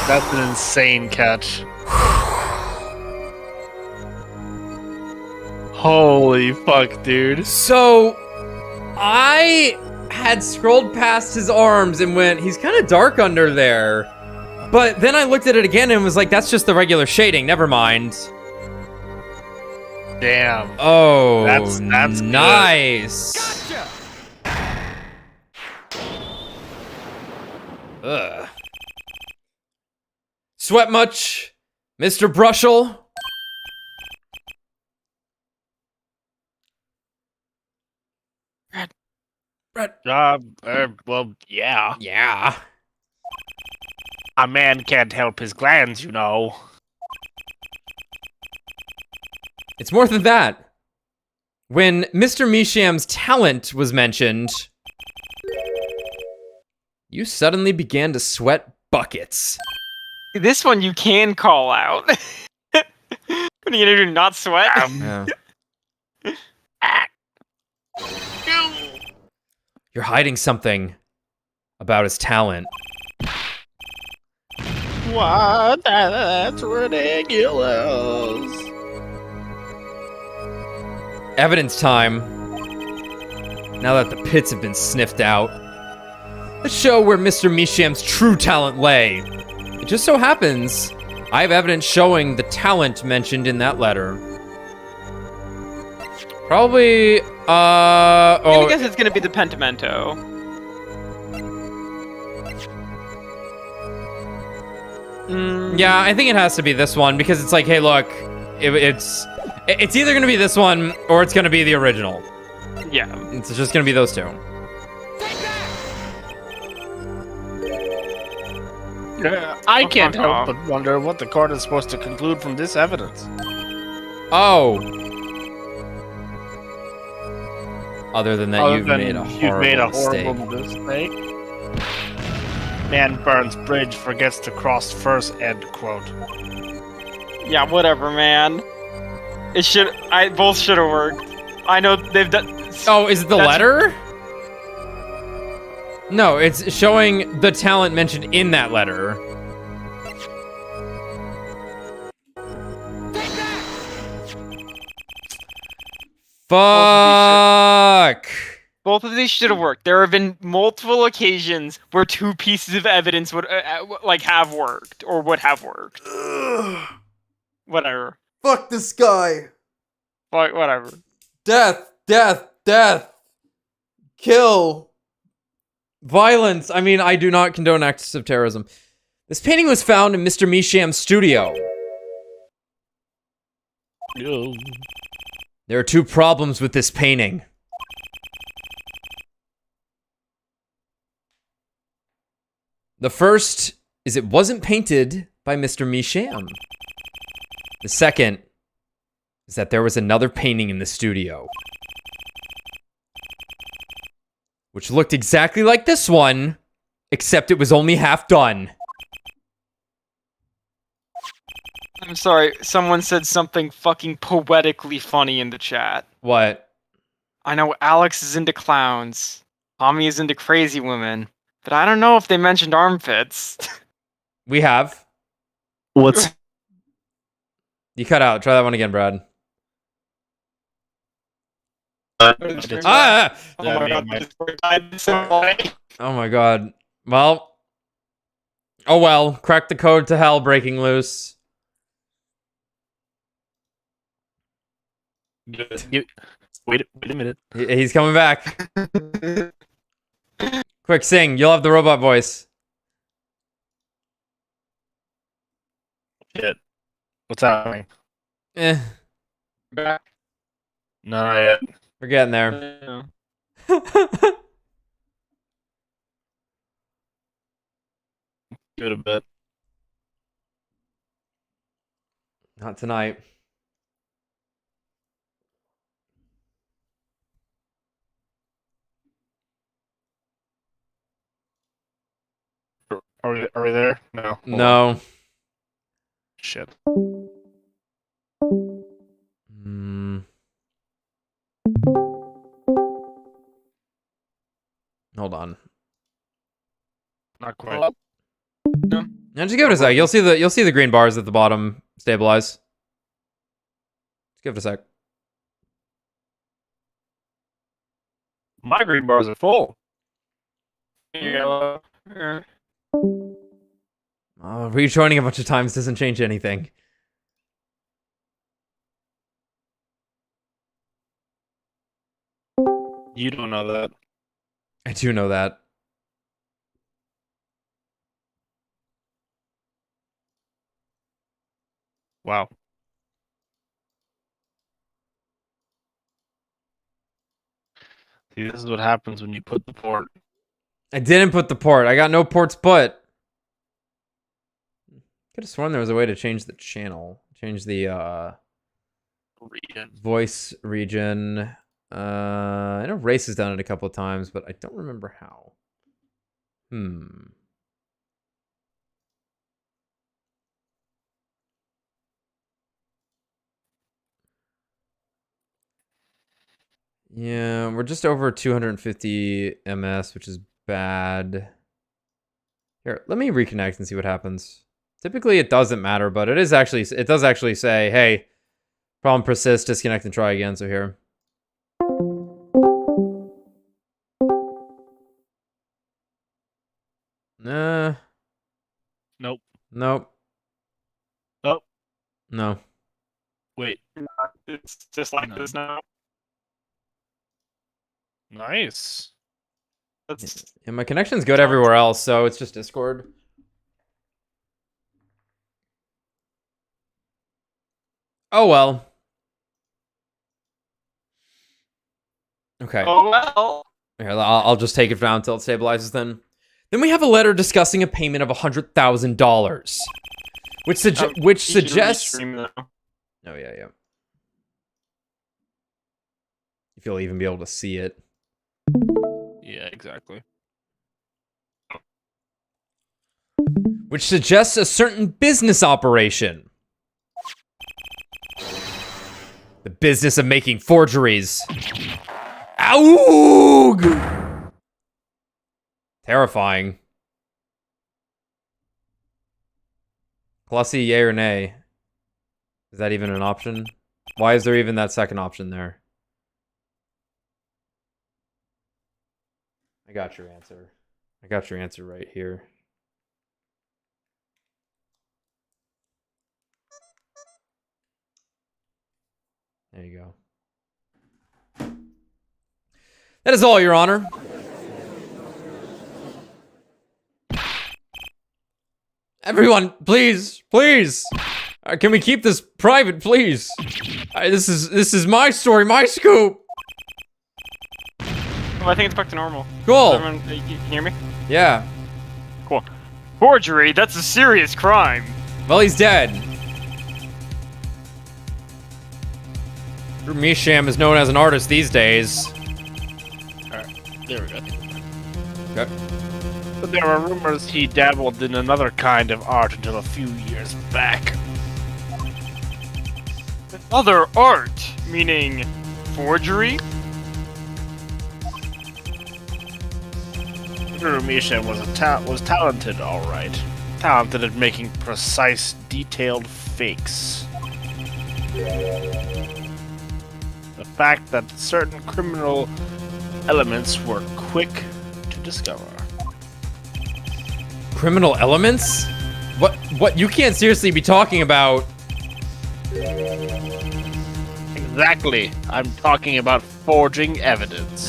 That's an insane catch. Holy fuck, dude. So, I had scrolled past his arms and went, he's kind of dark under there. But then I looked at it again and was like, that's just the regular shading, never mind. Damn. Oh, that's nice. Gotcha. Ugh. Sweat much, Mr. Brushel? Brett. Well, yeah. Yeah. A man can't help his glands, you know. It's more than that. When Mr. Misham's talent was mentioned, you suddenly began to sweat buckets. This one you can call out. What are you gonna do? Not sweat? Yeah. You're hiding something about his talent. What? That's ridiculous. Evidence time. Now that the pits have been sniffed out, let's show where Mr. Misham's true talent lay. It just so happens I have evidence showing the talent mentioned in that letter. Probably, I guess it's gonna be the Pentimento. Yeah, I think it has to be this one because it's like, hey, look, it's either gonna be this one or it's gonna be the original. Yeah, it's just gonna be those two. I can't help but wonder what the court is supposed to conclude from this evidence. Oh. Other than that, you've made a horrible mistake. Man burns bridge, forgets to cross first, end quote. Yeah, whatever, man. Both should have worked. I know they've done... Oh, is it the letter? No, it's showing the talent mentioned in that letter. Fuck! Both of these should have worked. There have been multiple occasions where two pieces of evidence would, have worked, or would have worked. Whatever. Fuck this guy. Whatever. Death, death, death. Kill. Violence. I mean, I do not condone acts of terrorism. This painting was found in Mr. Misham's studio. No. There are two problems with this painting. The first is it wasn't painted by Mr. Misham. The second is that there was another painting in the studio, which looked exactly like this one, except it was only half done. I'm sorry, someone said something fucking poetically funny in the chat. What? I know Alex is into clowns, Tommy is into crazy women, but I don't know if they mentioned armpits. We have. What's... You cut out. Try that one again, Brad. Ah! Oh my god. Well. Oh well. Crack the code to hell, breaking loose. Wait a minute. He's coming back. Quick, sing. You'll have the robot voice. Shit. What's happening? Back. No, not yet. We're getting there. Give it a bit. Not tonight. Are we there? No. No. Shit. Hold on. Not quite. No. Now just give it a sec. You'll see the green bars at the bottom stabilize. Just give it a sec. My green bars are full. Yellow. Rejoining a bunch of times doesn't change anything. You don't know that. I do know that. Wow. See, this is what happens when you put the port. I didn't put the port. I got no ports put. Could have sworn there was a way to change the channel. Change the Region. voice region. I know Race has done it a couple of times, but I don't remember how. Yeah, we're just over 250 ms, which is bad. Here, let me reconnect and see what happens. Typically, it doesn't matter, but it does actually say, "Hey, problem persists. Disconnect and try again." So here. Nope. Nope. Oh. No. Wait. It's just like this now. Nice. Yeah, my connection's good everywhere else, so it's just Discord. Oh well. Okay. Oh well. Here, I'll just take it down until it stabilizes then. Then we have a letter discussing a payment of $100,000. Which suggests... Oh, yeah. If you'll even be able to see it. Yeah, exactly. which suggests a certain business operation. The business of making forgeries. Ow! Terrifying. Clussy, yay or nay? Is that even an option? Why is there even that second option there? I got your answer. I got your answer right here. There you go. That is all, Your Honor. Everyone, please, please. Can we keep this private, please? This is my story, my scoop. Oh, I think it's back to normal. Cool. Everyone, you can hear me? Yeah. Cool. Forgery, that's a serious crime. Well, he's dead. Misham is known as an artist these days. Alright, there we go. Okay. But there were rumors he dabbled in another kind of art until a few years back. Other art? Meaning forgery? Misha was talented, all right. Talented at making precise, detailed fakes. The fact that certain criminal elements were quick to discover. Criminal elements? What? You can't seriously be talking about... Exactly. I'm talking about forging evidence.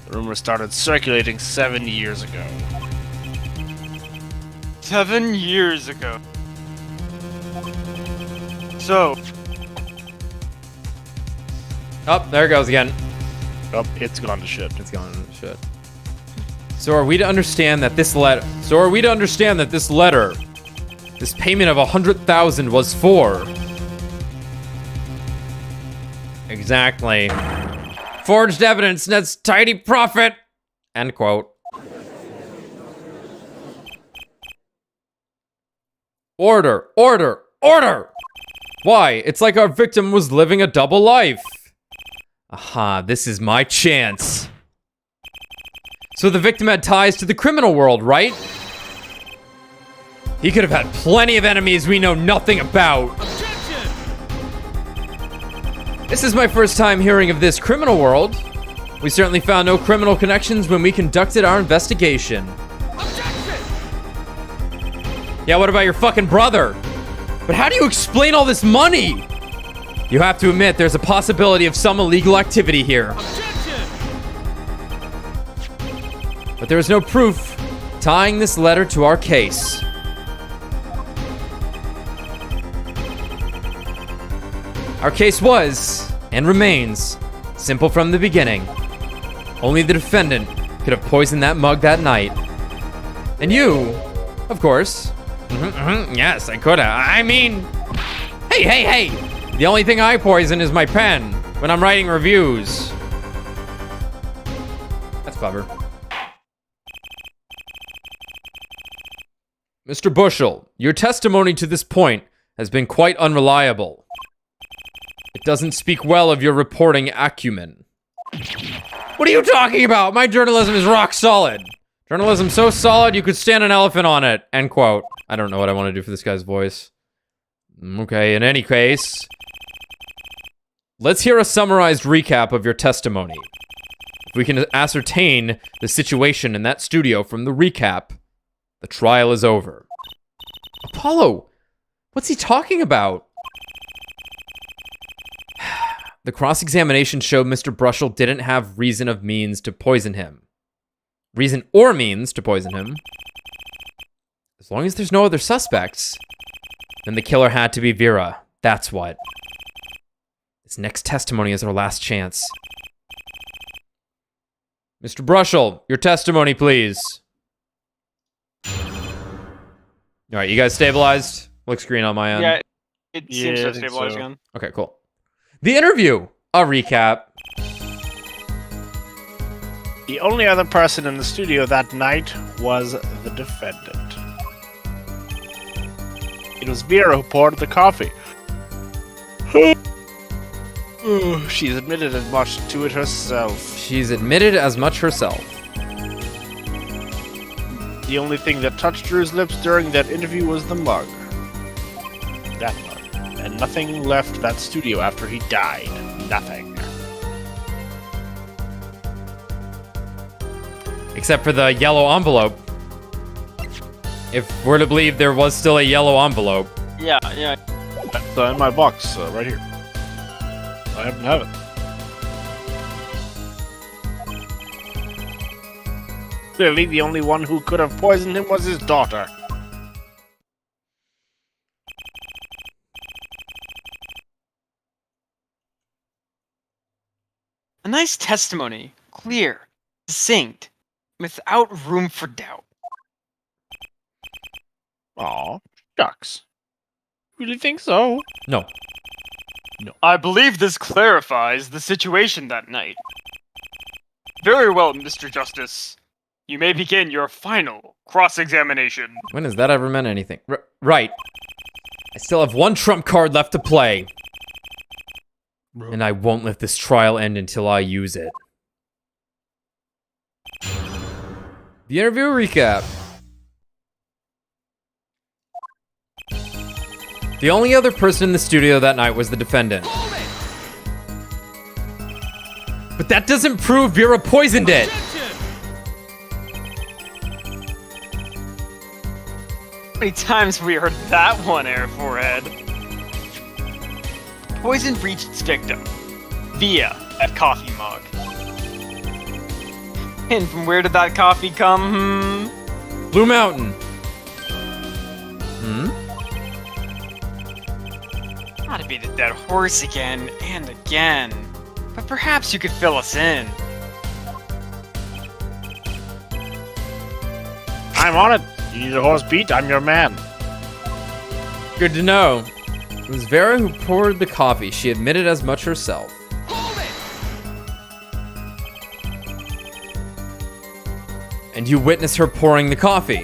The rumor started circulating 7 years ago. 7 years ago. So. Oh, there it goes again. Oh, it's gone to shit. It's gone to shit. So are we to understand that this letter... This payment of 100,000 was for... Exactly. Forged evidence nets tidy profit. End quote. Order, order, order! Why? It's like our victim was living a double life. Aha, this is my chance. So the victim had ties to the criminal world, right? He could have had plenty of enemies we know nothing about. Objection! This is my first time hearing of this criminal world. We certainly found no criminal connections when we conducted our investigation. Objection! Yeah, what about your fucking brother? But how do you explain all this money? You have to admit there's a possibility of some illegal activity here. Objection! But there is no proof tying this letter to our case. Our case was, and remains, simple from the beginning. Only the defendant could have poisoned that mug that night. And you, of course. Yes, I could have. I mean, hey! The only thing I poison is my pen when I'm writing reviews. That's clever. Mr. Brushel, your testimony to this point has been quite unreliable. It doesn't speak well of your reporting acumen. What are you talking about? My journalism is rock solid. Journalism so solid you could stand an elephant on it. End quote. I don't know what I want to do for this guy's voice. Okay, in any case, let's hear a summarized recap of your testimony. If we can ascertain the situation in that studio from the recap, the trial is over. Apollo, what's he talking about? The cross-examination showed Mr. Brushel didn't have reason or means to poison him. As long as there's no other suspects, then the killer had to be Vera. That's what. This next testimony is our last chance. Mr. Brushel, your testimony, please. Alright, you guys stabilized? Looks green on my end. Yeah, it seems to stabilize again. Okay, cool. The interview. A recap. The only other person in the studio that night was the defendant. It was Vera who poured the coffee. She's admitted as much to it herself. She's admitted as much herself. The only thing that touched Drew's lips during that interview was the mug. That mug. And nothing left that studio after he died. Nothing. Except for the yellow envelope. If we're to believe there was still a yellow envelope. Yeah. That's in my box, right here. I happen to have it. Clearly, the only one who could have poisoned him was his daughter. A nice testimony. Clear. Succinct. Without room for doubt. Aw, shucks. Really think so? No. I believe this clarifies the situation that night. Very well, Mr. Justice. You may begin your final cross-examination. When has that ever meant anything? Right. I still have one trump card left to play. And I won't let this trial end until I use it. The interview recap. The only other person in the studio that night was the defendant. But that doesn't prove Vera poisoned it. How many times have we heard that one, Air Forehead? Poison reached its victim via that coffee mug. And from where did that coffee come? Blue Mountain. Gotta be the dead horse again and again. But perhaps you could fill us in. I'm on it. You need a horse beat? I'm your man. Good to know. It was Vera who poured the coffee. She admitted as much herself. And you witnessed her pouring the coffee.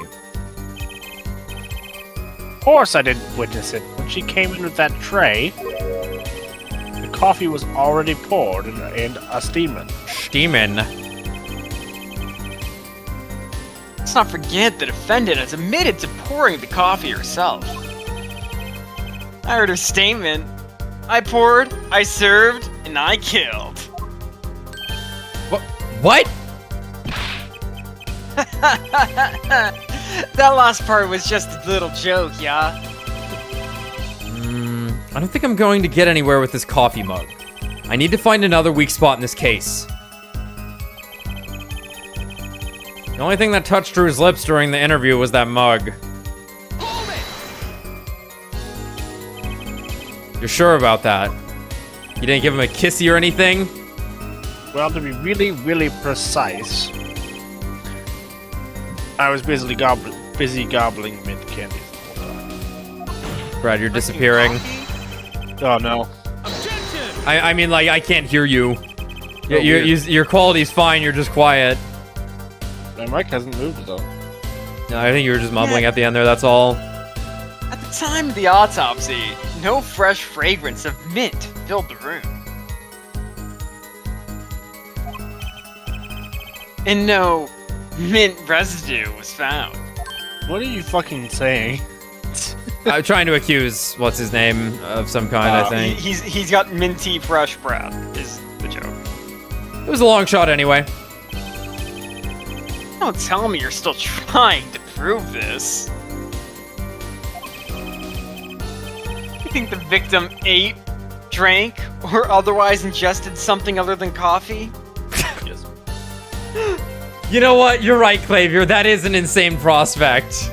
Of course I didn't witness it. When she came in with that tray, the coffee was already poured and steaming. Steamin'. Let's not forget the defendant has admitted to pouring the coffee herself. I heard her statement. I poured, I served, and I killed. What? That last part was just a little joke, yeah? I don't think I'm going to get anywhere with this coffee mug. I need to find another weak spot in this case. The only thing that touched Drew's lips during the interview was that mug. You're sure about that? You didn't give him a kissy or anything? Well, to be really, really precise, I was busy gobbling mint candies the whole time. Brad, you're disappearing. Oh no. I mean, like, I can't hear you. Your quality's fine, you're just quiet. My mic hasn't moved though. No, I think you were just mumbling at the end there, that's all. At the time of the autopsy, no fresh fragrance of mint filled the room. And no mint residue was found. What are you fucking saying? I'm trying to accuse, what's his name, of some kind, I think. He's got minty fresh breath, is the joke. It was a long shot anyway. Don't tell me you're still trying to prove this. You think the victim ate, drank, or otherwise ingested something other than coffee? Yes. You know what? You're right, Clavier. That is an insane prospect.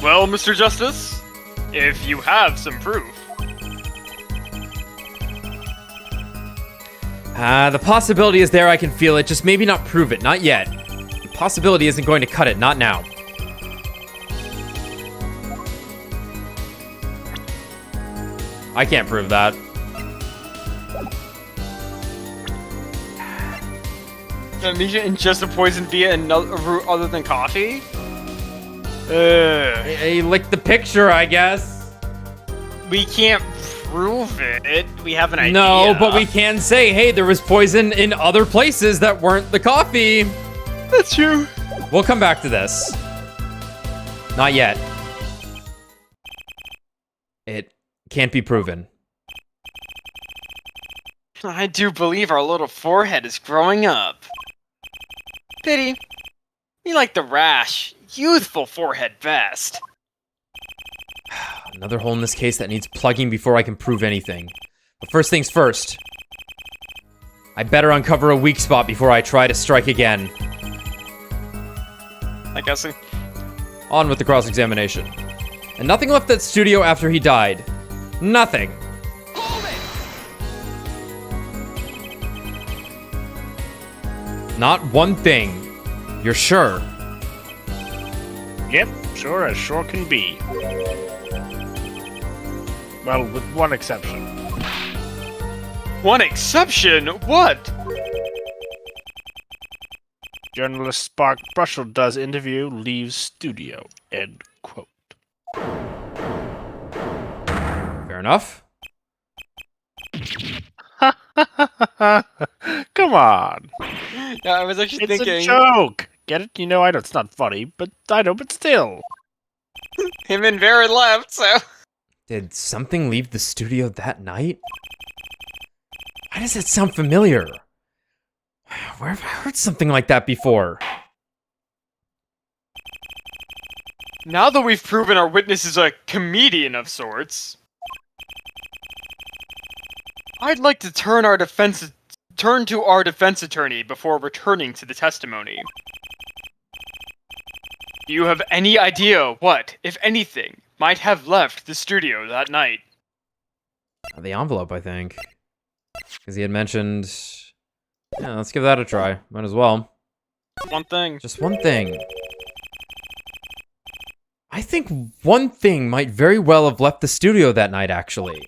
Well, Mr. Justice, if you have some proof. The possibility is there, I can feel it, just maybe not prove it, not yet. The possibility isn't going to cut it, not now. I can't prove that. Misha ingested poison via another route other than coffee? He licked the picture, I guess. We can't prove it. We have an idea. No, but we can say, hey, there was poison in other places that weren't the coffee. That's true. We'll come back to this. Not yet. It can't be proven. I do believe our little forehead is growing up. Pity. You like the rash, youthful forehead best. Another hole in this case that needs plugging before I can prove anything. But first things first. I better uncover a weak spot before I try to strike again. I guess. On with the cross-examination. And nothing left that studio after he died. Nothing. Not one thing. You're sure? Yep, sure as sure can be. Well, with one exception. One exception? What? Journalist Spark Brushel does interview, leaves studio. End quote. Fair enough. Come on. Yeah, I was actually thinking. It's a joke. Get it? You know, I know it's not funny, but I know, but still. Him and Vera left, so. Did something leave the studio that night? Why does it sound familiar? Where have I heard something like that before? Now that we've proven our witness is a comedian of sorts, I'd like to turn to our defense attorney before returning to the testimony. Do you have any idea what, if anything, might have left the studio that night? The envelope, I think. Because he had mentioned... Yeah, let's give that a try. Might as well. One thing. Just one thing. I think one thing might very well have left the studio that night, actually.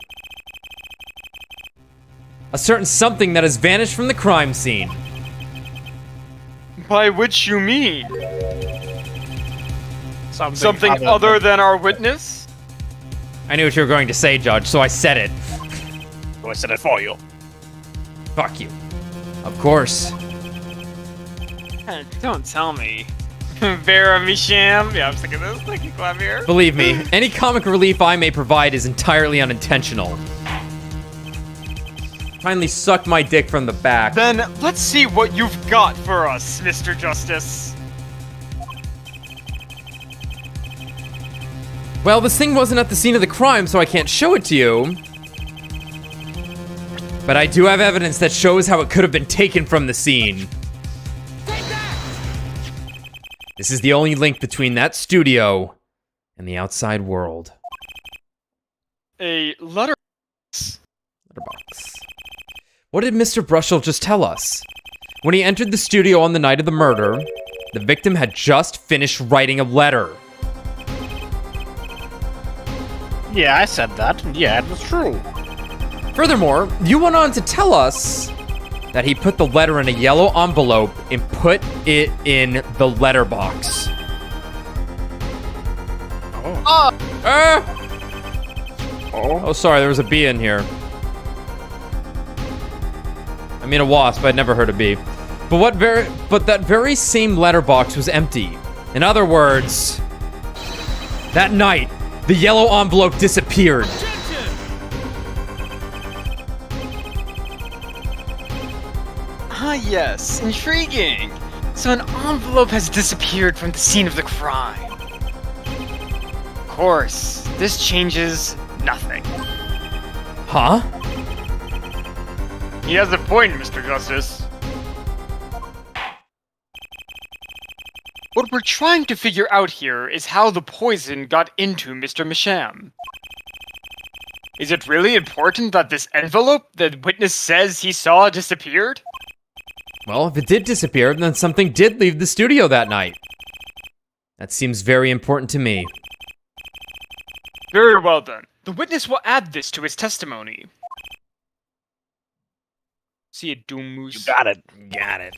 A certain something that has vanished from the crime scene. By which you mean? Something other than our witness? I knew what you were going to say, Judge, so I said it. So I said it for you. Fuck you. Of course. Don't tell me. Vera Misham? Yeah, I'm sick of this. Thank you, Clavier. Believe me, any comic relief I may provide is entirely unintentional. Kindly suck my dick from the back. Then, let's see what you've got for us, Mr. Justice. Well, this thing wasn't at the scene of the crime, so I can't show it to you. But I do have evidence that shows how it could have been taken from the scene. This is the only link between that studio and the outside world. A letterbox. Letterbox. What did Mr. Brushel just tell us? When he entered the studio on the night of the murder, the victim had just finished writing a letter. Yeah, I said that. Yeah, it was true. Furthermore, you went on to tell us that he put the letter in a yellow envelope and put it in the letterbox. Oh, sorry, there was a bee in here. I mean a wasp, I'd never heard a bee. But that very same letterbox was empty. In other words, that night, the yellow envelope disappeared. Ah, yes. Intriguing. So an envelope has disappeared from the scene of the crime. Of course, this changes nothing. Huh? He has a point, Mr. Justice. What we're trying to figure out here is how the poison got into Mr. Misham. Is it really important that this envelope the witness says he saw disappeared? Well, if it did disappear, then something did leave the studio that night. That seems very important to me. Very well then. The witness will add this to his testimony. See a doom moose. You got it. Got it.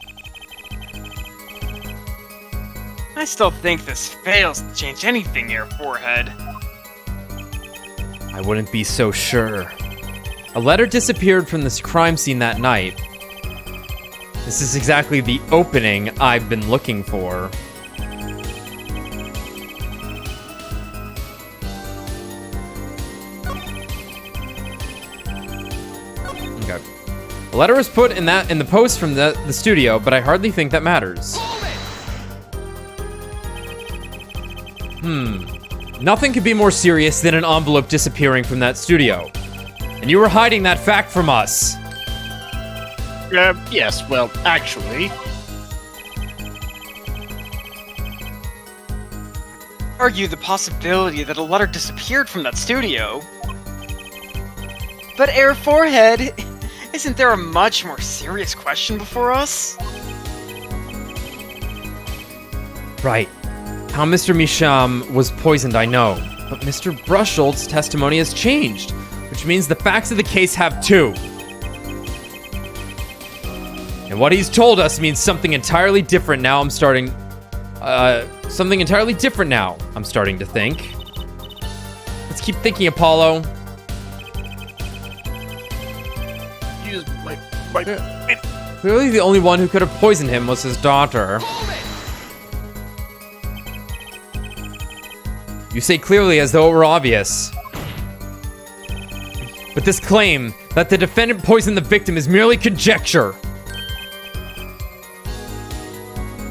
I still think this fails to change anything, Yor Forehead. I wouldn't be so sure. A letter disappeared from this crime scene that night. This is exactly the opening I've been looking for. Okay. A letter was put in the post from the studio, but I hardly think that matters. Nothing could be more serious than an envelope disappearing from that studio. And you were hiding that fact from us. Yes, well, actually... Argue the possibility that a letter disappeared from that studio. But Yor Forehead, isn't there a much more serious question before us? Right. How Mr. Misham was poisoned, I know. But Mr. Brushel's testimony has changed, which means the facts of the case have too. And what he's told us means something entirely different now. I'm starting to think. Let's keep thinking, Apollo. Clearly the only one who could have poisoned him was his daughter. You say clearly as though it were obvious. But this claim that the defendant poisoned the victim is merely conjecture.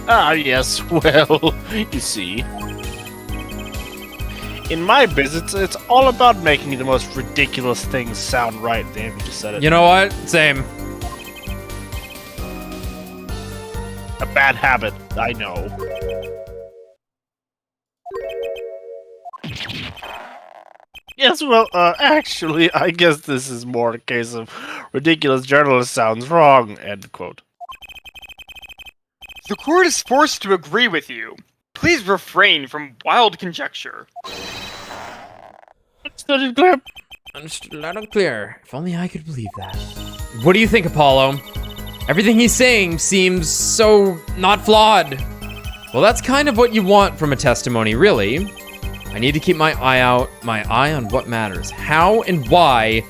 Yes, well, you see. In my business, it's all about making the most ridiculous things sound right. Damn, you just said it. You know what? Same. A bad habit, I know. Yes, well, actually, I guess this is more a case of ridiculous journalist sounds wrong, end quote. The court is forced to agree with you. Please refrain from wild conjecture. Understood and clear. Understood loud and clear. If only I could believe that. What do you think, Apollo? Everything he's saying seems so not flawed. Well, that's kind of what you want from a testimony, really. I need to keep my eye on what matters. How and why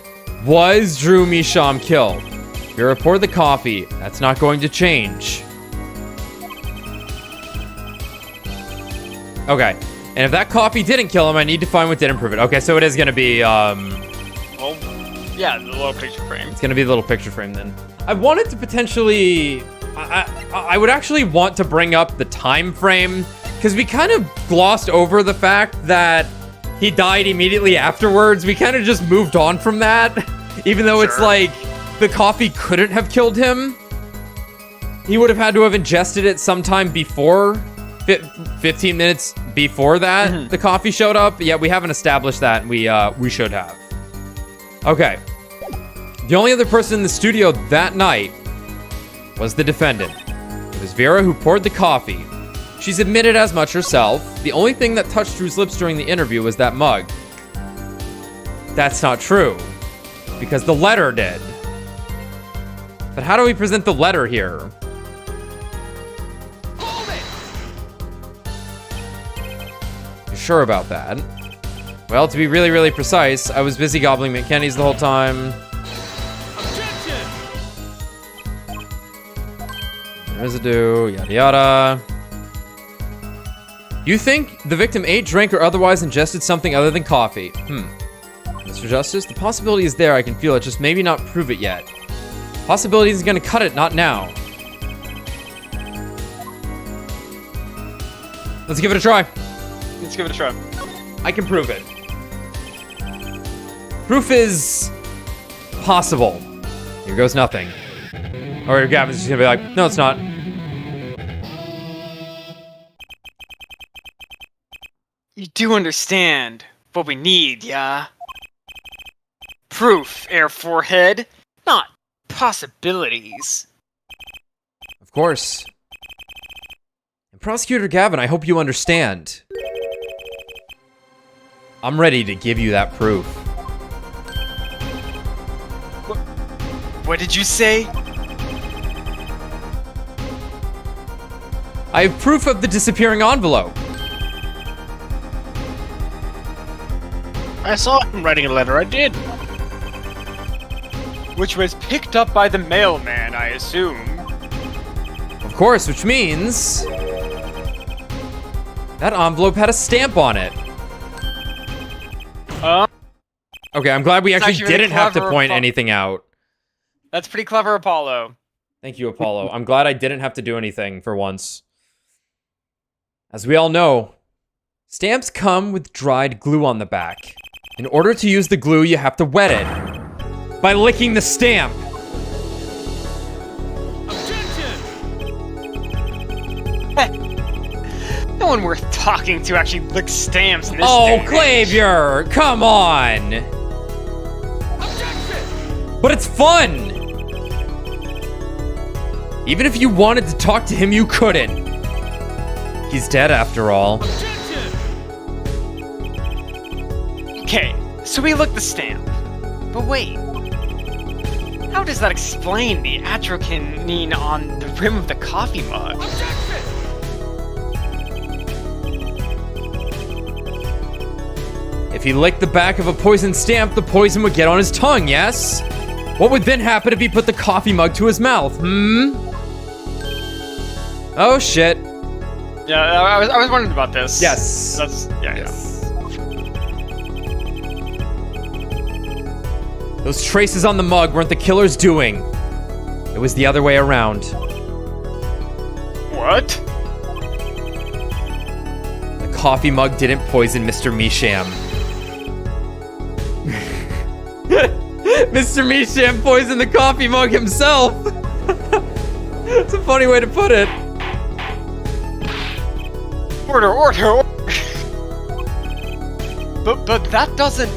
was Drew Misham killed? You report the coffee. That's not going to change. Okay. And if that coffee didn't kill him, I need to find what didn't prove it. Okay, so it is going to be, Well, yeah, the little picture frame. It's going to be the little picture frame, then. I wanted to potentially... I would actually want to bring up the time frame, because we kind of glossed over the fact that he died immediately afterwards. We kind of just moved on from that, even though it's like the coffee couldn't have killed him. He would have had to have ingested it sometime before, 15 minutes before that, the coffee showed up. Yeah, we haven't established that, and we should have. Okay. The only other person in the studio that night was the defendant. It was Vera who poured the coffee. She's admitted as much herself. The only thing that touched Drew's lips during the interview was that mug. That's not true, because the letter did. But how do we present the letter here? You sure about that? Well, to be really, really precise, I was busy gobbling McKenny's the whole time. Residue, yada yada. You think the victim ate, drank, or otherwise ingested something other than coffee? Mr. Justice, the possibility is there. I can feel it, just maybe not prove it yet. Possibility isn't gonna cut it, not now. Let's give it a try. Let's give it a try. I can prove it. Proof is possible. Here goes nothing. Or Gavin's just gonna be like, no, it's not. You do understand what we need, yeah? Proof, Yor Forehead, not possibilities. Of course. And Prosecutor Gavin, I hope you understand. I'm ready to give you that proof. What did you say? I have proof of the disappearing envelope. I saw him writing a letter, I did. Which was picked up by the mailman, I assume. Of course, which means... that envelope had a stamp on it. Okay, I'm glad we actually didn't have to point anything out. That's pretty clever, Apollo. Thank you, Apollo. I'm glad I didn't have to do anything for once. As we all know, stamps come with dried glue on the back. In order to use the glue, you have to wet it by licking the stamp. No one worth talking to actually licks stamps in this Oh, day. Clavier! Come on! Objection! But it's fun! Even if you wanted to talk to him, you couldn't. He's dead after all. Objection! Okay, so we licked the stamp. But wait. How does that explain the atrocanine on the rim of the coffee mug? Objection! If he licked the back of a poisoned stamp, the poison would get on his tongue, yes? What would then happen if he put the coffee mug to his mouth, Oh, shit. Yeah, I was wondering about this. Yes. Yes. Those traces on the mug weren't the killer's doing. It was the other way around. What? The coffee mug didn't poison Mr. Misham. Mr. Misham poisoned the coffee mug himself. It's a funny way to put it. Order. But that doesn't...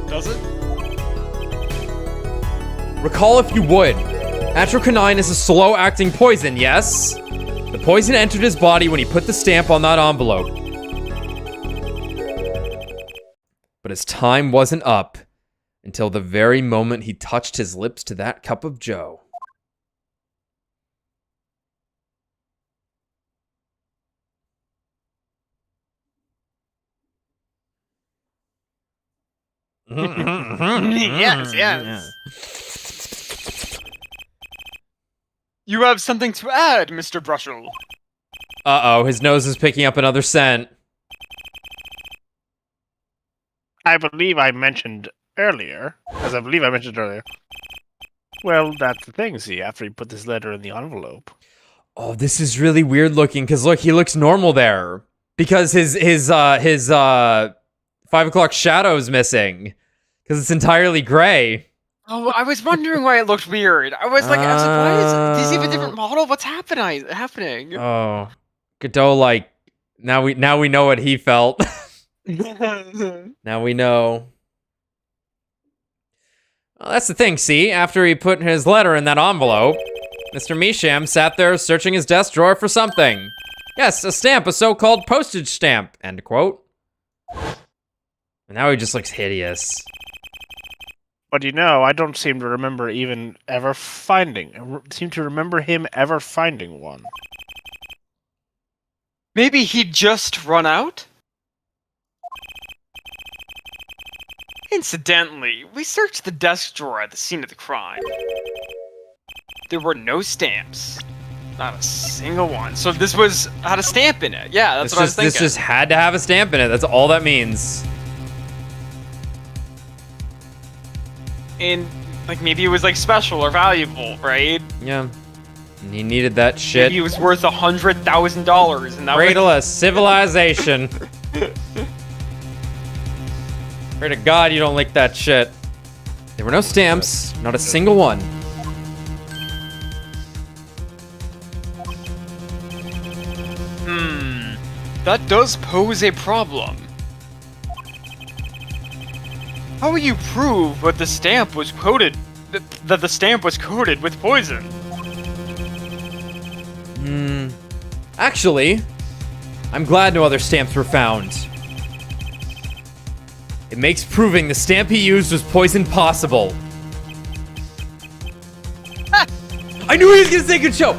Does it? Recall if you would. Atrocanine is a slow-acting poison, yes? The poison entered his body when he put the stamp on that envelope. But his time wasn't up until the very moment he touched his lips to that cup of joe. Yes. You have something to add, Mr. Brushel. Uh-oh, his nose is picking up another scent. I believe I mentioned earlier. Well, that's the thing, see, after he put this letter in the envelope. Oh, this is really weird looking, because look, he looks normal there. Because his 5 o'clock shadow's missing. Because it's entirely gray. Oh, I was wondering why it looked weird. I was like, why does he have a different model? What's happening? Oh. Godot, like, now we know what he felt. Now we know. Well, that's the thing, see? After he put his letter in that envelope, Mr. Misham sat there searching his desk drawer for something. Yes, a stamp, a so-called postage stamp, end quote. And now he just looks hideous. But you know, I don't seem to remember him ever finding one. Maybe he'd just run out? Incidentally, we searched the desk drawer at the scene of the crime. There were no stamps. Not a single one. So this had a stamp in it. Yeah, that's what I was thinking. This just had to have a stamp in it. That's all that means. And, like, maybe it was, like, special or valuable, right? Yeah. And he needed that shit. Maybe it was worth $100,000 and that Cradle of civilization. Pray to God you don't lick that shit. There were no stamps. Not a single one. That does pose a problem. How will you prove that the stamp was coated with poison? Actually, I'm glad no other stamps were found. It makes proving the stamp he used was poison possible. I knew he was gonna say good show.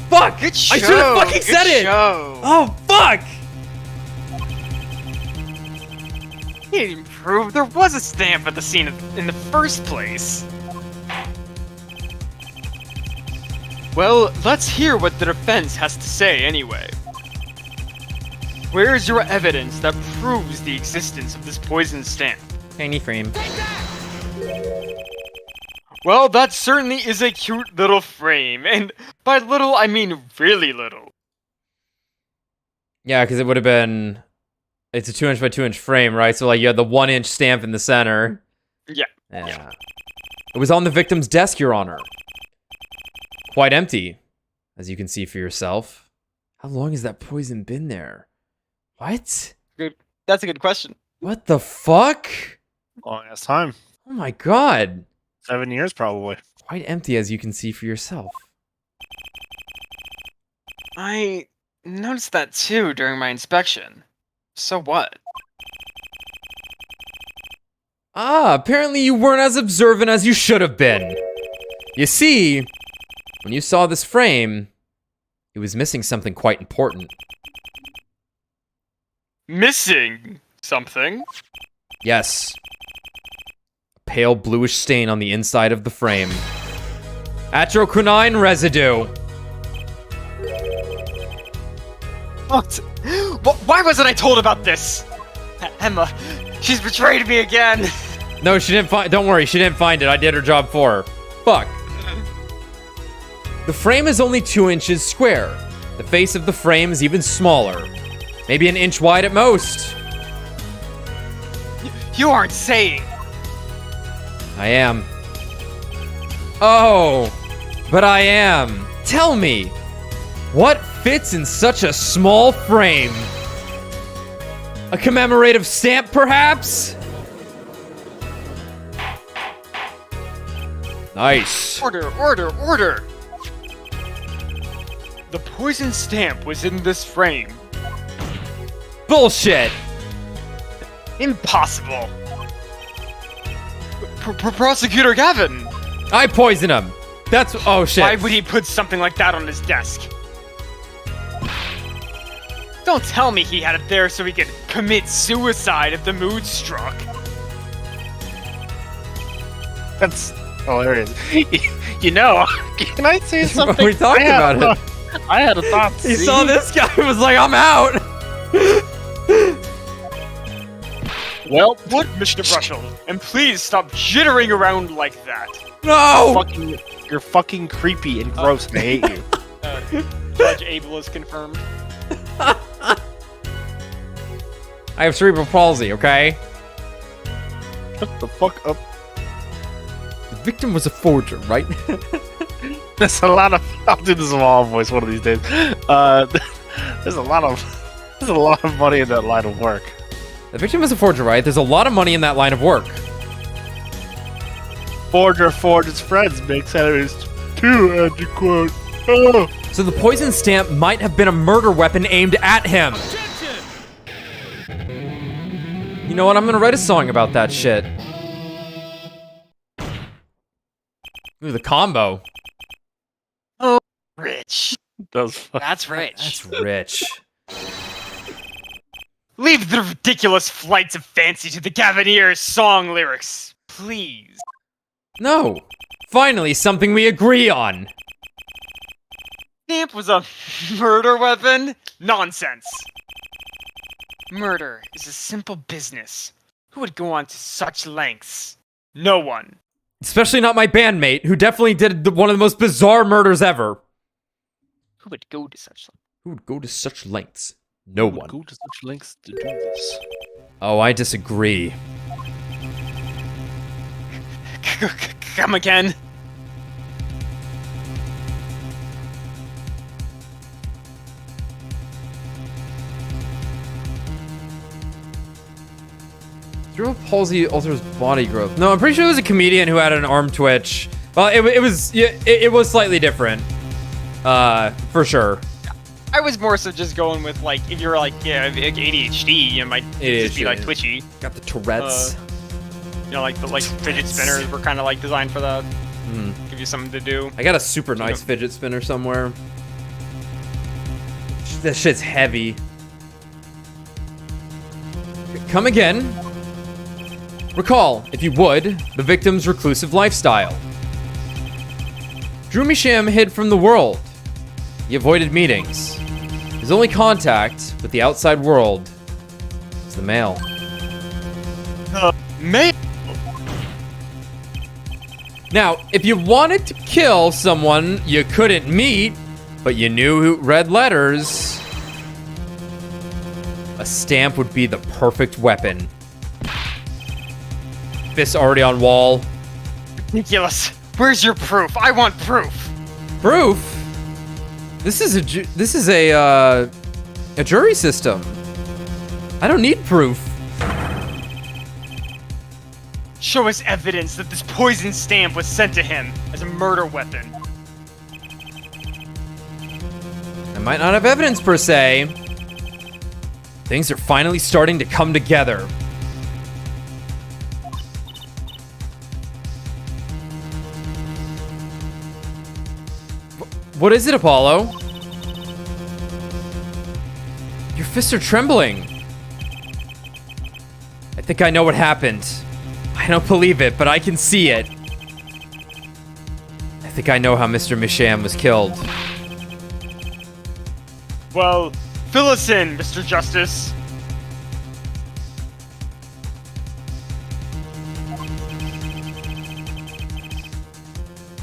Fuck! Good show. I should have fucking said it! Oh, fuck! He didn't prove there was a stamp at the scene in the first place. Well, let's hear what the defense has to say anyway. Where is your evidence that proves the existence of this poison stamp? Tiny frame. Well, that certainly is a cute little frame, and by little I mean really little. Yeah, because it would have been... It's a 2-inch by 2-inch frame, right? So, like, you had the 1-inch stamp in the center. Yeah. It was on the victim's desk, Your Honor. Quite empty, as you can see for yourself. How long has that poison been there? What? Good. That's a good question. What the fuck? Long ass time. Oh my god. 7 years, probably. Quite empty, as you can see for yourself. I noticed that too during my inspection. So what? Ah, apparently you weren't as observant as you should have been. You see, when you saw this frame, it was missing something quite important. Missing something? Yes. A pale bluish stain on the inside of the frame. Atroquinine residue. What? Why wasn't I told about this? Emma, she's betrayed me again. No, she didn't find. Don't worry, she didn't find it. I did her job for her. Fuck. The frame is only 2 inches square. The face of the frame is even smaller. Maybe an inch wide at most. You aren't saying. I am. Oh, but I am. Tell me, what fits in such a small frame? A commemorative stamp, perhaps? Nice. Order! The poison stamp was in this frame. Bullshit. Impossible. Prosecutor Gavin! I poisoned him. That's... Oh, shit. Why would he put something like that on his desk? Don't tell me he had it there so he could commit suicide if the mood struck. That's hilarious. You know, can I say something? We talked about it. I had a thought. He saw this guy and was like, I'm out. Well, What, Mr. Brushel? And please stop jittering around like that. No. you're fucking creepy and gross, and I hate you. Judge Abel is confirmed. I have cerebral palsy, okay? Shut the fuck up. The victim was a forger, right? There's a lot of. I'll do this in all voice one of these days. There's a lot of money in that line of work. The victim was a forger, right? There's a lot of money in that line of work. Forger forges friends, makes enemies too, end quote. Oh. So the poison stamp might have been a murder weapon aimed at him. You know what? I'm gonna write a song about that shit. Ooh, the combo. Oh, rich. That's rich. That's rich. Leave the ridiculous flights of fancy to the Gavineer's song lyrics, please. No. Finally, something we agree on. Stamp was a murder weapon? Nonsense. Murder is a simple business. Who would go on to such lengths? No one. Especially not my bandmate, who definitely did one of the most bizarre murders ever. Who would go to such lengths? Who would go to such lengths? No one. Go to such lengths to do this. Oh, I disagree. Come again. Cerebral palsy alters body growth. No, I'm pretty sure it was a comedian who had an arm twitch. Well, it was slightly different. For sure. I was more so just going with, like, if you're like, yeah, ADHD, you might just be like twitchy. Got the Tourette's. You know, like the fidget spinners were kind of like designed for that. Give you something to do. I got a super nice fidget spinner somewhere. That shit's heavy. Come again. Recall, if you would, the victim's reclusive lifestyle. Drew Misham hid from the world. He avoided meetings. His only contact with the outside world is the mail. Mail? Now, if you wanted to kill someone you couldn't meet, but you knew who read letters, a stamp would be the perfect weapon. Fist already on wall. Ridiculous. Where's your proof? I want proof. Proof? This is a jury system. I don't need proof. Show us evidence that this poison stamp was sent to him as a murder weapon. I might not have evidence per se. Things are finally starting to come together. What is it, Apollo? Your fists are trembling. I think I know what happened. I don't believe it, but I can see it. I think I know how Mr. Misham was killed. Well, fill us in, Mr. Justice.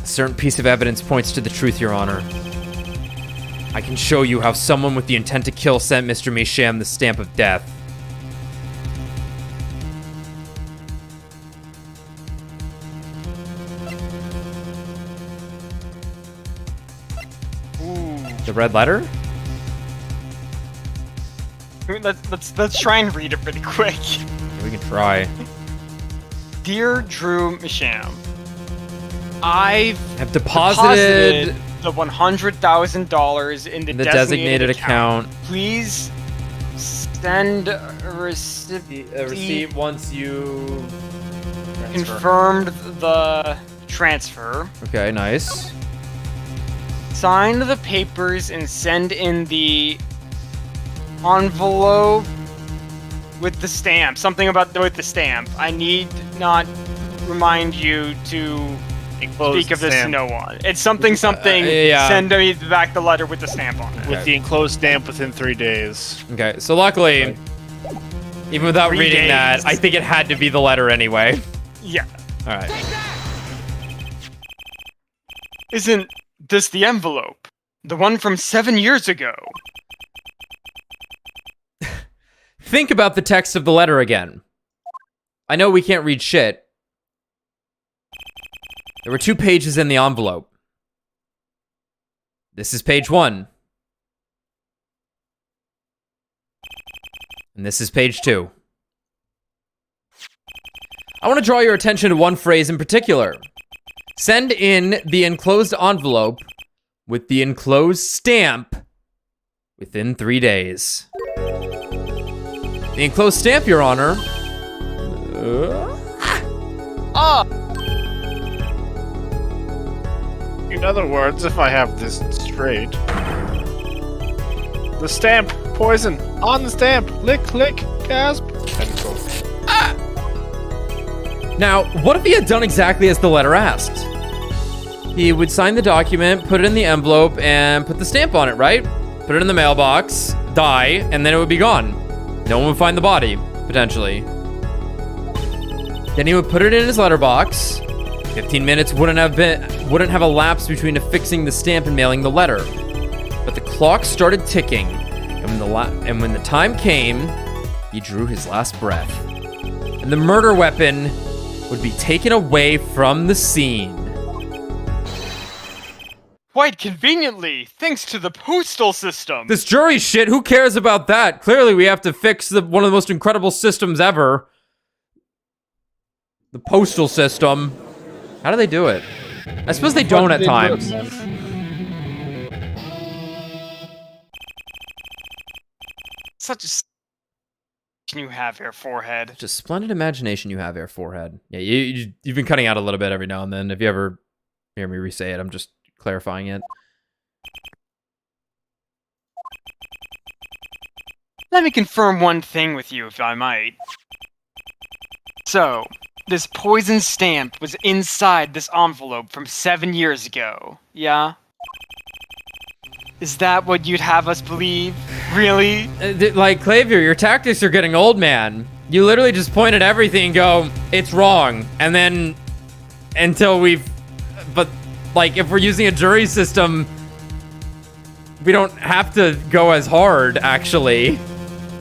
A certain piece of evidence points to the truth, Your Honor. I can show you how someone with the intent to kill sent Mr. Misham the stamp of death. Ooh. The red letter? Let's try and read it really quick. We can try. Dear Drew Misham, I have deposited the $100,000 in the designated account. Please send a receipt once you confirmed the transfer. Okay, nice. Sign the papers and send in the envelope with the stamp. Something about with the stamp. I need not remind you to speak of this to no one. It's something. Yeah. Send me back the letter with the stamp on it. With the enclosed stamp within 3 days. Okay, so luckily, even without reading that, I think it had to be the letter anyway. Yeah. All right. Isn't this the envelope? The one from 7 years ago? Think about the text of the letter again. I know we can't read shit. There were 2 pages in the envelope. This is page 1. And this is page 2. I want to draw your attention to one phrase in particular. Send in the enclosed envelope with the enclosed stamp within 3 days. The enclosed stamp, Your Honor. In other words, if I have this straight, the stamp, poison, on the stamp, lick, lick, gasp, end quote. Now, what if he had done exactly as the letter asked? He would sign the document, put it in the envelope, and put the stamp on it, right? Put it in the mailbox, die, and then it would be gone. No one would find the body, potentially. Then he would put it in his letterbox. 15 minutes wouldn't have elapsed between affixing the stamp and mailing the letter. But the clock started ticking, and when the time came, he drew his last breath. And the murder weapon would be taken away from the scene. Quite conveniently, thanks to the postal system. This jury shit, who cares about that? Clearly we have to fix one of the most incredible systems ever. The postal system. How do they do it? I suppose they don't at times. Such a you have here, forehead. Such a splendid imagination you have here, forehead. Yeah, you've been cutting out a little bit every now and then. If you ever hear me re-say it, I'm just clarifying it. Let me confirm one thing with you, if I might. So, this poison stamp was inside this envelope from 7 years ago, yeah? Is that what you'd have us believe? Really? Like, Clavier, your tactics are getting old, man. You literally just point at everything and go, it's wrong. And then, until we've... But, like, if we're using a jury system, we don't have to go as hard, actually.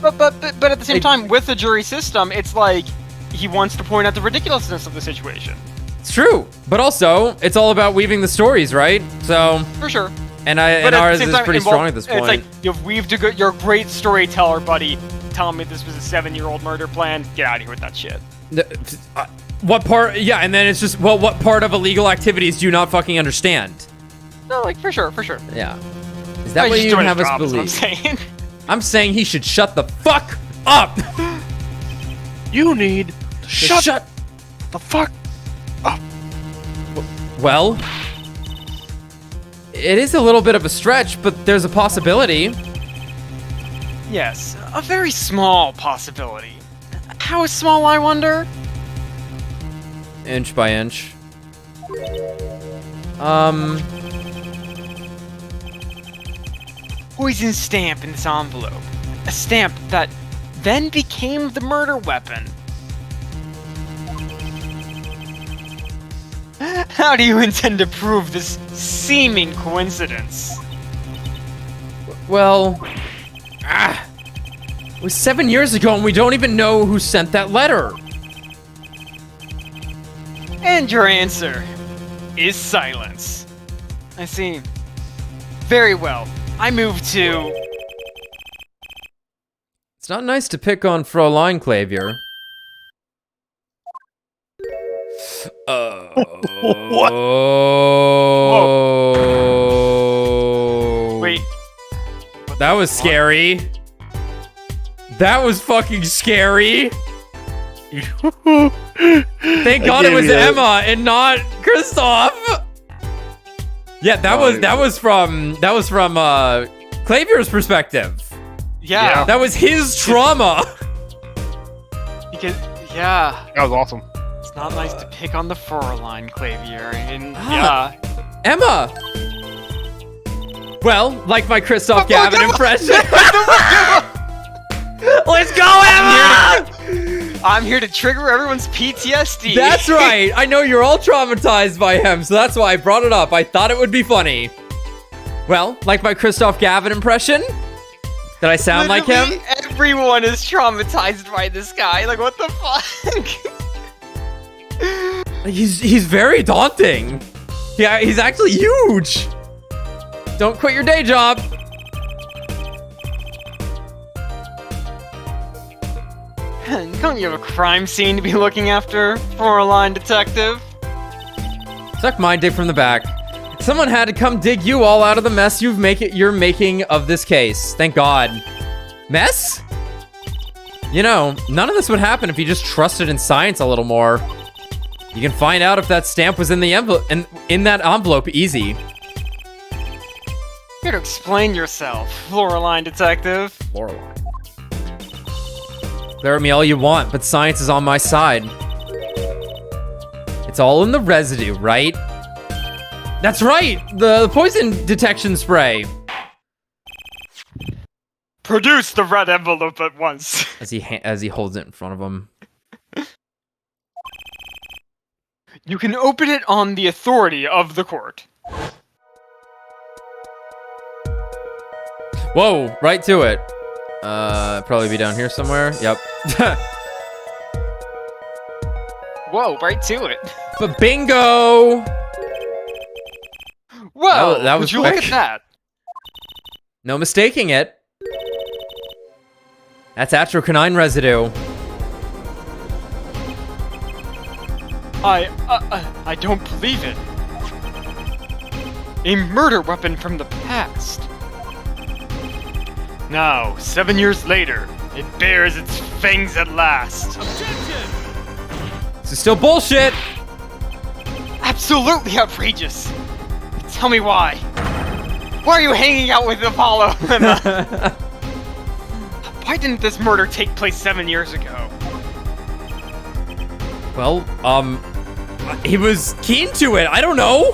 But at the same time, with the jury system, it's like, he wants to point out the ridiculousness of the situation. It's true. But also, it's all about weaving the stories, right? So... For sure. And ours is pretty strong at this point. It's like, you've weaved you're a great storyteller, buddy. Telling me this was a 7-year-old murder plan? Get out of here with that shit. What part? Yeah, and then it's just, well, what part of illegal activities do you not fucking understand? No, like, for sure. Yeah. Is that what you have us believe? I'm saying. I'm saying he should shut the fuck up! You need to shut the fuck up. Well, it is a little bit of a stretch, but there's a possibility. Yes, a very small possibility. How small, I wonder? Inch by inch. Poison stamp in this envelope. A stamp that then became the murder weapon. How do you intend to prove this seeming coincidence? Well... it was 7 years ago and we don't even know who sent that letter. And your answer is silence. I see. Very well. I move to... It's not nice to pick on Fräulein Clavier. What? Whoa. Wait. That was scary. That was fucking scary. Thank God it was Emma and not Kristoff. Yeah, that was from Clavier's perspective. Yeah. That was his trauma. Because yeah. That was awesome. It's not nice to pick on the Fräulein Clavier and yeah. Emma. Well, like my Kristoff Gavin impression. Let's go, Emma! I'm here to trigger everyone's PTSD. That's right. I know you're all traumatized by him, so that's why I brought it up. I thought it would be funny. Well, like my Kristoff Gavin impression? Did I sound Literally, like him? Everyone is traumatized by this guy. Like, what the fuck? He's very daunting. Yeah, he's actually huge. Don't quit your day job. Don't you have a crime scene to be looking after, Fräulein detective? Suck my dick from the back. Someone had to come dig you all out of the mess you're making of this case. Thank God. Mess? You know, none of this would happen if you just trusted in science a little more. You can find out if that stamp was in the envelope, in that envelope easy. Here to explain yourself, Fräulein detective. Fräulein. Glare at me all you want, but science is on my side. It's all in the residue, right? That's right! The poison detection spray! Produce the red envelope at once. As he holds it in front of him. You can open it on the authority of the court. Whoa, right to it. Probably be down here somewhere. Yep. Whoa, right to it. But bingo! Whoa, that was would you quick. look at that? No mistaking it. That's atrocanine residue. I don't believe it. A murder weapon from the past. Now, 7 years later, it bears its fangs at last. Objection! This is still bullshit! Absolutely outrageous! Tell me why. Why are you hanging out with Apollo? Why didn't this murder take place 7 years ago? Well, he was keen to it. I don't know.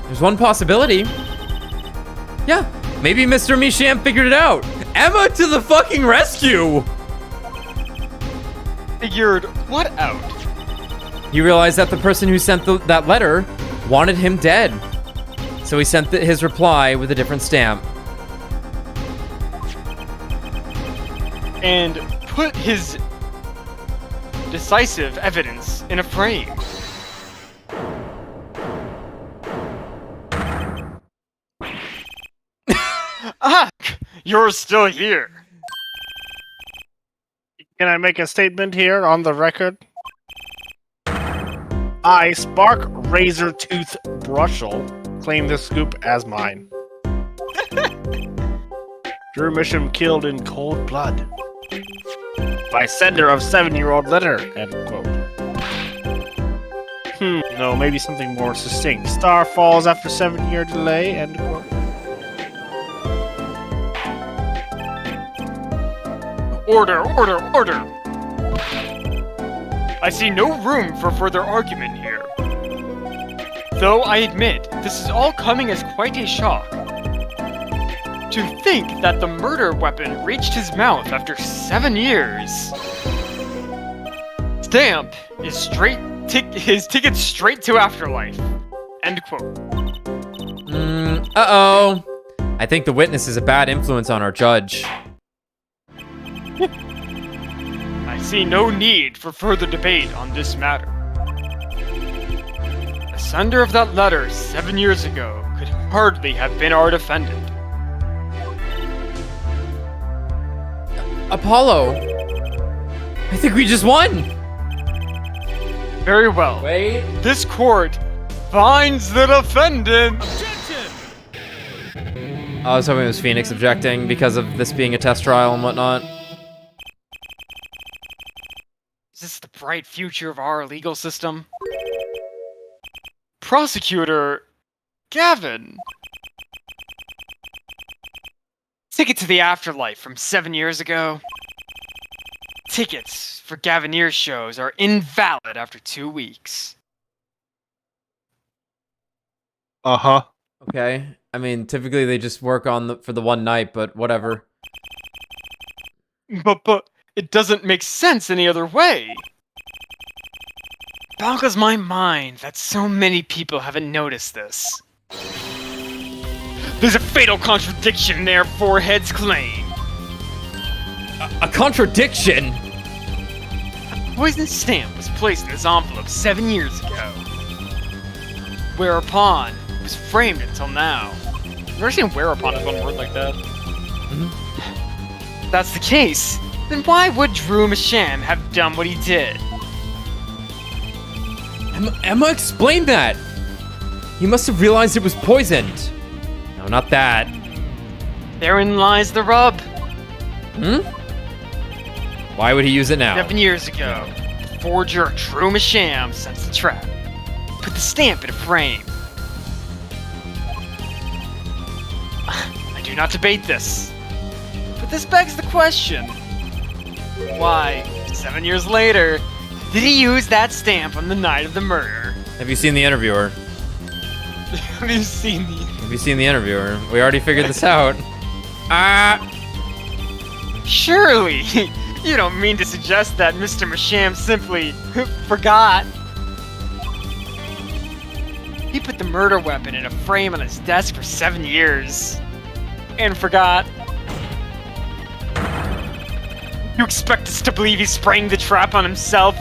There's one possibility. Yeah, maybe Mr. Misham figured it out. Emma to the fucking rescue! Figured what out? He realized that the person who sent that letter wanted him dead. So he sent his reply with a different stamp. And put his decisive evidence in a frame. Ah! You're still here. Can I make a statement here on the record? I, Spark Razor Tooth Brushel, claim this scoop as mine. Drew Misham killed in cold blood. By sender of 7-year-old letter, end quote. No, maybe something more succinct. Star falls after 7-year delay, end quote. Order, order, order! I see no room for further argument here. Though I admit, this is all coming as quite a shock. To think that the murder weapon reached his mouth after 7 years. Stamp is his ticket straight to afterlife. End quote. Uh-oh. I think the witness is a bad influence on our judge. I see no need for further debate on this matter. The sender of that letter 7 years ago could hardly have been our defendant. Apollo. I think we just won. Very well. Wait. This court finds the defendant. I was hoping it was Phoenix objecting because of this being a test trial and whatnot. Is this the bright future of our legal system? Prosecutor Gavin. Ticket to the afterlife from 7 years ago. Tickets for Gavineer shows are invalid after 2 weeks. Uh-huh. Okay. I mean, typically they just work for the one night, but whatever. But it doesn't make sense any other way. Boggles my mind that so many people haven't noticed this. There's a fatal contradiction in their forehead's claim. A contradiction? A poisoned stamp was placed in this envelope 7 years ago. Whereupon, it was framed until now. I've never seen whereupon as one word like that. If that's the case, then why would Drew Misham have done what he did? Emma explained that! He must have realized it was poisoned. No, not that. Therein lies the rub. Why would he use it now? 7 years ago, the forger Drew Misham sets the trap. Put the stamp in a frame. I do not debate this. But this begs the question. Why, 7 years later, did he use that stamp on the night of the murder? Have you seen The Interviewer? Have you seen The Interviewer? We already figured this out. Surely, you don't mean to suggest that Mr. Misham simply forgot. He put the murder weapon in a frame on his desk for 7 years. And forgot. You expect us to believe he sprang the trap on himself?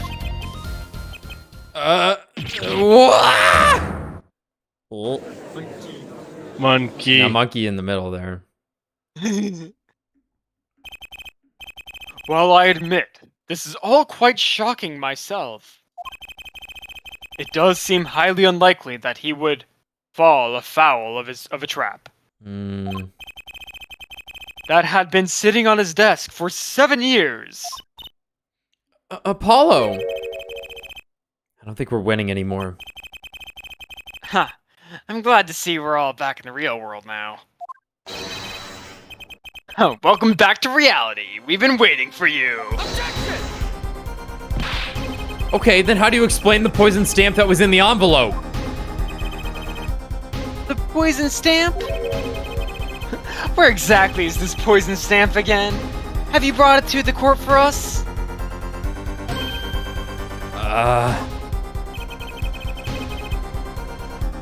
Monkey. Yeah, monkey in the middle there. Well, I admit, this is all quite shocking myself. It does seem highly unlikely that he would fall afoul of a trap. That had been sitting on his desk for 7 years. Apollo! I don't think we're winning anymore. I'm glad to see we're all back in the real world now. Oh, welcome back to reality. We've been waiting for you. Objection! Okay, then how do you explain the poison stamp that was in the envelope? The poison stamp? Where exactly is this poison stamp again? Have you brought it to the court for us?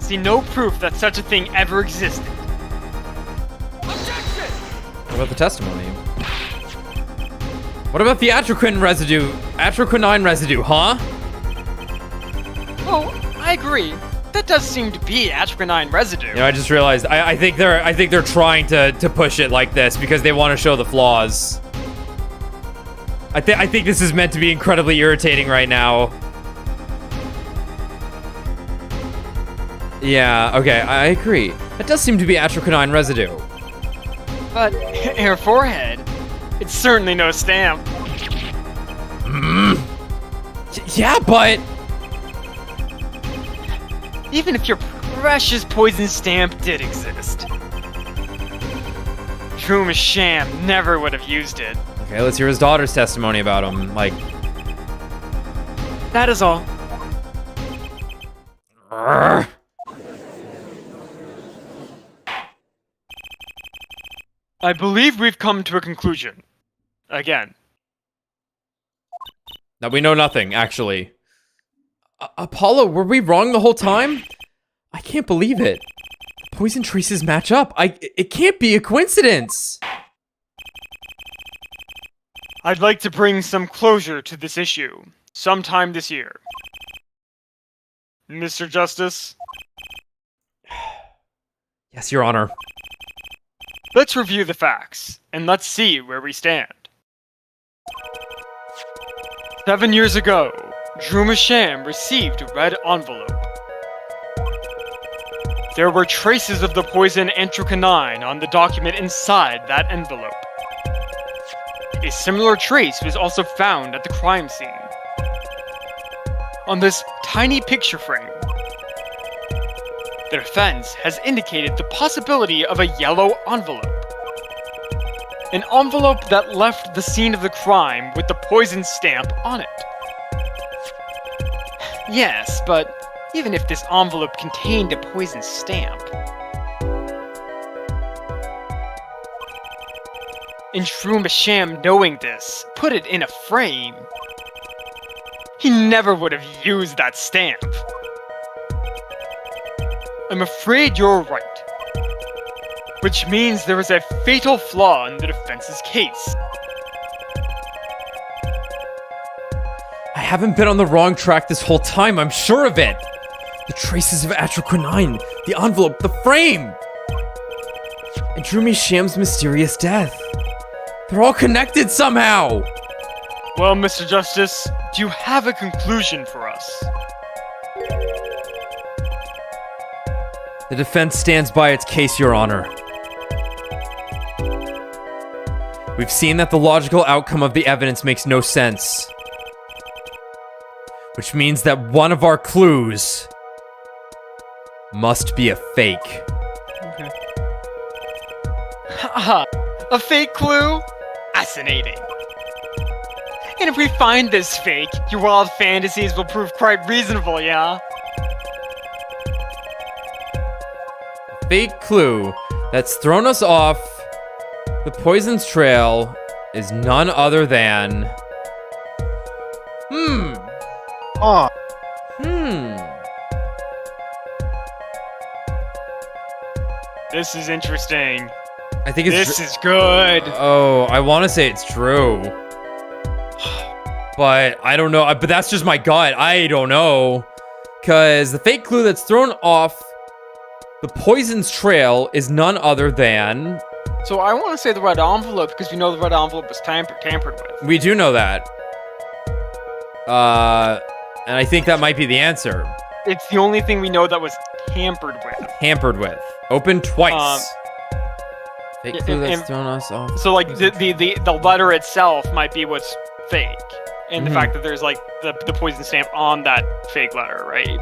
See no proof that such a thing ever existed. Objection! What about the testimony? What about the atroquinine residue? Atroquinine residue, huh? Oh, I agree. That does seem to be atroquinine residue. You know, I just realized I think they're trying to push it like this because they want to show the flaws. I think this is meant to be incredibly irritating right now. Yeah, okay, I agree. It does seem to be atroquinine residue. But her forehead, it's certainly no stamp. Yeah, but even if your precious poison stamp did exist, Troom Sham never would have used it. okay, let's hear his daughter's testimony about him. Like, That is all. I believe we've come to a conclusion. Again. now we know nothing, actually. Apollo, were we wrong the whole time? I can't believe it. Poison traces match up. It can't be a coincidence. I'd like to bring some closure to this issue sometime this year. Mr. Justice? Yes, Your Honor. Let's review the facts, and let's see where we stand. 7 years ago, Drew Masham received a red envelope. There were traces of the poison atroquinine on the document inside that envelope. A similar trace was also found at the crime scene. On this tiny picture frame, the defense has indicated the possibility of a yellow envelope. An envelope that left the scene of the crime with the poison stamp on it. Yes, but even if this envelope contained a poison stamp, and Drew Masham, knowing this, put it in a frame, he never would have used that stamp. I'm afraid you're right. Which means there is a fatal flaw in the defense's case. I haven't been on the wrong track this whole time, I'm sure of it. The traces of atroquinine, the envelope, the frame, and Drew Masham's mysterious death. They're all connected somehow. Well, Mr. Justice, do you have a conclusion for us? The defense stands by its case, Your Honor. We've seen that the logical outcome of the evidence makes no sense. Which means that one of our clues must be a fake. Okay. Haha, a fake clue? Fascinating. And if we find this fake, your wild fantasies will prove quite reasonable, yeah? Fake clue that's thrown us off the poison's trail is none other than... Oh, This is interesting. I think it's... This is good. Oh, I want to say it's true. But I don't know. But that's just my gut. I don't know. Because the fake clue that's thrown off the poison's trail is none other than... So I want to say the red envelope because we know the red envelope was tampered with. We do know that. And I think that might be the answer. It's the only thing we know that was tampered with. Tampered with. Open twice. Fake clue that's thrown us off. So like the letter itself might be what's fake. And the fact that there's like the poison stamp on that fake letter, right?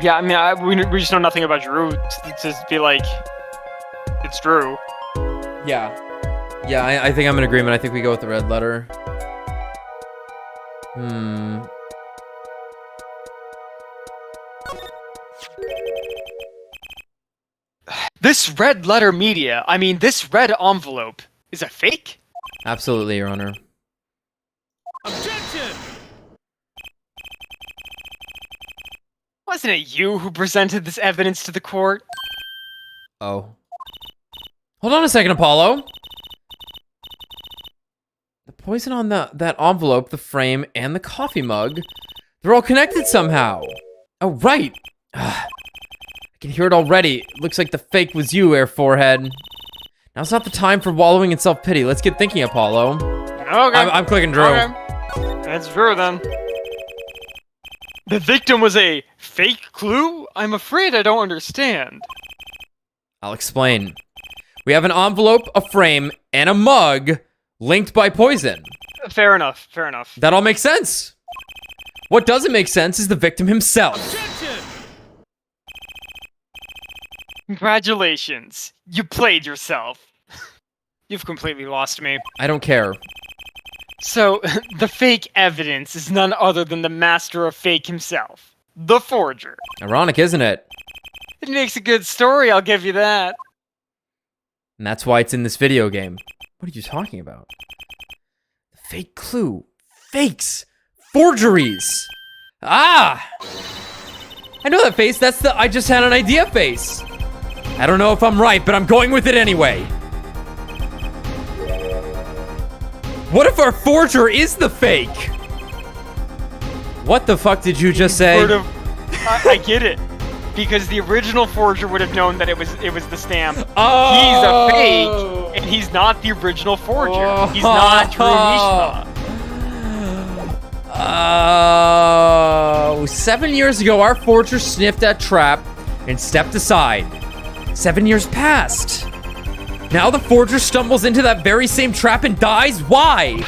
Yeah, I mean, we just know nothing about Drew to just be like, it's Drew. Yeah. Yeah, I think I'm in agreement. I think we go with the red letter. This red letter media, I mean, this red envelope is a fake? Absolutely, Your Honor. Objection! Wasn't it you who presented this evidence to the court? Oh. Hold on a second, Apollo. The poison on that envelope, the frame, and the coffee mug, they're all connected somehow. Oh, right. I can hear it already. It looks like the fake was you, Air Forehead. Now's not the time for wallowing in self-pity. Let's get thinking, Apollo. Okay. I'm clicking Drew. Okay. That's Drew, then. The victim was a fake clue? I'm afraid I don't understand. I'll explain. We have an envelope, a frame, and a mug linked by poison. Fair enough, fair enough. That all makes sense. What doesn't make sense is the victim himself. Objection! Congratulations. You played yourself. You've completely lost me. I don't care. So, the fake evidence is none other than the master of fake himself. The forger. Ironic, isn't it? It makes a good story, I'll give you that. And that's why it's in this video game. What are you talking about? The fake clue. Fakes. Forgeries. Ah! I know that face. That's the I just had an idea face. I don't know if I'm right, but I'm going with it anyway. What if our forger is the fake? What the fuck did you just say? I get it. Because the original forger would have known that it was the stamp. Oh. He's a fake, and he's not the original forger. Oh. He's not Drew Mishima. Oh, 7 years ago, our forger sniffed that trap and stepped aside. 7 years passed. Now the forger stumbles into that very same trap and dies. Why?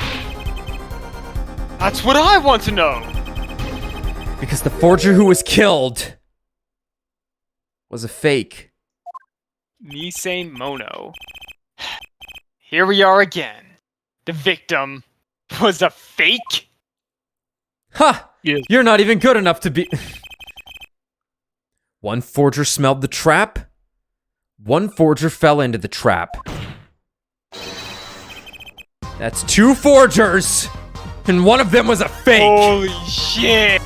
That's what I want to know. Because the forger who was killed was a fake. Nisei Mono. Here we are again. The victim was a fake? Ha! Yes. You're not even good enough to be... One forger smelled the trap. One forger fell into the trap. That's 2 forgers! And one of them was a fake! Holy shit!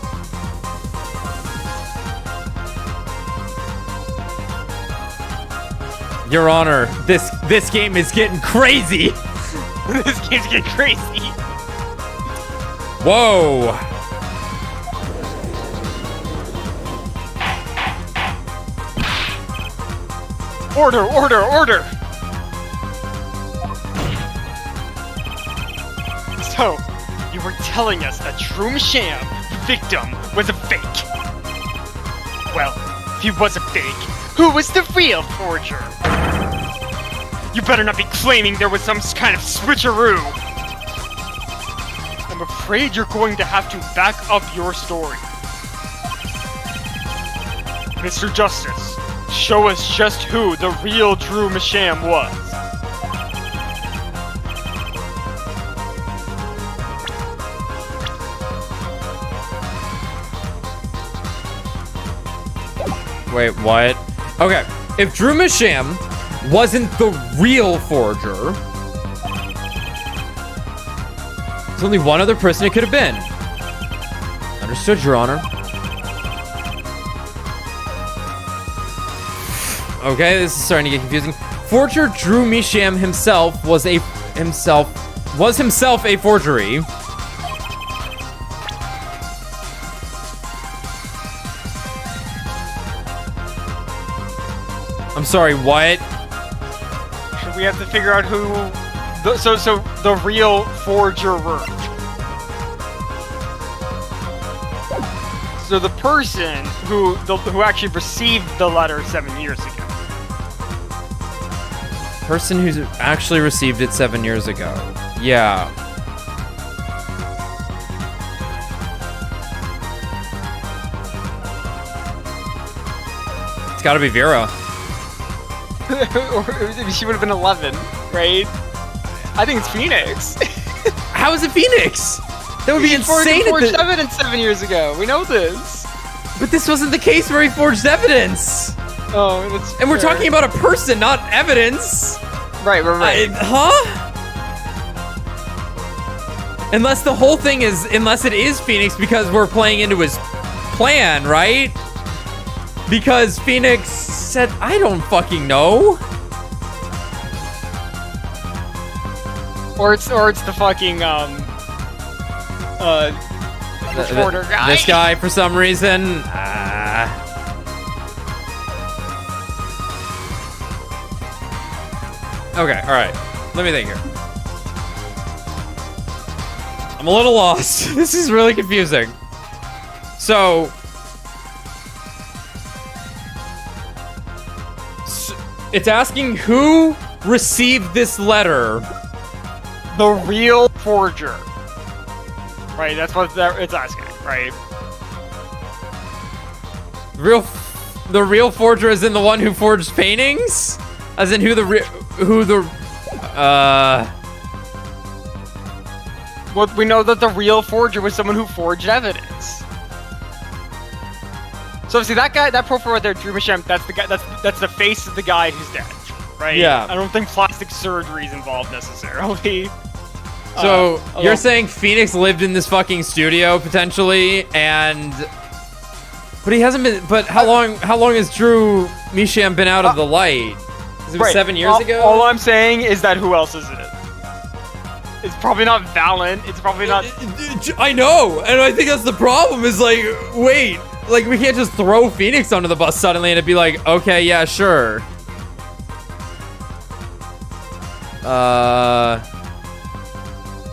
Your Honor, this game is getting crazy! This game's getting crazy! Whoa! Order, order, order! So, you were telling us that Drew Sham, the victim, was a fake. Well, if he was a fake, who was the real forger? You better not be claiming there was some kind of switcheroo. I'm afraid you're going to have to back up your story. Mr. Justice, show us just who the real Drew Misham was. Wait, what? Okay, if Drew Misham wasn't the real forger, there's only one other person it could have been. Understood, Your Honor. Okay, this is starting to get confusing. Forger Drew Misham himself was himself a forgery. I'm sorry, what? Should we have to figure out who the real forgerer? So the person who actually received the letter 7 years ago. Person who actually received it 7 years ago. Yeah. It's gotta be Vera. Or she would have been 11, right? I think it's Phoenix. How is it Phoenix? That would be insane. He forged evidence 7 years ago. We know this. But this wasn't the case where he forged evidence. Oh, that's And we're talking about a person, not evidence. Right. Huh? Unless the whole thing is, unless it is Phoenix because we're playing into his plan, right? Because Phoenix said, I don't fucking know. Or it's the fucking reporter guy. This guy for some reason. Okay, all right. Let me think here. I'm a little lost. This is really confusing. So, it's asking who received this letter. The real forger. Right, that's what it's asking, right? The real forger is in the one who forged paintings? As in Well, we know that the real forger was someone who forged evidence. So obviously that guy, that profile right there, Drew Misham, that's the guy. That's the face of the guy who's dead, right? Yeah. I don't think plastic surgery is involved necessarily. So you're saying Phoenix lived in this fucking studio potentially, but he hasn't been. But how long has Drew Misham been out of the light? It was 7 years ago. All I'm saying is that who else is in it? It's probably not Valant. It's probably not. I know, and I think that's the problem. Is like, wait, like we can't just throw Phoenix under the bus suddenly and it'd be like, okay, yeah, sure.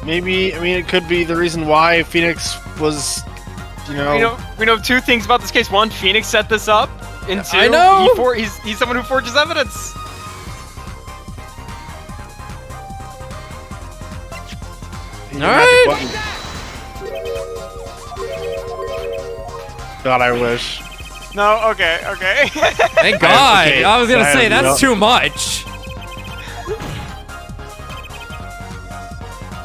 Maybe, I mean, it could be the reason why Phoenix was, you know... We know two things about this case. One, Phoenix set this up. And two, I know. he's someone who forges evidence. Alright. God, I wish. No, okay. Thank God. Okay. I was gonna say, that's too much.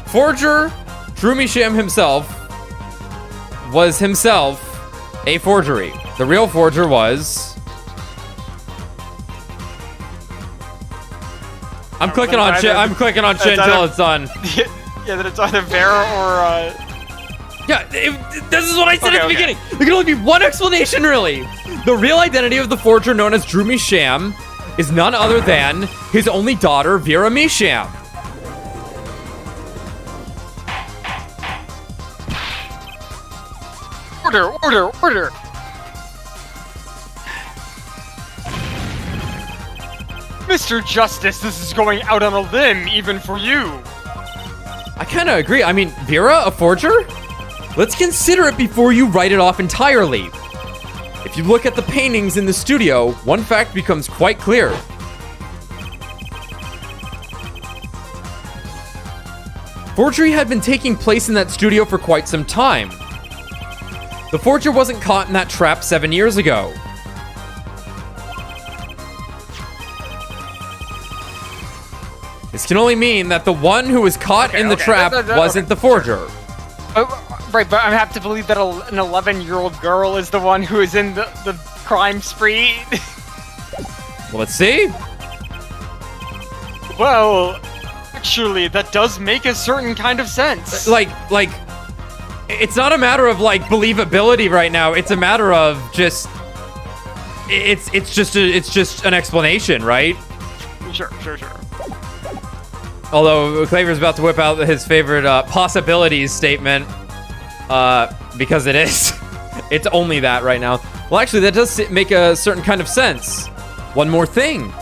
Forger, Drew Misham himself, was himself a forgery. The real forger was... I'm clicking on shit until it's done. Yeah, that it's either Vera or... Yeah, this is what I said at the beginning. There can only be one explanation, really. The real identity of the forger known as Drew Misham is none other than his only daughter, Vera Misham. Order! Mr. Justice, this is going out on a limb, even for you. I kind of agree. I mean, Vera, a forger? Let's consider it before you write it off entirely. If you look at the paintings in the studio, one fact becomes quite clear. Forgery had been taking place in that studio for quite some time. The forger wasn't caught in that trap 7 years ago. This can only mean that the one who was caught in the trap wasn't the forger. Right, but I have to believe that an 11-year-old girl is the one who is in the crime spree. Well, let's see. Well, actually, that does make a certain kind of sense. Like, it's not a matter of, like, believability right now. It's a matter of just... It's just an explanation, right? Sure. Although Claver's about to whip out his favorite possibilities statement. Because it is. It's only that right now. Well, actually, that does make a certain kind of sense. One more thing.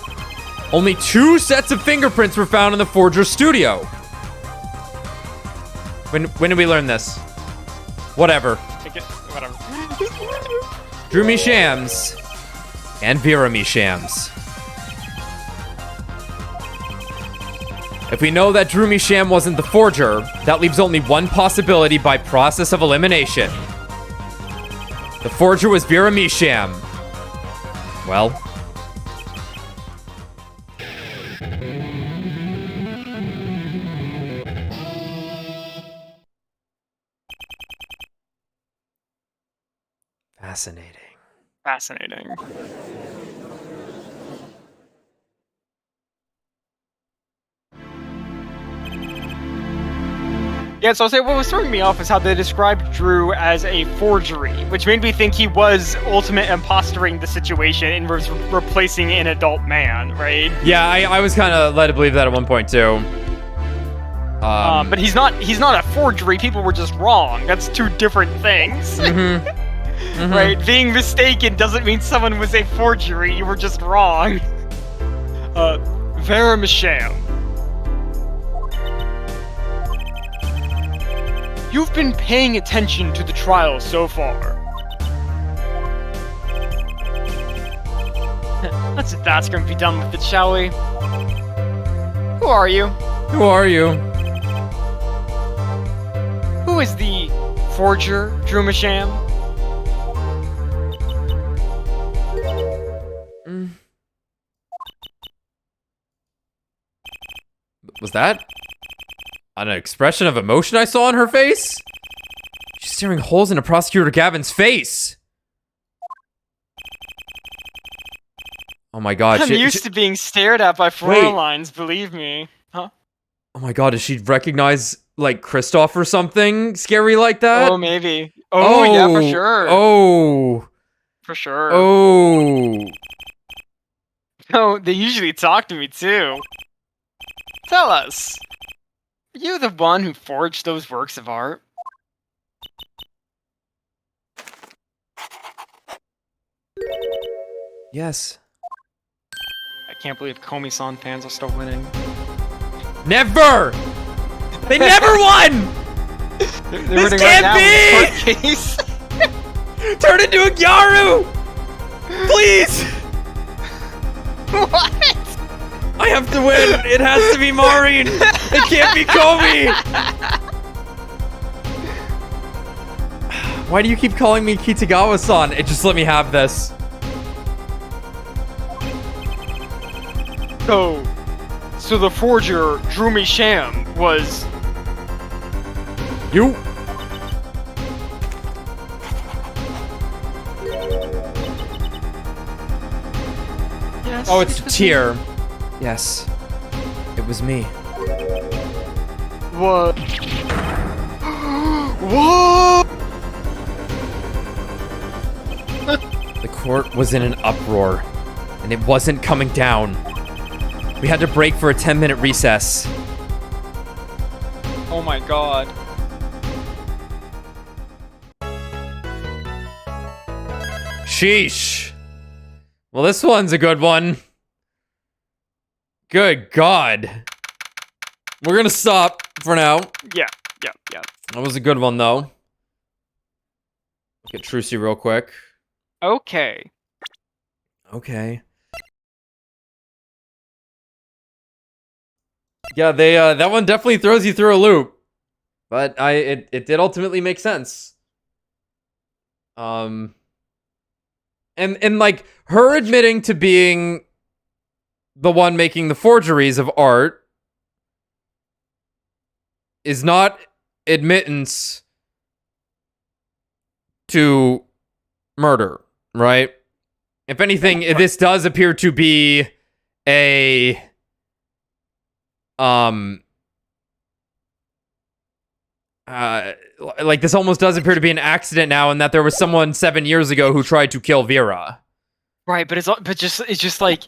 Only 2 sets of fingerprints were found in the forger's studio. When did we learn this? Whatever. Drew Misham's and Vera Misham's. If we know that Drew Misham wasn't the forger, that leaves only one possibility by process of elimination. The forger was Vera Misham. Well, Fascinating. Fascinating. Yeah, so I'll say what was throwing me off is how they described Drew as a forgery, which made me think he was ultimate impostering the situation and was replacing an adult man, right? Yeah, I was kind of led to believe that at one point too. But he's not a forgery. People were just wrong. That's two different things. Right? Being mistaken doesn't mean someone was a forgery. You were just wrong. Vera Masham. You've been paying attention to the trial so far. That's gonna be done with it, shall we? Who are you? Who are you? Who is the forger, Drew Masham? Was that an expression of emotion I saw on her face? She's staring holes into Prosecutor Gavin's face. Oh my god. I'm used to being stared at by lines, believe me. Huh? Oh my god, does she recognize, like, Kristoff or something scary like that? Oh, maybe. Oh, yeah, for sure. Oh. For sure. Oh. Oh, they usually talk to me, too. Tell us. Are you the one who forged those works of art? Yes. I can't believe Komi-san fans are still winning. Never! They never won! This can't be! Turn into a Gyaru! Please! What? I have to win! It has to be Maureen! It can't be Komi! Why do you keep calling me Kitagawa-san? Just let me have this. So the forger, Drew Masham, was... You? Yes, oh, it's a tear. Yes. It was me. What? What? The court was in an uproar, and it wasn't coming down. We had to break for a 10-minute recess. Oh my god. Sheesh. Well, this one's a good one. Good god. We're gonna stop for now. Yeah. That was a good one, though. Look at Trucy real quick. Okay. Yeah, they that one definitely throws you through a loop. But it did ultimately make sense. And like her admitting to being the one making the forgeries of art is not admittance to murder, right? If anything, this does appear to be a like this almost does appear to be an accident now, and that there was someone 7 years ago who tried to kill Vera. Right, but it's just like,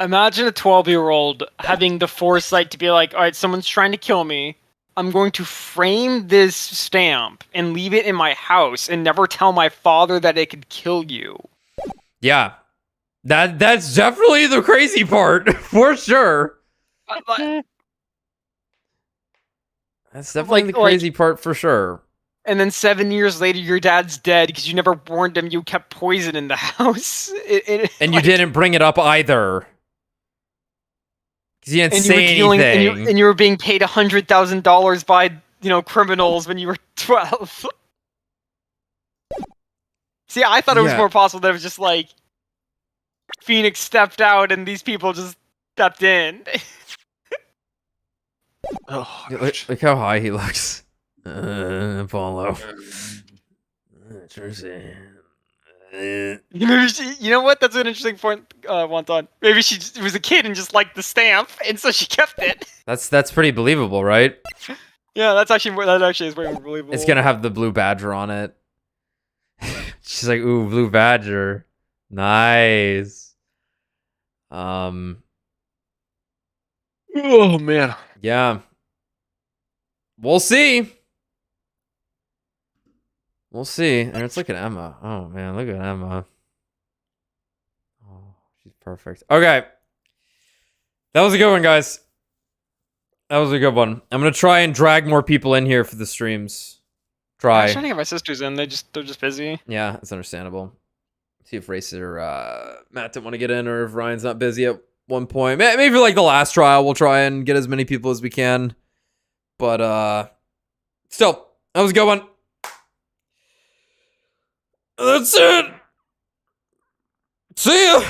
imagine a 12-year-old having the foresight to be like, all right, someone's trying to kill me. I'm going to frame this stamp and leave it in my house and never tell my father that it could kill you. Yeah, that's definitely the crazy part for sure. That's definitely the crazy part for sure. And then 7 years later, your dad's dead because you never warned him you kept poison in the house. And you didn't bring it up either. Because you didn't say anything. And you were being paid $100,000 by, criminals when you were 12. See, I thought it was more possible that it was just like, Phoenix stepped out and these people just stepped in. Oh, look how high he looks. Apollo. Jersey. You know what? That's an interesting point, Wonton. Maybe she was a kid and just liked the stamp, and so she kept it. That's pretty believable, right? Yeah, that actually is way more believable. It's gonna have the blue badger on it. She's like, ooh, blue badger. Nice. Oh man. Yeah. We'll see. We'll see. And let's look at Emma. Oh man, look at Emma. Oh, she's perfect. Okay. That was a good one, guys. That was a good one. I'm gonna try and drag more people in here for the streams. I was trying to get my sisters in. They're just busy. Yeah, it's understandable. See if Racer Matt didn't want to get in, or if Ryan's not busy at one point. Maybe like the last trial, we'll try and get as many people as we can. But still, that was a good one. That's it. See ya.